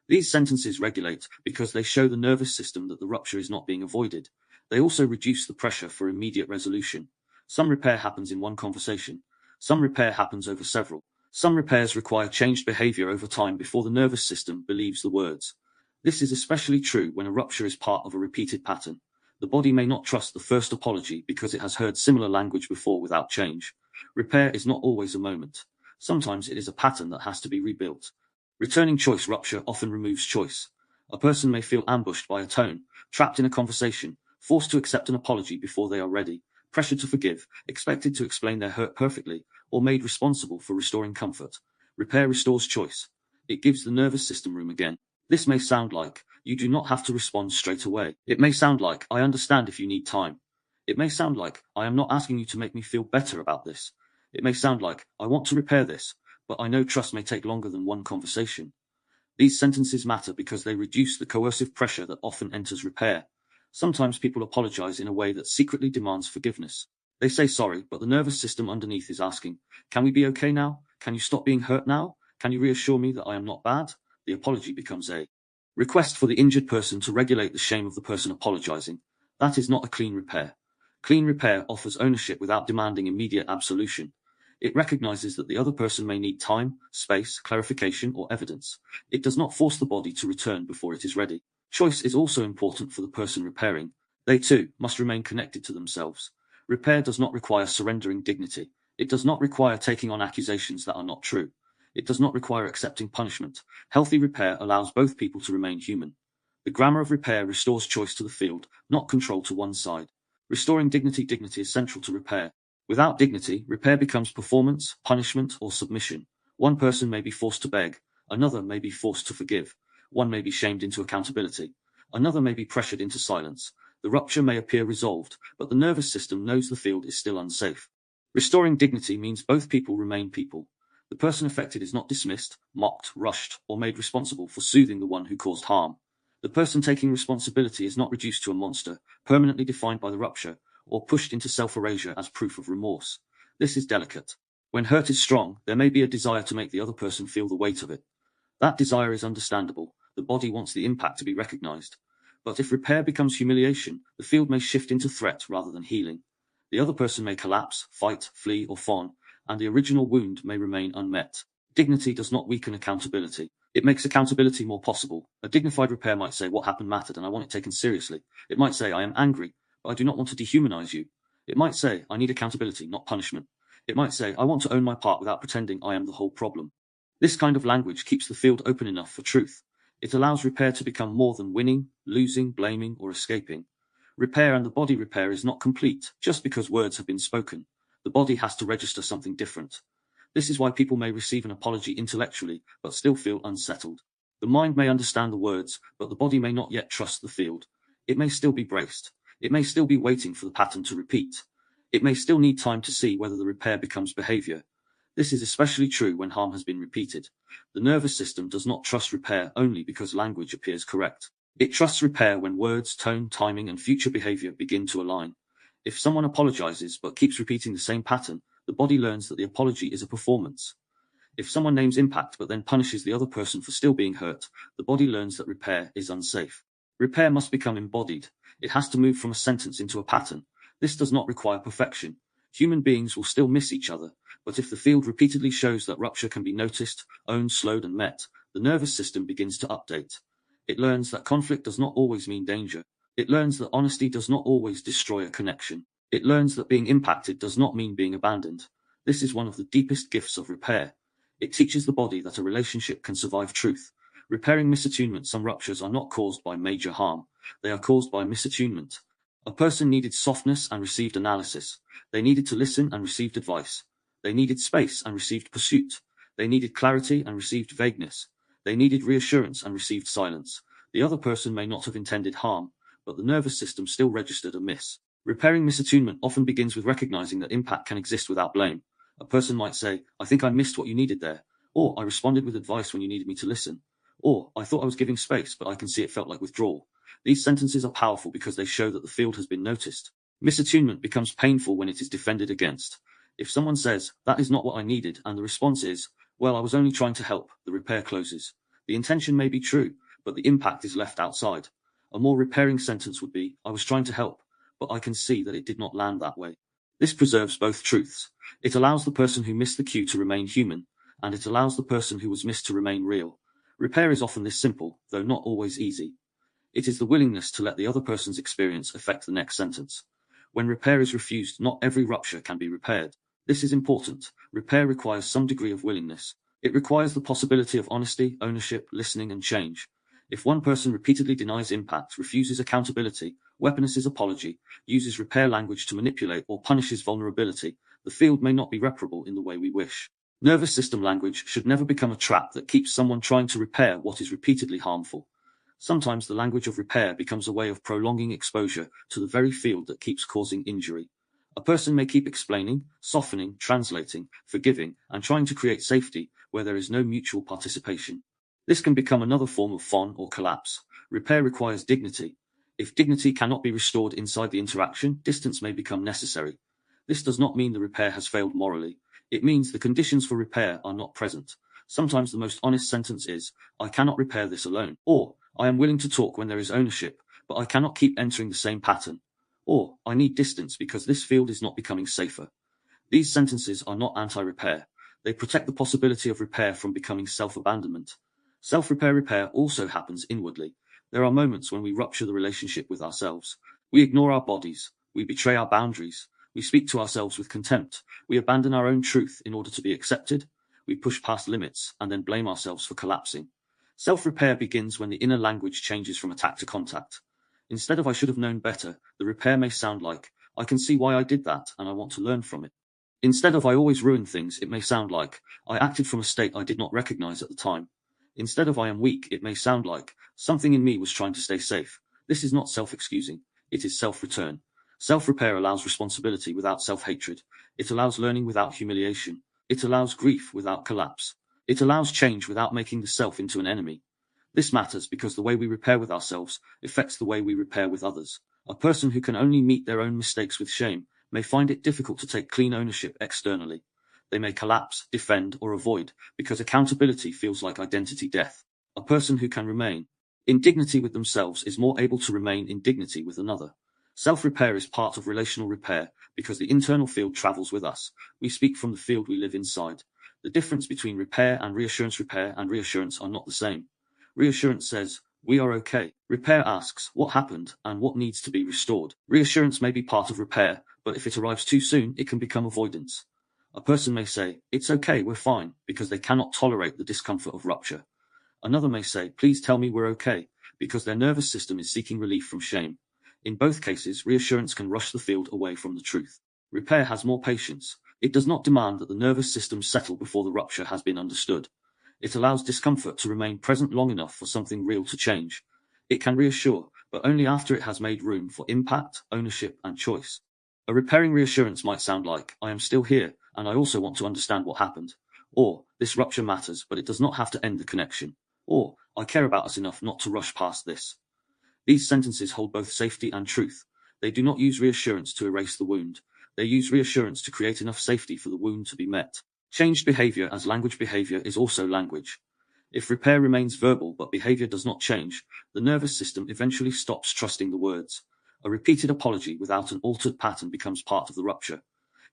These sentences regulate because they show the nervous system that the rupture is not being avoided. They also reduce the pressure for immediate resolution. Some repair happens in one conversation. Some repair happens over several. Some repairs require changed behavior over time before the nervous system believes the words. This is especially true when a rupture is part of a repeated pattern. The body may not trust the first apology because it has heard similar language before without change. Repair is not always a moment. Sometimes it is a pattern that has to be rebuilt. Returning choice rupture often removes choice. A person may feel ambushed by a tone, trapped in a conversation, forced to accept an apology before they are ready, pressured to forgive, expected to explain their hurt perfectly, or made responsible for restoring comfort. Repair restores choice. It gives the nervous system room again. This may sound like, you do not have to respond straight away. It may sound like, I understand if you need time. It may sound like, I am not asking you to make me feel better about this. It may sound like, I want to repair this, but I know trust may take longer than one conversation. These sentences matter because they reduce the coercive pressure that often enters repair. Sometimes people apologize in a way that secretly demands forgiveness. They say sorry, but the nervous system underneath is asking, can we be okay now? Can you stop being hurt now? Can you reassure me that I am not bad? The apology becomes a request for the injured person to regulate the shame of the person apologizing. That is not a clean repair. Clean repair offers ownership without demanding immediate absolution. It recognizes that the other person may need time, space, clarification, or evidence. It does not force the body to return before it is ready. Choice is also important for the person repairing. They too must remain connected to themselves. Repair does not require surrendering dignity. It does not require taking on accusations that are not true. It does not require accepting punishment. Healthy repair allows both people to remain human. The grammar of repair restores choice to the field, not control to one side. Restoring dignity. Dignity is central to repair. Without dignity, repair becomes performance, punishment, or submission. One person may be forced to beg, another may be forced to forgive, one may be shamed into accountability, another may be pressured into silence. The rupture may appear resolved, but the nervous system knows the field is still unsafe. Restoring dignity means both people remain people. The person affected is not dismissed, mocked, rushed, or made responsible for soothing the one who caused harm. The person taking responsibility is not reduced to a monster, permanently defined by the rupture, or pushed into self-erasure as proof of remorse. This is delicate. When hurt is strong, there may be a desire to make the other person feel the weight of it. That desire is understandable. The body wants the impact to be recognized. But if repair becomes humiliation, the field may shift into threat rather than healing. The other person may collapse, fight, flee, or fawn, and the original wound may remain unmet. Dignity does not weaken accountability. It makes accountability more possible. A dignified repair might say what happened mattered and I want it taken seriously. It might say I am angry, but I do not want to dehumanize you. It might say I need accountability, not punishment. It might say I want to own my part without pretending I am the whole problem. This kind of language keeps the field open enough for truth. It allows repair to become more than winning, losing, blaming, or escaping. Repair and the body repair is not complete just because words have been spoken. The body has to register something different. This is why people may receive an apology intellectually, but still feel unsettled. The mind may understand the words, but the body may not yet trust the field. It may still be braced. It may still be waiting for the pattern to repeat. It may still need time to see whether the repair becomes behavior. This is especially true when harm has been repeated. The nervous system does not trust repair only because language appears correct. It trusts repair when words, tone, timing, and future behavior begin to align. If someone apologizes but keeps repeating the same pattern, the body learns that the apology is a performance. If someone names impact but then punishes the other person for still being hurt, the body learns that repair is unsafe. Repair must become embodied. It has to move from a sentence into a pattern. This does not require perfection. Human beings will still miss each other, but if the field repeatedly shows that rupture can be noticed, owned, slowed, and met, the nervous system begins to update. It learns that conflict does not always mean danger. It learns that honesty does not always destroy a connection. It learns that being impacted does not mean being abandoned. This is one of the deepest gifts of repair. It teaches the body that a relationship can survive truth. Repairing misattunement. Some ruptures are not caused by major harm. They are caused by misattunement. A person needed softness and received analysis. They needed to listen and received advice. They needed space and received pursuit. They needed clarity and received vagueness. They needed reassurance and received silence. The other person may not have intended harm, but the nervous system still registered a miss. Repairing misattunement often begins with recognizing that impact can exist without blame. A person might say, I think I missed what you needed there, or I responded with advice when you needed me to listen, or I thought I was giving space, but I can see it felt like withdrawal. These sentences are powerful because they show that the field has been noticed. Misattunement becomes painful when it is defended against. If someone says, that is not what I needed, and the response is, well, I was only trying to help, the repair closes. The intention may be true, but the impact is left outside. A more repairing sentence would be, I was trying to help, but I can see that it did not land that way. This preserves both truths. It allows the person who missed the cue to remain human, and it allows the person who was missed to remain real. Repair is often this simple, though not always easy. It is the willingness to let the other person's experience affect the next sentence. When repair is refused, not every rupture can be repaired. This is important. Repair requires some degree of willingness. It requires the possibility of honesty, ownership, listening, and change. If one person repeatedly denies impact, refuses accountability, weaponizes apology, uses repair language to manipulate, or punishes vulnerability, the field may not be reparable in the way we wish. Nervous system language should never become a trap that keeps someone trying to repair what is repeatedly harmful. Sometimes the language of repair becomes a way of prolonging exposure to the very field that keeps causing injury. A person may keep explaining, softening, translating, forgiving, and trying to create safety where there is no mutual participation. This can become another form of fawn or collapse. Repair requires dignity. If dignity cannot be restored inside the interaction, distance may become necessary. This does not mean the repair has failed morally. It means the conditions for repair are not present. Sometimes the most honest sentence is, I cannot repair this alone. Or, I am willing to talk when there is ownership, but I cannot keep entering the same pattern. Or, I need distance because this field is not becoming safer. These sentences are not anti-repair. They protect the possibility of repair from becoming self-abandonment. Repair also happens inwardly. There are moments when we rupture the relationship with ourselves. We ignore our bodies. We betray our boundaries. We speak to ourselves with contempt. We abandon our own truth in order to be accepted. we push past limits, and then blame ourselves for collapsing. Self-repair begins when the inner language changes from attack to contact. Instead of "I should have known better," the repair may sound like, "I can see why I did that, and I want to learn from it." Instead of "I always ruin things," it may sound like, "I acted from a state I did not recognize at the time." Instead of "I am weak," it may sound like, "Something in me was trying to stay safe." This is not self-excusing, it is self-return. Self-repair allows responsibility without self-hatred. It allows learning without humiliation. It allows grief without collapse. It allows change without making the self into an enemy. This matters because the way we repair with ourselves affects the way we repair with others. A person who can only meet their own mistakes with shame may find it difficult to take clean ownership externally. They may collapse, defend, or avoid because accountability feels like identity death. A person who can remain in dignity with themselves is more able to remain in dignity with another. Self-repair is part of relational repair because the internal field travels with us. We speak from the field we live inside. The difference between repair and reassurance are not the same. Reassurance says, "We are okay." Repair asks, "What happened, and what needs to be restored?" Reassurance may be part of repair, but if it arrives too soon, it can become avoidance. A person may say, "It's okay, we're fine," because they cannot tolerate the discomfort of rupture. Another may say, "Please tell me we're okay," because their nervous system is seeking relief from shame. In both cases, reassurance can rush the field away from the truth. Repair has more patience. It does not demand that the nervous system settle before the rupture has been understood. It allows discomfort to remain present long enough for something real to change. It can reassure, but only after it has made room for impact, ownership, and choice. A repairing reassurance might sound like, "I am still here, and I also want to understand what happened." Or, "This rupture matters, but it does not have to end the connection." Or, "I care about us enough not to rush past this." These sentences hold both safety and truth. They do not use reassurance to erase the wound. They use reassurance to create enough safety for the wound to be met. Changed behavior as language. Behavior is also language. If repair remains verbal but behavior does not change, the nervous system eventually stops trusting the words. A repeated apology without an altered pattern becomes part of the rupture.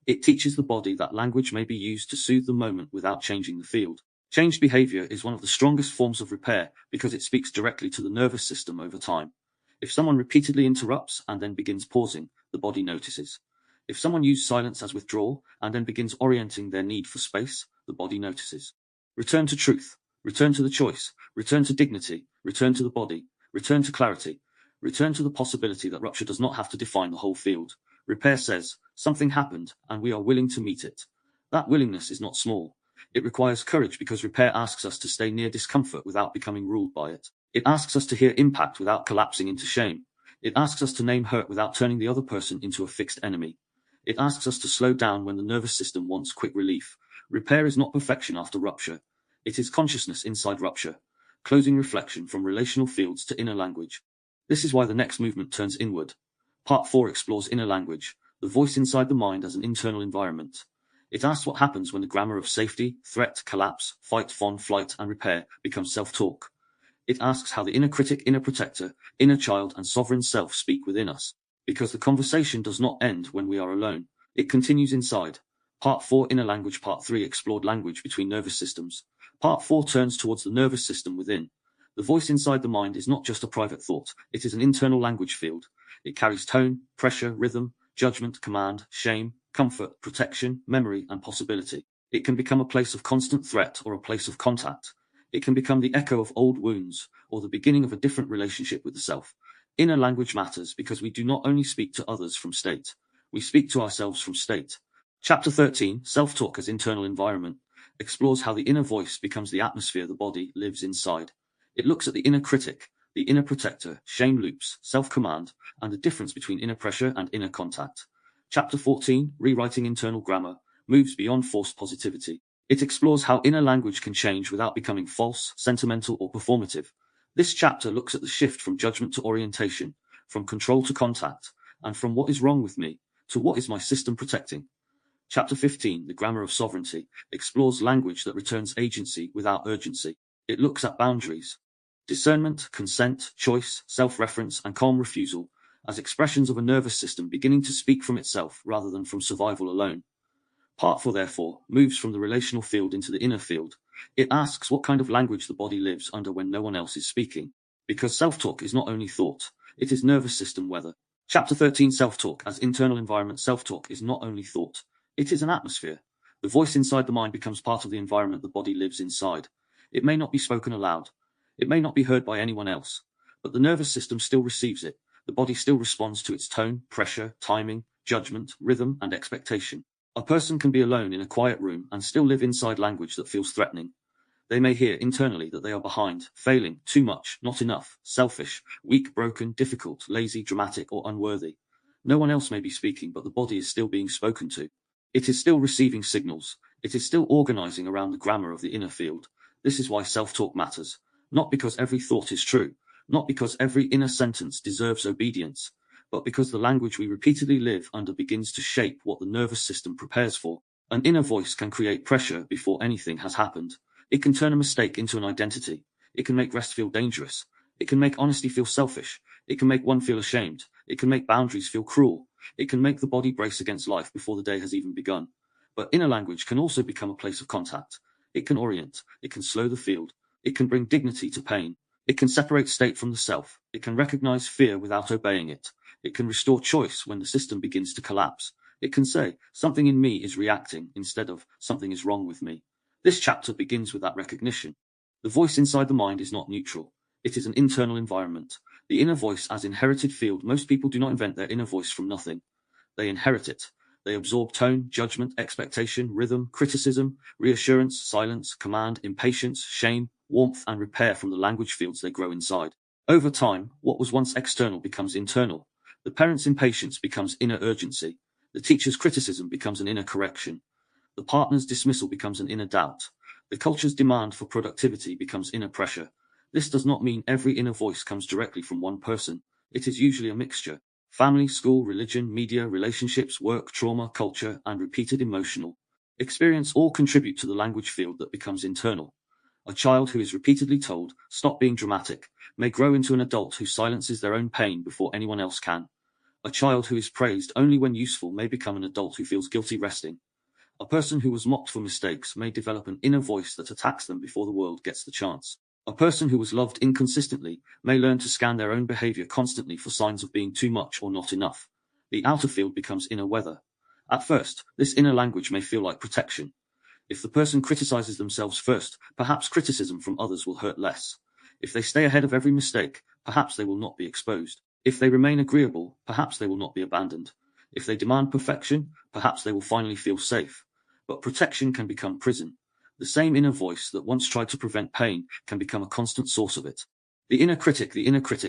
It teaches the body that language may be used to soothe the moment without changing the field. Changed behavior is one of the strongest forms of repair because it speaks directly to the nervous system over time. If someone repeatedly interrupts and then begins pausing, the body notices. If someone uses silence as withdrawal and then begins orienting their need for space, the body notices. Return to truth, return to the choice, return to dignity, return to the body, return to clarity, return to the possibility that rupture does not have to define the whole field. Repair says, "Something happened, and we are willing to meet it." That willingness is not small. It requires courage because repair asks us to stay near discomfort without becoming ruled by it. It asks us to hear impact without collapsing into shame. It asks us to name hurt without turning the other person into a fixed enemy. It asks us to slow down when the nervous system wants quick relief. Repair is not perfection after rupture. It is consciousness inside rupture. Closing reflection from relational fields to inner language. This is why the next movement turns inward. Part 4 explores inner language, the voice inside the mind as an internal environment. It asks what happens when the grammar of safety, threat, collapse, fight, fawn, flight, and repair becomes self-talk. It asks how the inner critic, inner protector, inner child, and sovereign self speak within us. Because the conversation does not end when we are alone. It continues inside. Part 4 Inner Language. Part 3 explored language between nervous systems. Part 4 turns towards the nervous system within. The voice inside the mind is not just a private thought, it is an internal language field. It carries tone, pressure, rhythm, judgment, command, shame, comfort, protection, memory, and possibility. It can become a place of constant threat or a place of contact. It can become the echo of old wounds or the beginning of a different relationship with the self. Inner language matters because we do not only speak to others from state, we speak to ourselves from state. Chapter 13, Self-Talk as Internal Environment, explores how the inner voice becomes the atmosphere the body lives inside. It looks at the inner critic, the inner protector, shame loops, self-command, and the difference between inner pressure and inner contact. Chapter 14, Rewriting Internal Grammar, moves beyond forced positivity. It explores how inner language can change without becoming false, sentimental, or performative. This chapter looks at the shift from judgment to orientation, from control to contact, and from what is wrong with me to what is my system protecting. Chapter 15, The Grammar of Sovereignty, explores language that returns agency without urgency. It looks at boundaries, discernment, consent, choice, self-reference, and calm refusal as expressions of a nervous system beginning to speak from itself rather than from survival alone. Part 4, therefore, moves from the relational field into the inner field. It asks what kind of language the body lives under when no one else is speaking. Because self-talk is not only thought, it is nervous system weather. Chapter 13, Self-Talk as Internal Environment. Self-talk is not only thought, it is an atmosphere. The voice inside the mind becomes part of the environment the body lives inside. It may not be spoken aloud. It may not be heard by anyone else. But the nervous system still receives it. The body still responds to its tone, pressure, timing, judgment, rhythm, and expectation. A person can be alone in a quiet room and still live inside language that feels threatening. They may hear internally that they are behind, failing, too much, not enough, selfish, weak, broken, difficult, lazy, dramatic, or unworthy. No one else may be speaking, but the body is still being spoken to. It is still receiving signals. It is still organizing around the grammar of the inner field. This is why self-talk matters. Not because every thought is true, not because every inner sentence deserves obedience, but because the language we repeatedly live under begins to shape what the nervous system prepares for. An inner voice can create pressure before anything has happened. It can turn a mistake into an identity. It can make rest feel dangerous. It can make honesty feel selfish. It can make one feel ashamed. It can make boundaries feel cruel. It can make the body brace against life before the day has even begun. But inner language can also become a place of contact. It can orient. It can slow the field. It can bring dignity to pain. It can separate state from the self. It can recognize fear without obeying it. It can restore choice when the system begins to collapse. It can say, something in me is reacting, instead of, something is wrong with me. This chapter begins with that recognition. The voice inside the mind is not neutral. It is an internal environment. The inner voice as inherited field. Most people do not invent their inner voice from nothing. They inherit it. They absorb tone, judgment, expectation, rhythm, criticism, reassurance, silence, command, impatience, shame, warmth, and repair from the language fields they grow inside. Over time, what was once external becomes internal. The parent's impatience becomes inner urgency. The teacher's criticism becomes an inner correction. The partner's dismissal becomes an inner doubt. The culture's demand for productivity becomes inner pressure. This does not mean every inner voice comes directly from one person. It is usually a mixture. Family, school, religion, media, relationships, work, trauma, culture, and repeated emotional experience all contribute to the language field that becomes internal. A child who is repeatedly told, stop being dramatic, may grow into an adult who silences their own pain before anyone else can. A child who is praised only when useful may become an adult who feels guilty resting. A person who was mocked for mistakes may develop an inner voice that attacks them before the world gets the chance. A person who was loved inconsistently may learn to scan their own behavior constantly for signs of being too much or not enough. The outer field becomes inner weather. At first, this inner language may feel like protection. If the person criticizes themselves first, perhaps criticism from others will hurt less. If they stay ahead of every mistake, perhaps they will not be exposed. If they remain agreeable, perhaps they will not be abandoned. If they demand perfection, perhaps they will finally feel safe. But protection can become prison. The same inner voice that once tried to prevent pain can become a constant source of it. The inner critic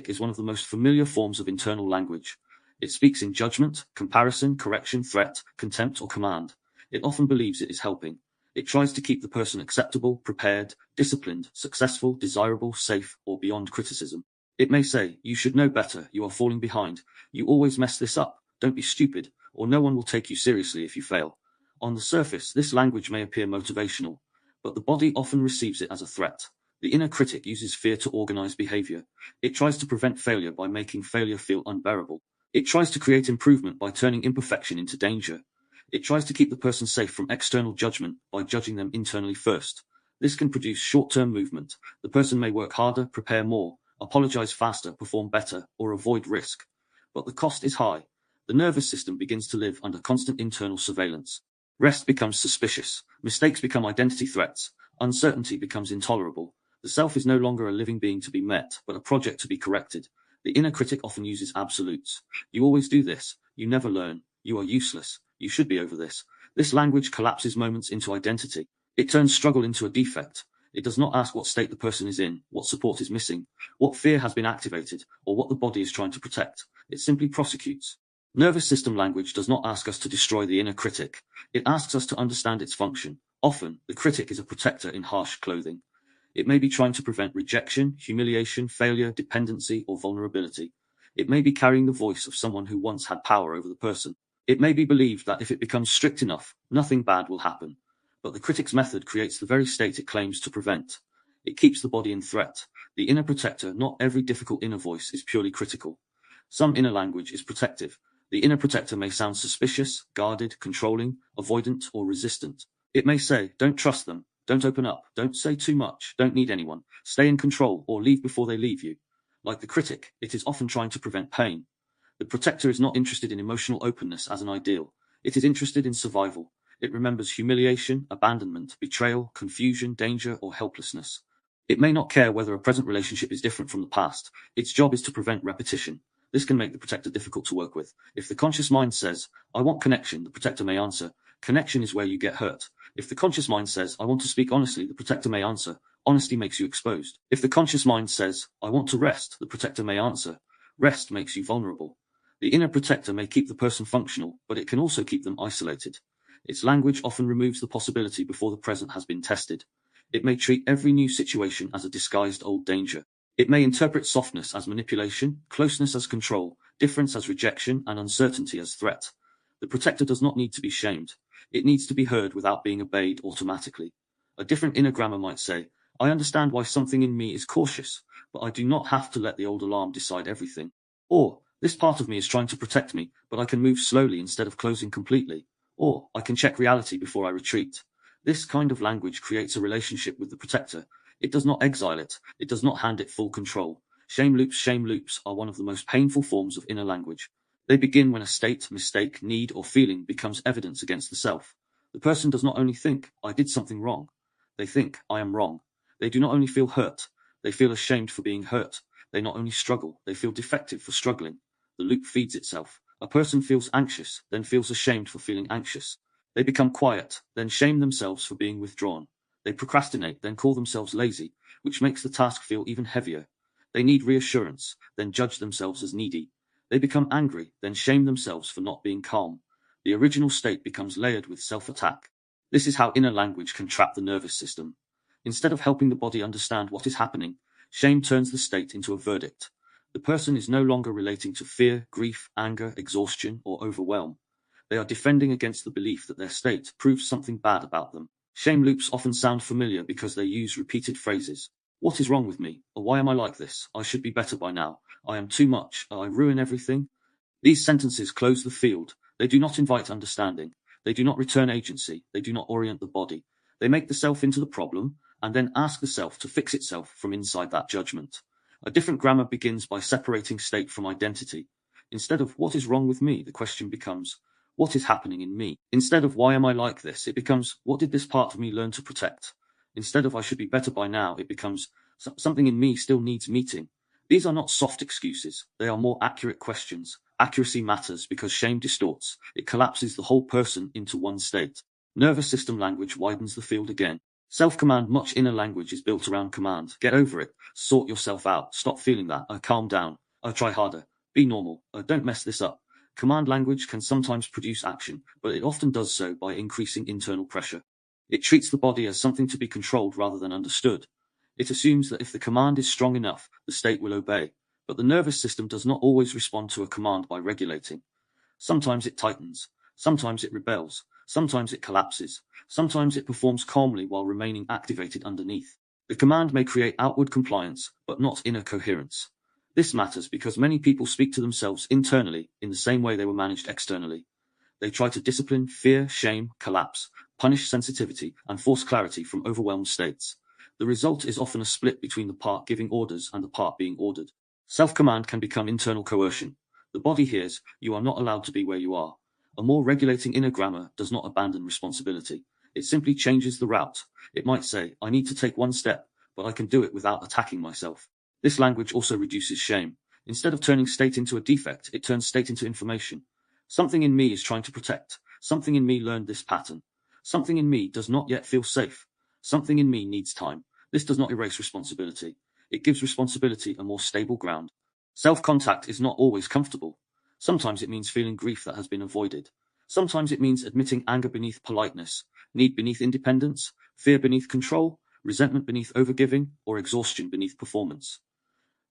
is one of the most familiar forms of internal language. It speaks in judgment, comparison, correction, threat, contempt, or command. It often believes it is helping. It tries to keep the person acceptable, prepared, disciplined, successful, desirable, safe, or beyond criticism. It may say, you should know better, you are falling behind, you always mess this up, don't be stupid, or no one will take you seriously if you fail. On the surface, this language may appear motivational, but the body often receives it as a threat. The inner critic uses fear to organize behavior. It tries to prevent failure by making failure feel unbearable. It tries to create improvement by turning imperfection into danger. It tries to keep the person safe from external judgment by judging them internally first. This can produce short-term movement. The person may work harder, prepare more, apologize faster, perform better, or avoid risk. But the cost is high. The nervous system begins to live under constant internal surveillance. Rest becomes suspicious. Mistakes become identity threats. Uncertainty becomes intolerable. The self is no longer a living being to be met, but a project to be corrected. The inner critic often uses absolutes. You always do this. You never learn. You are useless. You should be over this. This language collapses moments into identity. It turns struggle into a defect. It does not ask what state the person is in, what support is missing, what fear has been activated, or what the body is trying to protect. It simply prosecutes. Nervous system language does not ask us to destroy the inner critic. It asks us to understand its function. Often, the critic is a protector in harsh clothing. It may be trying to prevent rejection, humiliation, failure, dependency, or vulnerability. It may be carrying the voice of someone who once had power over the person. It may be believed that if it becomes strict enough, nothing bad will happen. But the critic's method creates the very state it claims to prevent. It keeps the body in threat. The inner protector, not every difficult inner voice is purely critical. Some inner language is protective. The inner protector may sound suspicious, guarded, controlling, avoidant, or resistant. It may say, don't trust them, don't open up, don't say too much, don't need anyone, stay in control, or leave before they leave you. Like the critic, it is often trying to prevent pain. The protector is not interested in emotional openness as an ideal. It is interested in survival. It remembers humiliation, abandonment, betrayal, confusion, danger, or helplessness. It may not care whether a present relationship is different from the past. Its job is to prevent repetition. This can make the protector difficult to work with. If the conscious mind says, I want connection, the protector may answer, connection is where you get hurt. If the conscious mind says, I want to speak honestly, the protector may answer, honesty makes you exposed. If the conscious mind says, I want to rest, the protector may answer, rest makes you vulnerable. The inner protector may keep the person functional, but it can also keep them isolated. Its language often removes the possibility before the present has been tested. It may treat every new situation as a disguised old danger. It may interpret softness as manipulation, closeness as control, difference as rejection, and uncertainty as threat. The protector does not need to be shamed. It needs to be heard without being obeyed automatically. A different inner grammar might say, I understand why something in me is cautious, but I do not have to let the old alarm decide everything. Or, this part of me is trying to protect me, but I can move slowly instead of closing completely. Or, I can check reality before I retreat. This kind of language creates a relationship with the protector. It does not exile it. It does not hand it full control. Shame loops are one of the most painful forms of inner language. They begin when a state, mistake, need, or feeling becomes evidence against the self. The person does not only think, I did something wrong. They think, I am wrong. They do not only feel hurt. They feel ashamed for being hurt. They not only struggle, they feel defective for struggling. The loop feeds itself. A person feels anxious, then feels ashamed for feeling anxious. They become quiet, then shame themselves for being withdrawn. They procrastinate, then call themselves lazy, which makes the task feel even heavier. They need reassurance, then judge themselves as needy. They become angry, then shame themselves for not being calm. The original state becomes layered with self-attack. This is how inner language can trap the nervous system. Instead of helping the body understand what is happening, shame turns the state into a verdict. The person is no longer relating to fear, grief, anger, exhaustion, or overwhelm. They are defending against the belief that their state proves something bad about them. Shame loops often sound familiar because they use repeated phrases. What is wrong with me? Or why am I like this? I should be better by now. I am too much. I ruin everything. These sentences close the field. They do not invite understanding. They do not return agency. They do not orient the body. They make the self into the problem, and then ask the self to fix itself from inside that judgment. A different grammar begins by separating state from identity. Instead of what is wrong with me, the question becomes, what is happening in me? Instead of why am I like this, it becomes, what did this part of me learn to protect? Instead of I should be better by now, it becomes, something in me still needs meeting. These are not soft excuses. They are more accurate questions. Accuracy matters because shame distorts. It collapses the whole person into one state. Nervous system language widens the field again. Self-command, much inner language is built around command. Get over it. Sort yourself out. Stop feeling that. Calm down. Try harder. Be normal. Don't mess this up. Command language can sometimes produce action, but it often does so by increasing internal pressure. It treats the body as something to be controlled rather than understood. It assumes that if the command is strong enough, the state will obey. But the nervous system does not always respond to a command by regulating. Sometimes it tightens. Sometimes it rebels. Sometimes it collapses. Sometimes it performs calmly while remaining activated underneath. The command may create outward compliance, but not inner coherence. This matters because many people speak to themselves internally in the same way they were managed externally. They try to discipline fear, shame, collapse, punish sensitivity, and force clarity from overwhelmed states. The result is often a split between the part giving orders and the part being ordered. Self-command can become internal coercion. The body hears, you are not allowed to be where you are. A more regulating inner grammar does not abandon responsibility. It simply changes the route. It might say, I need to take one step, but I can do it without attacking myself. This language also reduces shame. Instead of turning state into a defect, it turns state into information. Something in me is trying to protect. Something in me learned this pattern. Something in me does not yet feel safe. Something in me needs time. This does not erase responsibility. It gives responsibility a more stable ground. Self-contact is not always comfortable. Sometimes it means feeling grief that has been avoided. Sometimes it means admitting anger beneath politeness, need beneath independence, fear beneath control, resentment beneath overgiving, or exhaustion beneath performance.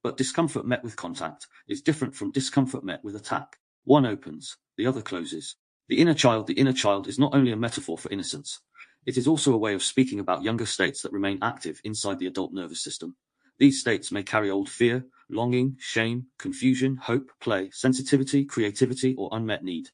But discomfort met with contact is different from discomfort met with attack. One opens, the other closes. The inner child is not only a metaphor for innocence. It is also a way of speaking about younger states that remain active inside the adult nervous system. These states may carry old fear, longing, shame, confusion, hope, play, sensitivity, creativity, or unmet need.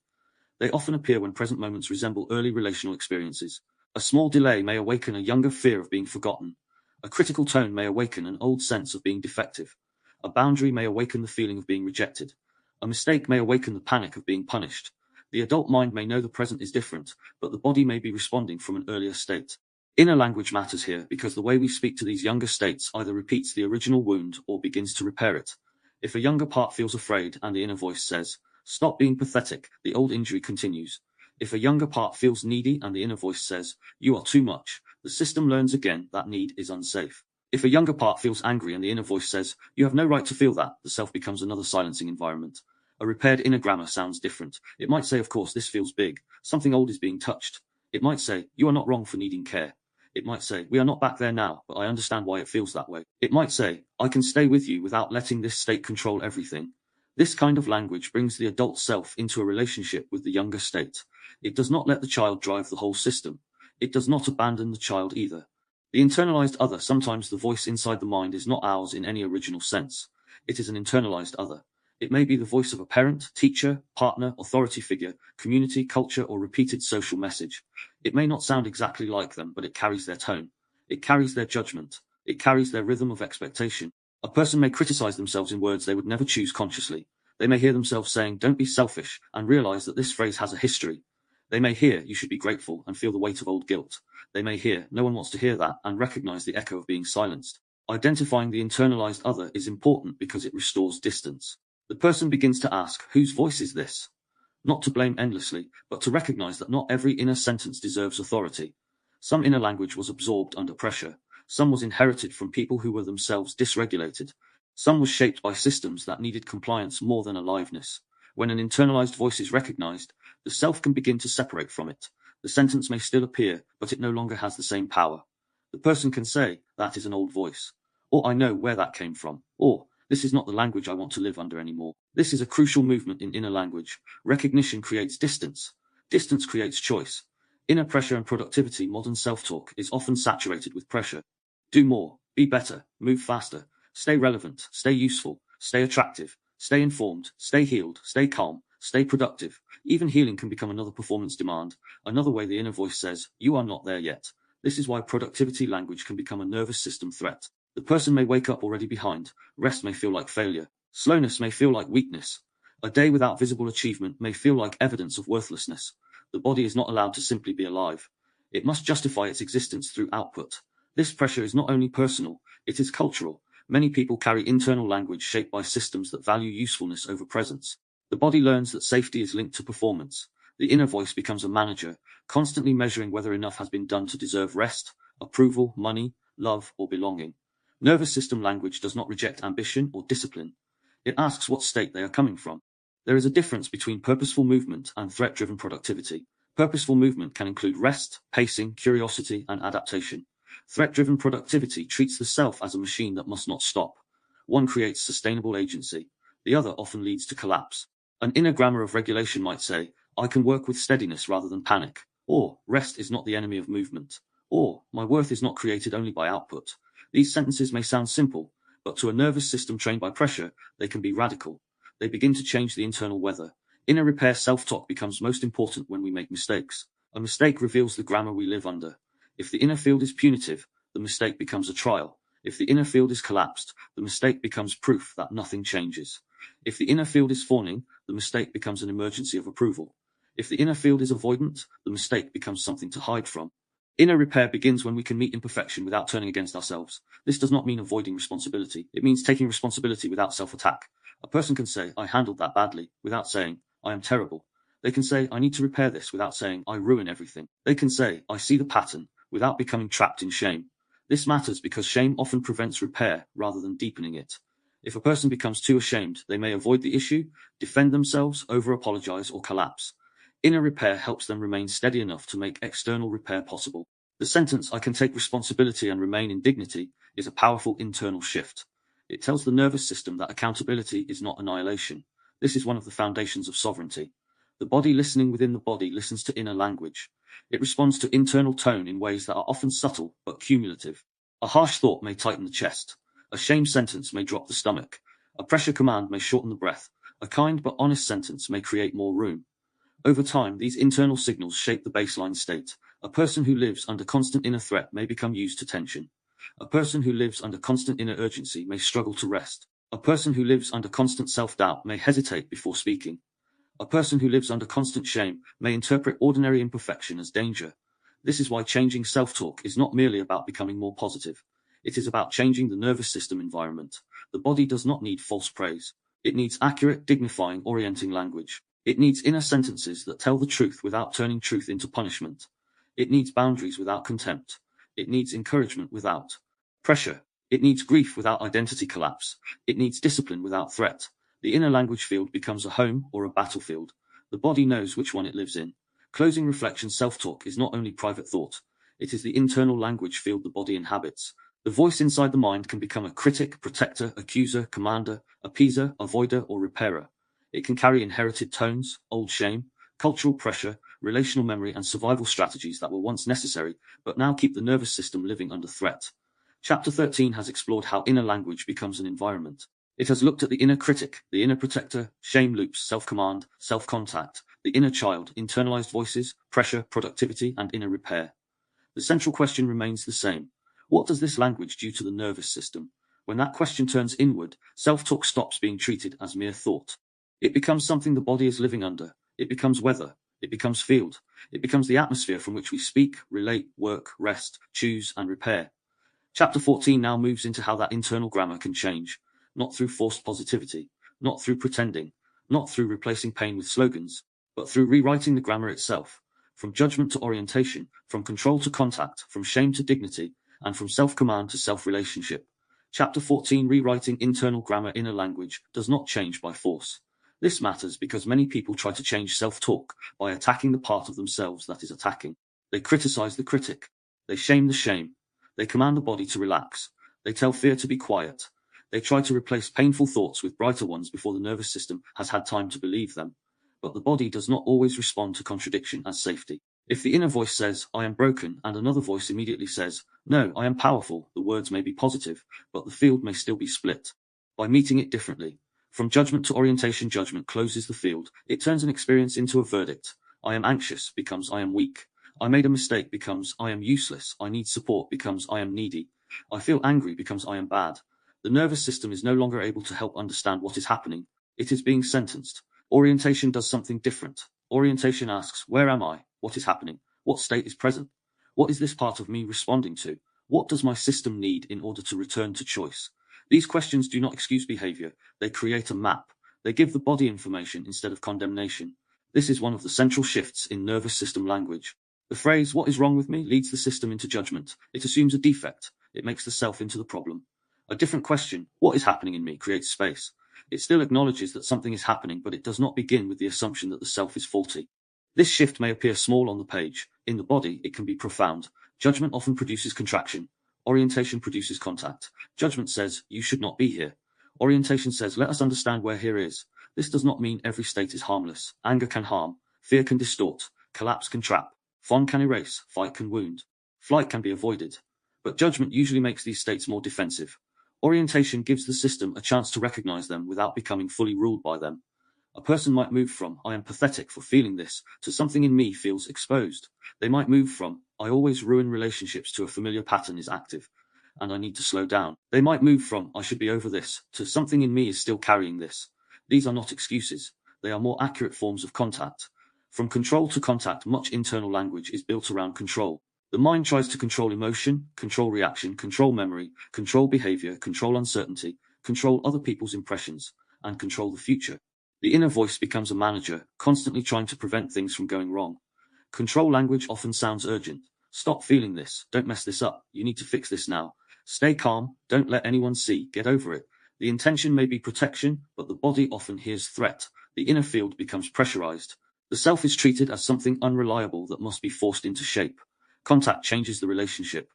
They often appear when present moments resemble early relational experiences. A small delay may awaken a younger fear of being forgotten. A critical tone may awaken an old sense of being defective. A boundary may awaken the feeling of being rejected. A mistake may awaken the panic of being punished. The adult mind may know the present is different, but the body may be responding from an earlier state. Inner language matters here because the way we speak to these younger states either repeats the original wound or begins to repair it. If a younger part feels afraid and the inner voice says, "Stop being pathetic," the old injury continues. If a younger part feels needy and the inner voice says, "You are too much," the system learns again that need is unsafe. If a younger part feels angry and the inner voice says, "You have no right to feel that," the self becomes another silencing environment. A repaired inner grammar sounds different. It might say, "Of course, this feels big. Something old is being touched." It might say, "You are not wrong for needing care." It might say, "We are not back there now, but I understand why it feels that way." It might say, "I can stay with you without letting this state control everything." This kind of language brings the adult self into a relationship with the younger state. It does not let the child drive the whole system. It does not abandon the child either. The internalized other, sometimes the voice inside the mind, is not ours in any original sense. It is an internalized other. It may be the voice of a parent, teacher, partner, authority figure, community, culture, or repeated social message. It may not sound exactly like them, but it carries their tone. It carries their judgment. It carries their rhythm of expectation. A person may criticize themselves in words they would never choose consciously. They may hear themselves saying, "Don't be selfish," and realize that this phrase has a history. They may hear, "You should be grateful," and feel the weight of old guilt. They may hear, "No one wants to hear that," and recognize the echo of being silenced. Identifying the internalized other is important because it restores distance. The person begins to ask, "Whose voice is this?" Not to blame endlessly, but to recognize that not every inner sentence deserves authority. Some inner language was absorbed under pressure. Some was inherited from people who were themselves dysregulated. Some was shaped by systems that needed compliance more than aliveness. When an internalized voice is recognized, the self can begin to separate from it. The sentence may still appear, but it no longer has the same power. The person can say, "That is an old voice," or "I know where that came from," or "This is not the language I want to live under anymore." This is a crucial movement in inner language. Recognition creates distance. Distance creates choice. Inner pressure and productivity. Modern self-talk is often saturated with pressure. Do more, be better, move faster, stay relevant, stay useful, stay attractive, stay informed, stay healed, stay calm, stay productive. Even healing can become another performance demand, another way the inner voice says, "You are not there yet." This is why productivity language can become a nervous system threat. The person may wake up already behind. Rest may feel like failure. Slowness may feel like weakness. A day without visible achievement may feel like evidence of worthlessness. The body is not allowed to simply be alive. It must justify its existence through output. This pressure is not only personal, it is cultural. Many people carry internal language shaped by systems that value usefulness over presence. The body learns that safety is linked to performance. The inner voice becomes a manager, constantly measuring whether enough has been done to deserve rest, approval, money, love, or belonging. Nervous system language does not reject ambition or discipline. It asks what state they are coming from. There is a difference between purposeful movement and threat-driven productivity. Purposeful movement can include rest, pacing, curiosity, and adaptation. Threat-driven productivity treats the self as a machine that must not stop. One creates sustainable agency. The other often leads to collapse. An inner grammar of regulation might say, "I can work with steadiness rather than panic," or "Rest is not the enemy of movement," or "My worth is not created only by output." These sentences may sound simple, but to a nervous system trained by pressure, they can be radical. They begin to change the internal weather. Inner repair self-talk becomes most important when we make mistakes. A mistake reveals the grammar we live under. If the inner field is punitive, the mistake becomes a trial. If the inner field is collapsed, the mistake becomes proof that nothing changes. If the inner field is fawning, the mistake becomes an emergency of approval. If the inner field is avoidant, the mistake becomes something to hide from. Inner repair begins when we can meet imperfection without turning against ourselves. This does not mean avoiding responsibility. It means taking responsibility without self-attack. A person can say, "I handled that badly," without saying, "I am terrible." They can say, "I need to repair this," without saying, "I ruin everything." They can say, "I see the pattern," without becoming trapped in shame. This matters because shame often prevents repair rather than deepening it. If a person becomes too ashamed, they may avoid the issue, defend themselves, over-apologize, or collapse. Inner repair helps them remain steady enough to make external repair possible. The sentence, "I can take responsibility and remain in dignity," is a powerful internal shift. It tells the nervous system that accountability is not annihilation. This is one of the foundations of sovereignty. The body listening within the body listens to inner language. It responds to internal tone in ways that are often subtle but cumulative. A harsh thought may tighten the chest. A shame sentence may drop the stomach. A pressure command may shorten the breath. A kind but honest sentence may create more room. Over time, these internal signals shape the baseline state. A person who lives under constant inner threat may become used to tension. A person who lives under constant inner urgency may struggle to rest. A person who lives under constant self-doubt may hesitate before speaking. A person who lives under constant shame may interpret ordinary imperfection as danger. This is why changing self-talk is not merely about becoming more positive. It is about changing the nervous system environment. The body does not need false praise. It needs accurate, dignifying, orienting language. It needs inner sentences that tell the truth without turning truth into punishment. It needs boundaries without contempt. It needs encouragement without pressure. It needs grief without identity collapse. It needs discipline without threat. The inner language field becomes a home or a battlefield. The body knows which one it lives in. Closing reflection self-talk is not only private thought. It is the internal language field the body inhabits. The voice inside the mind can become a critic, protector, accuser, commander, appeaser, avoider, or repairer. It can carry inherited tones, old shame, cultural pressure, relational memory, and survival strategies that were once necessary, but now keep the nervous system living under threat. Chapter 13 has explored how inner language becomes an environment. It has looked at the inner critic, the inner protector, shame loops, self-command, self-contact, the inner child, internalized voices, pressure, productivity, and inner repair. The central question remains the same. What does this language do to the nervous system? When that question turns inward, self-talk stops being treated as mere thought. It becomes something the body is living under. It becomes weather. It becomes field. It becomes the atmosphere from which we speak, relate, work, rest, choose, and repair. Chapter 14 now moves into how that internal grammar can change, not through forced positivity, not through pretending, not through replacing pain with slogans, but through rewriting the grammar itself, from judgment to orientation, from control to contact, from shame to dignity, and from self-command to self-relationship. Chapter 14 Rewriting Internal Grammar Inner Language does not change by force. This matters because many people try to change self-talk by attacking the part of themselves that is attacking. They criticize the critic. They shame the shame. They command the body to relax. They tell fear to be quiet. They try to replace painful thoughts with brighter ones before the nervous system has had time to believe them. But the body does not always respond to contradiction as safety. If the inner voice says, I am broken, and another voice immediately says, no, I am powerful, the words may be positive, but the field may still be split. By meeting it differently, from judgment to orientation, judgment closes the field. It turns an experience into a verdict. I am anxious becomes I am weak. I made a mistake becomes I am useless. I need support becomes I am needy. I feel angry becomes I am bad. The nervous system is no longer able to help understand what is happening. It is being sentenced. Orientation does something different. Orientation asks, where am I? What is happening? What state is present? What is this part of me responding to? What does my system need in order to return to choice? These questions do not excuse behavior. They create a map. They give the body information instead of condemnation. This is one of the central shifts in nervous system language. The phrase, what is wrong with me, leads the system into judgment. It assumes a defect. It makes the self into the problem. A different question, what is happening in me, creates space. It still acknowledges that something is happening, but it does not begin with the assumption that the self is faulty. This shift may appear small on the page. In the body, it can be profound. Judgment often produces contraction. Orientation produces contact. Judgment says, you should not be here. Orientation says, let us understand where here is. This does not mean every state is harmless. Anger can harm. Fear can distort. Collapse can trap. Fawn can erase. Fight can wound. Flight can be avoided. But judgment usually makes these states more defensive. Orientation gives the system a chance to recognize them without becoming fully ruled by them. A person might move from, I am pathetic for feeling this, to something in me feels exposed. They might move from, I always ruin relationships, to a familiar pattern is active, and I need to slow down. They might move from, I should be over this, to something in me is still carrying this. These are not excuses. They are more accurate forms of contact. From control to contact, much internal language is built around control. The mind tries to control emotion, control reaction, control memory, control behavior, control uncertainty, control other people's impressions, and control the future. The inner voice becomes a manager, constantly trying to prevent things from going wrong. Control language often sounds urgent. Stop feeling this. Don't mess this up. You need to fix this now. Stay calm. Don't let anyone see. Get over it. The intention may be protection, but the body often hears threat. The inner field becomes pressurized. The self is treated as something unreliable that must be forced into shape. Contact changes the relationship.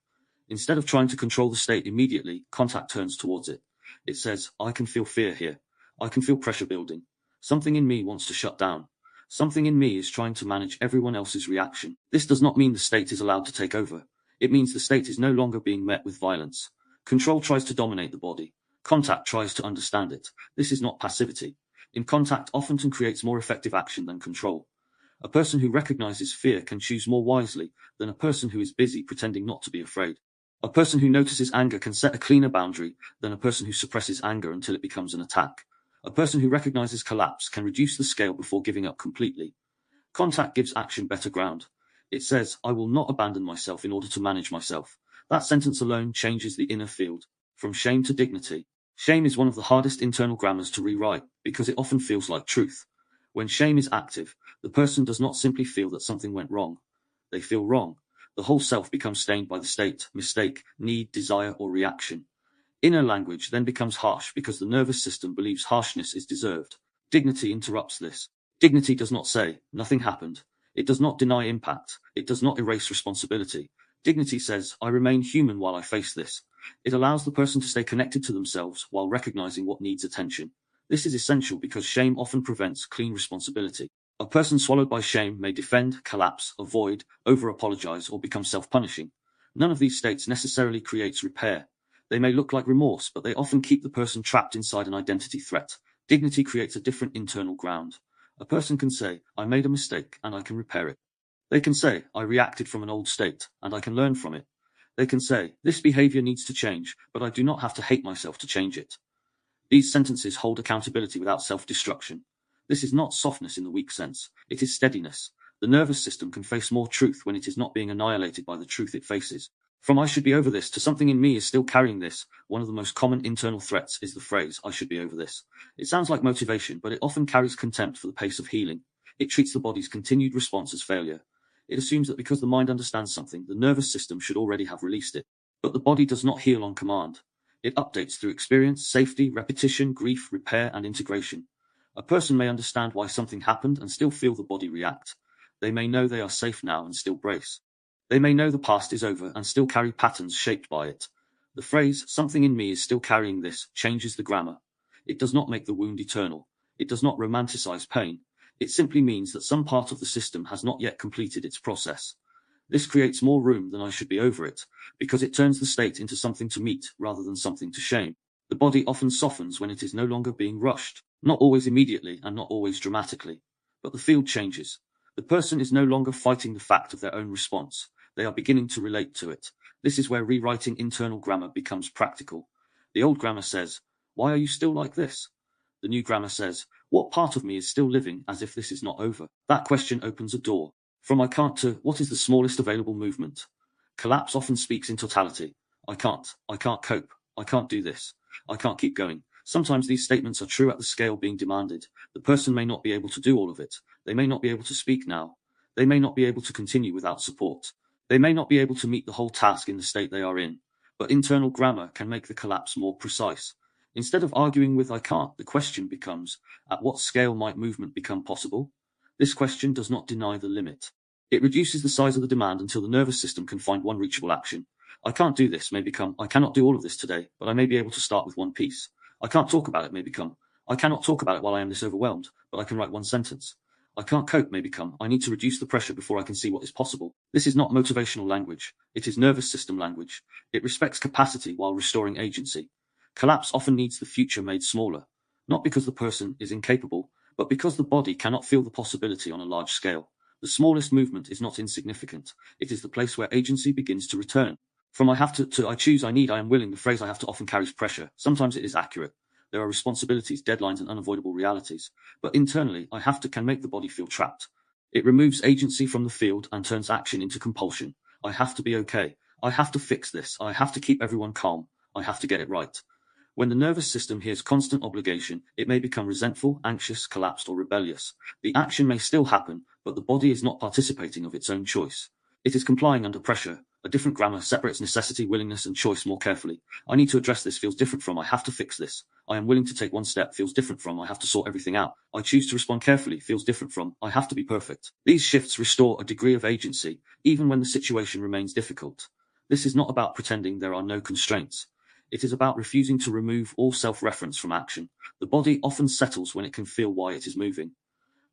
Instead of trying to control the state immediately, contact turns towards it. It says, I can feel fear here. I can feel pressure building. Something in me wants to shut down. Something in me is trying to manage everyone else's reaction. This does not mean the state is allowed to take over. It means the state is no longer being met with violence. Control tries to dominate the body. Contact tries to understand it. This is not passivity. In contact, often creates more effective action than control. A person who recognizes fear can choose more wisely than a person who is busy pretending not to be afraid. A person who notices anger can set a cleaner boundary than a person who suppresses anger until it becomes an attack. A person who recognizes collapse can reduce the scale before giving up completely. Contact gives action better ground. It says, I will not abandon myself in order to manage myself. That sentence alone changes the inner field, from shame to dignity. Shame is one of the hardest internal grammars to rewrite, because it often feels like truth. When shame is active, the person does not simply feel that something went wrong. They feel wrong. The whole self becomes stained by the state, mistake, need, desire, or reaction. Inner language then becomes harsh because the nervous system believes harshness is deserved. Dignity interrupts this. Dignity does not say, nothing happened. It does not deny impact. It does not erase responsibility. Dignity says, I remain human while I face this. It allows the person to stay connected to themselves while recognizing what needs attention. This is essential because shame often prevents clean responsibility. A person swallowed by shame may defend, collapse, avoid, over-apologize, or become self-punishing. None of these states necessarily creates repair. They may look like remorse, but they often keep the person trapped inside an identity threat. Dignity creates a different internal ground. A person can say, I made a mistake, and I can repair it. They can say, I reacted from an old state, and I can learn from it. They can say, this behavior needs to change, but I do not have to hate myself to change it. These sentences hold accountability without self-destruction. This is not softness in the weak sense. It is steadiness. The nervous system can face more truth when it is not being annihilated by the truth it faces. From I should be over this to something in me is still carrying this, one of the most common internal threats is the phrase, I should be over this. It sounds like motivation, but it often carries contempt for the pace of healing. It treats the body's continued response as failure. It assumes that because the mind understands something, the nervous system should already have released it. But the body does not heal on command. It updates through experience, safety, repetition, grief, repair, and integration. A person may understand why something happened and still feel the body react. They may know they are safe now and still brace. They may know the past is over and still carry patterns shaped by it. The phrase, something in me is still carrying this, changes the grammar. It does not make the wound eternal. It does not romanticize pain. It simply means that some part of the system has not yet completed its process. This creates more room than I should be over it, because it turns the state into something to meet rather than something to shame. The body often softens when it is no longer being rushed, not always immediately and not always dramatically. But the field changes. The person is no longer fighting the fact of their own response. They are beginning to relate to it. This is where rewriting internal grammar becomes practical. The old grammar says, why are you still like this? The new grammar says, what part of me is still living as if this is not over? That question opens a door. From I can't to what is the smallest available movement? Collapse often speaks in totality. I can't cope, I can't do this, I can't keep going. Sometimes these statements are true at the scale being demanded. The person may not be able to do all of it. They may not be able to speak now. They may not be able to continue without support. They may not be able to meet the whole task in the state they are in. But internal grammar can make the collapse more precise. Instead of arguing with I can't, the question becomes, at what scale might movement become possible? This question does not deny the limit. It reduces the size of the demand until the nervous system can find one reachable action. I can't do this may become, I cannot do all of this today, but I may be able to start with one piece. I can't talk about it may become, I cannot talk about it while I am this overwhelmed, but I can write one sentence. I can't cope may become, I need to reduce the pressure before I can see what is possible. This is not motivational language. It is nervous system language. It respects capacity while restoring agency. Collapse often needs the future made smaller, not because the person is incapable, but because the body cannot feel the possibility on a large scale. The smallest movement is not insignificant. It is the place where agency begins to return. From I have to I choose, I need, I am willing, the phrase I have to often carries pressure. Sometimes it is accurate. There are responsibilities, deadlines, and unavoidable realities. But internally, I have to can make the body feel trapped. It removes agency from the field and turns action into compulsion. I have to be okay. I have to fix this. I have to keep everyone calm. I have to get it right. When the nervous system hears constant obligation, it may become resentful, anxious, collapsed, or rebellious. The action may still happen, but the body is not participating of its own choice. It is complying under pressure. A different grammar separates necessity, willingness, and choice more carefully. I need to address this feels different from I have to fix this. I am willing to take one step feels different from I have to sort everything out. I choose to respond carefully feels different from I have to be perfect. These shifts restore a degree of agency, even when the situation remains difficult. This is not about pretending there are no constraints. It is about refusing to remove all self-reference from action. The body often settles when it can feel why it is moving.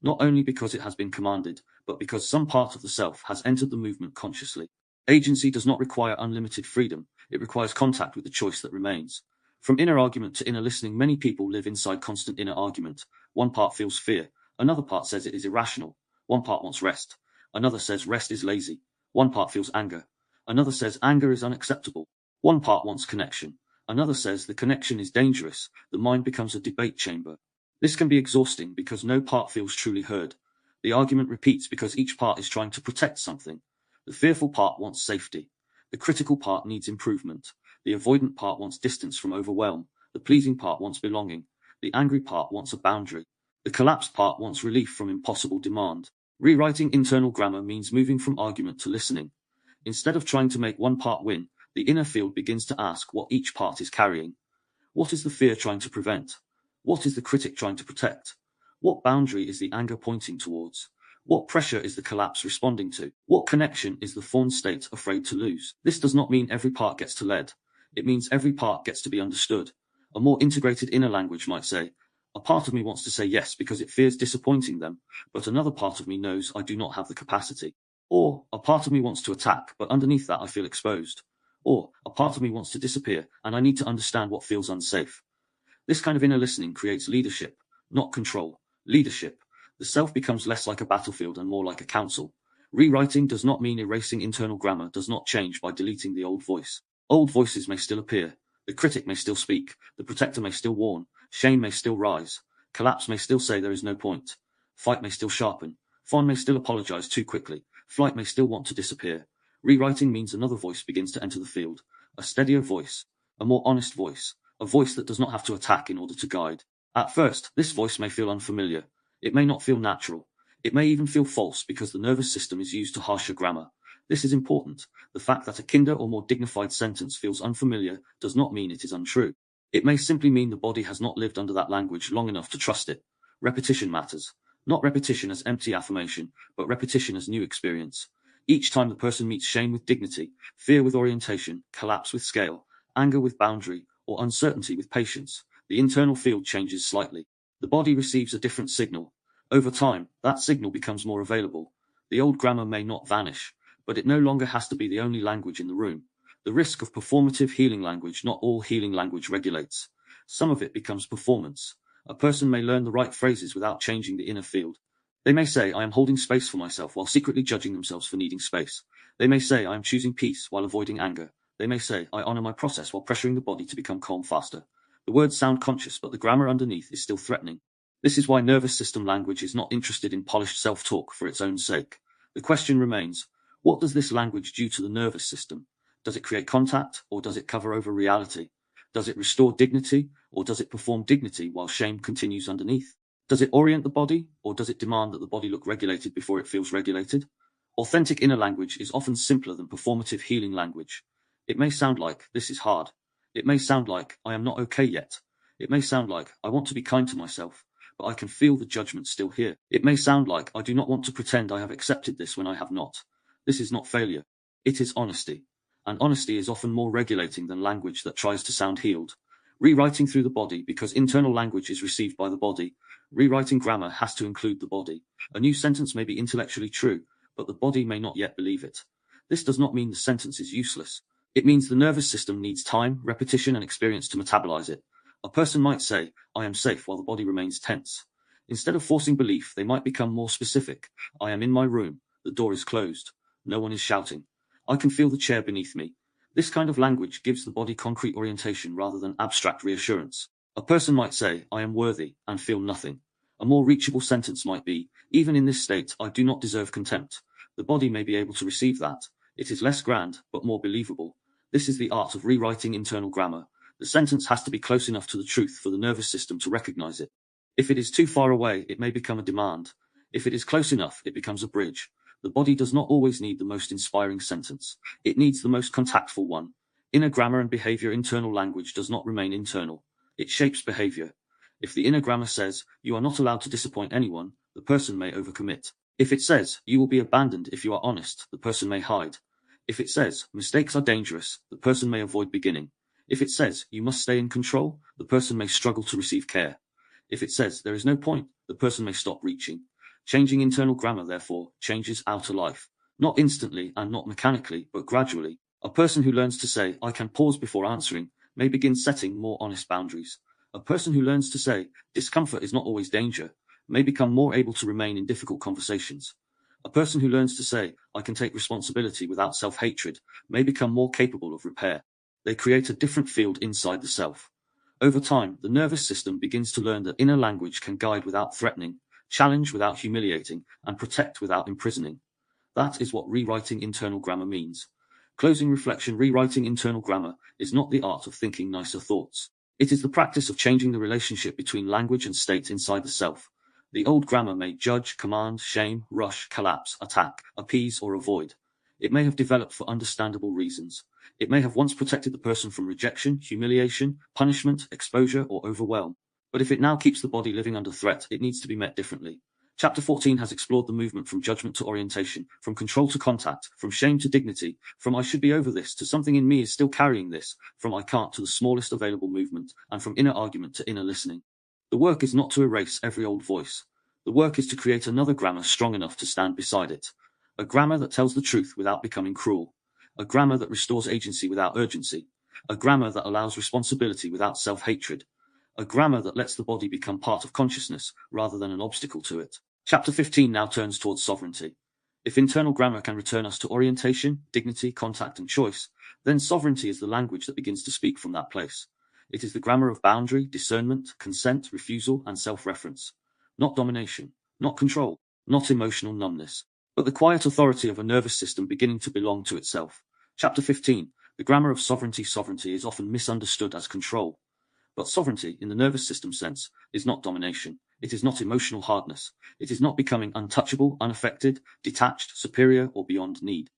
Not only because it has been commanded, but because some part of the self has entered the movement consciously. Agency does not require unlimited freedom. It requires contact with the choice that remains. From inner argument to inner listening, many people live inside constant inner argument. One part feels fear. Another part says it is irrational. One part wants rest. Another says rest is lazy. One part feels anger. Another says anger is unacceptable. One part wants connection. Another says the connection is dangerous. The mind becomes a debate chamber. This can be exhausting because no part feels truly heard. The argument repeats because each part is trying to protect something. The fearful part wants safety. The critical part needs improvement. The avoidant part wants distance from overwhelm. The pleasing part wants belonging. The angry part wants a boundary. The collapsed part wants relief from impossible demand. Rewriting internal grammar means moving from argument to listening. Instead of trying to make one part win, the inner field begins to ask what each part is carrying. What is the fear trying to prevent? What is the critic trying to protect? What boundary is the anger pointing towards? What pressure is the collapse responding to? What connection is the fawn state afraid to lose? This does not mean every part gets to lead. It means every part gets to be understood. A more integrated inner language might say, a part of me wants to say yes because it fears disappointing them, but another part of me knows I do not have the capacity. Or, a part of me wants to attack, but underneath that I feel exposed. Or, a part of me wants to disappear, and I need to understand what feels unsafe. This kind of inner listening creates leadership, not control. Leadership. The self becomes less like a battlefield and more like a council. Rewriting does not mean erasing internal grammar does not change by deleting the old voice. Old voices may still appear. The critic may still speak. The protector may still warn. Shame may still rise. Collapse may still say there is no point. Fight may still sharpen. Fawn may still apologize too quickly. Flight may still want to disappear. Rewriting means another voice begins to enter the field. A steadier voice. A more honest voice. A voice that does not have to attack in order to guide. At first, this voice may feel unfamiliar. It may not feel natural. It may even feel false because the nervous system is used to harsher grammar. This is important. The fact that a kinder or more dignified sentence feels unfamiliar does not mean it is untrue. It may simply mean the body has not lived under that language long enough to trust it. Repetition matters. Not repetition as empty affirmation, but repetition as new experience. Each time the person meets shame with dignity, fear with orientation, collapse with scale, anger with boundary, or uncertainty with patience, the internal field changes slightly. The body receives a different signal. Over time, that signal becomes more available. The old grammar may not vanish, but it no longer has to be the only language in the room. The risk of performative healing language. Not all healing language regulates. Some of it becomes performance. A person may learn the right phrases without changing the inner field. They may say, I am holding space for myself while secretly judging themselves for needing space. They may say, I am choosing peace while avoiding anger. They may say, I honor my process while pressuring the body to become calm faster. The words sound conscious, but the grammar underneath is still threatening. This is why nervous system language is not interested in polished self-talk for its own sake. The question remains, what does this language do to the nervous system? Does it create contact, or does it cover over reality? Does it restore dignity, or does it perform dignity while shame continues underneath? Does it orient the body, or does it demand that the body look regulated before it feels regulated? Authentic inner language is often simpler than performative healing language. It may sound like, this is hard. It may sound like, I am not okay yet. It may sound like, I want to be kind to myself, but I can feel the judgment still here. It may sound like, I do not want to pretend I have accepted this when I have not. This is not failure. It is honesty. And honesty is often more regulating than language that tries to sound healed. Rewriting through the body, because internal language is received by the body. Rewriting grammar has to include the body. A new sentence may be intellectually true, but the body may not yet believe it. This does not mean the sentence is useless. It means the nervous system needs time, repetition, and experience to metabolize it. A person might say, I am safe, while the body remains tense. Instead of forcing belief, they might become more specific. I am in my room. The door is closed. No one is shouting. I can feel the chair beneath me. This kind of language gives the body concrete orientation rather than abstract reassurance. A person might say, I am worthy, and feel nothing. A more reachable sentence might be, even in this state, I do not deserve contempt. The body may be able to receive that. It is less grand, but more believable. This is the art of rewriting internal grammar. The sentence has to be close enough to the truth for the nervous system to recognize it. If it is too far away, it may become a demand. If it is close enough, it becomes a bridge. The body does not always need the most inspiring sentence. It needs the most contactful one. Inner grammar and behavior. Internal language does not remain internal. It shapes behavior. If the inner grammar says, you are not allowed to disappoint anyone, the person may overcommit. If it says, you will be abandoned if you are honest, the person may hide. If it says, mistakes are dangerous, the person may avoid beginning. If it says, you must stay in control, the person may struggle to receive care. If it says, there is no point, the person may stop reaching. Changing internal grammar, therefore, changes outer life. Not instantly and not mechanically, but gradually. A person who learns to say, I can pause before answering, may begin setting more honest boundaries. A person who learns to say, discomfort is not always danger, may become more able to remain in difficult conversations. A person who learns to say, I can take responsibility without self-hatred, may become more capable of repair. They create a different field inside the self. Over time, the nervous system begins to learn that inner language can guide without threatening, challenge without humiliating, and protect without imprisoning. That is what rewriting internal grammar means. Closing reflection. Rewriting internal grammar is not the art of thinking nicer thoughts. It is the practice of changing the relationship between language and state inside the self. The old grammar may judge, command, shame, rush, collapse, attack, appease, or avoid. It may have developed for understandable reasons. It may have once protected the person from rejection, humiliation, punishment, exposure, or overwhelm. But if it now keeps the body living under threat, it needs to be met differently. Chapter 14 has explored the movement from judgment to orientation, from control to contact, from shame to dignity, from I should be over this to something in me is still carrying this, from I can't to the smallest available movement, and from inner argument to inner listening. The work is not to erase every old voice. The work is to create another grammar strong enough to stand beside it. A grammar that tells the truth without becoming cruel. A grammar that restores agency without urgency. A grammar that allows responsibility without self-hatred. A grammar that lets the body become part of consciousness rather than an obstacle to it. Chapter 15 now turns towards sovereignty. If internal grammar can return us to orientation, dignity, contact, and choice, then sovereignty is the language that begins to speak from that place. It is the grammar of boundary, discernment, consent, refusal, and self-reference. Not domination, not control, not emotional numbness, but the quiet authority of a nervous system beginning to belong to itself. Chapter 15. The grammar of sovereignty. Sovereignty is often misunderstood as control. But sovereignty, in the nervous system sense, is not domination. It is not emotional hardness. It is not becoming untouchable, unaffected, detached, superior, or beyond need.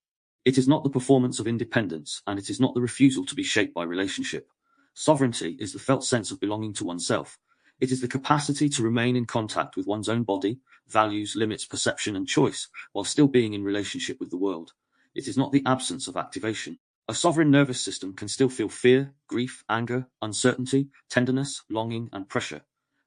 It is not the performance of independence, and it is not the refusal to be shaped by relationship. Sovereignty is the felt sense of belonging to oneself. It is the capacity to remain in contact with one's own body, values, limits, perception, and choice, while still being in relationship with the world. It is not the absence of activation. A sovereign nervous system can still feel fear, grief, anger, uncertainty, tenderness, longing, and pressure.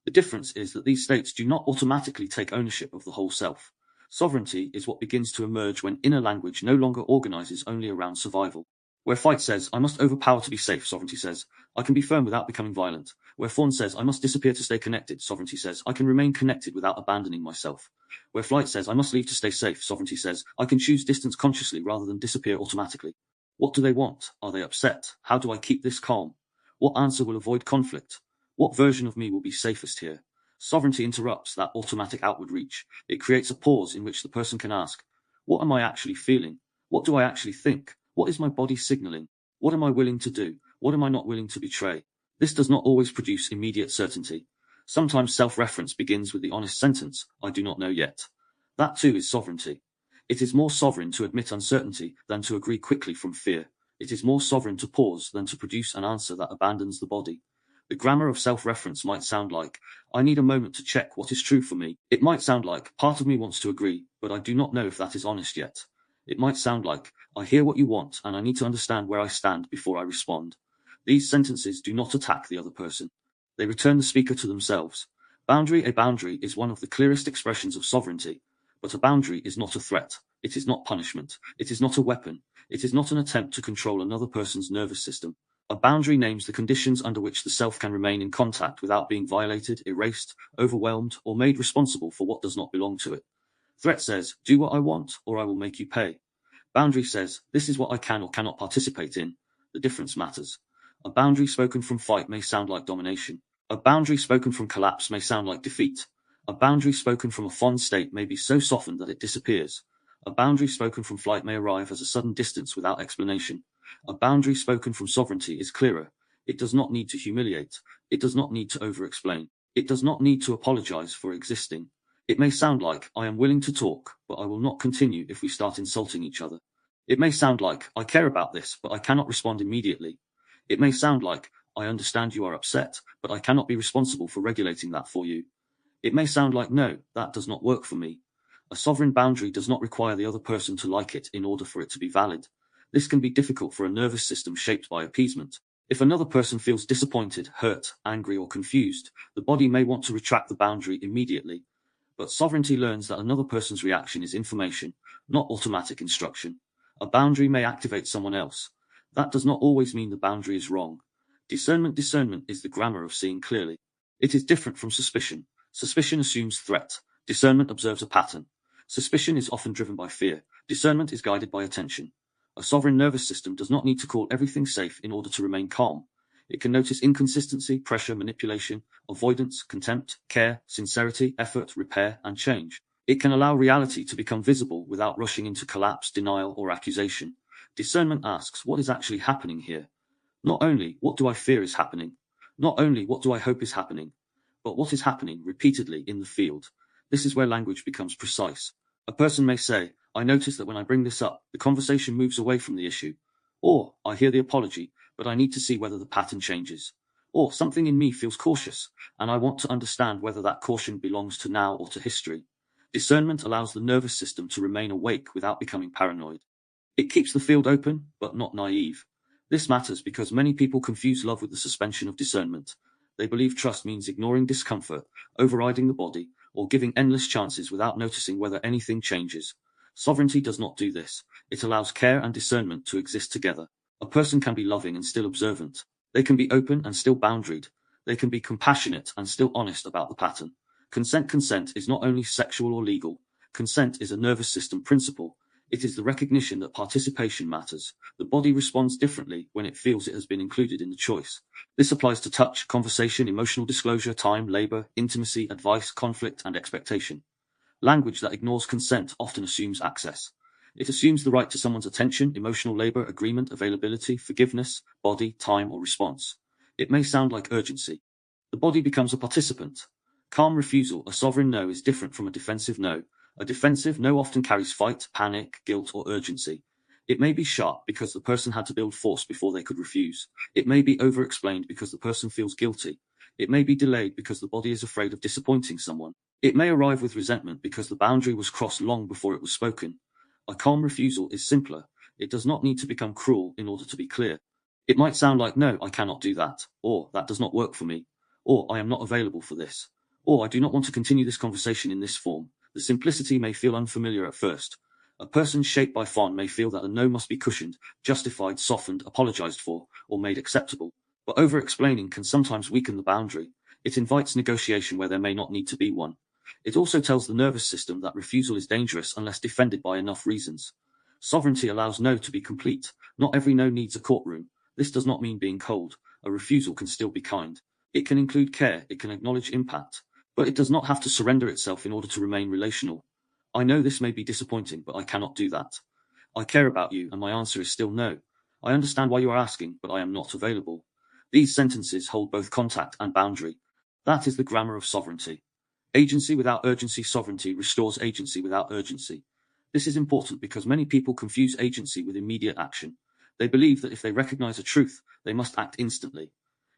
The difference is that these states do not automatically take ownership of the whole self. Sovereignty is what begins to emerge when inner language no longer organizes only around survival. Where fight says, I must overpower to be safe, sovereignty says, I can be firm without becoming violent. Where fawn says, I must disappear to stay connected, sovereignty says, I can remain connected without abandoning myself. Where flight says, I must leave to stay safe, sovereignty says, I can choose distance consciously rather than disappear automatically. What do they want? Are they upset? How do I keep this calm? What answer will avoid conflict? What version of me will be safest here? Sovereignty interrupts that automatic outward reach. It creates a pause in which the person can ask, what am I actually feeling? What do I actually think? What is my body signaling? What am I willing to do? What am I not willing to betray? This does not always produce immediate certainty. Sometimes self-reference begins with the honest sentence, I do not know yet. That too is sovereignty. It is more sovereign to admit uncertainty than to agree quickly from fear. It is more sovereign to pause than to produce an answer that abandons the body. The grammar of self-reference might sound like, I need a moment to check what is true for me. It might sound like, part of me wants to agree, but I do not know if that is honest yet. It might sound like, I hear what you want and I need to understand where I stand before I respond. These sentences do not attack the other person. They return the speaker to themselves. Boundary. A boundary is one of the clearest expressions of sovereignty. But a boundary is not a threat. It is not punishment. It is not a weapon. It is not an attempt to control another person's nervous system. A boundary names the conditions under which the self can remain in contact without being violated, erased, overwhelmed, or made responsible for what does not belong to it. Threat says, do what I want, or I will make you pay. Boundary says, this is what I can or cannot participate in. The difference matters. A boundary spoken from fight may sound like domination. A boundary spoken from collapse may sound like defeat. A boundary spoken from a fond state may be so softened that it disappears. A boundary spoken from flight may arrive as a sudden distance without explanation. A boundary spoken from sovereignty is clearer. It does not need to humiliate. It does not need to over-explain. It does not need to apologize for existing. It may sound like, I am willing to talk, but I will not continue if we start insulting each other. It may sound like, I care about this, but I cannot respond immediately. It may sound like, I understand you are upset, but I cannot be responsible for regulating that for you. It may sound like, no, that does not work for me. A sovereign boundary does not require the other person to like it in order for it to be valid. This can be difficult for a nervous system shaped by appeasement. If another person feels disappointed, hurt, angry, or confused, the body may want to retract the boundary immediately. But sovereignty learns that another person's reaction is information, not automatic instruction. A boundary may activate someone else. That does not always mean the boundary is wrong. Discernment is the grammar of seeing clearly. It is different from suspicion. Suspicion assumes threat. Discernment observes a pattern. Suspicion is often driven by fear. Discernment is guided by attention. A sovereign nervous system does not need to call everything safe in order to remain calm. It can notice inconsistency, pressure, manipulation, avoidance, contempt, care, sincerity, effort, repair, and change. It can allow reality to become visible without rushing into collapse, denial, or accusation. Discernment asks, what is actually happening here? Not only, what do I fear is happening? Not only, what do I hope is happening? But what is happening repeatedly in the field? This is where language becomes precise. A person may say, I notice that when I bring this up, the conversation moves away from the issue. Or, I hear the apology, but I need to see whether the pattern changes. Or, something in me feels cautious, and I want to understand whether that caution belongs to now or to history. Discernment allows the nervous system to remain awake without becoming paranoid. It keeps the field open, but not naive. This matters because many people confuse love with the suspension of discernment. They believe trust means ignoring discomfort, overriding the body, or giving endless chances without noticing whether anything changes. Sovereignty does not do this. It allows care and discernment to exist together. A person can be loving and still observant. They can be open and still boundaried. They can be compassionate and still honest about the pattern. Consent is not only sexual or legal. Consent is a nervous system principle. It is the recognition that participation matters. The body responds differently when it feels it has been included in the choice. This applies to touch, conversation, emotional disclosure, time, labor, intimacy, advice, conflict, and expectation. Language that ignores consent often assumes access. It assumes the right to someone's attention, emotional labor, agreement, availability, forgiveness, body, time, or response. It may sound like urgency. The body becomes a participant. Calm refusal, a sovereign no, is different from a defensive no. A defensive no often carries fight, panic, guilt, or urgency. It may be sharp because the person had to build force before they could refuse. It may be over-explained because the person feels guilty. It may be delayed because the body is afraid of disappointing someone. It may arrive with resentment because the boundary was crossed long before it was spoken. A calm refusal is simpler. It does not need to become cruel in order to be clear. It might sound like, no, I cannot do that, or that does not work for me, or I am not available for this, or I do not want to continue this conversation in this form. The simplicity may feel unfamiliar at first. A person shaped by fond may feel that a no must be cushioned, justified, softened, apologized for, or made acceptable. But over-explaining can sometimes weaken the boundary. It invites negotiation where there may not need to be one. It also tells the nervous system that refusal is dangerous unless defended by enough reasons. Sovereignty allows no to be complete. Not every no needs a courtroom. This does not mean being cold. A refusal can still be kind. It can include care. It can acknowledge impact. But it does not have to surrender itself in order to remain relational. I know this may be disappointing, but I cannot do that. I care about you, and my answer is still no. I understand why you are asking, but I am not available. These sentences hold both contact and boundary. That is the grammar of sovereignty. Agency without urgency. Sovereignty restores agency without urgency. This is important because many people confuse agency with immediate action. They believe that if they recognize a truth, they must act instantly.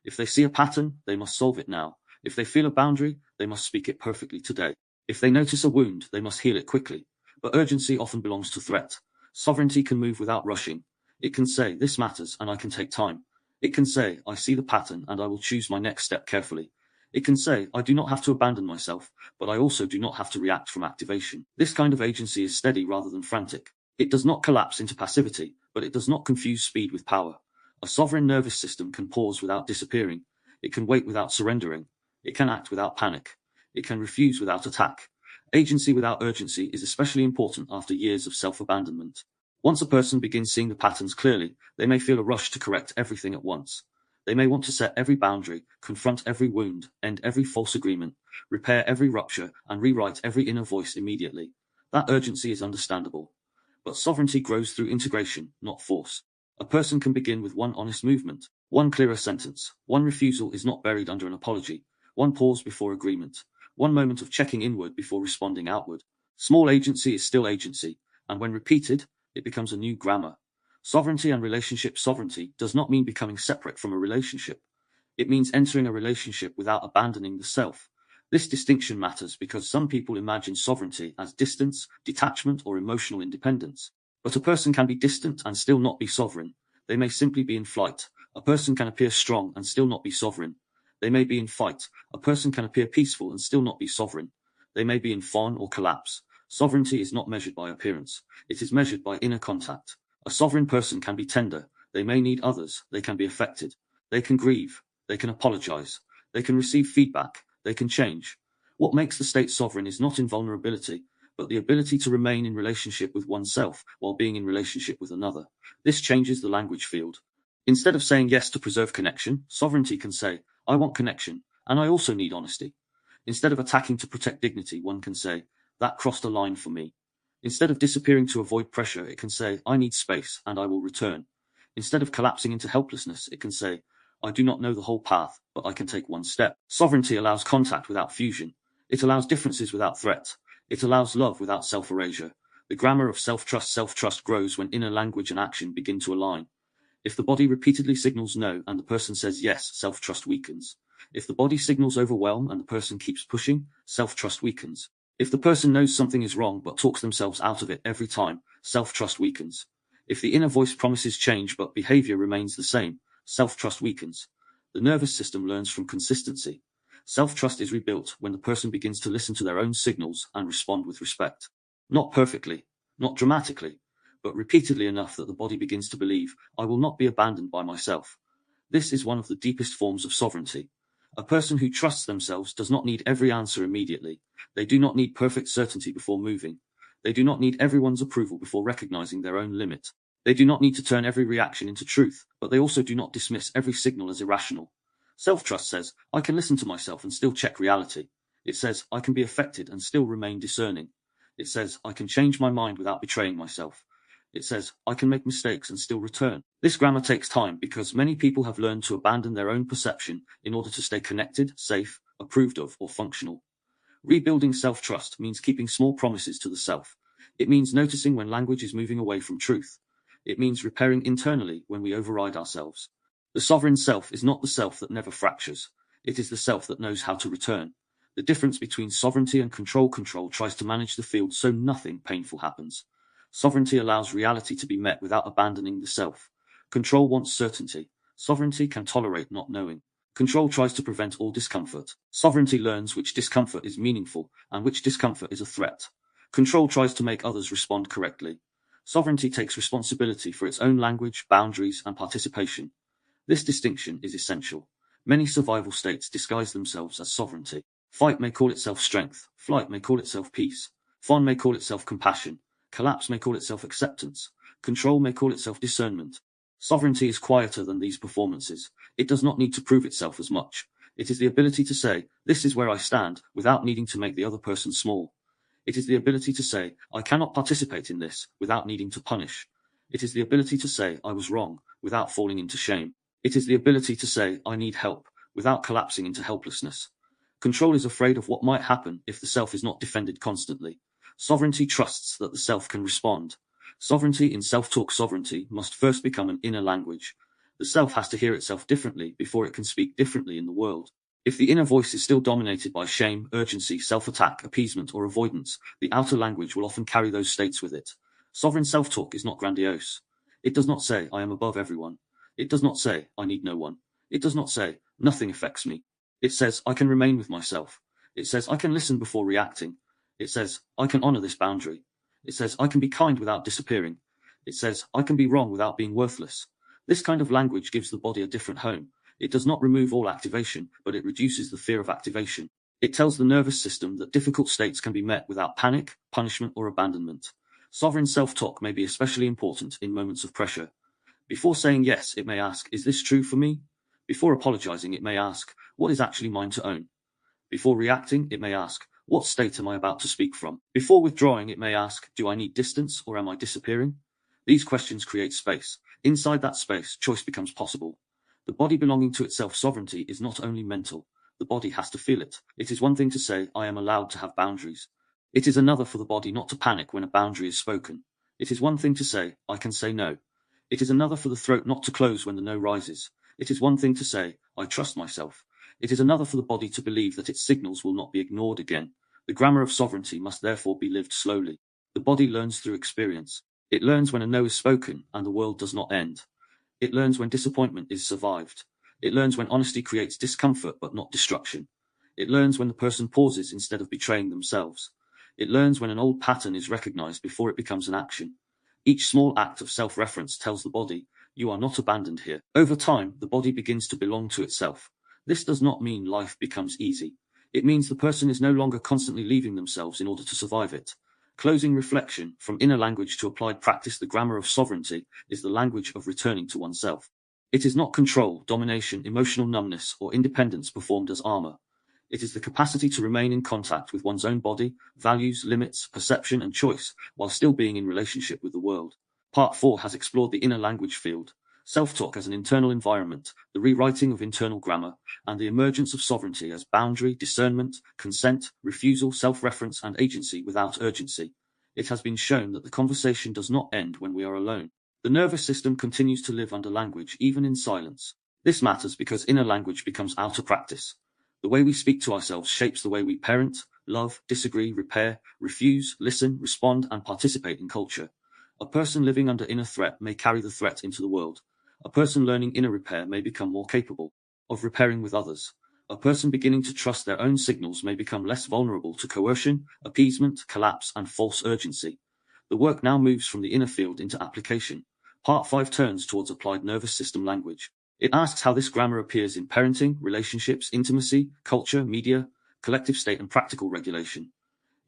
If they see a pattern, they must solve it now. If they feel a boundary, they must speak it perfectly today. If they notice a wound, they must heal it quickly. But urgency often belongs to threat. Sovereignty can move without rushing. It can say, this matters, and I can take time. It can say, I see the pattern, and I will choose my next step carefully. It can say, I do not have to abandon myself, but I also do not have to react from activation. This kind of agency is steady rather than frantic. It does not collapse into passivity, but it does not confuse speed with power. A sovereign nervous system can pause without disappearing. It can wait without surrendering. It can act without panic. It can refuse without attack. Agency without urgency is especially important after years of self-abandonment. Once a person begins seeing the patterns clearly, they may feel a rush to correct everything at once. They may want to set every boundary, confront every wound, end every false agreement, repair every rupture, and rewrite every inner voice immediately. That urgency is understandable. But sovereignty grows through integration, not force. A person can begin with one honest movement, one clearer sentence. One refusal is not buried under an apology. One pause before agreement. One moment of checking inward before responding outward. Small agency is still agency, and when repeated, it becomes a new grammar. Sovereignty and relationship. Sovereignty does not mean becoming separate from a relationship. It means entering a relationship without abandoning the self. This distinction matters because some people imagine sovereignty as distance, detachment, or emotional independence. But a person can be distant and still not be sovereign. They may simply be in flight. A person can appear strong and still not be sovereign. They may be in fight. A person can appear peaceful and still not be sovereign. They may be in fawn or collapse. Sovereignty is not measured by appearance. It is measured by inner contact. A sovereign person can be tender. They may need others. They can be affected. They can grieve. They can apologize. They can receive feedback. They can change. What makes the state sovereign is not invulnerability, but the ability to remain in relationship with oneself while being in relationship with another. This changes the language field. Instead of saying yes to preserve connection, sovereignty can say, I want connection, and I also need honesty. Instead of attacking to protect dignity, one can say, that crossed a line for me. Instead of disappearing to avoid pressure, it can say, I need space, and I will return. Instead of collapsing into helplessness, it can say, I do not know the whole path, but I can take one step. Sovereignty allows contact without fusion. It allows differences without threat. It allows love without self-erasure. The grammar of self-trust grows when inner language and action begin to align. If the body repeatedly signals no and the person says yes, self-trust weakens. If the body signals overwhelm and the person keeps pushing, self-trust weakens. If the person knows something is wrong but talks themselves out of it every time, self-trust weakens. If the inner voice promises change but behavior remains the same, self-trust weakens. The nervous system learns from consistency. Self-trust is rebuilt when the person begins to listen to their own signals and respond with respect. Not perfectly, not dramatically, but repeatedly enough that the body begins to believe, I will not be abandoned by myself. This is one of the deepest forms of sovereignty. A person who trusts themselves does not need every answer immediately. They do not need perfect certainty before moving. They do not need everyone's approval before recognizing their own limit. They do not need to turn every reaction into truth, but they also do not dismiss every signal as irrational. Self-trust says, I can listen to myself and still check reality. It says, I can be affected and still remain discerning. It says, I can change my mind without betraying myself. It says, I can make mistakes and still return. This grammar takes time because many people have learned to abandon their own perception in order to stay connected, safe, approved of, or functional. Rebuilding self-trust means keeping small promises to the self. It means noticing when language is moving away from truth. It means repairing internally when we override ourselves. The sovereign self is not the self that never fractures. It is the self that knows how to return. The difference between sovereignty and control tries to manage the field so nothing painful happens. Sovereignty allows reality to be met without abandoning the self. Control wants certainty. Sovereignty can tolerate not knowing. Control tries to prevent all discomfort. Sovereignty learns which discomfort is meaningful and which discomfort is a threat. Control tries to make others respond correctly. Sovereignty takes responsibility for its own language, boundaries, and participation. This distinction is essential. Many survival states disguise themselves as sovereignty. Fight may call itself strength. Flight may call itself peace. Fawn may call itself compassion. Collapse may call itself acceptance. Control may call itself discernment. Sovereignty is quieter than these performances. It does not need to prove itself as much. It is the ability to say, this is where I stand, without needing to make the other person small. It is the ability to say, I cannot participate in this, without needing to punish. It is the ability to say, I was wrong, without falling into shame. It is the ability to say, I need help, without collapsing into helplessness. Control is afraid of what might happen if the self is not defended constantly. Sovereignty trusts that the self can respond. Sovereignty in self-talk sovereignty must first become an inner language. The self has to hear itself differently before it can speak differently in the world. If the inner voice is still dominated by shame, urgency, self-attack, appeasement, or avoidance, the outer language will often carry those states with it. Sovereign self-talk is not grandiose. It does not say, I am above everyone. It does not say, I need no one. It does not say, nothing affects me. It says, I can remain with myself. It says, I can listen before reacting. It says, I can honor this boundary. It says, I can be kind without disappearing. It says, I can be wrong without being worthless. This kind of language gives the body a different home. It does not remove all activation, but it reduces the fear of activation. It tells the nervous system that difficult states can be met without panic, punishment, or abandonment. Sovereign self-talk may be especially important in moments of pressure. Before saying yes, it may ask, is this true for me? Before apologizing, it may ask, what is actually mine to own? Before reacting, it may ask, what state am I about to speak from? Before withdrawing, it may ask, do I need distance or am I disappearing? These questions create space. Inside that space, choice becomes possible. The body belonging to itself sovereignty is not only mental. The body has to feel it. It is one thing to say, I am allowed to have boundaries. It is another for the body not to panic when a boundary is spoken. It is one thing to say, I can say no. It is another for the throat not to close when the no rises. It is one thing to say, I trust myself. It is another for the body to believe that its signals will not be ignored again. The grammar of sovereignty must therefore be lived slowly. The body learns through experience. It learns when a no is spoken and the world does not end. It learns when disappointment is survived. It learns when honesty creates discomfort but not destruction. It learns when the person pauses instead of betraying themselves. It learns when an old pattern is recognized before it becomes an action. Each small act of self-reference tells the body, you are not abandoned here. Over time, the body begins to belong to itself. This does not mean life becomes easy. It means the person is no longer constantly leaving themselves in order to survive it. Closing reflection, from inner language to applied practice, the grammar of sovereignty is the language of returning to oneself. It is not control, domination, emotional numbness, or independence performed as armor. It is the capacity to remain in contact with one's own body, values, limits, perception, and choice, while still being in relationship with the world. Part 4 has explored the inner language field, self-talk as an internal environment, the rewriting of internal grammar, and the emergence of sovereignty as boundary, discernment, consent, refusal, self-reference, and agency without urgency. It has been shown that the conversation does not end when we are alone. The nervous system continues to live under language, even in silence. This matters because inner language becomes outer practice. The way we speak to ourselves shapes the way we parent, love, disagree, repair, refuse, listen, respond, and participate in culture. A person living under inner threat may carry the threat into the world. A person learning inner repair may become more capable of repairing with others. A person beginning to trust their own signals may become less vulnerable to coercion, appeasement, collapse, and false urgency. The work now moves from the inner field into application. Part 5 turns towards applied nervous system language. It asks how this grammar appears in parenting, relationships, intimacy, culture, media, collective state, and practical regulation.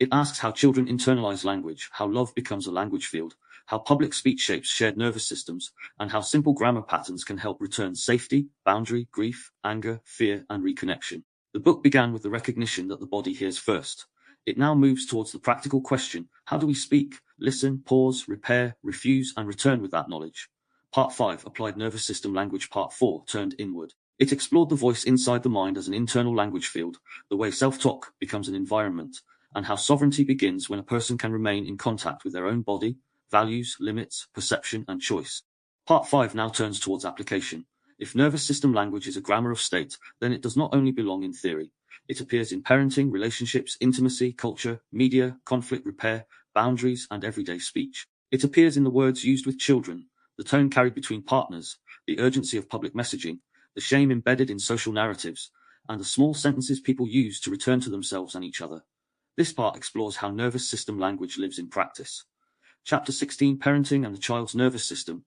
It asks how children internalize language, how love becomes a language field, how public speech shapes shared nervous systems, and how simple grammar patterns can help return safety, boundary, grief, anger, fear, and reconnection. The book began with the recognition that the body hears first. It now moves towards the practical question: how do we speak, listen, pause, repair, refuse, and return with that knowledge? Part 5, Applied Nervous System Language. Part 4, turned inward. It explored the voice inside the mind as an internal language field, the way self-talk becomes an environment, and how sovereignty begins when a person can remain in contact with their own body, values, limits, perception, and choice. Part 5 now turns towards application. If nervous system language is a grammar of state, then it does not only belong in theory. It appears in parenting, relationships, intimacy, culture, media, conflict repair, boundaries, and everyday speech. It appears in the words used with children, the tone carried between partners, the urgency of public messaging, the shame embedded in social narratives, and the small sentences people use to return to themselves and each other. This part explores how nervous system language lives in practice. Chapter 16, Parenting and the Child's Nervous System,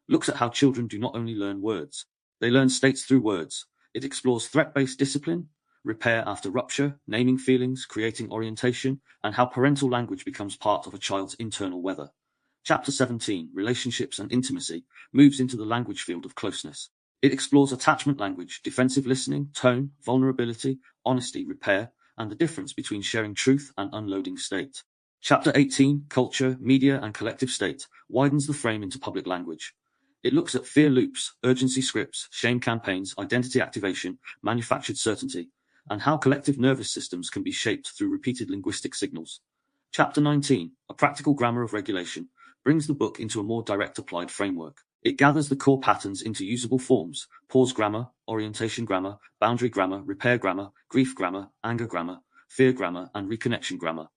looks at how children do not only learn words, they learn states through words. It explores threat-based discipline, repair after rupture, naming feelings, creating orientation, and how parental language becomes part of a child's internal weather. Chapter 17, Relationships and Intimacy, moves into the language field of closeness. It explores attachment language, defensive listening, tone, vulnerability, honesty, repair, and the difference between sharing truth and unloading state. Chapter 18, Culture, Media, and Collective State, widens the frame into public language. It looks at fear loops, urgency scripts, shame campaigns, identity activation, manufactured certainty, and how collective nervous systems can be shaped through repeated linguistic signals. Chapter 19, A Practical Grammar of Regulation, brings the book into a more direct applied framework. It gathers the core patterns into usable forms: pause grammar, orientation grammar, boundary grammar, repair grammar, grief grammar, anger grammar, fear grammar, and reconnection grammar.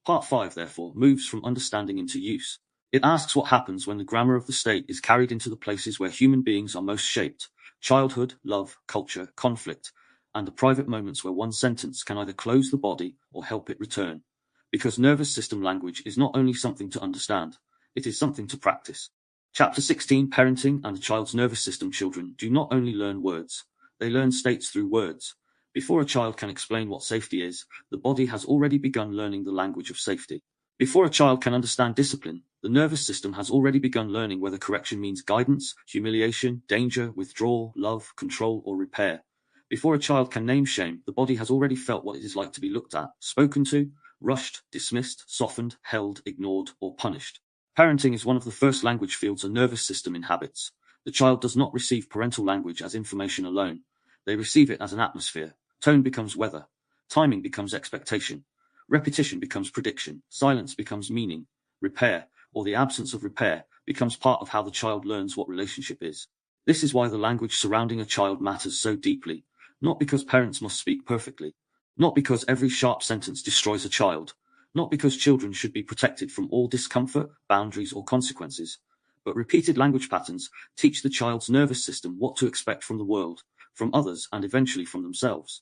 Part 5, therefore, moves from understanding into use. It asks what happens when the grammar of the state is carried into the places where human beings are most shaped: childhood, love, culture, conflict, and the private moments where one sentence can either close the body or help it return. Because nervous system language is not only something to understand, it is something to practice. Chapter 16, Parenting and the Child's Nervous System. Children do not only learn words, they learn states through words. Before a child can explain what safety is, the body has already begun learning the language of safety. Before a child can understand discipline, the nervous system has already begun learning whether correction means guidance, humiliation, danger, withdrawal, love, control, or repair. Before a child can name shame, the body has already felt what it is like to be looked at, spoken to, rushed, dismissed, softened, held, ignored, or punished. Parenting is one of the first language fields a nervous system inhabits. The child does not receive parental language as information alone. They receive it as an atmosphere. Tone becomes weather. Timing becomes expectation. Repetition becomes prediction. Silence becomes meaning. Repair, or the absence of repair, becomes part of how the child learns what relationship is. This is why the language surrounding a child matters so deeply. Not because parents must speak perfectly. Not because every sharp sentence destroys a child. Not because children should be protected from all discomfort, boundaries, or consequences, but repeated language patterns teach the child's nervous system what to expect from the world, from others, and eventually from themselves.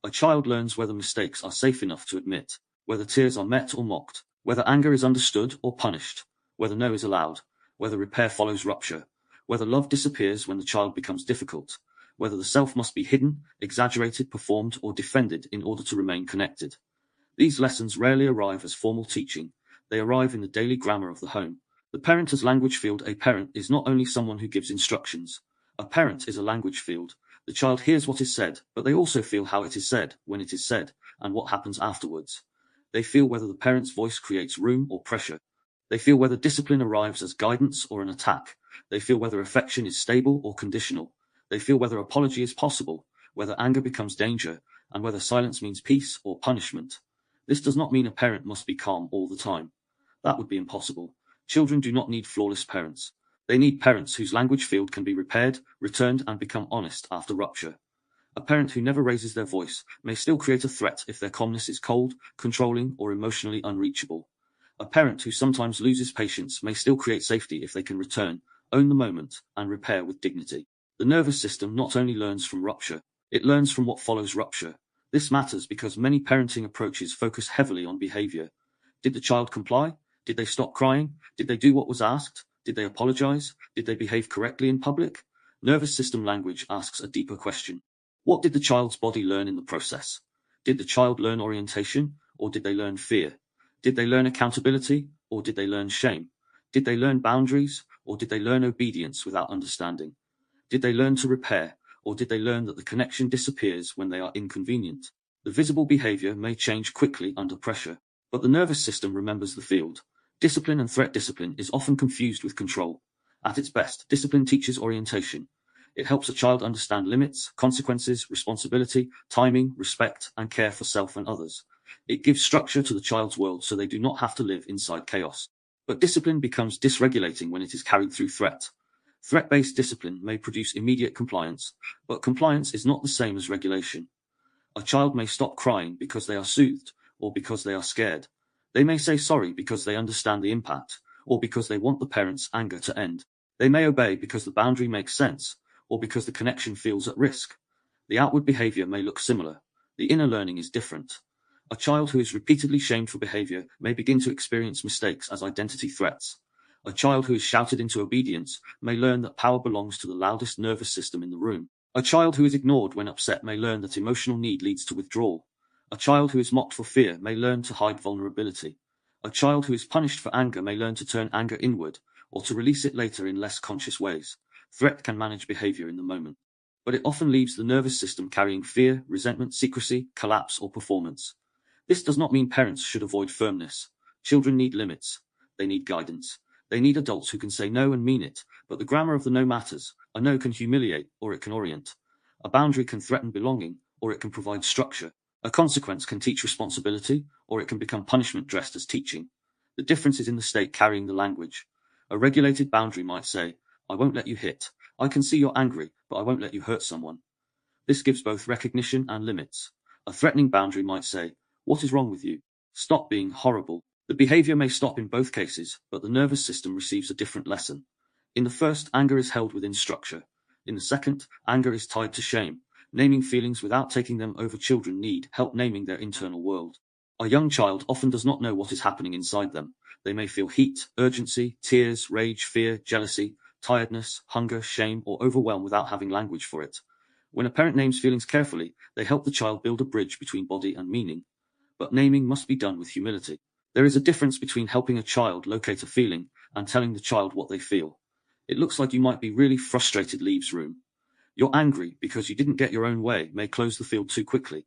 A child learns whether mistakes are safe enough to admit, whether tears are met or mocked, whether anger is understood or punished, whether no is allowed, whether repair follows rupture, whether love disappears when the child becomes difficult, whether the self must be hidden, exaggerated, performed, or defended in order to remain connected. These lessons rarely arrive as formal teaching, they arrive in the daily grammar of the home. The parent as language field. A parent is not only someone who gives instructions. A parent is a language field. The child hears what is said, but they also feel how it is said, when it is said, and what happens afterwards. They feel whether the parent's voice creates room or pressure. They feel whether discipline arrives as guidance or an attack. They feel whether affection is stable or conditional. They feel whether apology is possible, whether anger becomes danger, and whether silence means peace or punishment. This does not mean a parent must be calm all the time. That would be impossible. Children do not need flawless parents. They need parents whose language field can be repaired, returned, and become honest after rupture. A parent who never raises their voice may still create a threat if their calmness is cold, controlling, or emotionally unreachable. A parent who sometimes loses patience may still create safety if they can return, own the moment, and repair with dignity. The nervous system not only learns from rupture, it learns from what follows rupture. This matters because many parenting approaches focus heavily on behavior. Did the child comply? Did they stop crying? Did they do what was asked? Did they apologize? Did they behave correctly in public? Nervous system language asks a deeper question. What did the child's body learn in the process? Did the child learn orientation, or did they learn fear? Did they learn accountability, or did they learn shame? Did they learn boundaries, or did they learn obedience without understanding? Did they learn to repair, or did they learn that the connection disappears when they are inconvenient? The visible behavior may change quickly under pressure, but the nervous system remembers the field. Discipline and threat discipline is often confused with control. At its best, discipline teaches orientation. It helps a child understand limits, consequences, responsibility, timing, respect, and care for self and others. It gives structure to the child's world so they do not have to live inside chaos. But discipline becomes dysregulating when it is carried through threat. Threat-based discipline may produce immediate compliance, but compliance is not the same as regulation. A child may stop crying because they are soothed, or because they are scared. They may say sorry because they understand the impact, or because they want the parent's anger to end. They may obey because the boundary makes sense, or because the connection feels at risk. The outward behavior may look similar. The inner learning is different. A child who is repeatedly shamed for behavior may begin to experience mistakes as identity threats. A child who is shouted into obedience may learn that power belongs to the loudest nervous system in the room. A child who is ignored when upset may learn that emotional need leads to withdrawal. A child who is mocked for fear may learn to hide vulnerability. A child who is punished for anger may learn to turn anger inward, or to release it later in less conscious ways. Threat can manage behavior in the moment, but it often leaves the nervous system carrying fear, resentment, secrecy, collapse, or performance. This does not mean parents should avoid firmness. Children need limits. They need guidance. They need adults who can say no and mean it, but the grammar of the no matters. A no can humiliate, or it can orient. A boundary can threaten belonging, or it can provide structure. A consequence can teach responsibility, or it can become punishment dressed as teaching. The difference is in the state carrying the language. A regulated boundary might say, I won't let you hit. I can see you're angry, but I won't let you hurt someone. This gives both recognition and limits. A threatening boundary might say, what is wrong with you? Stop being horrible. The behavior may stop in both cases, but the nervous system receives a different lesson. In the first, anger is held within structure. In the second, anger is tied to shame. Naming feelings without taking them over. Children need help naming their internal world. A young child often does not know what is happening inside them. They may feel heat, urgency, tears, rage, fear, jealousy, tiredness, hunger, shame, or overwhelm without having language for it. When a parent names feelings carefully, they help the child build a bridge between body and meaning. But naming must be done with humility. There is a difference between helping a child locate a feeling and telling the child what they feel. It looks like you might be really frustrated. Leaves room. You're angry because you didn't get your own way may close the field too quickly.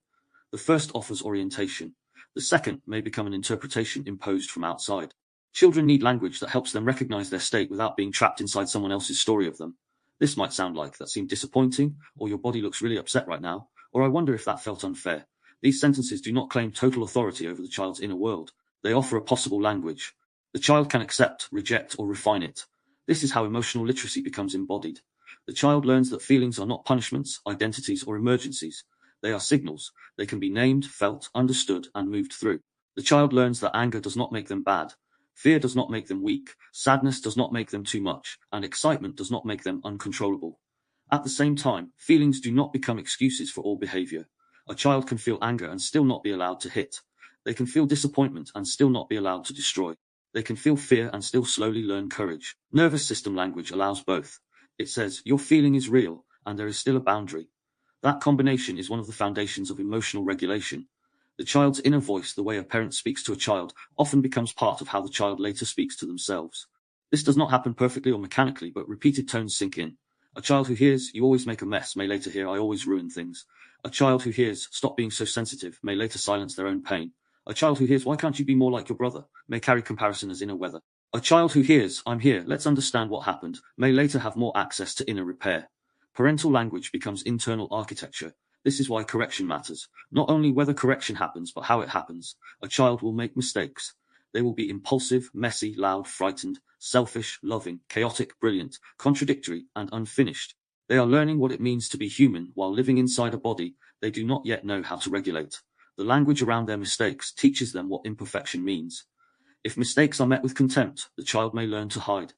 The first offers orientation. The second may become an interpretation imposed from outside. Children need language that helps them recognize their state without being trapped inside someone else's story of them. This might sound like, that seemed disappointing, or your body looks really upset right now, or I wonder if that felt unfair. These sentences do not claim total authority over the child's inner world. They offer a possible language. The child can accept, reject, or refine it. This is how emotional literacy becomes embodied. The child learns that feelings are not punishments, identities, or emergencies. They are signals. They can be named, felt, understood, and moved through. The child learns that anger does not make them bad. Fear does not make them weak. Sadness does not make them too much. And excitement does not make them uncontrollable. At the same time, feelings do not become excuses for all behavior. A child can feel anger and still not be allowed to hit. They can feel disappointment and still not be allowed to destroy. They can feel fear and still slowly learn courage. Nervous system language allows both. It says, your feeling is real, and there is still a boundary. That combination is one of the foundations of emotional regulation. The child's inner voice, the way a parent speaks to a child, often becomes part of how the child later speaks to themselves. This does not happen perfectly or mechanically, but repeated tones sink in. A child who hears, "You always make a mess," may later hear, "I always ruin things." A child who hears, "Stop being so sensitive," may later silence their own pain. A child who hears, "Why can't you be more like your brother?" may carry comparison as inner weather. A child who hears, "I'm here, let's understand what happened," may later have more access to inner repair. Parental language becomes internal architecture. This is why correction matters. Not only whether correction happens, but how it happens. A child will make mistakes. They will be impulsive, messy, loud, frightened, selfish, loving, chaotic, brilliant, contradictory, and unfinished. They are learning what it means to be human while living inside a body they do not yet know how to regulate. The language around their mistakes teaches them what imperfection means. If mistakes are met with contempt, the child may learn to hide.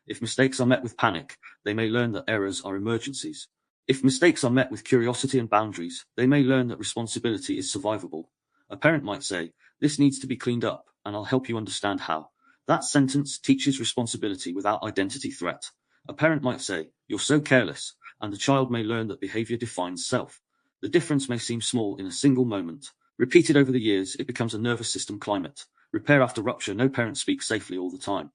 If mistakes are met with panic, they may learn that errors are emergencies. If mistakes are met with curiosity and boundaries, they may learn that responsibility is survivable. A parent might say, "This needs to be cleaned up, and I'll help you understand how." That sentence teaches responsibility without identity threat. A parent might say, "You're so careless," and the child may learn that behavior defines self. The difference may seem small in a single moment. Repeated over the years, it becomes a nervous system climate. Repair after rupture. No parent speaks safely all the time.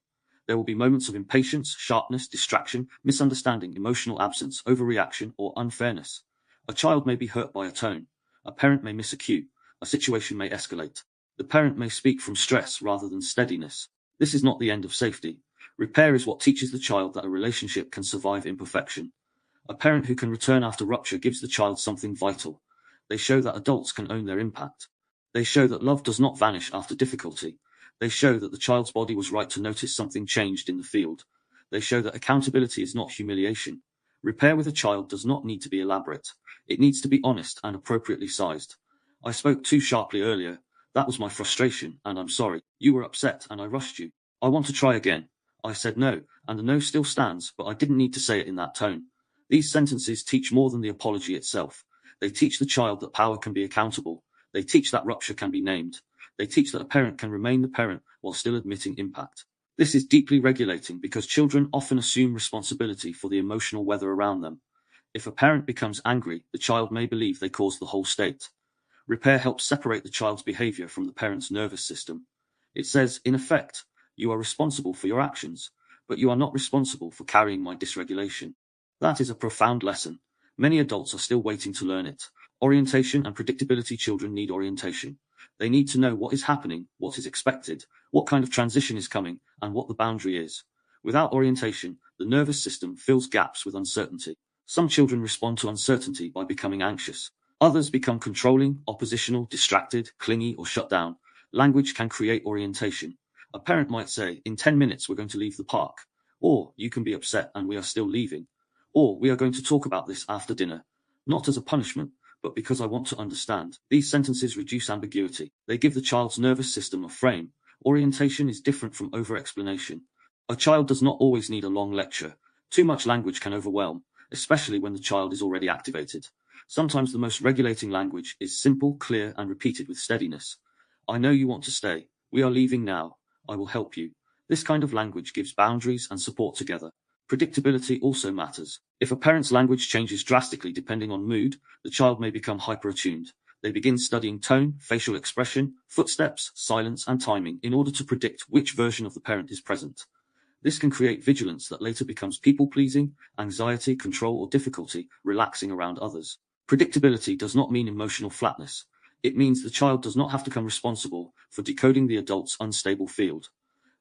There will be moments of impatience, sharpness, distraction, misunderstanding, emotional absence, overreaction, or unfairness. A child may be hurt by a tone. A parent may miss a cue. A situation may escalate. The parent may speak from stress rather than steadiness. This is not the end of safety. Repair is what teaches the child that a relationship can survive imperfection. A parent who can return after rupture gives the child something vital. They show that adults can own their impact. They show that love does not vanish after difficulty. They show that the child's body was right to notice something changed in the field. They show that accountability is not humiliation. Repair with a child does not need to be elaborate. It needs to be honest and appropriately sized. "I spoke too sharply earlier. That was my frustration, and I'm sorry. You were upset and I rushed you. I want to try again. I said no, and the no still stands, but I didn't need to say it in that tone." These sentences teach more than the apology itself. They teach the child that power can be accountable. They teach that rupture can be named. They teach that a parent can remain the parent while still admitting impact. This is deeply regulating because children often assume responsibility for the emotional weather around them. If a parent becomes angry, the child may believe they caused the whole state. Repair helps separate the child's behavior from the parent's nervous system. It says, in effect, "You are responsible for your actions, but you are not responsible for carrying my dysregulation." That is a profound lesson. Many adults are still waiting to learn it. Orientation and predictability. Children need orientation. They need to know what is happening, what is expected, what kind of transition is coming, and what the boundary is. Without orientation, the nervous system fills gaps with uncertainty. Some children respond to uncertainty by becoming anxious. Others become controlling, oppositional, distracted, clingy, or shut down. Language can create orientation. A parent might say, "In 10 minutes we're going to leave the park," or "You can be upset and we are still leaving," or "We are going to talk about this after dinner," not as a punishment, but because I want to understand. These sentences reduce ambiguity. They give the child's nervous system a frame. Orientation is different from over-explanation. A child does not always need a long lecture. Too much language can overwhelm, especially when the child is already activated. Sometimes the most regulating language is simple, clear, and repeated with steadiness. "I know you want to stay. We are leaving now. I will help you." This kind of language gives boundaries and support together. Predictability also matters. If a parent's language changes drastically depending on mood, the child may become hyper-attuned. They begin studying tone, facial expression, footsteps, silence, and timing in order to predict which version of the parent is present. This can create vigilance that later becomes people-pleasing, anxiety, control, or difficulty relaxing around others. Predictability does not mean emotional flatness. It means the child does not have to become responsible for decoding the adult's unstable field.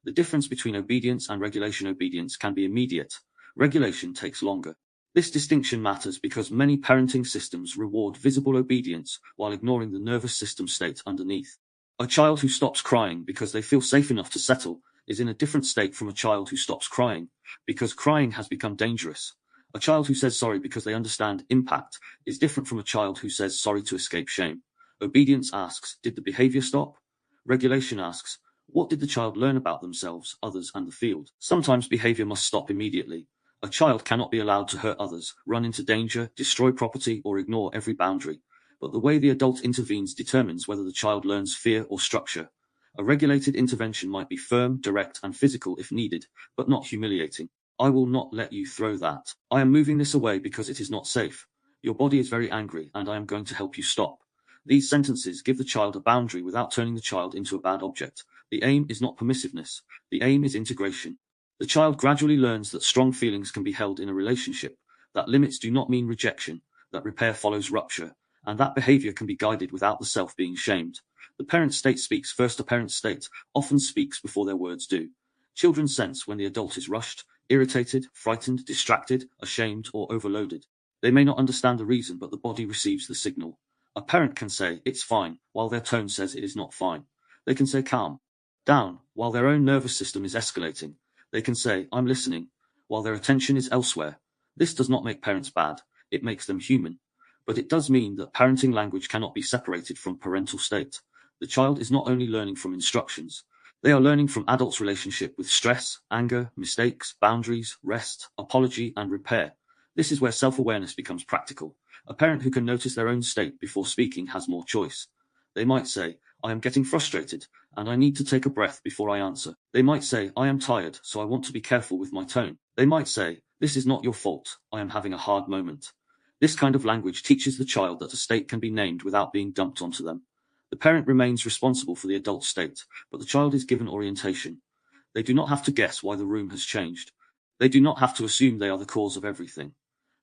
The difference between obedience and regulation. Obedience can be immediate. Regulation takes longer. This distinction matters because many parenting systems reward visible obedience while ignoring the nervous system state underneath. A child who stops crying because they feel safe enough to settle is in a different state from a child who stops crying because crying has become dangerous. A child who says sorry because they understand impact is different from a child who says sorry to escape shame. Obedience asks, "Did the behavior stop?" Regulation asks, "What did the child learn about themselves, others, and the field?" Sometimes behavior must stop immediately. A child cannot be allowed to hurt others, run into danger, destroy property, or ignore every boundary. But the way the adult intervenes determines whether the child learns fear or structure. A regulated intervention might be firm, direct, and physical if needed, but not humiliating. "I will not let you throw that. I am moving this away because it is not safe. Your body is very angry, and I am going to help you stop." These sentences give the child a boundary without turning the child into a bad object. The aim is not permissiveness. The aim is integration. The child gradually learns that strong feelings can be held in a relationship, that limits do not mean rejection, that repair follows rupture, and that behavior can be guided without the self being shamed. The parent state speaks first. A parent state often speaks before their words do. Children sense when the adult is rushed, irritated, frightened, distracted, ashamed, or overloaded. They may not understand the reason, but the body receives the signal. A parent can say, "It's fine," while their tone says it is not fine. They can say, "Calm down," while their own nervous system is escalating. They can say, "I'm listening," while their attention is elsewhere. This does not make parents bad, it makes them human. But it does mean that parenting language cannot be separated from parental state. The child is not only learning from instructions, they are learning from adults' relationship with stress, anger, mistakes, boundaries, rest, apology, and repair. This is where self-awareness becomes practical. A parent who can notice their own state before speaking has more choice. They might say, "I am getting frustrated, and I need to take a breath before I answer." They might say, "I am tired, so I want to be careful with my tone." They might say, "This is not your fault, I am having a hard moment." This kind of language teaches the child that a state can be named without being dumped onto them. The parent remains responsible for the adult state, but the child is given orientation. They do not have to guess why the room has changed. They do not have to assume they are the cause of everything.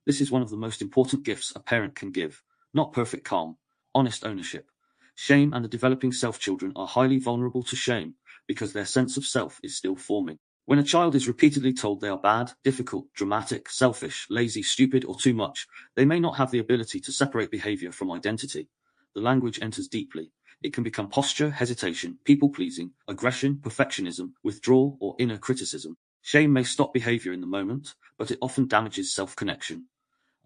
This is one of the most important gifts a parent can give, not perfect calm, honest ownership. Shame and the developing self. Children are highly vulnerable to shame because their sense of self is still forming. When a child is repeatedly told they are bad, difficult, dramatic, selfish, lazy, stupid, or too much, they may not have the ability to separate behavior from identity. The language enters deeply. It can become posture, hesitation, people-pleasing, aggression, perfectionism, withdrawal, or inner criticism. Shame may stop behavior in the moment, but it often damages self-connection.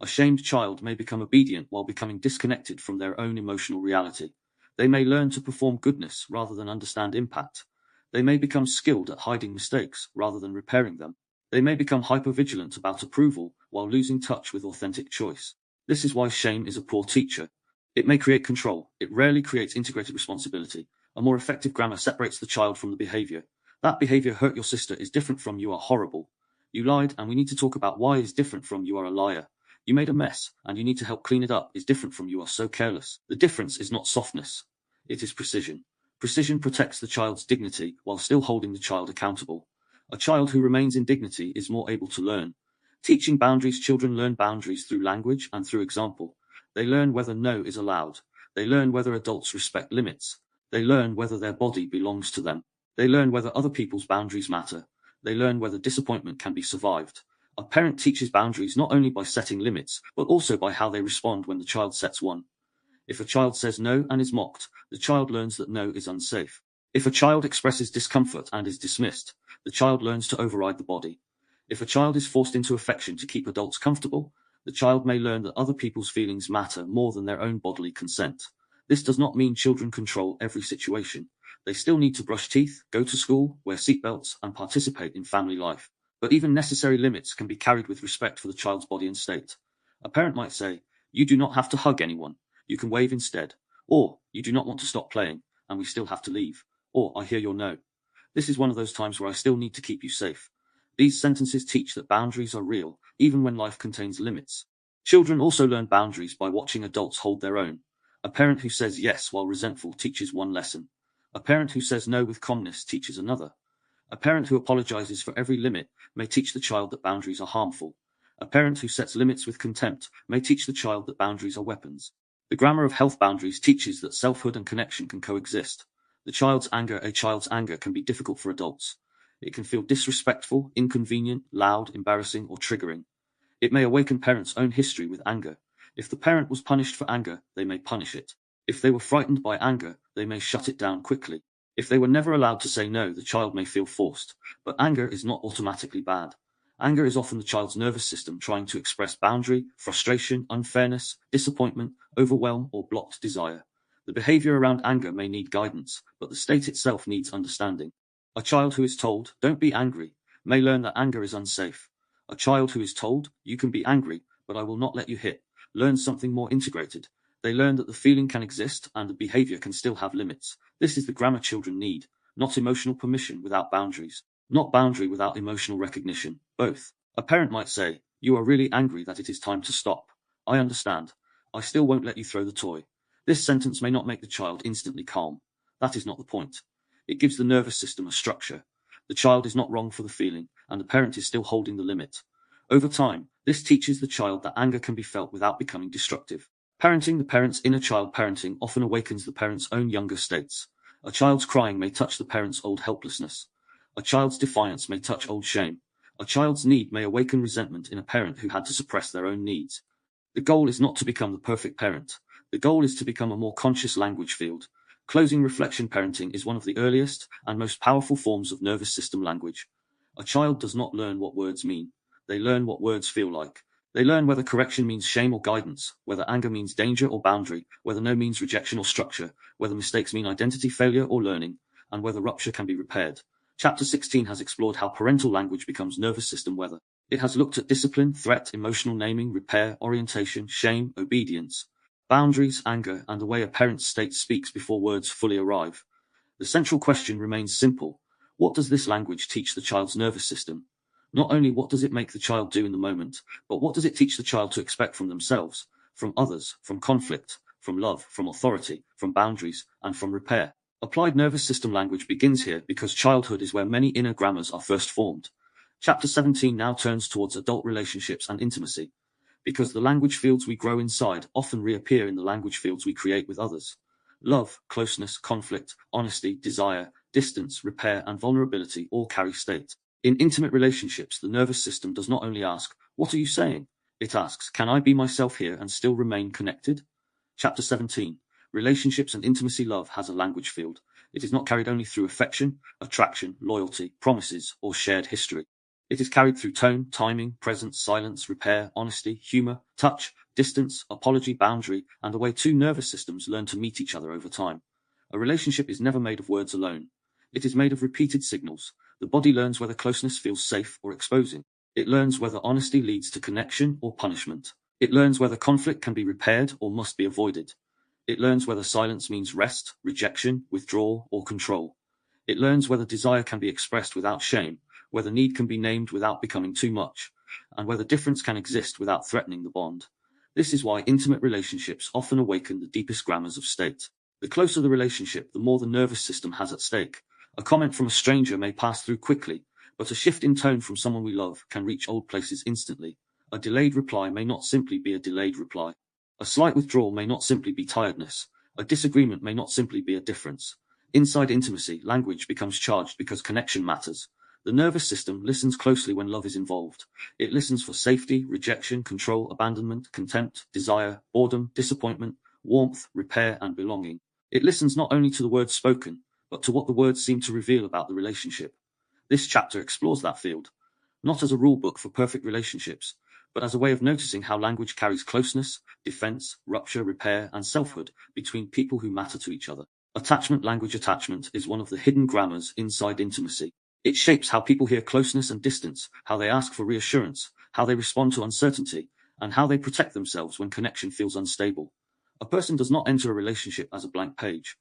A shamed child may become obedient while becoming disconnected from their own emotional reality. They may learn to perform goodness rather than understand impact. They may become skilled at hiding mistakes rather than repairing them. They may become hypervigilant about approval while losing touch with authentic choice. This is why shame is a poor teacher. It may create control. It rarely creates integrated responsibility. A more effective grammar separates the child from the behavior. "That behavior hurt your sister" is different from "you are horrible." "You lied, and we need to talk about why" is different from "you are a liar." "You made a mess, and you need to help clean it up" is different from "you are so careless." The difference is not softness. It is precision. Precision protects the child's dignity while still holding the child accountable. A child who remains in dignity is more able to learn. Teaching boundaries. Children learn boundaries through language and through example. They learn whether no is allowed. They learn whether adults respect limits. They learn whether their body belongs to them. They learn whether other people's boundaries matter. They learn whether disappointment can be survived. A parent teaches boundaries not only by setting limits, but also by how they respond when the child sets one. If a child says no and is mocked, the child learns that no is unsafe. If a child expresses discomfort and is dismissed, the child learns to override the body. If a child is forced into affection to keep adults comfortable, the child may learn that other people's feelings matter more than their own bodily consent. This does not mean children control every situation. They still need to brush teeth, go to school, wear seatbelts, and participate in family life. But even necessary limits can be carried with respect for the child's body and state. A parent might say, "You do not have to hug anyone. You can wave instead." Or, "You do not want to stop playing, and we still have to leave." Or, "I hear your no. This is one of those times where I still need to keep you safe." These sentences teach that boundaries are real, even when life contains limits. Children also learn boundaries by watching adults hold their own. A parent who says yes while resentful teaches one lesson. A parent who says no with calmness teaches another. A parent who apologizes for every limit may teach the child that boundaries are harmful. A parent who sets limits with contempt may teach the child that boundaries are weapons. The grammar of health boundaries teaches that selfhood and connection can coexist. A child's anger can be difficult for adults. It can feel disrespectful, inconvenient, loud, embarrassing, or triggering. It may awaken parents' own history with anger. If the parent was punished for anger, they may punish it. If they were frightened by anger, they may shut it down quickly. If they were never allowed to say no, the child may feel forced. But anger is not automatically bad. Anger is often the child's nervous system trying to express boundary, frustration, unfairness, disappointment, overwhelm, or blocked desire. The behavior around anger may need guidance, but the state itself needs understanding. A child who is told, "Don't be angry," may learn that anger is unsafe. A child who is told, "You can be angry, but I will not let you hit," learns something more integrated. They learn that the feeling can exist and the behavior can still have limits. This is the grammar children need, not emotional permission without boundaries, not boundary without emotional recognition, both. A parent might say, "You are really angry that it is time to stop. I understand. I still won't let you throw the toy." This sentence may not make the child instantly calm. That is not the point. It gives the nervous system a structure. The child is not wrong for the feeling, and the parent is still holding the limit. Over time, This teaches the child that anger can be felt without becoming destructive. Parenting: the parent's inner child. Parenting often awakens the parent's own younger states. A child's crying may touch the parent's old helplessness. A child's defiance may touch old shame. A child's need may awaken resentment in a parent who had to suppress their own needs. The goal is not to become the perfect parent. The goal is to become a more conscious language field. Closing reflection: parenting is one of the earliest and most powerful forms of nervous system language. A child does not learn what words mean. They learn what words feel like. They learn whether correction means shame or guidance, whether anger means danger or boundary, whether no means rejection or structure, whether mistakes mean identity, failure or learning, and whether rupture can be repaired. Chapter 16 has explored how parental language becomes nervous system weather. It has looked at discipline, threat, emotional naming, repair, orientation, shame, obedience, boundaries, anger, and the way a parent's state speaks before words fully arrive. The central question remains simple. What does this language teach the child's nervous system? Not only what does it make the child do in the moment, but what does it teach the child to expect from themselves, from others, from conflict, from love, from authority, from boundaries, and from repair? Applied nervous system language begins here because childhood is where many inner grammars are first formed. Chapter 17 now turns towards adult relationships and intimacy, because the language fields we grow inside often reappear in the language fields we create with others. Love, closeness, conflict, honesty, desire, distance, repair, and vulnerability all carry state. In intimate relationships, the nervous system does not only ask, "What are you saying?" It asks, "Can I be myself here and still remain connected?" Chapter 17. Relationships and intimacy. Love has a language field. It is not carried only through affection, attraction, loyalty, promises, or shared history. It is carried through tone, timing, presence, silence, repair, honesty, humor, touch, distance, apology, boundary, and the way two nervous systems learn to meet each other over time. A relationship is never made of words alone. It is made of repeated signals. The body learns whether closeness feels safe or exposing. It learns whether honesty leads to connection or punishment. It learns whether conflict can be repaired or must be avoided. It learns whether silence means rest, rejection, withdrawal, or control. It learns whether desire can be expressed without shame, whether need can be named without becoming too much, and whether difference can exist without threatening the bond. This is why intimate relationships often awaken the deepest grammars of state. The closer the relationship, the more the nervous system has at stake. A comment from a stranger may pass through quickly, but a shift in tone from someone we love can reach old places instantly. A delayed reply may not simply be a delayed reply. A slight withdrawal may not simply be tiredness. A disagreement may not simply be a difference. Inside intimacy, language becomes charged because connection matters. The nervous system listens closely when love is involved. It listens for safety, rejection, control, abandonment, contempt, desire, boredom, disappointment, warmth, repair, and belonging. It listens not only to the words spoken, but to what the words seem to reveal about the relationship. This chapter explores that field, not as a rule book for perfect relationships, but as a way of noticing how language carries closeness, defense, rupture, repair, and selfhood between people who matter to each other. Attachment language. Attachment is one of the hidden grammars inside intimacy. It shapes how people hear closeness and distance, how they ask for reassurance, how they respond to uncertainty, and how they protect themselves when connection feels unstable. A person does not enter a relationship as a blank page.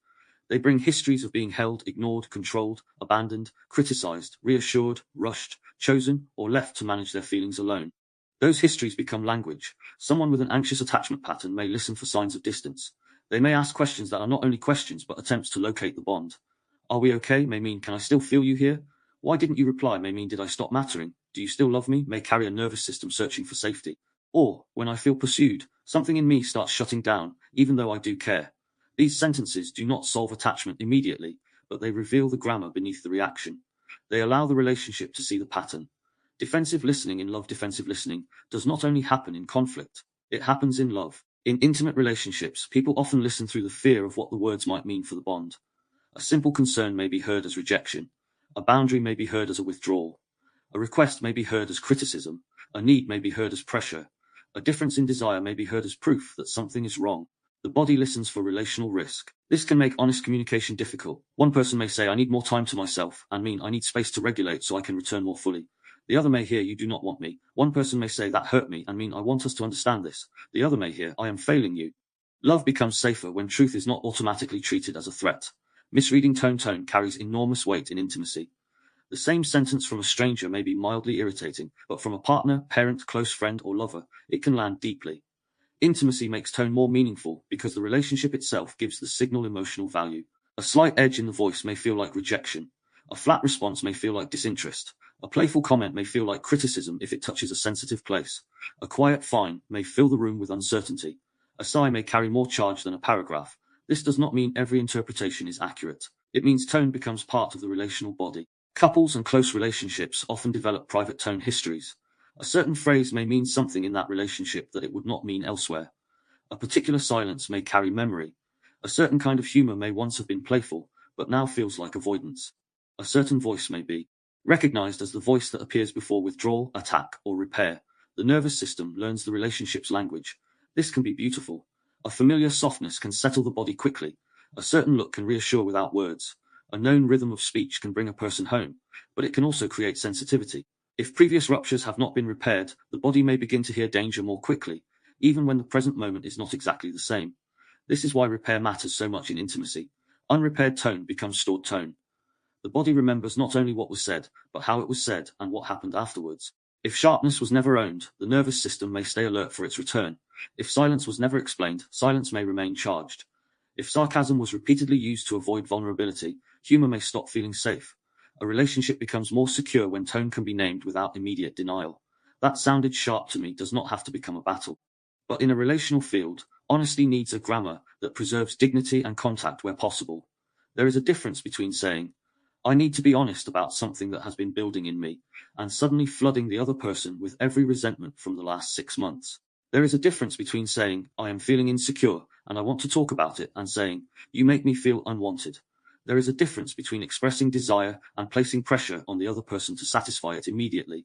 They bring histories of being held, ignored, controlled, abandoned, criticized, reassured, rushed, chosen, or left to manage their feelings alone. Those histories become language. Someone with an anxious attachment pattern may listen for signs of distance. They may ask questions that are not only questions but attempts to locate the bond. "Are we okay?" may mean, "Can I still feel you here?" "Why didn't you reply?" may mean, "Did I stop mattering?" "Do you still love me?" may carry a nervous system searching for safety. Or, "When I feel pursued, something in me starts shutting down, even though I do care." These sentences do not solve attachment immediately, but they reveal the grammar beneath the reaction. They allow the relationship to see the pattern. Defensive listening in love. Defensive listening does not only happen in conflict, it happens in love. In intimate relationships, people often listen through the fear of what the words might mean for the bond. A simple concern may be heard as rejection. A boundary may be heard as a withdrawal. A request may be heard as criticism. A need may be heard as pressure. A difference in desire may be heard as proof that something is wrong. The body listens for relational risk. This can make honest communication difficult. One person may say, "I need more time to myself," and mean, "I need space to regulate so I can return more fully." The other may hear, "You do not want me." One person may say, "That hurt me," and mean, "I want us to understand this." The other may hear, "I am failing you." Love becomes safer when truth is not automatically treated as a threat. Misreading tone carries enormous weight in intimacy. The same sentence from a stranger may be mildly irritating, but from a partner, parent, close friend, or lover, it can land deeply. Intimacy makes tone more meaningful because the relationship itself gives the signal emotional value. A slight edge in the voice may feel like rejection. A flat response may feel like disinterest. A playful comment may feel like criticism if it touches a sensitive place. A quiet fine may fill the room with uncertainty. A sigh may carry more charge than a paragraph. This does not mean every interpretation is accurate. It means tone becomes part of the relational body. Couples and close relationships often develop private tone histories. A certain phrase may mean something in that relationship that it would not mean elsewhere. A particular silence may carry memory. A certain kind of humor may once have been playful, but now feels like avoidance. A certain voice may be recognized as the voice that appears before withdrawal, attack, or repair. The nervous system learns the relationship's language. This can be beautiful. A familiar softness can settle the body quickly. A certain look can reassure without words. A known rhythm of speech can bring a person home, but it can also create sensitivity. If previous ruptures have not been repaired, the body may begin to hear danger more quickly, even when the present moment is not exactly the same. This is why repair matters so much in intimacy. Unrepaired tone becomes stored tone. The body remembers not only what was said, but how it was said and what happened afterwards. If sharpness was never owned, the nervous system may stay alert for its return. If silence was never explained, silence may remain charged. If sarcasm was repeatedly used to avoid vulnerability, humor may stop feeling safe. A relationship becomes more secure when tone can be named without immediate denial. That sounded sharp to me does not have to become a battle. But in a relational field, honesty needs a grammar that preserves dignity and contact where possible. There is a difference between saying, I need to be honest about something that has been building in me, and suddenly flooding the other person with every resentment from the last 6 months. There is a difference between saying, I am feeling insecure, and I want to talk about it, and saying, you make me feel unwanted. There is a difference between expressing desire and placing pressure on the other person to satisfy it immediately.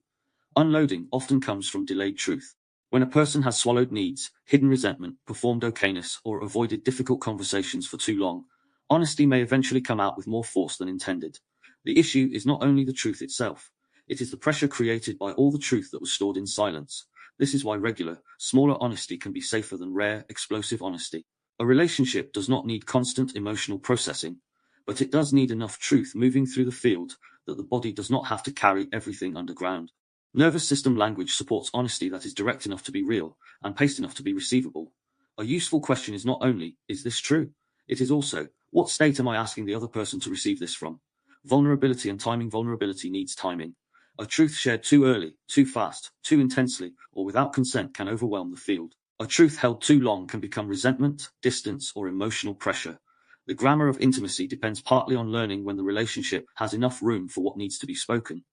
Unloading often comes from delayed truth. When a person has swallowed needs, hidden resentment, performed okayness, or avoided difficult conversations for too long, honesty may eventually come out with more force than intended. The issue is not only the truth itself, it is the pressure created by all the truth that was stored in silence. This is why regular, smaller honesty can be safer than rare, explosive honesty. A relationship does not need constant emotional processing, but it does need enough truth moving through the field that the body does not have to carry everything underground. Nervous system language supports honesty that is direct enough to be real, and paced enough to be receivable. A useful question is not only, is this true? It is also, what state am I asking the other person to receive this from? Vulnerability and timing. Vulnerability needs timing. A truth shared too early, too fast, too intensely, or without consent can overwhelm the field. A truth held too long can become resentment, distance, or emotional pressure. The grammar of intimacy depends partly on learning when the relationship has enough room for what needs to be spoken.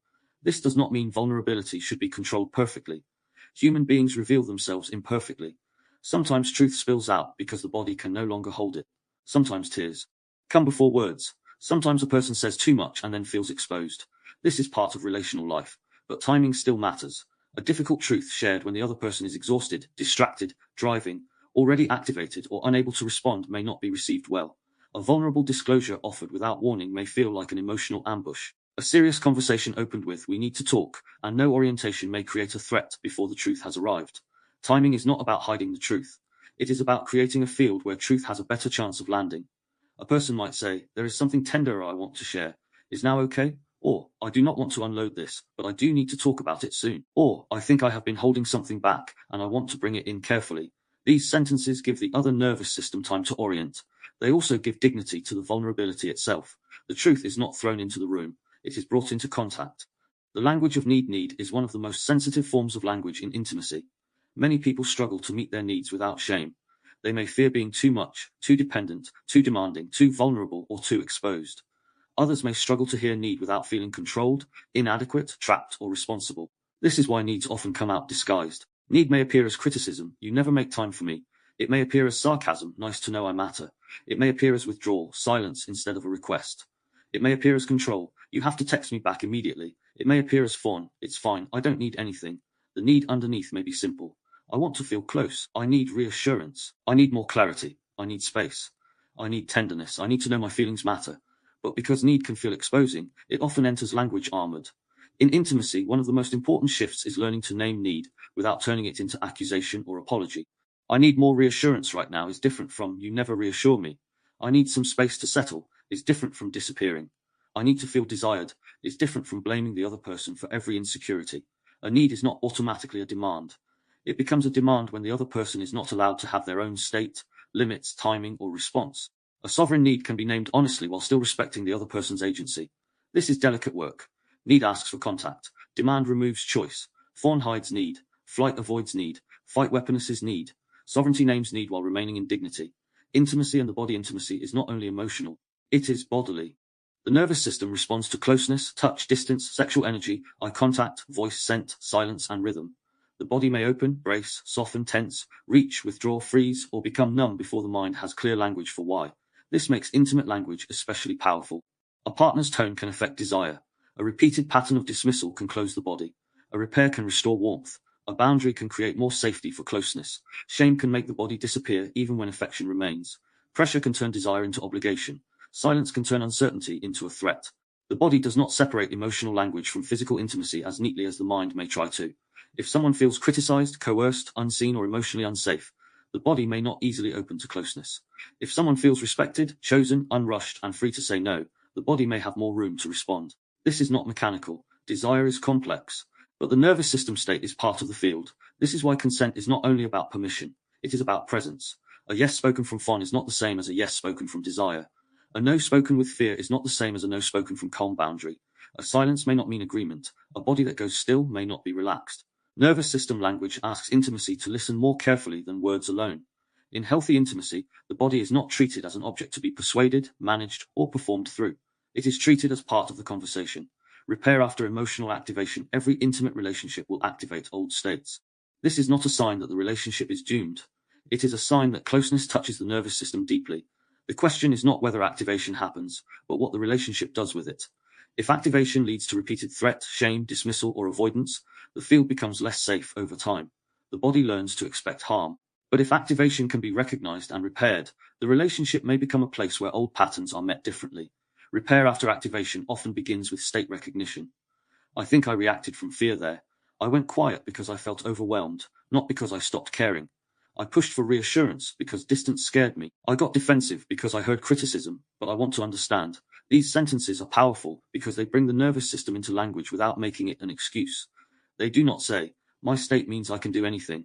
This does not mean vulnerability should be controlled perfectly. Human beings reveal themselves imperfectly. Sometimes truth spills out because the body can no longer hold it. Sometimes tears come before words. Sometimes a person says too much and then feels exposed. This is part of relational life, but timing still matters. A difficult truth shared when the other person is exhausted, distracted, driving, already activated, or unable to respond may not be received well. A vulnerable disclosure offered without warning may feel like an emotional ambush. A serious conversation opened with, we need to talk, and no orientation may create a threat before the truth has arrived. Timing is not about hiding the truth. It is about creating a field where truth has a better chance of landing. A person might say, there is something tender I want to share. Is now okay? Or, I do not want to unload this, but I do need to talk about it soon. Or, I think I have been holding something back, and I want to bring it in carefully. These sentences give the other nervous system time to orient. They also give dignity to the vulnerability itself. The truth is not thrown into the room. It is brought into contact. The language of need is one of the most sensitive forms of language in intimacy. Many people struggle to meet their needs without shame. They may fear being too much, too dependent, too demanding, too vulnerable, or too exposed. Others may struggle to hear need without feeling controlled, inadequate, trapped, or responsible. This is why needs often come out disguised. Need may appear as criticism, you never make time for me. It may appear as sarcasm, nice to know I matter. It may appear as withdrawal, silence instead of a request. It may appear as control, you have to text me back immediately. It may appear as fawn, it's fine, I don't need anything. The need underneath may be simple. I want to feel close. I need reassurance. I need more clarity. I need space. I need tenderness. I need to know my feelings matter. But because need can feel exposing, it often enters language armored. In intimacy, one of the most important shifts is learning to name need without turning it into accusation or apology. I need more reassurance right now is different from you never reassure me. I need some space to settle is different from disappearing. I need to feel desired is different from blaming the other person for every insecurity. A need is not automatically a demand. It becomes a demand when the other person is not allowed to have their own state, limits, timing, or response. A sovereign need can be named honestly while still respecting the other person's agency. This is delicate work. Need asks for contact. Demand removes choice. Fawn hides need. Flight avoids need. Fight weaponisses need. Sovereignty names need while remaining in dignity. Intimacy and the body intimacy is not only emotional, it is bodily. The nervous system responds to closeness, touch, distance, sexual energy, eye contact, voice, scent, silence, and rhythm. The body may open, brace, soften, tense, reach, withdraw, freeze, or become numb before the mind has clear language for why. This makes intimate language especially powerful. A partner's tone can affect desire. A repeated pattern of dismissal can close the body. A repair can restore warmth. A boundary can create more safety for closeness. Shame can make the body disappear even when affection remains. Pressure can turn desire into obligation. Silence can turn uncertainty into a threat. The body does not separate emotional language from physical intimacy as neatly as the mind may try to. If someone feels criticized, coerced, unseen, or emotionally unsafe, the body may not easily open to closeness. If someone feels respected, chosen, unrushed, and free to say no, the body may have more room to respond. This is not mechanical. Desire is complex. But the nervous system state is part of the field. This is why consent is not only about permission, it is about presence. A yes spoken from fun is not the same as a yes spoken from desire. A no spoken with fear is not the same as a no spoken from calm boundary. A silence may not mean agreement. A body that goes still may not be relaxed. Nervous system language asks intimacy to listen more carefully than words alone. In healthy intimacy, the body is not treated as an object to be persuaded, managed, or performed through. It is treated as part of the conversation. Repair after emotional activation. Every intimate relationship will activate old states. This is not a sign that the relationship is doomed. It is a sign that closeness touches the nervous system deeply. The question is not whether activation happens, but what the relationship does with it. If activation leads to repeated threat, shame, dismissal, or avoidance, the field becomes less safe over time. The body learns to expect harm. But if activation can be recognized and repaired, the relationship may become a place where old patterns are met differently. Repair after activation often begins with state recognition. I think I reacted from fear there. I went quiet because I felt overwhelmed, not because I stopped caring. I pushed for reassurance because distance scared me. I got defensive because I heard criticism, but I want to understand. These sentences are powerful because they bring the nervous system into language without making it an excuse. They do not say, my state means I can do anything.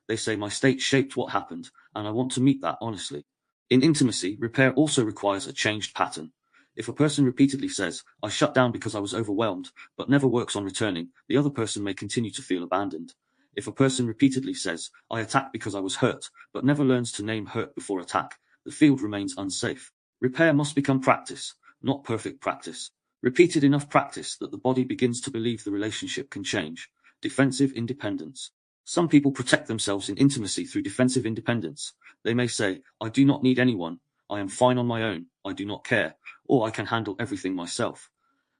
They say my state shaped what happened, and I want to meet that honestly. In intimacy, repair also requires a changed pattern. If a person repeatedly says, I shut down because I was overwhelmed, but never works on returning, the other person may continue to feel abandoned. If a person repeatedly says, I attacked because I was hurt, but never learns to name hurt before attack, the field remains unsafe. Repair must become practice, not perfect practice. Repeated enough practice that the body begins to believe the relationship can change. Defensive independence. Some people protect themselves in intimacy through defensive independence. They may say, I do not need anyone, I am fine on my own, I do not care, or I can handle everything myself.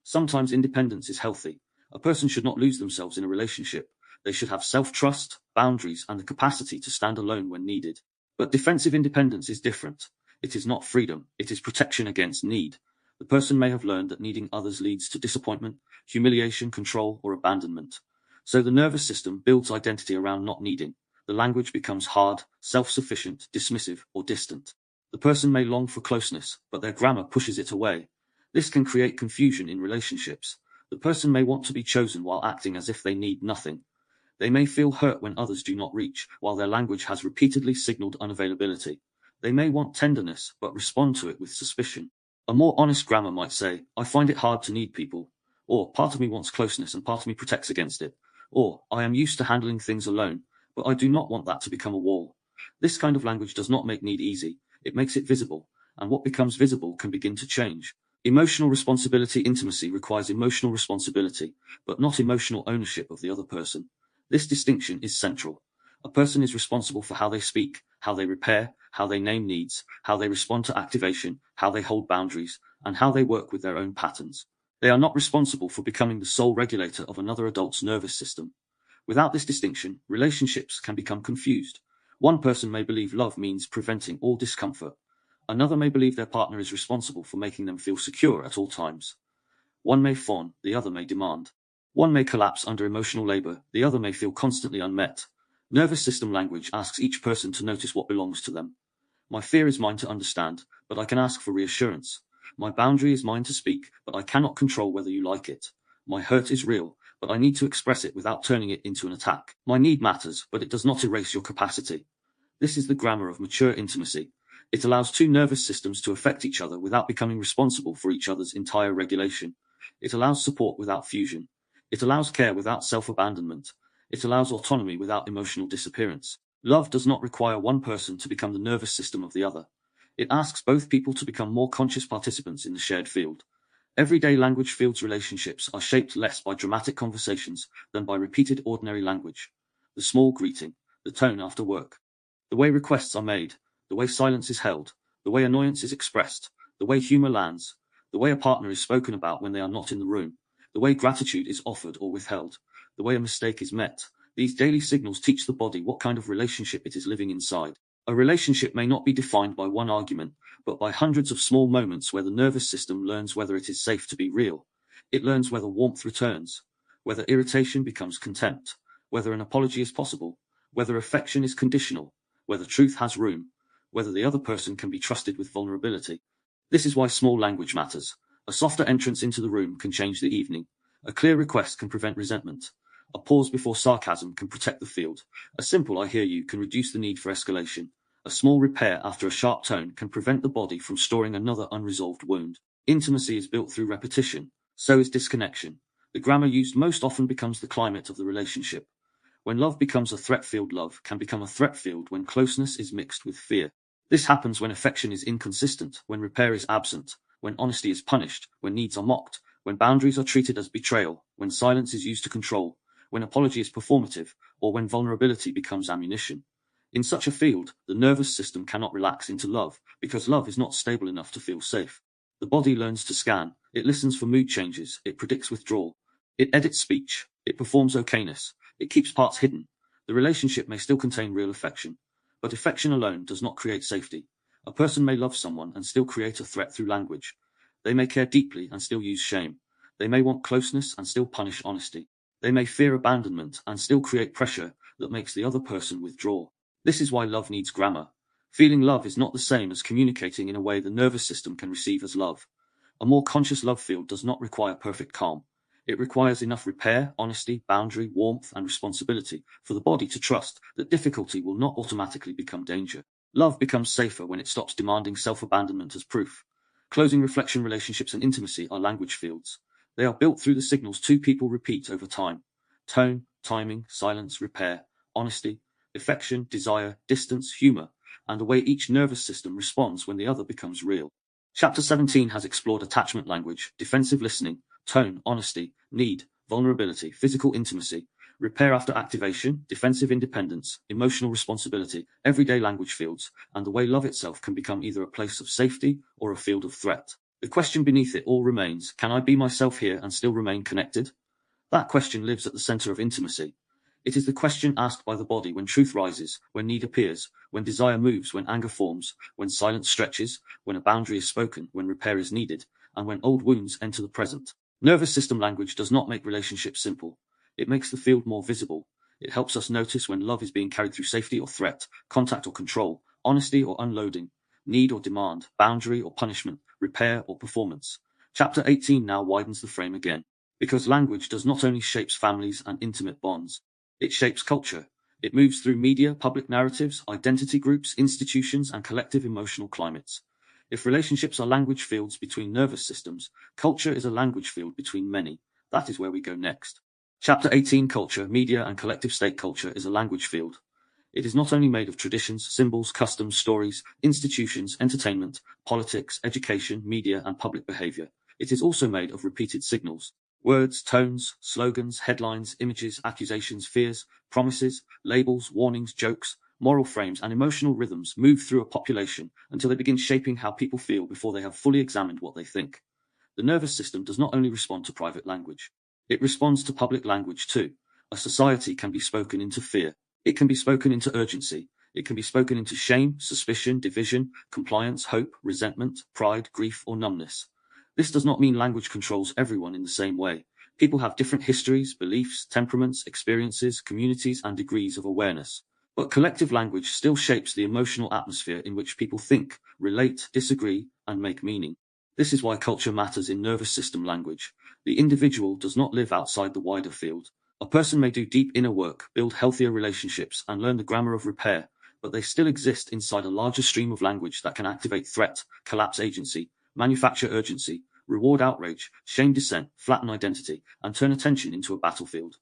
Sometimes independence is healthy. A person should not lose themselves in a relationship. They should have self-trust, boundaries, and the capacity to stand alone when needed. But defensive independence is different. It is not freedom, it is protection against need. The person may have learned that needing others leads to disappointment, humiliation, control, or abandonment. So the nervous system builds identity around not needing. The language becomes hard, self-sufficient, dismissive, or distant. The person may long for closeness, but their grammar pushes it away. This can create confusion in relationships. The person may want to be chosen while acting as if they need nothing. They may feel hurt when others do not reach, while their language has repeatedly signaled unavailability. They may want tenderness, but respond to it with suspicion. A more honest grammar might say, I find it hard to need people. Or, part of me wants closeness and part of me protects against it. Or, I am used to handling things alone, but I do not want that to become a wall. This kind of language does not make need easy, it makes it visible, and what becomes visible can begin to change. Emotional responsibility intimacy requires emotional responsibility, but not emotional ownership of the other person. This distinction is central. A person is responsible for how they speak, how they repair, how they name needs, how they respond to activation, how they hold boundaries, and how they work with their own patterns. They are not responsible for becoming the sole regulator of another adult's nervous system. Without this distinction, relationships can become confused. One person may believe love means preventing all discomfort. Another may believe their partner is responsible for making them feel secure at all times. One may fawn, the other may demand. One may collapse under emotional labor, the other may feel constantly unmet. Nervous system language asks each person to notice what belongs to them. My fear is mine to understand, but I can ask for reassurance. My boundary is mine to speak, but I cannot control whether you like it. My hurt is real, but I need to express it without turning it into an attack. My need matters, but it does not erase your capacity. This is the grammar of mature intimacy. It allows two nervous systems to affect each other without becoming responsible for each other's entire regulation. It allows support without fusion. It allows care without self-abandonment. It allows autonomy without emotional disappearance. Love does not require one person to become the nervous system of the other. It asks both people to become more conscious participants in the shared field. Everyday language fields relationships are shaped less by dramatic conversations than by repeated ordinary language. The small greeting, the tone after work, the way requests are made, the way silence is held, the way annoyance is expressed, the way humor lands, the way a partner is spoken about when they are not in the room, the way gratitude is offered or withheld, the way a mistake is met. These daily signals teach the body what kind of relationship it is living inside. A relationship may not be defined by one argument, but by hundreds of small moments where the nervous system learns whether it is safe to be real. It learns whether warmth returns, whether irritation becomes contempt, whether an apology is possible, whether affection is conditional, whether truth has room, whether the other person can be trusted with vulnerability. This is why small language matters. A softer entrance into the room can change the evening. A clear request can prevent resentment. A pause before sarcasm can protect the field. A simple "I hear you" can reduce the need for escalation. A small repair after a sharp tone can prevent the body from storing another unresolved wound. Intimacy is built through repetition. So is disconnection. The grammar used most often becomes the climate of the relationship. When love becomes a threat field, love can become a threat field when closeness is mixed with fear. This happens when affection is inconsistent, when repair is absent, when honesty is punished, when needs are mocked, when boundaries are treated as betrayal, when silence is used to control, when apology is performative, or when vulnerability becomes ammunition. In such a field, the nervous system cannot relax into love, because love is not stable enough to feel safe. The body learns to scan, it listens for mood changes, it predicts withdrawal, it edits speech, it performs okayness, it keeps parts hidden. The relationship may still contain real affection, but affection alone does not create safety. A person may love someone and still create a threat through language. They may care deeply and still use shame. They may want closeness and still punish honesty. They may fear abandonment and still create pressure that makes the other person withdraw. This is why love needs grammar. Feeling love is not the same as communicating in a way the nervous system can receive as love. A more conscious love field does not require perfect calm. It requires enough repair, honesty, boundary, warmth, and responsibility for the body to trust that difficulty will not automatically become danger. Love becomes safer when it stops demanding self-abandonment as proof. Closing reflection relationships and intimacy are language fields. They are built through the signals two people repeat over time. Tone, timing, silence, repair, honesty, affection, desire, distance, humor, and the way each nervous system responds when the other becomes real. Chapter 17 has explored attachment language, defensive listening, tone, honesty, need, vulnerability, physical intimacy, repair after activation, defensive independence, emotional responsibility, everyday language fields, and the way love itself can become either a place of safety or a field of threat. The question beneath it all remains, can I be myself here and still remain connected? That question lives at the center of intimacy. It is the question asked by the body when truth rises, when need appears, when desire moves, when anger forms, when silence stretches, when a boundary is spoken, when repair is needed, and when old wounds enter the present. Nervous system language does not make relationships simple. It makes the field more visible. It helps us notice when love is being carried through safety or threat, contact or control, honesty or unloading, need or demand, boundary or punishment, repair or performance. Chapter 18 now widens the frame again. Because language does not only shapes families and intimate bonds, it shapes culture. It moves through media, public narratives, identity groups, institutions, and collective emotional climates. If relationships are language fields between nervous systems, culture is a language field between many. That is where we go next. Chapter 18 Culture, Media, and Collective State Culture is a language field. It is not only made of traditions, symbols, customs, stories, institutions, entertainment, politics, education, media, and public behavior. It is also made of repeated signals. Words, tones, slogans, headlines, images, accusations, fears, promises, labels, warnings, jokes, moral frames, and emotional rhythms move through a population until they begin shaping how people feel before they have fully examined what they think. The nervous system does not only respond to private language. It responds to public language too. A society can be spoken into fear. It can be spoken into urgency. It can be spoken into shame, suspicion, division, compliance, hope, resentment, pride, grief, or numbness. This does not mean language controls everyone in the same way. People have different histories, beliefs, temperaments, experiences, communities, and degrees of awareness. But collective language still shapes the emotional atmosphere in which people think, relate, disagree, and make meaning. This is why culture matters in nervous system language. The individual does not live outside the wider field. A person may do deep inner work, build healthier relationships, and learn the grammar of repair, but they still exist inside a larger stream of language that can activate threat, collapse agency, manufacture urgency, reward outrage, shame dissent, flatten identity, and turn attention into a battlefield.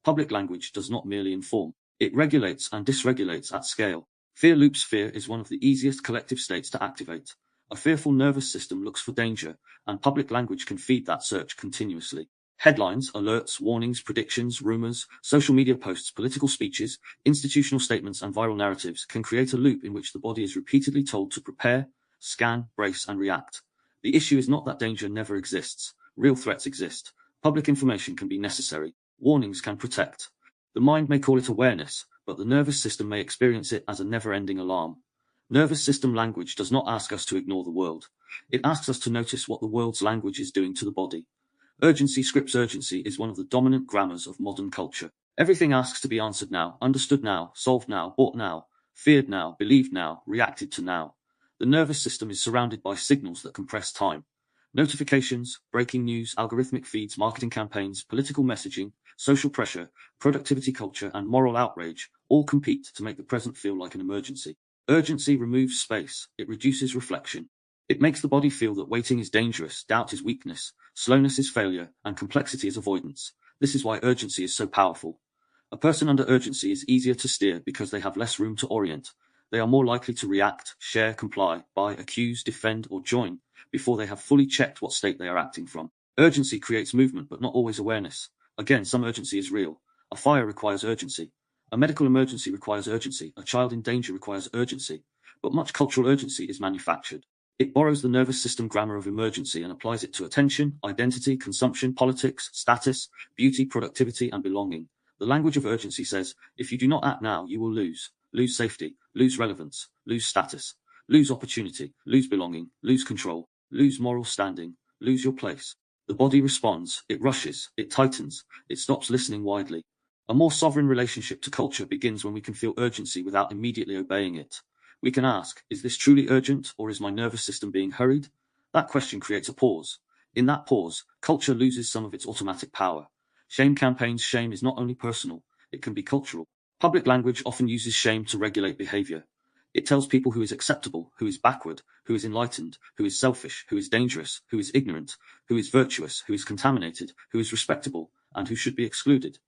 Public language does not merely inform, it regulates and dysregulates at scale. Fear loops. Fear is one of the easiest collective states to activate. A fearful nervous system looks for danger, and public language can feed that search continuously. Headlines, alerts, warnings, predictions, rumors, social media posts, political speeches, institutional statements, and viral narratives can create a loop in which the body is repeatedly told to prepare, scan, brace, and react. The issue is not that danger never exists. Real threats exist. Public information can be necessary. Warnings can protect. The mind may call it awareness, but the nervous system may experience it as a never-ending alarm. Nervous system language does not ask us to ignore the world. It asks us to notice what the world's language is doing to the body. Urgency scripts. Urgency is one of the dominant grammars of modern culture. Everything asks to be answered now, understood now, solved now, bought now, feared now, believed now, reacted to now. The nervous system is surrounded by signals that compress time. Notifications, breaking news, algorithmic feeds, marketing campaigns, political messaging, social pressure, productivity culture, and moral outrage all compete to make the present feel like an emergency. Urgency removes space. It reduces reflection. It makes the body feel that waiting is dangerous, doubt is weakness, slowness is failure, and complexity is avoidance. This is why urgency is so powerful. A person under urgency is easier to steer because they have less room to orient. They are more likely to react, share, comply, buy, accuse, defend, or join before they have fully checked what state they are acting from. Urgency creates movement, but not always awareness. Again, some urgency is real. A fire requires urgency. A medical emergency requires urgency. A child in danger requires urgency. But much cultural urgency is manufactured. It borrows the nervous system grammar of emergency and applies it to attention, identity, consumption, politics, status, beauty, productivity, and belonging. The language of urgency says, if you do not act now, you will lose safety, lose relevance, lose status, lose opportunity, lose belonging, lose control, lose moral standing, lose your place. The body responds, it rushes, it tightens, it stops listening widely. A more sovereign relationship to culture begins when we can feel urgency without immediately obeying it. We can ask, is this truly urgent, or is my nervous system being hurried? That question creates a pause. In that pause, culture loses some of its automatic power. Shame campaigns. Shame is not only personal, it can be cultural. Public language often uses shame to regulate behavior. It tells people who is acceptable, who is backward, who is enlightened, who is selfish, who is dangerous, who is ignorant, who is virtuous, who is contaminated, who is respectable, and who should be excluded.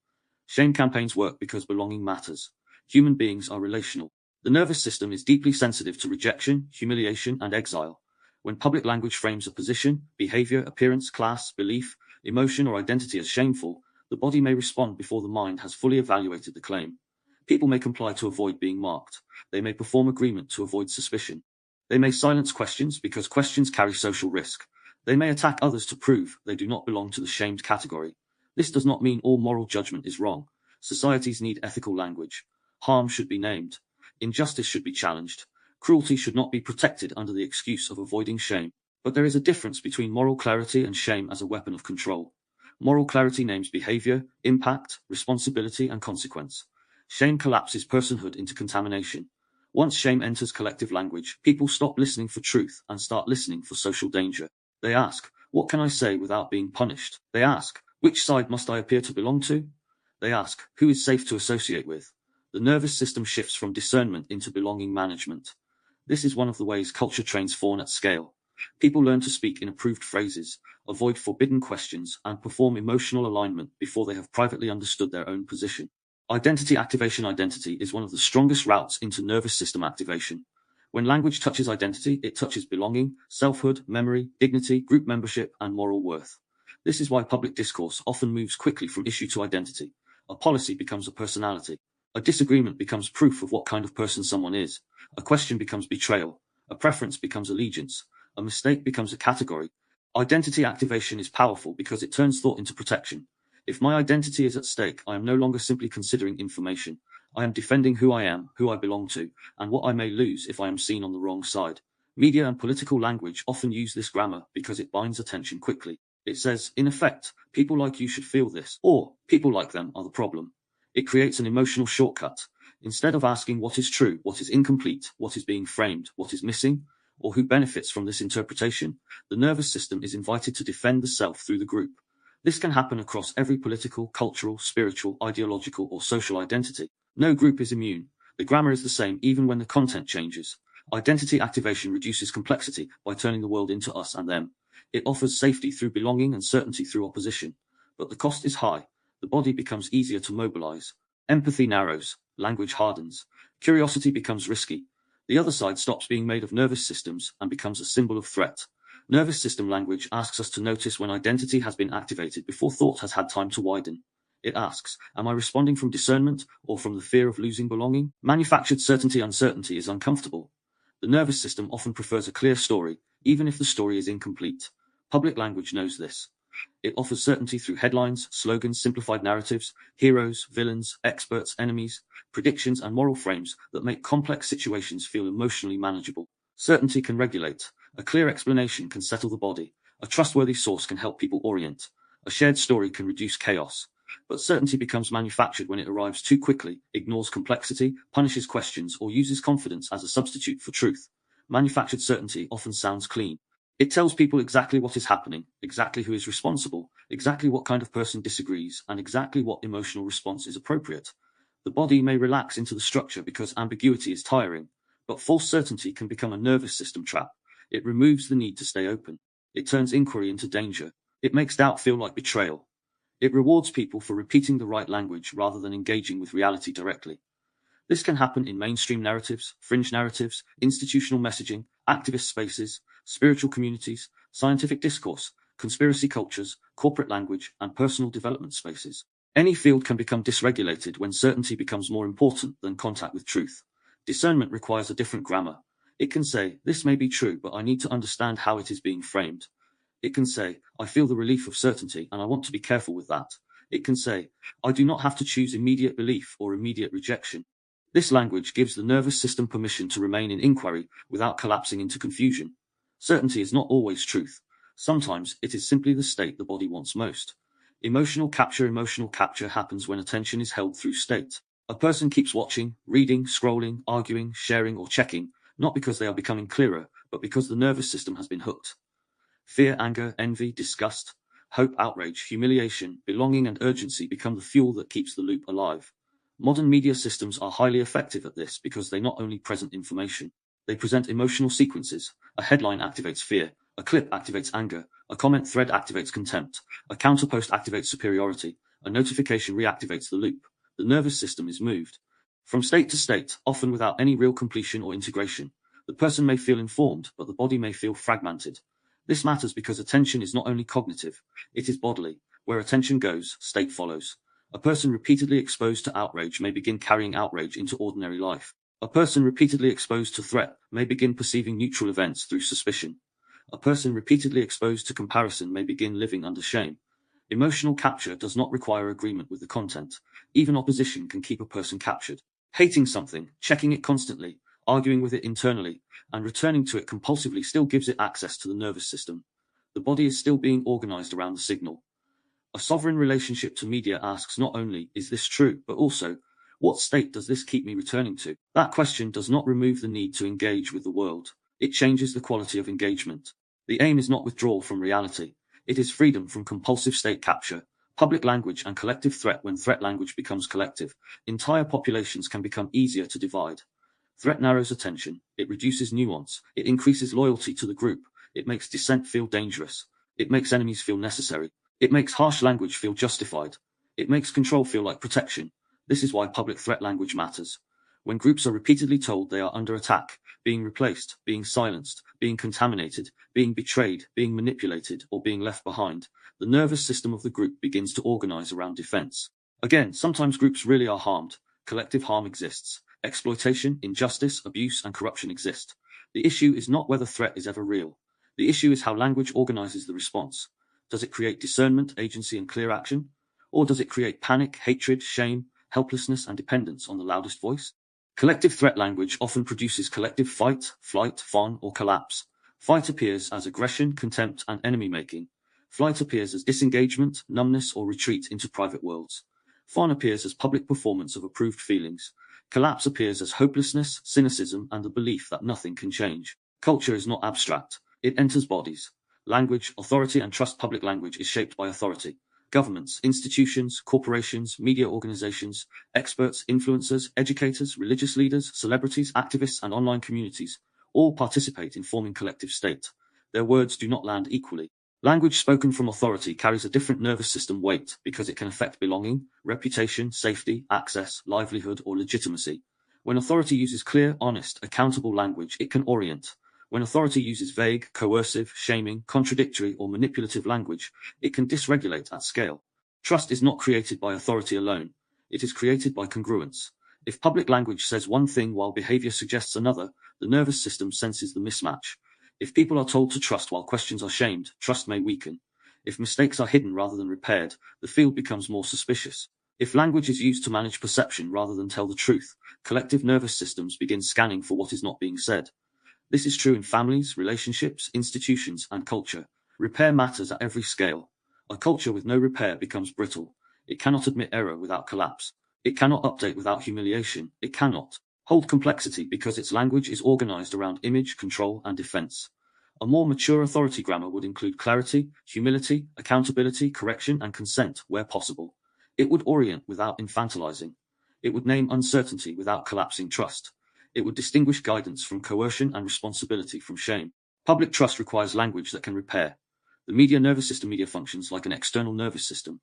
Shame campaigns work because belonging matters. Human beings are relational. The nervous system is deeply sensitive to rejection, humiliation, and exile. When public language frames a position, behavior, appearance, class, belief, emotion, or identity as shameful, the body may respond before the mind has fully evaluated the claim. People may comply to avoid being marked. They may perform agreement to avoid suspicion. They may silence questions because questions carry social risk. They may attack others to prove they do not belong to the shamed category. This does not mean all moral judgment is wrong. Societies need ethical language. Harm should be named. Injustice should be challenged. Cruelty should not be protected under the excuse of avoiding shame. But there is a difference between moral clarity and shame as a weapon of control. Moral clarity names behavior, impact, responsibility, and consequence. Shame collapses personhood into contamination. Once shame enters collective language, people stop listening for truth and start listening for social danger. They ask, what can I say without being punished? They ask, which side must I appear to belong to? They ask, who is safe to associate with? The nervous system shifts from discernment into belonging management. This is one of the ways culture trains fawn at scale. People learn to speak in approved phrases, avoid forbidden questions, and perform emotional alignment before they have privately understood their own position. Identity activation. Identity is one of the strongest routes into nervous system activation. When language touches identity, it touches belonging, selfhood, memory, dignity, group membership, and moral worth. This is why public discourse often moves quickly from issue to identity. A policy becomes a personality. A disagreement becomes proof of what kind of person someone is. A question becomes betrayal. A preference becomes allegiance. A mistake becomes a category. Identity activation is powerful because it turns thought into protection. If my identity is at stake, I am no longer simply considering information. I am defending who I am, who I belong to, and what I may lose if I am seen on the wrong side. Media and political language often use this grammar because it binds attention quickly. It says, in effect, people like you should feel this, or people like them are the problem. It creates an emotional shortcut. Instead of asking what is true, what is incomplete, what is being framed, what is missing, or who benefits from this interpretation, the nervous system is invited to defend the self through the group. This can happen across every political, cultural, spiritual, ideological, or social identity. No group is immune. The grammar is the same even when the content changes. Identity activation reduces complexity by turning the world into us and them. It offers safety through belonging and certainty through opposition. But the cost is high. The body becomes easier to mobilize. Empathy narrows. Language hardens. Curiosity becomes risky. The other side stops being made of nervous systems and becomes a symbol of threat. Nervous system language asks us to notice when identity has been activated before thought has had time to widen. It asks, am I responding from discernment or from the fear of losing belonging? Manufactured uncertainty is uncomfortable. The nervous system often prefers a clear story, even if the story is incomplete. Public language knows this. It offers certainty through headlines, slogans, simplified narratives, heroes, villains, experts, enemies, predictions, and moral frames that make complex situations feel emotionally manageable. Certainty can regulate. A clear explanation can settle the body. A trustworthy source can help people orient. A shared story can reduce chaos. But certainty becomes manufactured when it arrives too quickly, ignores complexity, punishes questions, or uses confidence as a substitute for truth. Manufactured certainty often sounds clean. It tells people exactly what is happening, exactly who is responsible, exactly what kind of person disagrees, and exactly what emotional response is appropriate. The body may relax into the structure because ambiguity is tiring, but false certainty can become a nervous system trap. It removes the need to stay open. It turns inquiry into danger. It makes doubt feel like betrayal. It rewards people for repeating the right language rather than engaging with reality directly. This can happen in mainstream narratives, fringe narratives, institutional messaging, activist spaces, spiritual communities, scientific discourse, conspiracy cultures, corporate language, and personal development spaces. Any field can become dysregulated when certainty becomes more important than contact with truth. Discernment requires a different grammar. It can say, this may be true, but I need to understand how it is being framed. It can say, I feel the relief of certainty, and I want to be careful with that. It can say, I do not have to choose immediate belief or immediate rejection. This language gives the nervous system permission to remain in inquiry without collapsing into confusion. Certainty is not always truth. Sometimes it is simply the state the body wants most. Emotional capture happens when attention is held through state. A person keeps watching, reading, scrolling, arguing, sharing, or checking, not because they are becoming clearer, but because the nervous system has been hooked. Fear, anger, envy, disgust, hope, outrage, humiliation, belonging, and urgency become the fuel that keeps the loop alive. Modern media systems are highly effective at this because they not only present information, they present emotional sequences. A headline activates fear, a clip activates anger, a comment thread activates contempt, a counterpost activates superiority, a notification reactivates the loop. The nervous system is moved from state to state, often without any real completion or integration. The person may feel informed, but the body may feel fragmented. This matters because attention is not only cognitive, it is bodily. Where attention goes, state follows. A person repeatedly exposed to outrage may begin carrying outrage into ordinary life. A person repeatedly exposed to threat may begin perceiving neutral events through suspicion. A person repeatedly exposed to comparison may begin living under shame. Emotional capture does not require agreement with the content. Even opposition can keep a person captured. Hating something, checking it constantly, arguing with it internally, and returning to it compulsively still gives it access to the nervous system. The body is still being organized around the signal. A sovereign relationship to media asks not only, is this true, but also, what state does this keep me returning to? That question does not remove the need to engage with the world. It changes the quality of engagement. The aim is not withdrawal from reality. It is freedom from compulsive state capture, public language, and collective threat. When threat language becomes collective, entire populations can become easier to divide. Threat narrows attention. It reduces nuance. It increases loyalty to the group. It makes dissent feel dangerous. It makes enemies feel necessary. It makes harsh language feel justified. It makes control feel like protection. This is why public threat language matters. When groups are repeatedly told they are under attack, being replaced, being silenced, being contaminated, being betrayed, being manipulated, or being left behind, the nervous system of the group begins to organize around defense. Again, sometimes groups really are harmed. Collective harm exists. Exploitation, injustice, abuse, and corruption exist. The issue is not whether threat is ever real. The issue is how language organizes the response. Does it create discernment, agency, and clear action? Or does it create panic, hatred, shame, helplessness, and dependence on the loudest voice? Collective threat language often produces collective fight, flight, fawn, or collapse. Fight appears as aggression, contempt, and enemy-making. Flight appears as disengagement, numbness, or retreat into private worlds. Fawn appears as public performance of approved feelings. Collapse appears as hopelessness, cynicism, and the belief that nothing can change. Culture is not abstract. It enters bodies. Language, authority, and trust. Public language is shaped by authority. Governments, institutions, corporations, media organizations, experts, influencers, educators, religious leaders, celebrities, activists, and online communities all participate in forming collective state. Their words do not land equally. Language spoken from authority carries a different nervous system weight because it can affect belonging, reputation, safety, access, livelihood, or legitimacy. When authority uses clear, honest, accountable language, it can orient. When authority uses vague, coercive, shaming, contradictory, or manipulative language, it can dysregulate at scale. Trust is not created by authority alone. It is created by congruence. If public language says one thing while behavior suggests another, the nervous system senses the mismatch. If people are told to trust while questions are shamed, trust may weaken. If mistakes are hidden rather than repaired, the field becomes more suspicious. If language is used to manage perception rather than tell the truth, collective nervous systems begin scanning for what is not being said. This is true in families, relationships, institutions, and culture. Repair matters at every scale. A culture with no repair becomes brittle. It cannot admit error without collapse. It cannot update without humiliation. It cannot hold complexity because its language is organized around image, control, and defense. A more mature authority grammar would include clarity, humility, accountability, correction, and consent where possible. It would orient without infantilizing. It would name uncertainty without collapsing trust. It would distinguish guidance from coercion and responsibility from shame. Public trust requires language that can repair. The nervous system functions like an external nervous system.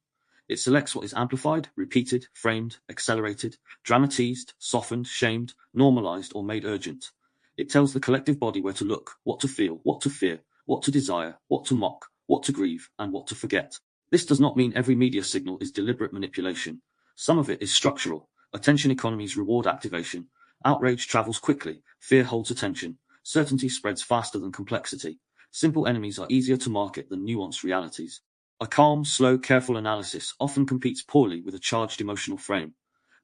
It selects what is amplified, repeated, framed, accelerated, dramatized, softened, shamed, normalized, or made urgent. It tells the collective body where to look, what to feel, what to fear, what to desire, what to mock, what to grieve, and what to forget. This does not mean every media signal is deliberate manipulation. Some of it is structural. Attention economies reward activation. Outrage travels quickly. Fear holds attention. Certainty spreads faster than complexity. Simple enemies are easier to market than nuanced realities. A calm, slow, careful analysis often competes poorly with a charged emotional frame.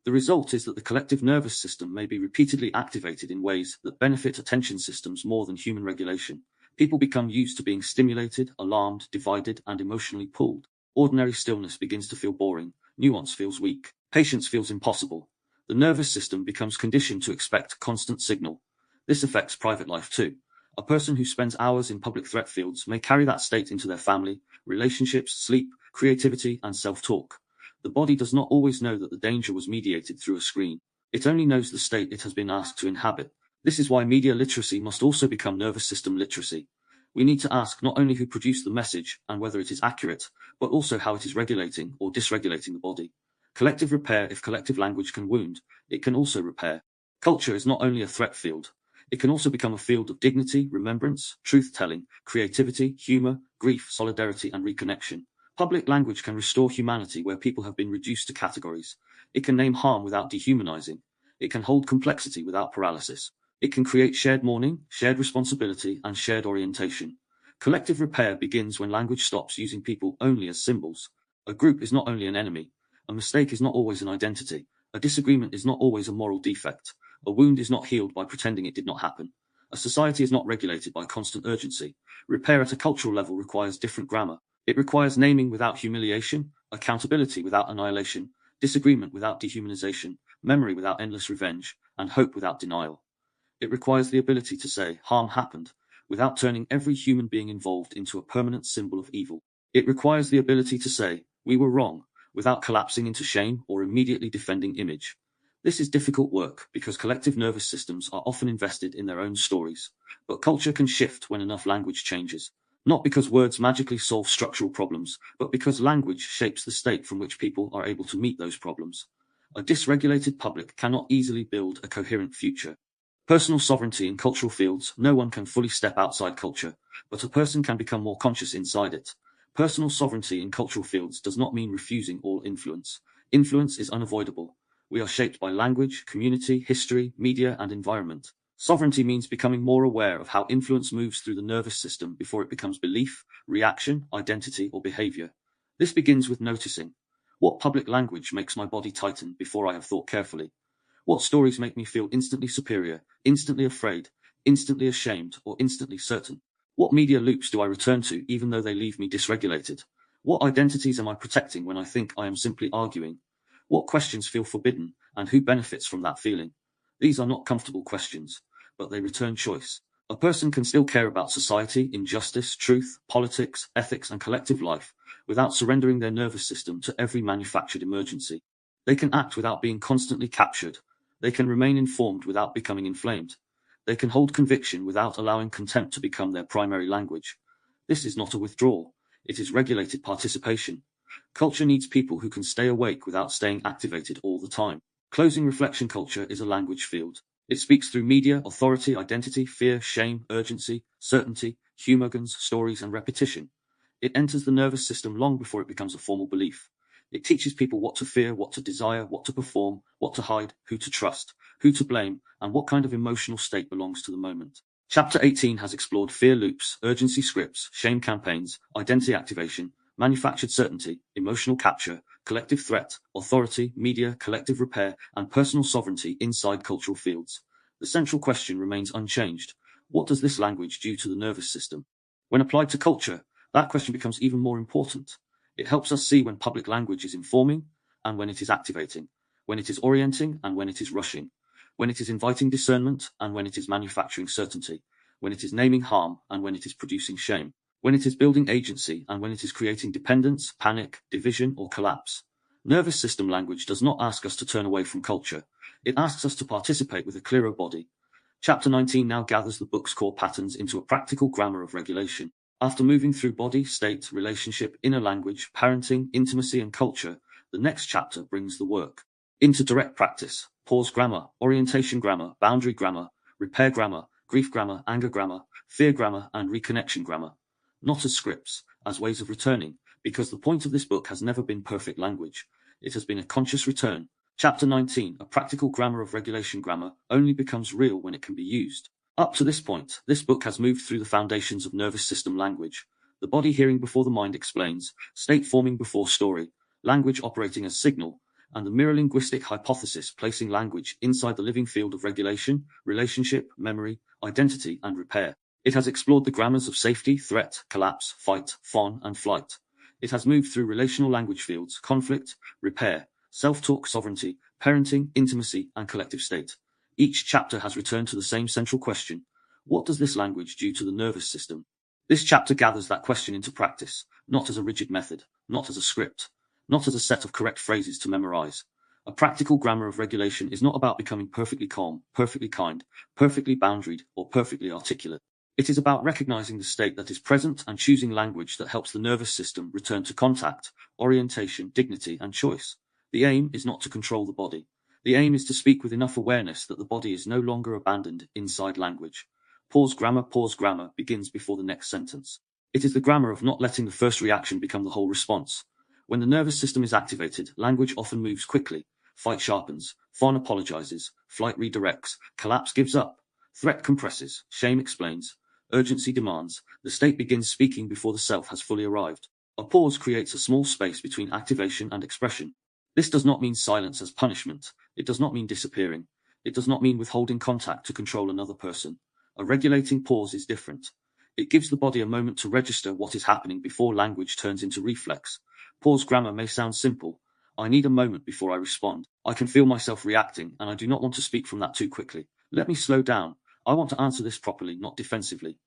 The result is that the collective nervous system may be repeatedly activated in ways that benefit attention systems more than human regulation. People become used to being stimulated, alarmed, divided, and emotionally pulled. Ordinary stillness begins to feel boring. Nuance feels weak. Patience feels impossible. The nervous system becomes conditioned to expect constant signal. This affects private life too. A person who spends hours in public threat fields may carry that state into their family, relationships, sleep, creativity, and self-talk. The body does not always know that the danger was mediated through a screen. It only knows the state it has been asked to inhabit. This is why media literacy must also become nervous system literacy. We need to ask not only who produced the message and whether it is accurate, but also how it is regulating or dysregulating the body. Collective repair. If collective language can wound, it can also repair. Culture is not only a threat field. It can also become a field of dignity, remembrance, truth-telling, creativity, humor, grief, solidarity, and reconnection. Public language can restore humanity where people have been reduced to categories. It can name harm without dehumanizing. It can hold complexity without paralysis. It can create shared mourning, shared responsibility, and shared orientation. Collective repair begins when language stops using people only as symbols. A group is not only an enemy. A mistake is not always an identity. A disagreement is not always a moral defect. A wound is not healed by pretending it did not happen. A society is not regulated by constant urgency. Repair at a cultural level requires different grammar. It requires naming without humiliation, accountability without annihilation, disagreement without dehumanization, memory without endless revenge, and hope without denial. It requires the ability to say, harm happened, without turning every human being involved into a permanent symbol of evil. It requires the ability to say, we were wrong, without collapsing into shame or immediately defending image. This is difficult work because collective nervous systems are often invested in their own stories, but culture can shift when enough language changes. Not because words magically solve structural problems, but because language shapes the state from which people are able to meet those problems. A dysregulated public cannot easily build a coherent future. Personal sovereignty in cultural fields. No one can fully step outside culture, but a person can become more conscious inside it. Personal sovereignty in cultural fields does not mean refusing all influence. Influence is unavoidable. We are shaped by language, community, history, media, and environment. Sovereignty means becoming more aware of how influence moves through the nervous system before it becomes belief, reaction, identity, or behavior. This begins with noticing. What public language makes my body tighten before I have thought carefully? What stories make me feel instantly superior, instantly afraid, instantly ashamed, or instantly certain? What media loops do I return to even though they leave me dysregulated? What identities am I protecting when I think I am simply arguing? What questions feel forbidden, and who benefits from that feeling? These are not comfortable questions, but they return choice. A person can still care about society, injustice, truth, politics, ethics, and collective life without surrendering their nervous system to every manufactured emergency. They can act without being constantly captured. They can remain informed without becoming inflamed. They can hold conviction without allowing contempt to become their primary language. This is not a withdrawal. It is regulated participation. Culture needs people who can stay awake without staying activated all the time. Closing reflection culture is a language field. It speaks through media, authority, identity, fear, shame, urgency, certainty, humorgans, stories, and repetition. It enters the nervous system long before it becomes a formal belief. It teaches people what to fear, what to desire, what to perform, what to hide, who to trust, who to blame, and what kind of emotional state belongs to the moment. Chapter 18 has explored fear loops, urgency scripts, shame campaigns, identity activation, manufactured certainty, emotional capture, collective threat, authority, media, collective repair, and personal sovereignty inside cultural fields. The central question remains unchanged. What does this language do to the nervous system? When applied to culture, that question becomes even more important. It helps us see when public language is informing and when it is activating, when it is orienting and when it is rushing, when it is inviting discernment and when it is manufacturing certainty, when it is naming harm and when it is producing shame, when it is building agency and when it is creating dependence, panic, division, or collapse. Nervous system language does not ask us to turn away from culture. It asks us to participate with a clearer body. Chapter 19 now gathers the book's core patterns into a practical grammar of regulation. After moving through body, state, relationship, inner language, parenting, intimacy, and culture, the next chapter brings the work into direct practice. Pause grammar, orientation grammar, boundary grammar, repair grammar, grief grammar, anger grammar, fear grammar, and reconnection grammar. Not as scripts, as ways of returning, because the point of this book has never been perfect language. It has been a conscious return. Chapter 19, a practical grammar of regulation grammar, only becomes real when it can be used. Up to this point, this book has moved through the foundations of nervous system language. The body hearing before the mind explains, state forming before story, language operating as signal, and the Mirror-Linguistic Hypothesis placing language inside the living field of regulation, relationship, memory, identity, and repair. It has explored the grammars of safety, threat, collapse, fight, fawn, and flight. It has moved through relational language fields, conflict, repair, self-talk, sovereignty, parenting, intimacy, and collective state. Each chapter has returned to the same central question. What does this language do to the nervous system? This chapter gathers that question into practice, not as a rigid method, not as a script, not as a set of correct phrases to memorize. A practical grammar of regulation is not about becoming perfectly calm, perfectly kind, perfectly boundaried, or perfectly articulate. It is about recognizing the state that is present and choosing language that helps the nervous system return to contact, orientation, dignity, and choice. The aim is not to control the body. The aim is to speak with enough awareness that the body is no longer abandoned inside language. Pause grammar begins before the next sentence. It is the grammar of not letting the first reaction become the whole response. When the nervous system is activated, language often moves quickly. Fight sharpens, fawn apologizes, flight redirects, collapse gives up, threat compresses, shame explains, urgency demands. The state begins speaking before the self has fully arrived. A pause creates a small space between activation and expression. This does not mean silence as punishment. It does not mean disappearing. It does not mean withholding contact to control another person. A regulating pause is different. It gives the body a moment to register what is happening before language turns into reflex. Pause grammar may sound simple. I need a moment before I respond. I can feel myself reacting, and I do not want to speak from that too quickly. Let me slow down. I want to answer this properly, not defensively.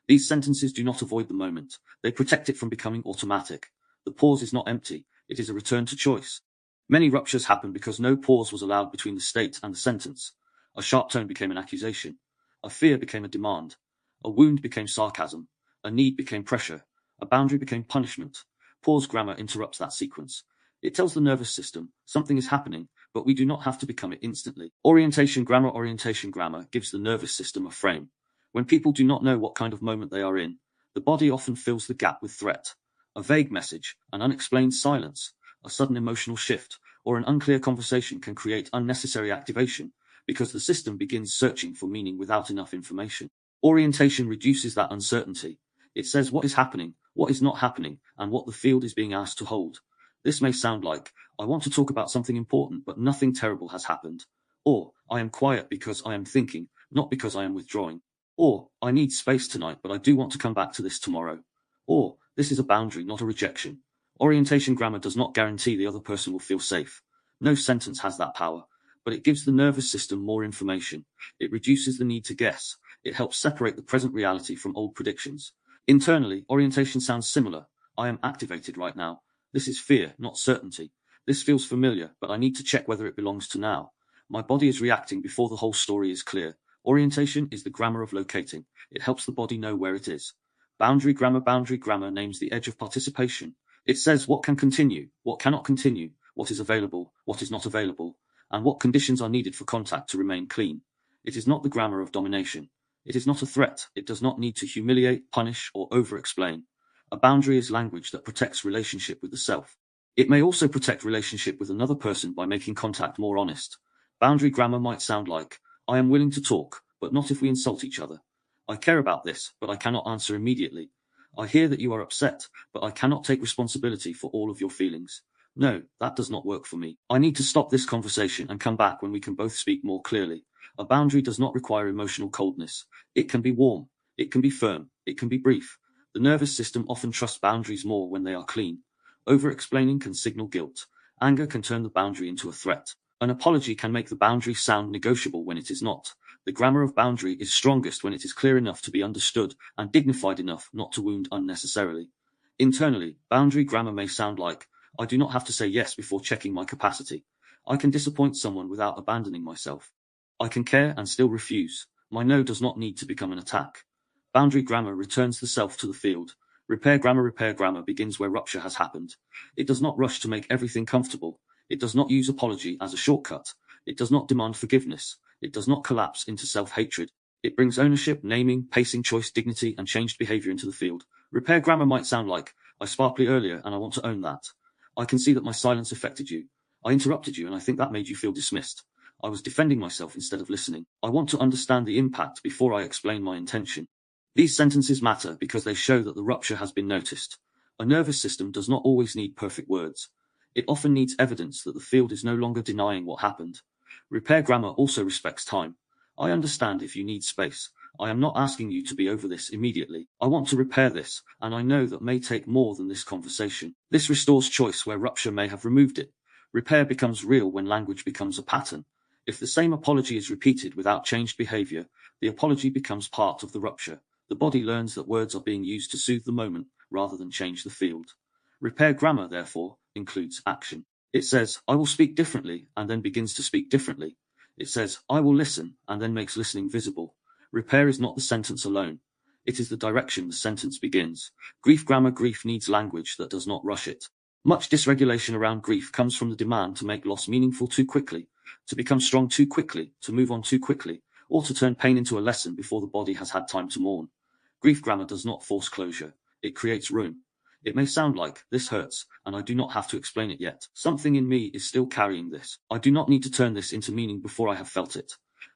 These sentences do not avoid the moment. They protect it from becoming automatic. The pause is not empty. It is a return to choice. Many ruptures happen because no pause was allowed between the state and the sentence. A sharp tone became an accusation. A fear became a demand. A wound became sarcasm. A need became pressure. A boundary became punishment. Pause grammar interrupts that sequence. It tells the nervous system something is happening, but we do not have to become it instantly. Orientation grammar gives the nervous system a frame. When people do not know what kind of moment they are in, the body often fills the gap with threat. A vague message, an unexplained silence, a sudden emotional shift, or an unclear conversation can create unnecessary activation because the system begins searching for meaning without enough information. Orientation reduces that uncertainty. It says what is happening, what is not happening, and what the field is being asked to hold. This may sound like, I want to talk about something important, but nothing terrible has happened. Or, I am quiet because I am thinking, not because I am withdrawing. Or, I need space tonight, but I do want to come back to this tomorrow. Or, this is a boundary, not a rejection. Orientation grammar does not guarantee the other person will feel safe. No sentence has that power, but it gives the nervous system more information. It reduces the need to guess. It helps separate the present reality from old predictions. Internally, orientation sounds similar. I am activated right now. This is fear, not certainty. This feels familiar, but I need to check whether it belongs to now. My body is reacting before the whole story is clear. Orientation is the grammar of locating. It helps the body know where it is. Boundary grammar names the edge of participation. It says what can continue, what cannot continue, what is available, what is not available, and what conditions are needed for contact to remain clean. It is not the grammar of domination. It is not a threat. It does not need to humiliate, punish, or over-explain. A boundary is language that protects relationship with the self. It may also protect relationship with another person by making contact more honest. Boundary grammar might sound like, I am willing to talk, but not if we insult each other. I care about this, but I cannot answer immediately. I hear that you are upset, but I cannot take responsibility for all of your feelings. No, that does not work for me. I need to stop this conversation and come back when we can both speak more clearly. A boundary does not require emotional coldness. It can be warm, it can be firm, it can be brief. The nervous system often trusts boundaries more when they are clean. Over-explaining can signal guilt. Anger can turn the boundary into a threat. An apology can make the boundary sound negotiable when it is not. The grammar of boundary is strongest when it is clear enough to be understood and dignified enough not to wound unnecessarily. Internally, boundary grammar may sound like, I do not have to say yes before checking my capacity. I can disappoint someone without abandoning myself. I can care and still refuse. My no does not need to become an attack. Boundary grammar returns the self to the field. Repair grammar begins where rupture has happened. It does not rush to make everything comfortable. It does not use apology as a shortcut. It does not demand forgiveness. It does not collapse into self-hatred. It brings ownership, naming, pacing, choice, dignity, and changed behavior into the field. Repair grammar might sound like, I sparkly earlier and I want to own that. I can see that my silence affected you. I interrupted you and I think that made you feel dismissed. I was defending myself instead of listening. I want to understand the impact before I explain my intention. These sentences matter because they show that the rupture has been noticed. A nervous system does not always need perfect words. It often needs evidence that the field is no longer denying what happened. Repair grammar also respects time. I understand if you need space. I am not asking you to be over this immediately. I want to repair this, and I know that may take more than this conversation. This restores choice where rupture may have removed it. Repair becomes real when language becomes a pattern. If the same apology is repeated without changed behavior, the apology becomes part of the rupture. The body learns that words are being used to soothe the moment rather than change the field. Repair grammar, therefore, includes action. It says, I will speak differently, and then begins to speak differently. It says, I will listen, and then makes listening visible. Repair is not the sentence alone. It is the direction the sentence begins. Grief grammar. Grief needs language that does not rush it. Much dysregulation around grief comes from the demand to make loss meaningful too quickly, to become strong too quickly, to move on too quickly, or to turn pain into a lesson before the body has had time to mourn. Grief grammar does not force closure. It creates room. It may sound like, this hurts, and I do not have to explain it yet. Something in me is still carrying this. I do not need to turn this into meaning before I have felt it.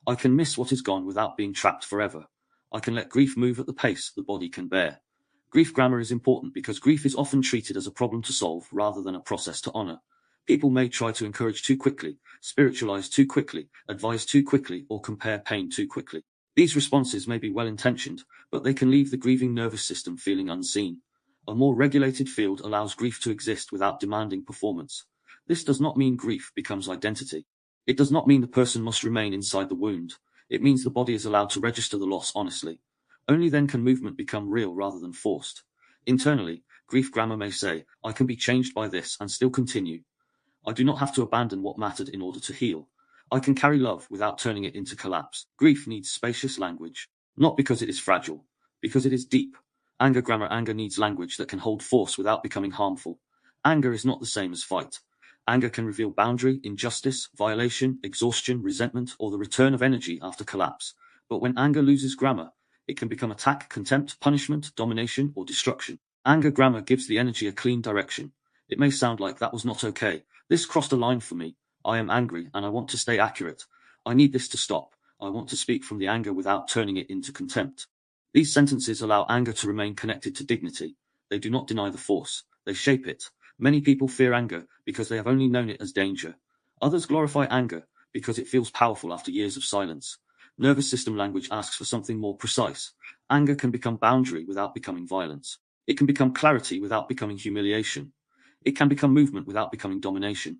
I can miss what is gone without being trapped forever. I can let grief move at the pace the body can bear. Grief grammar is important because grief is often treated as a problem to solve rather than a process to honor. People may try to encourage too quickly, spiritualize too quickly, advise too quickly, or compare pain too quickly. These responses may be well-intentioned, but they can leave the grieving nervous system feeling unseen. A more regulated field allows grief to exist without demanding performance. This does not mean grief becomes identity. It does not mean the person must remain inside the wound. It means the body is allowed to register the loss honestly. Only then can movement become real rather than forced. Internally, grief grammar may say, I can be changed by this and still continue. I do not have to abandon what mattered in order to heal. I can carry love without turning it into collapse. Grief needs spacious language, not because it is fragile, because it is deep. Anger grammar. Anger needs language that can hold force without becoming harmful. Anger is not the same as fight. Anger can reveal boundary, injustice, violation, exhaustion, resentment, or the return of energy after collapse. But when anger loses grammar, it can become attack, contempt, punishment, domination, or destruction. Anger grammar gives the energy a clean direction. It may sound like that was not okay. This crossed a line for me. I am angry and I want to stay accurate. I need this to stop. I want to speak from the anger without turning it into contempt. These sentences allow anger to remain connected to dignity. They do not deny the force. They shape it. Many people fear anger because they have only known it as danger. Others glorify anger because it feels powerful after years of silence. Nervous system language asks for something more precise. Anger can become boundary without becoming violence. It can become clarity without becoming humiliation. It can become movement without becoming domination.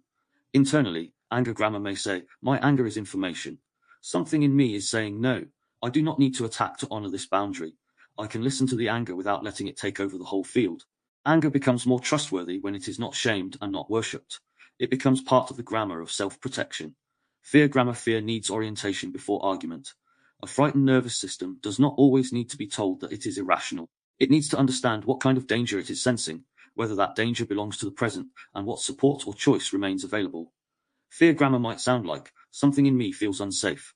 Internally, anger grammar may say, my anger is information. Something in me is saying no. I do not need to attack to honor this boundary. I can listen to the anger without letting it take over the whole field. Anger becomes more trustworthy when it is not shamed and not worshipped. It becomes part of the grammar of self-protection. Fear grammar. Fear needs orientation before argument. A frightened nervous system does not always need to be told that it is irrational. It needs to understand what kind of danger it is sensing, whether that danger belongs to the present, and what support or choice remains available. Fear grammar might sound like, something in me feels unsafe.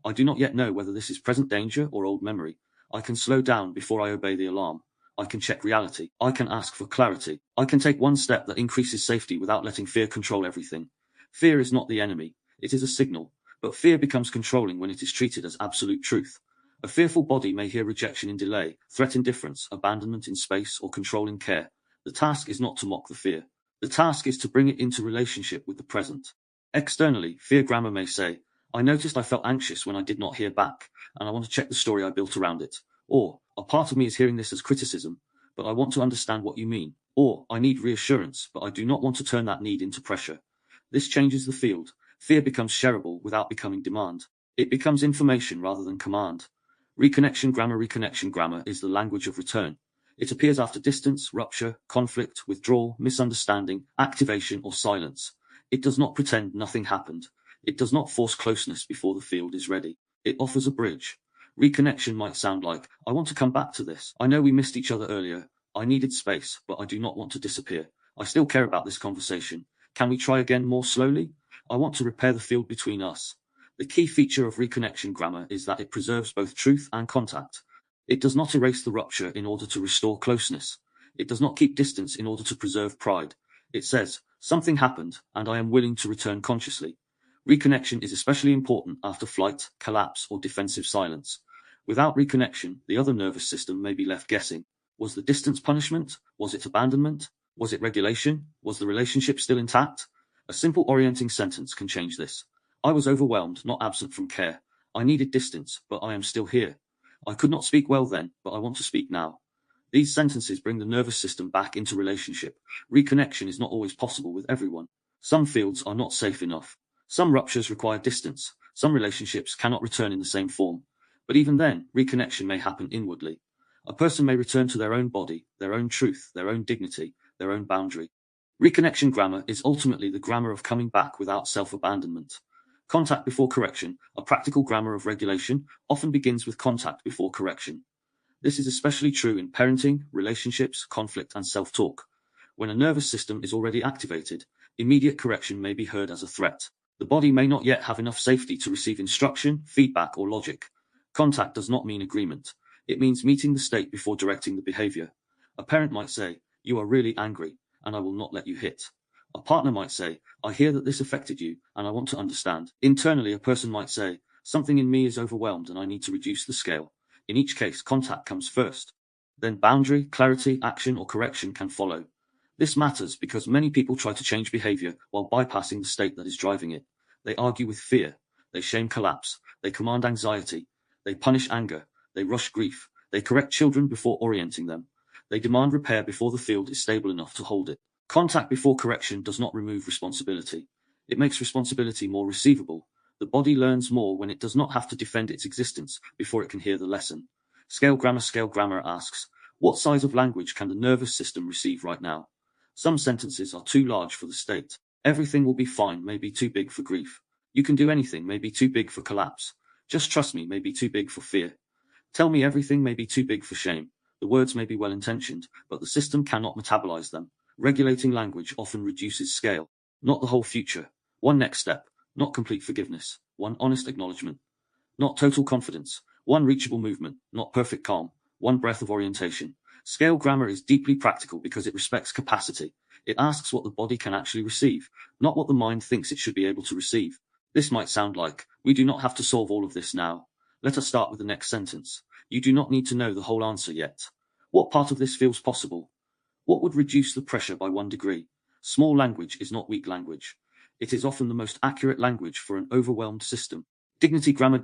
I do not yet know whether this is present danger or old memory. I can slow down before I obey the alarm. I can check reality. I can ask for clarity. I can take one step that increases safety without letting fear control everything. Fear is not the enemy. It is a signal. But fear becomes controlling when it is treated as absolute truth. A fearful body may hear rejection in delay, threat in difference, abandonment in space, or control in care. The task is not to mock the fear. The task is to bring it into relationship with the present. Externally, fear grammar may say, I noticed I felt anxious when I did not hear back, and I want to check the story I built around it. Or, a part of me is hearing this as criticism, but I want to understand what you mean. Or, I need reassurance, but I do not want to turn that need into pressure. This changes the field. Fear becomes shareable without becoming demand. It becomes information rather than command. Reconnection grammar is the language of return. It appears after distance, rupture, conflict, withdrawal, misunderstanding, activation, or silence. It does not pretend nothing happened. It does not force closeness before the field is ready. It offers a bridge. Reconnection might sound like, I want to come back to this. I know we missed each other earlier. I needed space, but I do not want to disappear. I still care about this conversation. Can we try again more slowly? I want to repair the field between us. The key feature of reconnection grammar is that it preserves both truth and contact. It does not erase the rupture in order to restore closeness. It does not keep distance in order to preserve pride. It says, something happened, and I am willing to return consciously. Reconnection is especially important after flight, collapse, or defensive silence. Without reconnection, the other nervous system may be left guessing. Was the distance punishment? Was it abandonment? Was it regulation? Was the relationship still intact? A simple orienting sentence can change this. I was overwhelmed, not absent from care. I needed distance, but I am still here. I could not speak well then, but I want to speak now. These sentences bring the nervous system back into relationship. Reconnection is not always possible with everyone. Some fields are not safe enough. Some ruptures require distance. Some relationships cannot return in the same form. But even then, reconnection may happen inwardly. A person may return to their own body, their own truth, their own dignity, their own boundary. Reconnection grammar is ultimately the grammar of coming back without self-abandonment. Contact before correction, a practical grammar of regulation, often begins with contact before correction. This is especially true in parenting, relationships, conflict, and self-talk. When a nervous system is already activated, immediate correction may be heard as a threat. The body may not yet have enough safety to receive instruction, feedback, or logic. Contact does not mean agreement. It means meeting the state before directing the behavior. A parent might say, you are really angry, and I will not let you hit. A partner might say, I hear that this affected you, and I want to understand. Internally, a person might say, something in me is overwhelmed and I need to reduce the scale. In each case, contact comes first. Then boundary, clarity, action, or correction can follow. This matters because many people try to change behavior while bypassing the state that is driving it. They argue with fear. They shame collapse. They command anxiety. They punish anger. They rush grief. They correct children before orienting them. They demand repair before the field is stable enough to hold it. Contact before correction does not remove responsibility. It makes responsibility more receivable. The body learns more when it does not have to defend its existence before it can hear the lesson. Scale grammar asks, what size of language can the nervous system receive right now? Some sentences are too large for the state. Everything will be fine may be too big for grief. You can do anything may be too big for collapse. Just trust me may be too big for fear. Tell me everything may be too big for shame. The words may be well-intentioned, but the system cannot metabolize them. Regulating language often reduces scale, not the whole future. One next step, not complete forgiveness. One honest acknowledgement, not total confidence. One reachable movement, not perfect calm. One breath of orientation. Scale grammar is deeply practical because it respects capacity. It asks what the body can actually receive, not what the mind thinks it should be able to receive. This might sound like, we do not have to solve all of this now. Let us start with the next sentence. You do not need to know the whole answer yet. What part of this feels possible? What would reduce the pressure by 1 degree? Small language is not weak language. It is often the most accurate language for an overwhelmed system. Dignity grammar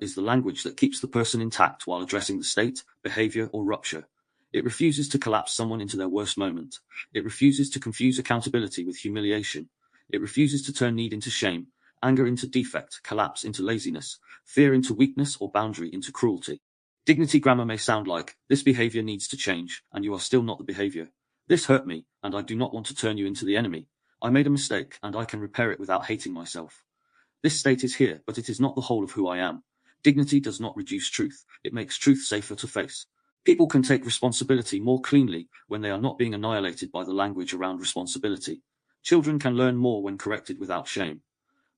is the language that keeps the person intact while addressing the state, behavior, or rupture. It refuses to collapse someone into their worst moment. It refuses to confuse accountability with humiliation. It refuses to turn need into shame, anger into defect, collapse into laziness, fear into weakness, or boundary into cruelty. Dignity grammar may sound like, this behavior needs to change, and you are still not the behavior. This hurt me, and I do not want to turn you into the enemy. I made a mistake, and I can repair it without hating myself. This state is here, but it is not the whole of who I am. Dignity does not reduce truth. It makes truth safer to face. People can take responsibility more cleanly when they are not being annihilated by the language around responsibility. Children can learn more when corrected without shame.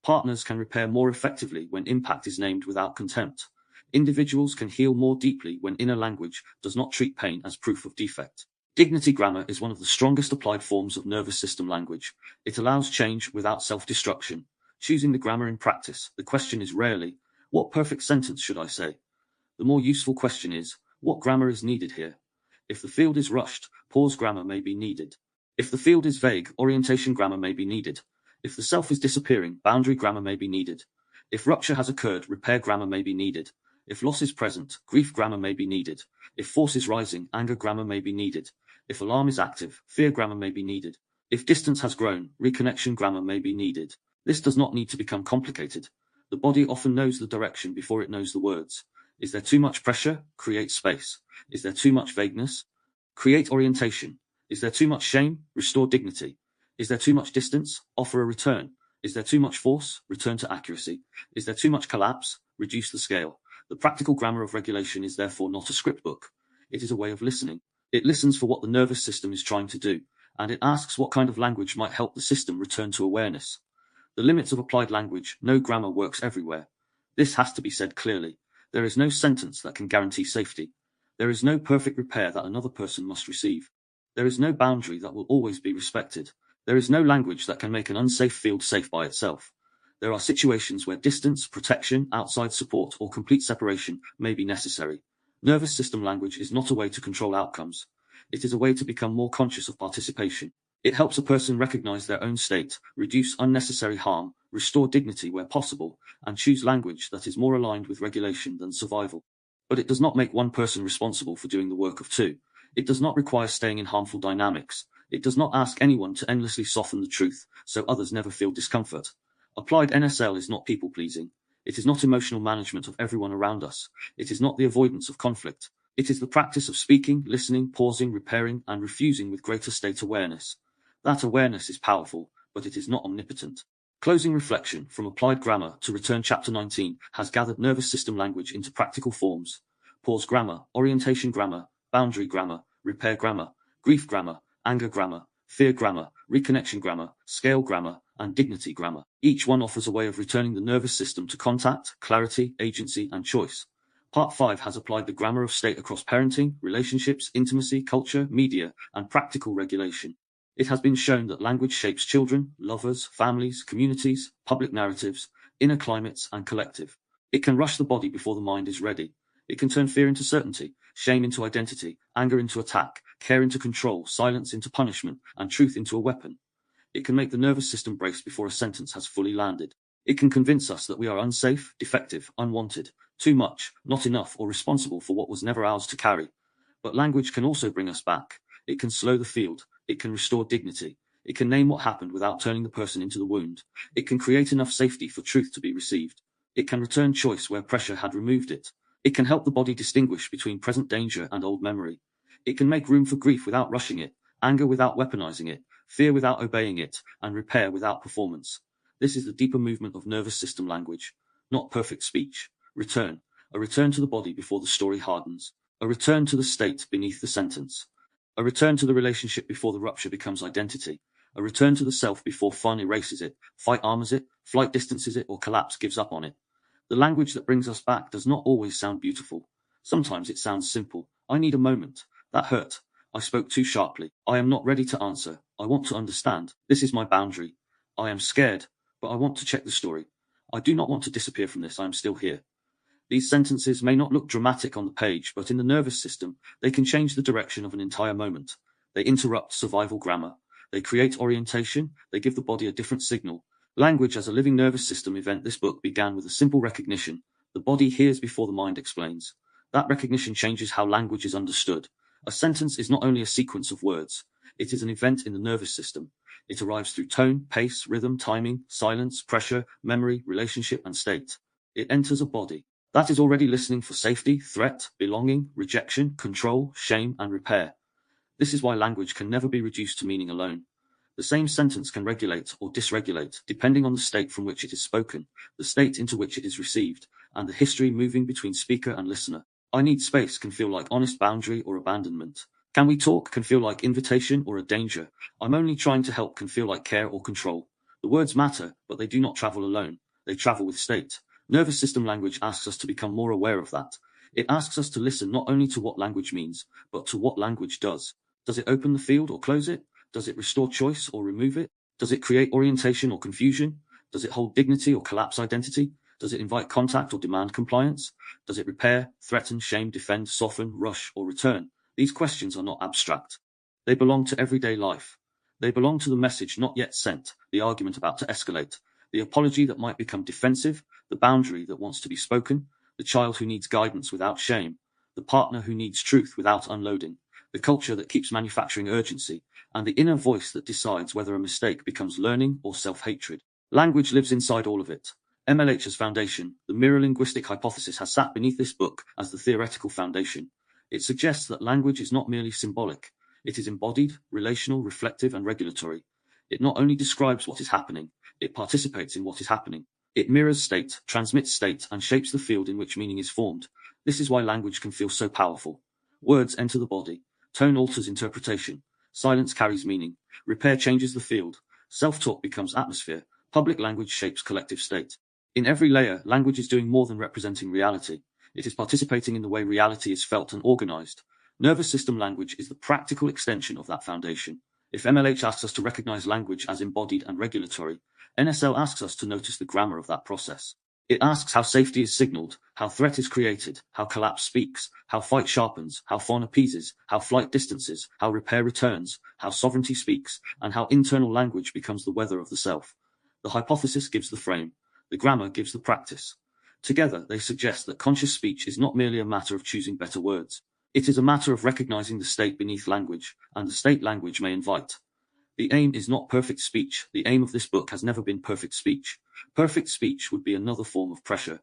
Partners can repair more effectively when impact is named without contempt. Individuals can heal more deeply when inner language does not treat pain as proof of defect. Dignity grammar is one of the strongest applied forms of nervous system language. It allows change without self-destruction. Choosing the grammar in practice, the question is rarely, what perfect sentence should I say? The more useful question is, what grammar is needed here? If the field is rushed, pause grammar may be needed. If the field is vague, orientation grammar may be needed. If the self is disappearing, boundary grammar may be needed. If rupture has occurred, repair grammar may be needed. If loss is present, grief grammar may be needed. If force is rising, anger grammar may be needed. If alarm is active, fear grammar may be needed. If distance has grown, reconnection grammar may be needed. This does not need to become complicated. The body often knows the direction before it knows the words. Is there too much pressure? Create space. Is there too much vagueness? Create orientation. Is there too much shame? Restore dignity. Is there too much distance? Offer a return. Is there too much force? Return to accuracy. Is there too much collapse? Reduce the scale. The practical grammar of regulation is therefore not a script book. It is a way of listening. It listens for what the nervous system is trying to do, and it asks what kind of language might help the system return to awareness. The limits of applied language, no grammar works everywhere. This has to be said clearly. There is no sentence that can guarantee safety. There is no perfect repair that another person must receive. There is no boundary that will always be respected. There is no language that can make an unsafe field safe by itself. There are situations where distance, protection, outside support, or complete separation may be necessary. Nervous system language is not a way to control outcomes. It is a way to become more conscious of participation. It helps a person recognize their own state, reduce unnecessary harm, restore dignity where possible, and choose language that is more aligned with regulation than survival. But it does not make one person responsible for doing the work of two. It does not require staying in harmful dynamics. It does not ask anyone to endlessly soften the truth, so others never feel discomfort. Applied NSL is not people-pleasing. It is not emotional management of everyone around us. It is not the avoidance of conflict. It is the practice of speaking, listening, pausing, repairing, and refusing with greater state awareness. That awareness is powerful, but it is not omnipotent. Closing reflection from applied grammar to return chapter 19 has gathered nervous system language into practical forms. Pause grammar, orientation grammar, boundary grammar, repair grammar, grief grammar, anger grammar, fear grammar, reconnection grammar, scale grammar, and dignity grammar. Each one offers a way of returning the nervous system to contact, clarity, agency, and choice. Part 5 has applied the grammar of state across parenting, relationships, intimacy, culture, media, and practical regulation. It has been shown that language shapes children, lovers, families, communities, public narratives, inner climates, and collective. It can rush the body before the mind is ready. It can turn fear into certainty, shame into identity, anger into attack, care into control, silence into punishment, and truth into a weapon. It can make the nervous system brace before a sentence has fully landed. It can convince us that we are unsafe, defective, unwanted, too much, not enough, or responsible for what was never ours to carry. But language can also bring us back. It can slow the field. It can restore dignity. It can name what happened without turning the person into the wound. It can create enough safety for truth to be received. It can return choice where pressure had removed it. It can help the body distinguish between present danger and old memory. It can make room for grief without rushing it, anger without weaponizing it, fear without obeying it, and repair without performance. This is the deeper movement of nervous system language, not perfect speech. Return. A return to the body before the story hardens. A return to the state beneath the sentence. A return to the relationship before the rupture becomes identity. A return to the self before fun erases it, fight armors it, flight distances it, or collapse gives up on it. The language that brings us back does not always sound beautiful. Sometimes it sounds simple. I need a moment. That hurt. I spoke too sharply. I am not ready to answer. I want to understand. This is my boundary. I am scared, but I want to check the story. I do not want to disappear from this. I am still here. These sentences may not look dramatic on the page, but in the nervous system, they can change the direction of an entire moment. They interrupt survival grammar. They create orientation. They give the body a different signal. Language as a living nervous system event. This book began with a simple recognition. The body hears before the mind explains. That recognition changes how language is understood. A sentence is not only a sequence of words. It is an event in the nervous system. It arrives through tone, pace, rhythm, timing, silence, pressure, memory, relationship, and state. It enters a body that is already listening for safety, threat, belonging, rejection, control, shame, and repair. This is why language can never be reduced to meaning alone. The same sentence can regulate or dysregulate, depending on the state from which it is spoken, the state into which it is received, and the history moving between speaker and listener. I need space can feel like honest boundary or abandonment. Can we talk can feel like invitation or a danger. I'm only trying to help can feel like care or control. The words matter, but they do not travel alone. They travel with state. Nervous system language asks us to become more aware of that. It asks us to listen not only to what language means, but to what language does. Does it open the field or close it? Does it restore choice or remove it? Does it create orientation or confusion? Does it hold dignity or collapse identity? Does it invite contact or demand compliance? Does it repair, threaten, shame, defend, soften, rush, or return? These questions are not abstract. They belong to everyday life. They belong to the message not yet sent, the argument about to escalate, the apology that might become defensive, the boundary that wants to be spoken, the child who needs guidance without shame, the partner who needs truth without unloading, the culture that keeps manufacturing urgency, and the inner voice that decides whether a mistake becomes learning or self-hatred. Language lives inside all of it. MLH's foundation, the Mirror-Linguistic Hypothesis, has sat beneath this book as the theoretical foundation. It suggests that language is not merely symbolic. It is embodied, relational, reflective, and regulatory. It not only describes what is happening, it participates in what is happening. It mirrors state, transmits state, and shapes the field in which meaning is formed. This is why language can feel so powerful. Words enter the body. Tone alters interpretation. Silence carries meaning. Repair changes the field. Self-talk becomes atmosphere. Public language shapes collective state. In every layer, language is doing more than representing reality. It is participating in the way reality is felt and organized. Nervous system language is the practical extension of that foundation. If MLH asks us to recognize language as embodied and regulatory, NSL asks us to notice the grammar of that process. It asks how safety is signaled, how threat is created, how collapse speaks, how fight sharpens, how fawn appeases, how flight distances, how repair returns, how sovereignty speaks, and how internal language becomes the weather of the self. The hypothesis gives the frame. The grammar gives the practice. Together, they suggest that conscious speech is not merely a matter of choosing better words. It is a matter of recognizing the state beneath language, and the state language may invite. The aim is not perfect speech. The aim of this book has never been perfect speech. Perfect speech would be another form of pressure.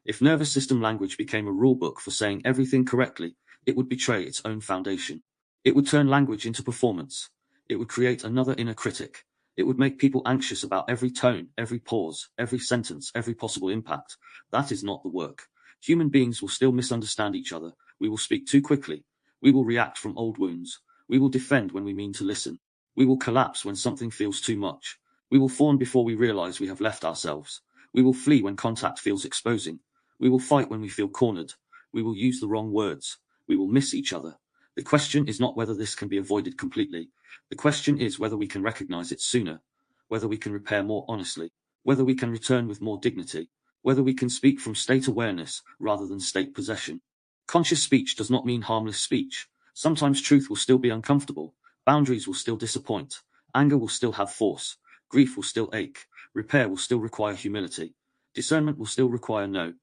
If nervous system language became a rule book for saying everything correctly, it would betray its own foundation. It would turn language into performance. It would create another inner critic. It would make people anxious about every tone, every pause, every sentence, every possible impact. That is not the work. Human beings will still misunderstand each other. We will speak too quickly. We will react from old wounds. We will defend when we mean to listen. We will collapse when something feels too much. We will fawn before we realize we have left ourselves. We will flee when contact feels exposing. We will fight when we feel cornered. We will use the wrong words. We will miss each other. The question is not whether this can be avoided completely. The question is whether we can recognize it sooner, whether we can repair more honestly, whether we can return with more dignity, whether we can speak from state awareness rather than state possession. Conscious speech does not mean harmless speech. Sometimes truth will still be uncomfortable. Boundaries will still disappoint. Anger will still have force. Grief will still ache. Repair will still require humility. Discernment will still require no.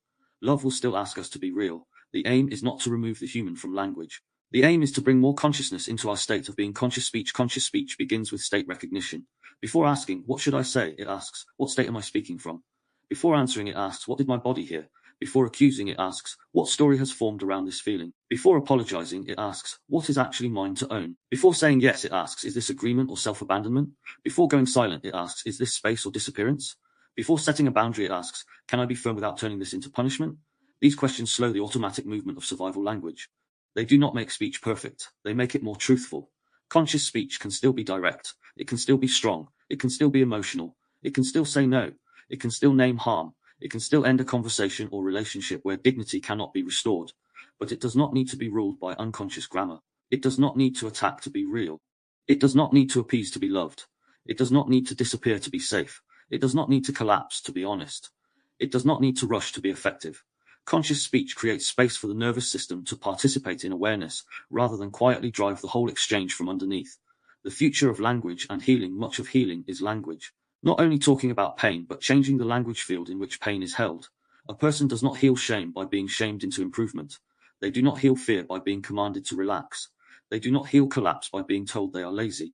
Love will still ask us to be real. The aim is not to remove the human from language. The aim is to bring more consciousness into our state of being. Conscious speech begins with state recognition. Before asking, what should I say, it asks, what state am I speaking from? Before answering, it asks, what did my body hear? Before accusing, it asks, what story has formed around this feeling? Before apologizing, it asks, what is actually mine to own? Before saying yes, it asks, is this agreement or self-abandonment? Before going silent, it asks, is this space or disappearance? Before setting a boundary, it asks, can I be firm without turning this into punishment? These questions slow the automatic movement of survival language. They do not make speech perfect. They make it more truthful. Conscious speech can still be direct. It can still be strong. It can still be emotional. It can still say no. It can still name harm. It can still end a conversation or relationship where dignity cannot be restored. But it does not need to be ruled by unconscious grammar. It does not need to attack to be real. It does not need to appease to be loved. It does not need to disappear to be safe. It does not need to collapse to be honest. It does not need to rush to be effective. Conscious speech creates space for the nervous system to participate in awareness, rather than quietly drive the whole exchange from underneath. The future of language and healing, much of healing, is language. Not only talking about pain, but changing the language field in which pain is held. A person does not heal shame by being shamed into improvement. They do not heal fear by being commanded to relax. They do not heal collapse by being told they are lazy.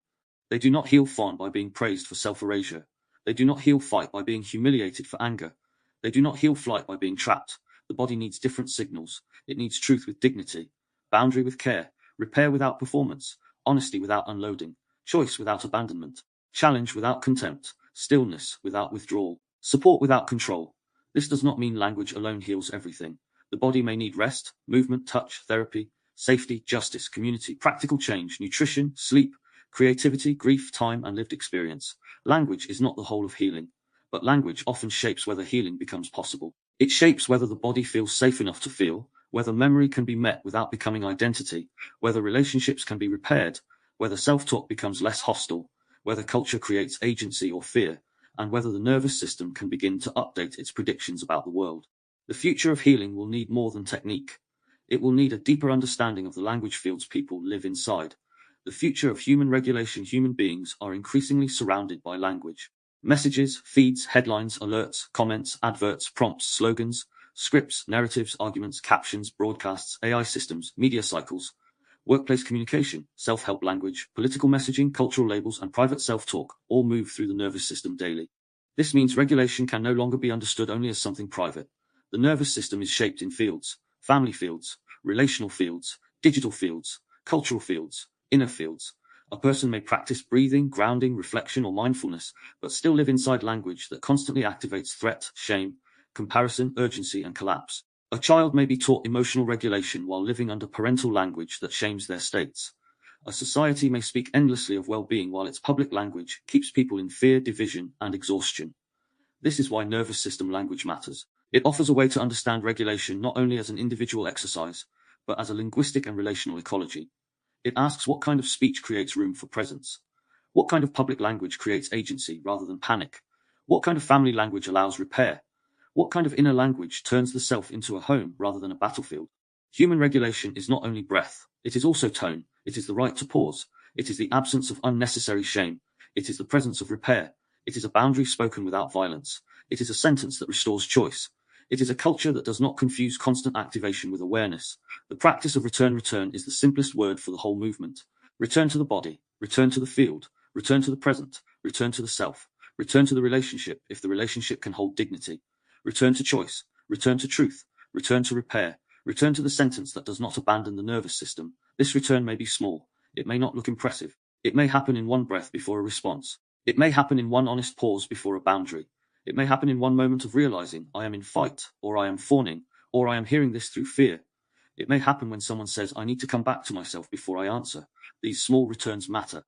They do not heal fawn by being praised for self-erasure. They do not heal fight by being humiliated for anger. They do not heal flight by being trapped. The body needs different signals. It needs truth with dignity, boundary with care, repair without performance, honesty without unloading, choice without abandonment, challenge without contempt, stillness without withdrawal, support without control. This does not mean language alone heals everything. The body may need rest, movement, touch, therapy, safety, justice, community, practical change, nutrition, sleep, creativity, grief, time, and lived experience. Language is not the whole of healing, but language often shapes whether healing becomes possible. It shapes whether the body feels safe enough to feel, whether memory can be met without becoming identity, whether relationships can be repaired, whether self-talk becomes less hostile, whether culture creates agency or fear, and whether the nervous system can begin to update its predictions about the world. The future of healing will need more than technique. It will need a deeper understanding of the language fields people live inside. The future of human regulation. Human beings are increasingly surrounded by language. Messages, feeds, headlines, alerts, comments, adverts, prompts, slogans, scripts, narratives, arguments, captions, broadcasts, AI systems, media cycles, workplace communication, self-help language, political messaging, cultural labels, and private self-talk all move through the nervous system daily. This means regulation can no longer be understood only as something private. The nervous system is shaped in fields: family fields, relational fields, digital fields, cultural fields, inner fields. A person may practice breathing, grounding, reflection, or mindfulness, but still live inside language that constantly activates threat, shame, comparison, urgency, and collapse. A child may be taught emotional regulation while living under parental language that shames their states. A society may speak endlessly of well-being while its public language keeps people in fear, division, and exhaustion. This is why nervous system language matters. It offers a way to understand regulation not only as an individual exercise, but as a linguistic and relational ecology. It asks what kind of speech creates room for presence. What kind of public language creates agency rather than panic? What kind of family language allows repair? What kind of inner language turns the self into a home rather than a battlefield? Human regulation is not only breath, it is also tone. It is the right to pause. It is the absence of unnecessary shame. It is the presence of repair. It is a boundary spoken without violence. It is a sentence that restores choice. It is a culture that does not confuse constant activation with awareness. The practice of return is the simplest word for the whole movement. Return to the body, return to the field, return to the present, return to the self, return to the relationship if the relationship can hold dignity. Return to choice, return to truth, return to repair, return to the sentence that does not abandon the nervous system. This return may be small. It may not look impressive. It may happen in one breath before a response. It may happen in one honest pause before a boundary. It may happen in one moment of realizing I am in fight, or I am fawning, or I am hearing this through fear. It may happen when someone says I need to come back to myself before I answer. These small returns matter.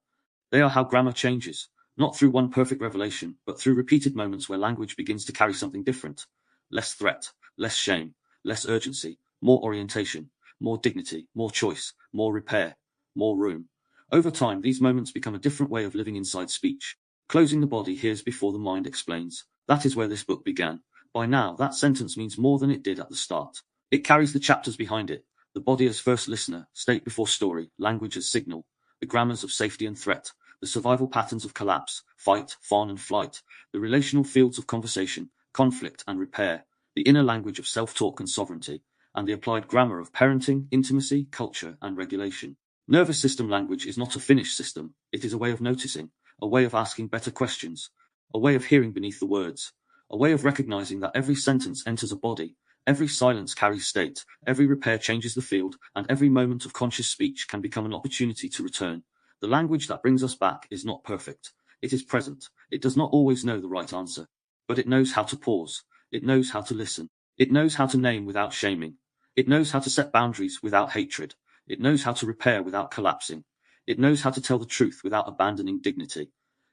They are how grammar changes, not through one perfect revelation, but through repeated moments where language begins to carry something different. Less threat, less shame, less urgency, more orientation, more dignity, more choice, more repair, more room. Over time, these moments become a different way of living inside speech. Closing the body hears before the mind explains. That is where this book began. By now, that sentence means more than it did at the start. It carries the chapters behind it. The body as first listener, state before story, language as signal, the grammars of safety and threat, the survival patterns of collapse, fight, fawn, and flight, the relational fields of conversation, conflict, and repair, the inner language of self-talk and sovereignty, and the applied grammar of parenting, intimacy, culture, and regulation. Nervous system language is not a finished system. It is a way of noticing, a way of asking better questions, a way of hearing beneath the words, a way of recognizing that every sentence enters a body, every silence carries state, every repair changes the field, and every moment of conscious speech can become an opportunity to return. The language that brings us back is not perfect. It is present. It does not always know the right answer, but it knows how to pause. It knows how to listen. It knows how to name without shaming. It knows how to set boundaries without hatred. It knows how to repair without collapsing. It knows how to tell the truth without abandoning dignity.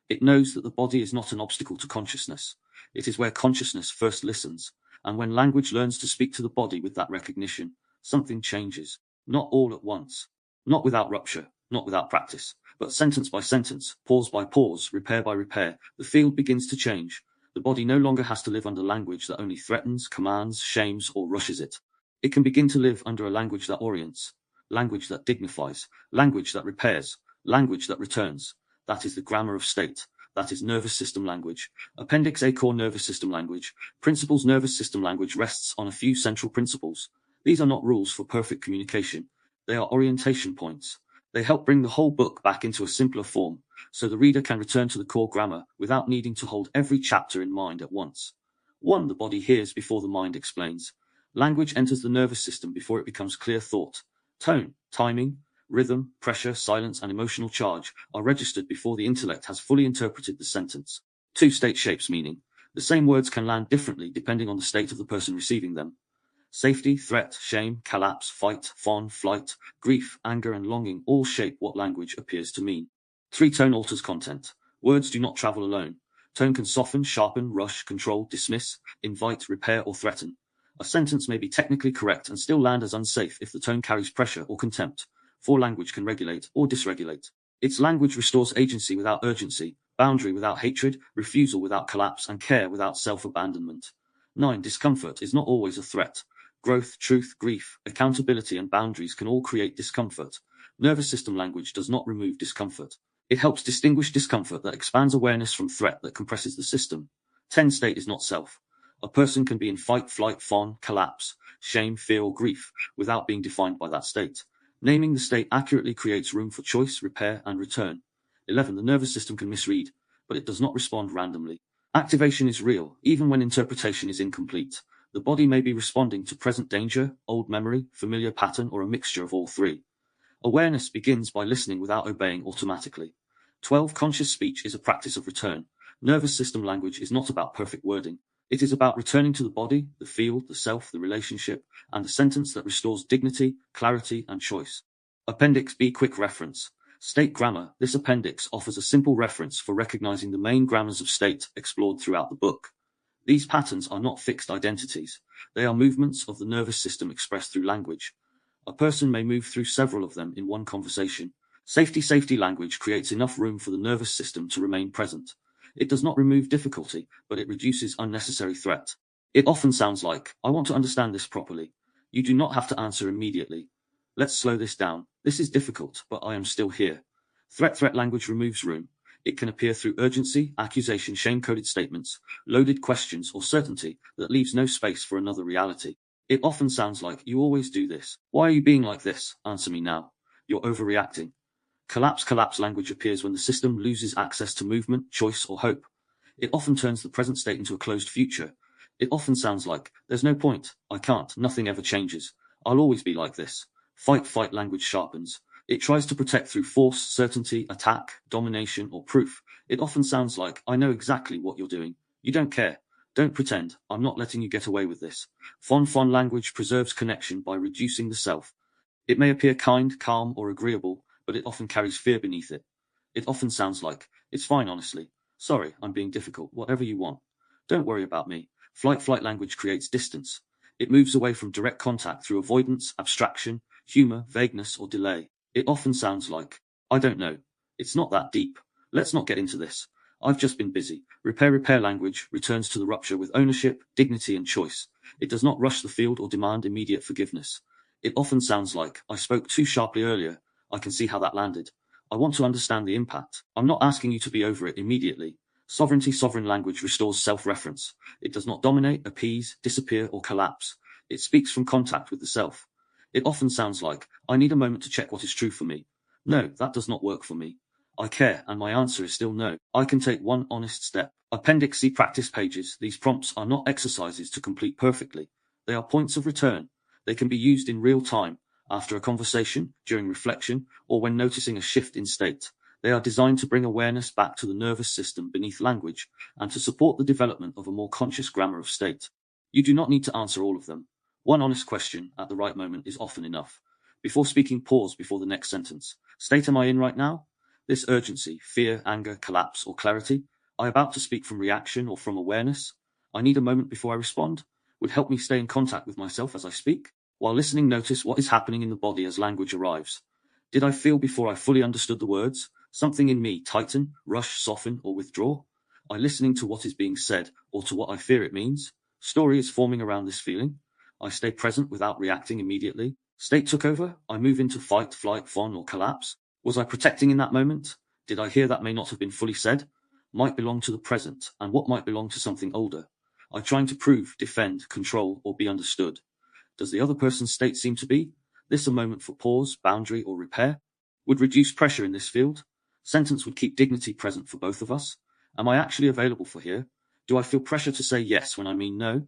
It knows that the body is not an obstacle to consciousness. It is where consciousness first listens, and when language learns to speak to the body with that recognition, something changes. Not all at once. Not without rupture, not without practice, but sentence by sentence, pause by pause, repair by repair, the field begins to change. The body no longer has to live under language that only threatens, commands, shames, or rushes it. It can begin to live under a language that orients, language that dignifies, language that repairs, language that returns. That is the grammar of state. That is nervous system language. Appendix A, core nervous system language. Principles. Nervous system language rests on a few central principles. These are not rules for perfect communication. They are orientation points. They help bring the whole book back into a simpler form, so the reader can return to the core grammar without needing to hold every chapter in mind at once. 1. The body hears before the mind explains. Language enters the nervous system before it becomes clear thought. Tone, timing, rhythm, pressure, silence, and emotional charge are registered before the intellect has fully interpreted the sentence. 2. State shapes meaning. The same words can land differently depending on the state of the person receiving them. Safety, threat, shame, collapse, fight, fawn, flight, grief, anger, and longing all shape what language appears to mean. 3. Tone alters content. Words do not travel alone. Tone can soften, sharpen, rush, control, dismiss, invite, repair, or threaten. A sentence may be technically correct and still land as unsafe if the tone carries pressure or contempt. 4. Language can regulate or dysregulate. Its language restores agency without urgency, boundary without hatred, refusal without collapse, and care without self-abandonment. 9. Discomfort is not always a threat. Growth, truth, grief, accountability, and boundaries can all create discomfort. Nervous system language does not remove discomfort. It helps distinguish discomfort that expands awareness from threat that compresses the system. 10. State is not self. A person can be in fight, flight, fawn, collapse, shame, fear, or grief without being defined by that state. Naming the state accurately creates room for choice, repair, and return. 11. The nervous system can misread, but it does not respond randomly. Activation is real, even when interpretation is incomplete. The body may be responding to present danger, old memory, familiar pattern, or a mixture of all three. Awareness begins by listening without obeying automatically. 12. Conscious speech is a practice of return. Nervous system language is not about perfect wording. It is about returning to the body, the field, the self, the relationship, and the sentence that restores dignity, clarity, and choice. Appendix B. Quick reference. State grammar. This appendix offers a simple reference for recognizing the main grammars of state explored throughout the book. These patterns are not fixed identities. They are movements of the nervous system expressed through language. A person may move through several of them in one conversation. Safety language creates enough room for the nervous system to remain present. It does not remove difficulty, but it reduces unnecessary threat. It often sounds like, I want to understand this properly. You do not have to answer immediately. Let's slow this down. This is difficult, but I am still here. Threat language removes room. It can appear through urgency, accusation, shame-coded statements, loaded questions, or certainty that leaves no space for another reality. It often sounds like, you always do this. Why are you being like this? Answer me now. You're overreacting. Collapse language appears when the system loses access to movement, choice, or hope. It often turns the present state into a closed future. It often sounds like, there's no point, I can't, nothing ever changes. I'll always be like this. Fight language sharpens. It tries to protect through force, certainty, attack, domination, or proof. It often sounds like, I know exactly what you're doing. You don't care. Don't pretend. I'm not letting you get away with this. Fawn language preserves connection by reducing the self. It may appear kind, calm, or agreeable, but it often carries fear beneath it. It often sounds like, it's fine honestly. Sorry, I'm being difficult. Whatever you want. Don't worry about me. Flight language creates distance. It moves away from direct contact through avoidance, abstraction, humor, vagueness, or delay. It often sounds like, I don't know. It's not that deep. Let's not get into this. I've just been busy. Repair language returns to the rupture with ownership, dignity, and choice. It does not rush the field or demand immediate forgiveness. It often sounds like, I spoke too sharply earlier. I can see how that landed. I want to understand the impact. I'm not asking you to be over it immediately. Sovereign language restores self-reference. It does not dominate, appease, disappear, or collapse. It speaks from contact with the self. It often sounds like, I need a moment to check what is true for me. No, that does not work for me. I care, and my answer is still no. I can take one honest step. Appendix C. Practice pages. These prompts are not exercises to complete perfectly. They are points of return. They can be used in real time, after a conversation, during reflection, or when noticing a shift in state. They are designed to bring awareness back to the nervous system beneath language, and to support the development of a more conscious grammar of state. You do not need to answer all of them. One honest question at the right moment is often enough. Before speaking, pause before the next sentence. State am I in right now? This urgency, fear, anger, collapse, or clarity? I about to speak from reaction or from awareness? I need a moment before I respond? Would help me stay in contact with myself as I speak? While listening, notice what is happening in the body as language arrives. Did I feel before I fully understood the words? Something in me tighten, rush, soften, or withdraw? I listening to what is being said, or to what I fear it means? Story is forming around this feeling. I stay present without reacting immediately. State took over. I move into fight, flight, fawn, or collapse. Was I protecting in that moment? Did I hear that may not have been fully said? Might belong to the present, and what might belong to something older? I trying to prove, defend, control, or be understood? Does the other person's state seem to be? This a moment for pause, boundary, or repair? Would reduce pressure in this field? Sentence would keep dignity present for both of us? Am I actually available for here? Do I feel pressure to say yes when I mean no?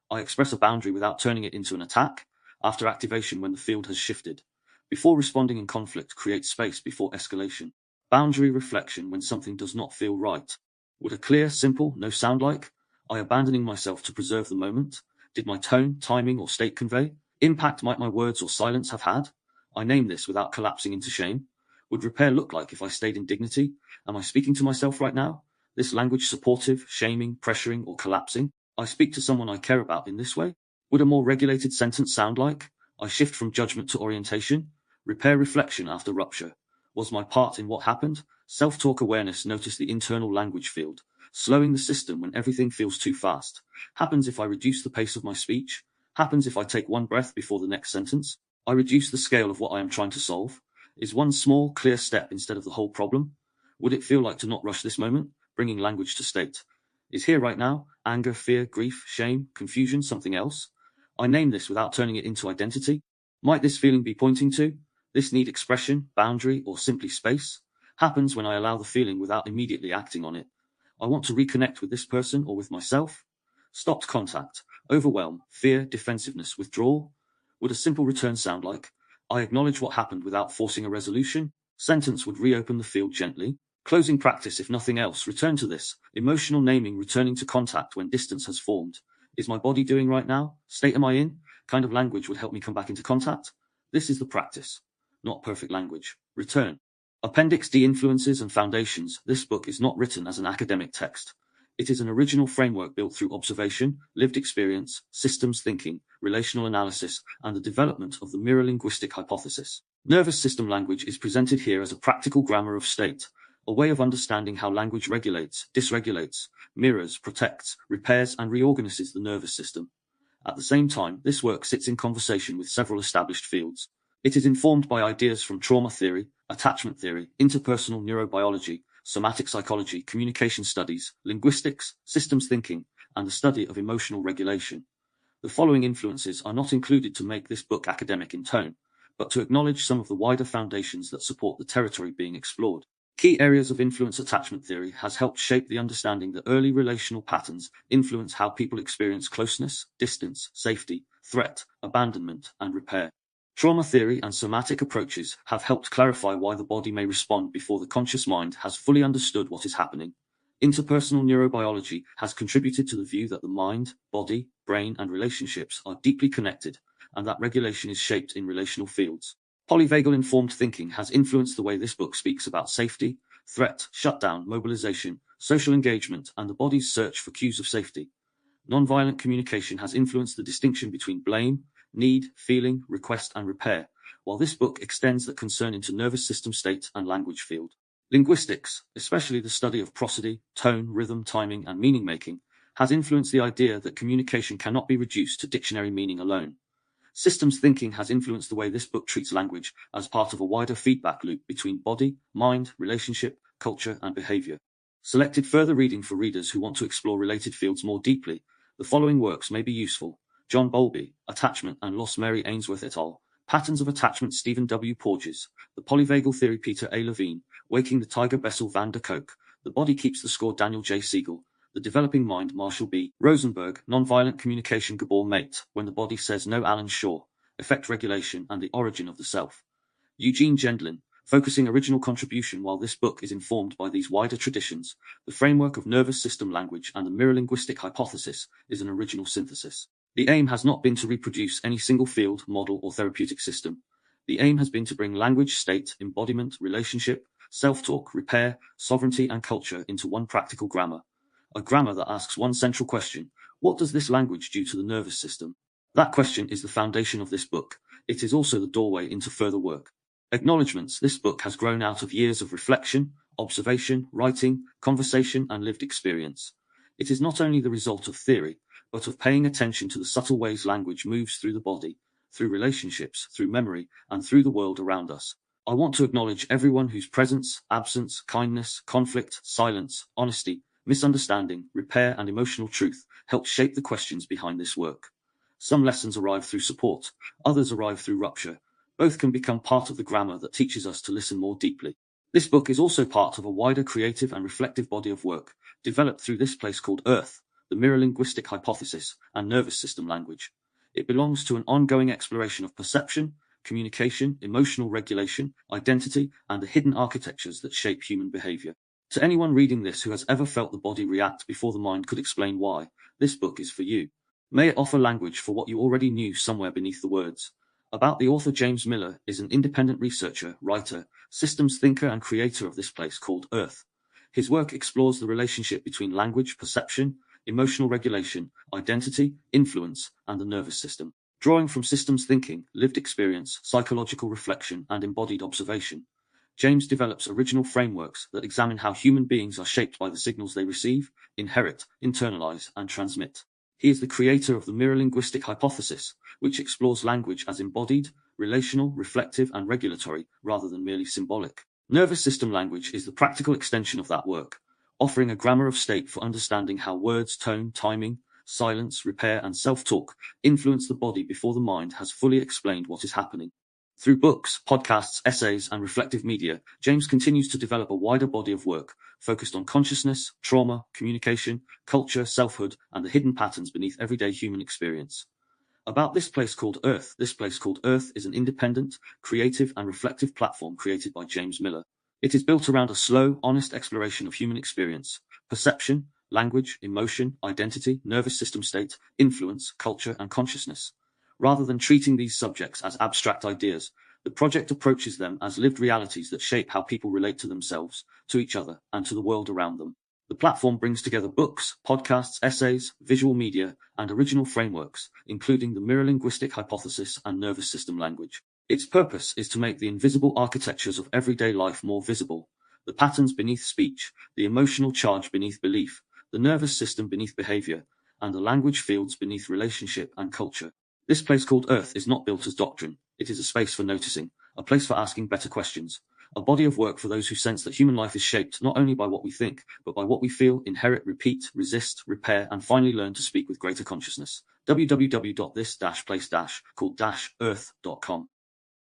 I express a boundary without turning it into an attack. After activation when the field has shifted. Before responding in conflict, create space before escalation. Boundary reflection when something does not feel right. Would a clear, simple no sound like? I abandoning myself to preserve the moment? did my tone, timing, or state convey? Impact might my words or silence have had? I name this without collapsing into shame. Would repair look like if I stayed in dignity? Am I speaking to myself right now? This language supportive, shaming, pressuring, or collapsing? I speak to someone I care about in this way? Would a more regulated sentence sound like? I shift from judgment to orientation? Repair reflection after rupture. Was my part in what happened? Self-talk awareness, notice the internal language field. Slowing the system when everything feels too fast. Happens if I reduce the pace of my speech. Happens if I take one breath before the next sentence. I reduce the scale of what I am trying to solve. Is one small, clear step instead of the whole problem? Would it feel like to not rush this moment, bringing language to state? Is here right now anger, fear, grief, shame, confusion something else? I name this without turning it into identity. Might this feeling be pointing to? This need expression, boundary, or simply space? Happens when I allow the feeling without immediately acting on it. I want to reconnect with this person or with myself. Stopped contact, overwhelm, fear, defensiveness, withdrawal. Would a simple return sound like? I acknowledge what happened without forcing a resolution. Sentence would reopen the field gently. Closing practice, if nothing else, return to this. Emotional naming, returning to contact when distance has formed. Is my body doing right now? State am I in? Kind of language would help me come back into contact. This is the practice, not perfect language. Return. Appendix D, Influences and Foundations. This book is not written as an academic text. It is an original framework built through observation, lived experience, systems thinking, relational analysis, and the development of the Mirror-Linguistic Hypothesis. Nervous system language is presented here as a practical grammar of state, a way of understanding how language regulates, dysregulates, mirrors, protects, repairs, and reorganizes the nervous system. At the same time, this work sits in conversation with several established fields. It is informed by ideas from trauma theory, attachment theory, interpersonal neurobiology, somatic psychology, communication studies, linguistics, systems thinking, and the study of emotional regulation. The following influences are not included to make this book academic in tone, but to acknowledge some of the wider foundations that support the territory being explored. Key areas of influence. Attachment theory has helped shape the understanding that early relational patterns influence how people experience closeness, distance, safety, threat, abandonment, and repair. Trauma theory and somatic approaches have helped clarify why the body may respond before the conscious mind has fully understood what is happening. Interpersonal neurobiology has contributed to the view that the mind, body, brain, and relationships are deeply connected, and that regulation is shaped in relational fields. Polyvagal informed thinking has influenced the way this book speaks about safety, threat, shutdown, mobilization, social engagement, and the body's search for cues of safety. Nonviolent communication has influenced the distinction between blame, need, feeling, request, and repair, while this book extends that concern into nervous system state and language field. Linguistics, especially the study of prosody, tone, rhythm, timing, and meaning making, has influenced the idea that communication cannot be reduced to dictionary meaning alone. Systems thinking has influenced the way this book treats language as part of a wider feedback loop between body, mind, relationship, culture, and behavior. Selected further reading for readers who want to explore related fields more deeply. The following works may be useful. John Bowlby, Attachment and Loss, Mary Ainsworth et al., Patterns of Attachment, Stephen W. Porges, The Polyvagal Theory, Peter A. Levine, Waking the Tiger, Bessel van der Kolk, The Body Keeps the Score, Daniel J. Siegel, The Developing Mind, Marshall B. Rosenberg, Nonviolent Communication, Gabor Mate, When the Body Says No, Alan Shaw, Effect Regulation and the Origin of the Self. Eugene Gendlin, Focusing Original Contribution. While this book is informed by these wider traditions, the framework of nervous system language and the mirror-linguistic hypothesis is an original synthesis. The aim has not been to reproduce any single field, model, or therapeutic system. The aim has been to bring language, state, embodiment, relationship, self-talk, repair, sovereignty, and culture into one practical grammar. A grammar that asks one central question: what does this language do to the nervous system? That question is the foundation of this book. It is also the doorway into further work. Acknowledgements. This book has grown out of years of reflection, observation, writing, conversation, and lived experience. It is not only the result of theory, but of paying attention to the subtle ways language moves through the body, through relationships, through memory, and through the world around us. I want to acknowledge everyone whose presence, absence, kindness, conflict, silence, honesty, misunderstanding, repair, and emotional truth helped shape the questions behind this work. Some lessons arrive through support, others arrive through rupture. Both can become part of the grammar that teaches us to listen more deeply. This book is also part of a wider creative and reflective body of work, developed through this place called Earth, the Mirror-Linguistic Hypothesis, and nervous system language. It belongs to an ongoing exploration of perception, communication, emotional regulation, identity, and the hidden architectures that shape human behavior. To anyone reading this who has ever felt the body react before the mind could explain why, this book is for you. May it offer language for what you already knew somewhere beneath the words. About the author. James Miller is an independent researcher, writer, systems thinker and creator of this place called Earth. His work explores the relationship between language, perception, emotional regulation, identity, influence, and the nervous system. Drawing from systems thinking, lived experience, psychological reflection, and embodied observation, James develops original frameworks that examine how human beings are shaped by the signals they receive, inherit, internalize, and transmit. He is the creator of the Mirror-Linguistic Hypothesis, which explores language as embodied, relational, reflective, and regulatory, rather than merely symbolic. Nervous system language is the practical extension of that work, offering a grammar of state for understanding how words, tone, timing, silence, repair, and self-talk influence the body before the mind has fully explained what is happening. Through books, podcasts, essays, and reflective media, James continues to develop a wider body of work focused on consciousness, trauma, communication, culture, selfhood, and the hidden patterns beneath everyday human experience. About This Place Called Earth. This Place Called Earth is an independent, creative, and reflective platform created by James Miller. It is built around a slow, honest exploration of human experience, perception, language, emotion, identity, nervous system state, influence, culture, and consciousness. Rather than treating these subjects as abstract ideas, the project approaches them as lived realities that shape how people relate to themselves, to each other, and to the world around them. The platform brings together books, podcasts, essays, visual media, and original frameworks, including the Mirror-Linguistic Hypothesis and nervous system language. Its purpose is to make the invisible architectures of everyday life more visible, the patterns beneath speech, the emotional charge beneath belief, the nervous system beneath behavior, and the language fields beneath relationship and culture. This Place Called Earth is not built as doctrine. It is a space for noticing, a place for asking better questions, a body of work for those who sense that human life is shaped not only by what we think, but by what we feel, inherit, repeat, resist, repair, and finally learn to speak with greater consciousness. www.this-place-called-earth.com.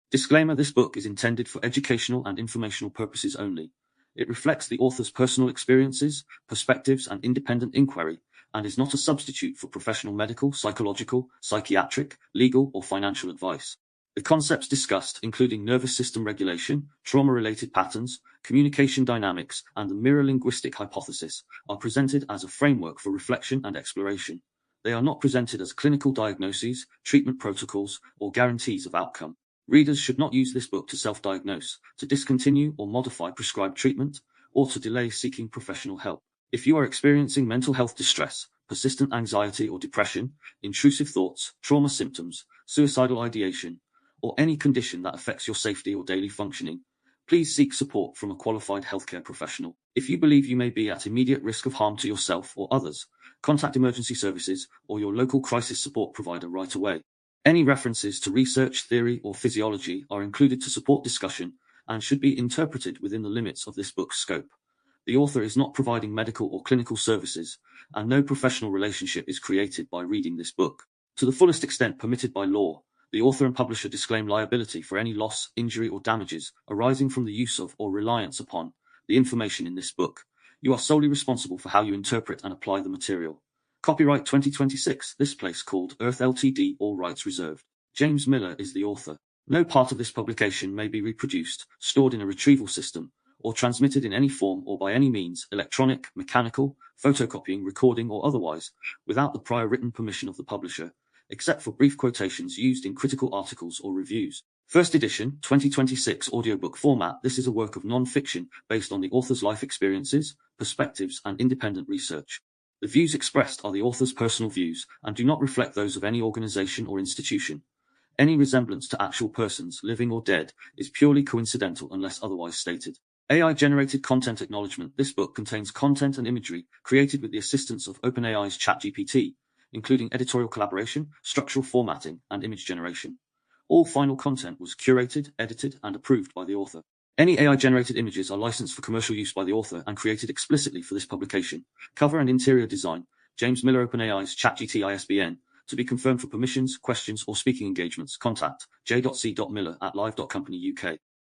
Disclaimer: this book is intended for educational and informational purposes only. It reflects the author's personal experiences, perspectives, and independent inquiry, and is not a substitute for professional medical, psychological, psychiatric, legal, or financial advice. The concepts discussed, including nervous system regulation, trauma-related patterns, communication dynamics, and the mirror-linguistic hypothesis, are presented as a framework for reflection and exploration. They are not presented as clinical diagnoses, treatment protocols, or guarantees of outcome. Readers should not use this book to self-diagnose, to discontinue or modify prescribed treatment, or to delay seeking professional help. If you are experiencing mental health distress, persistent anxiety or depression, intrusive thoughts, trauma symptoms, suicidal ideation, or any condition that affects your safety or daily functioning, please seek support from a qualified healthcare professional. If you believe you may be at immediate risk of harm to yourself or others, contact emergency services or your local crisis support provider right away. Any references to research, theory, or physiology are included to support discussion and should be interpreted within the limits of this book's scope. The author is not providing medical or clinical services, and no professional relationship is created by reading this book. To the fullest extent permitted by law, the author and publisher disclaim liability for any loss, injury, or damages arising from the use of or reliance upon the information in this book. You are solely responsible for how you interpret and apply the material. Copyright 2026, This Place Called Earth Ltd. All rights reserved. James Miller is the author. No part of this publication may be reproduced, stored in a retrieval system, or transmitted in any form or by any means, electronic, mechanical, photocopying, recording, or otherwise, without the prior written permission of the publisher, except for brief quotations used in critical articles or reviews. First edition, 2026 audiobook format. This is a work of non-fiction based on the author's life experiences, perspectives, and independent research. The views expressed are the author's personal views and do not reflect those of any organization or institution. Any resemblance to actual persons, living or dead, is purely coincidental unless otherwise stated. AI-generated content acknowledgement. This book contains content and imagery created with the assistance of OpenAI's ChatGPT, including editorial collaboration, structural formatting, and image generation. All final content was curated, edited, and approved by the author. Any AI-generated images are licensed for commercial use by the author and created explicitly for this publication. Cover and interior design. James Miller, OpenAI's ChatGPT ISBN. To be confirmed for permissions, questions, or speaking engagements, contact j.c.miller@live.company UK.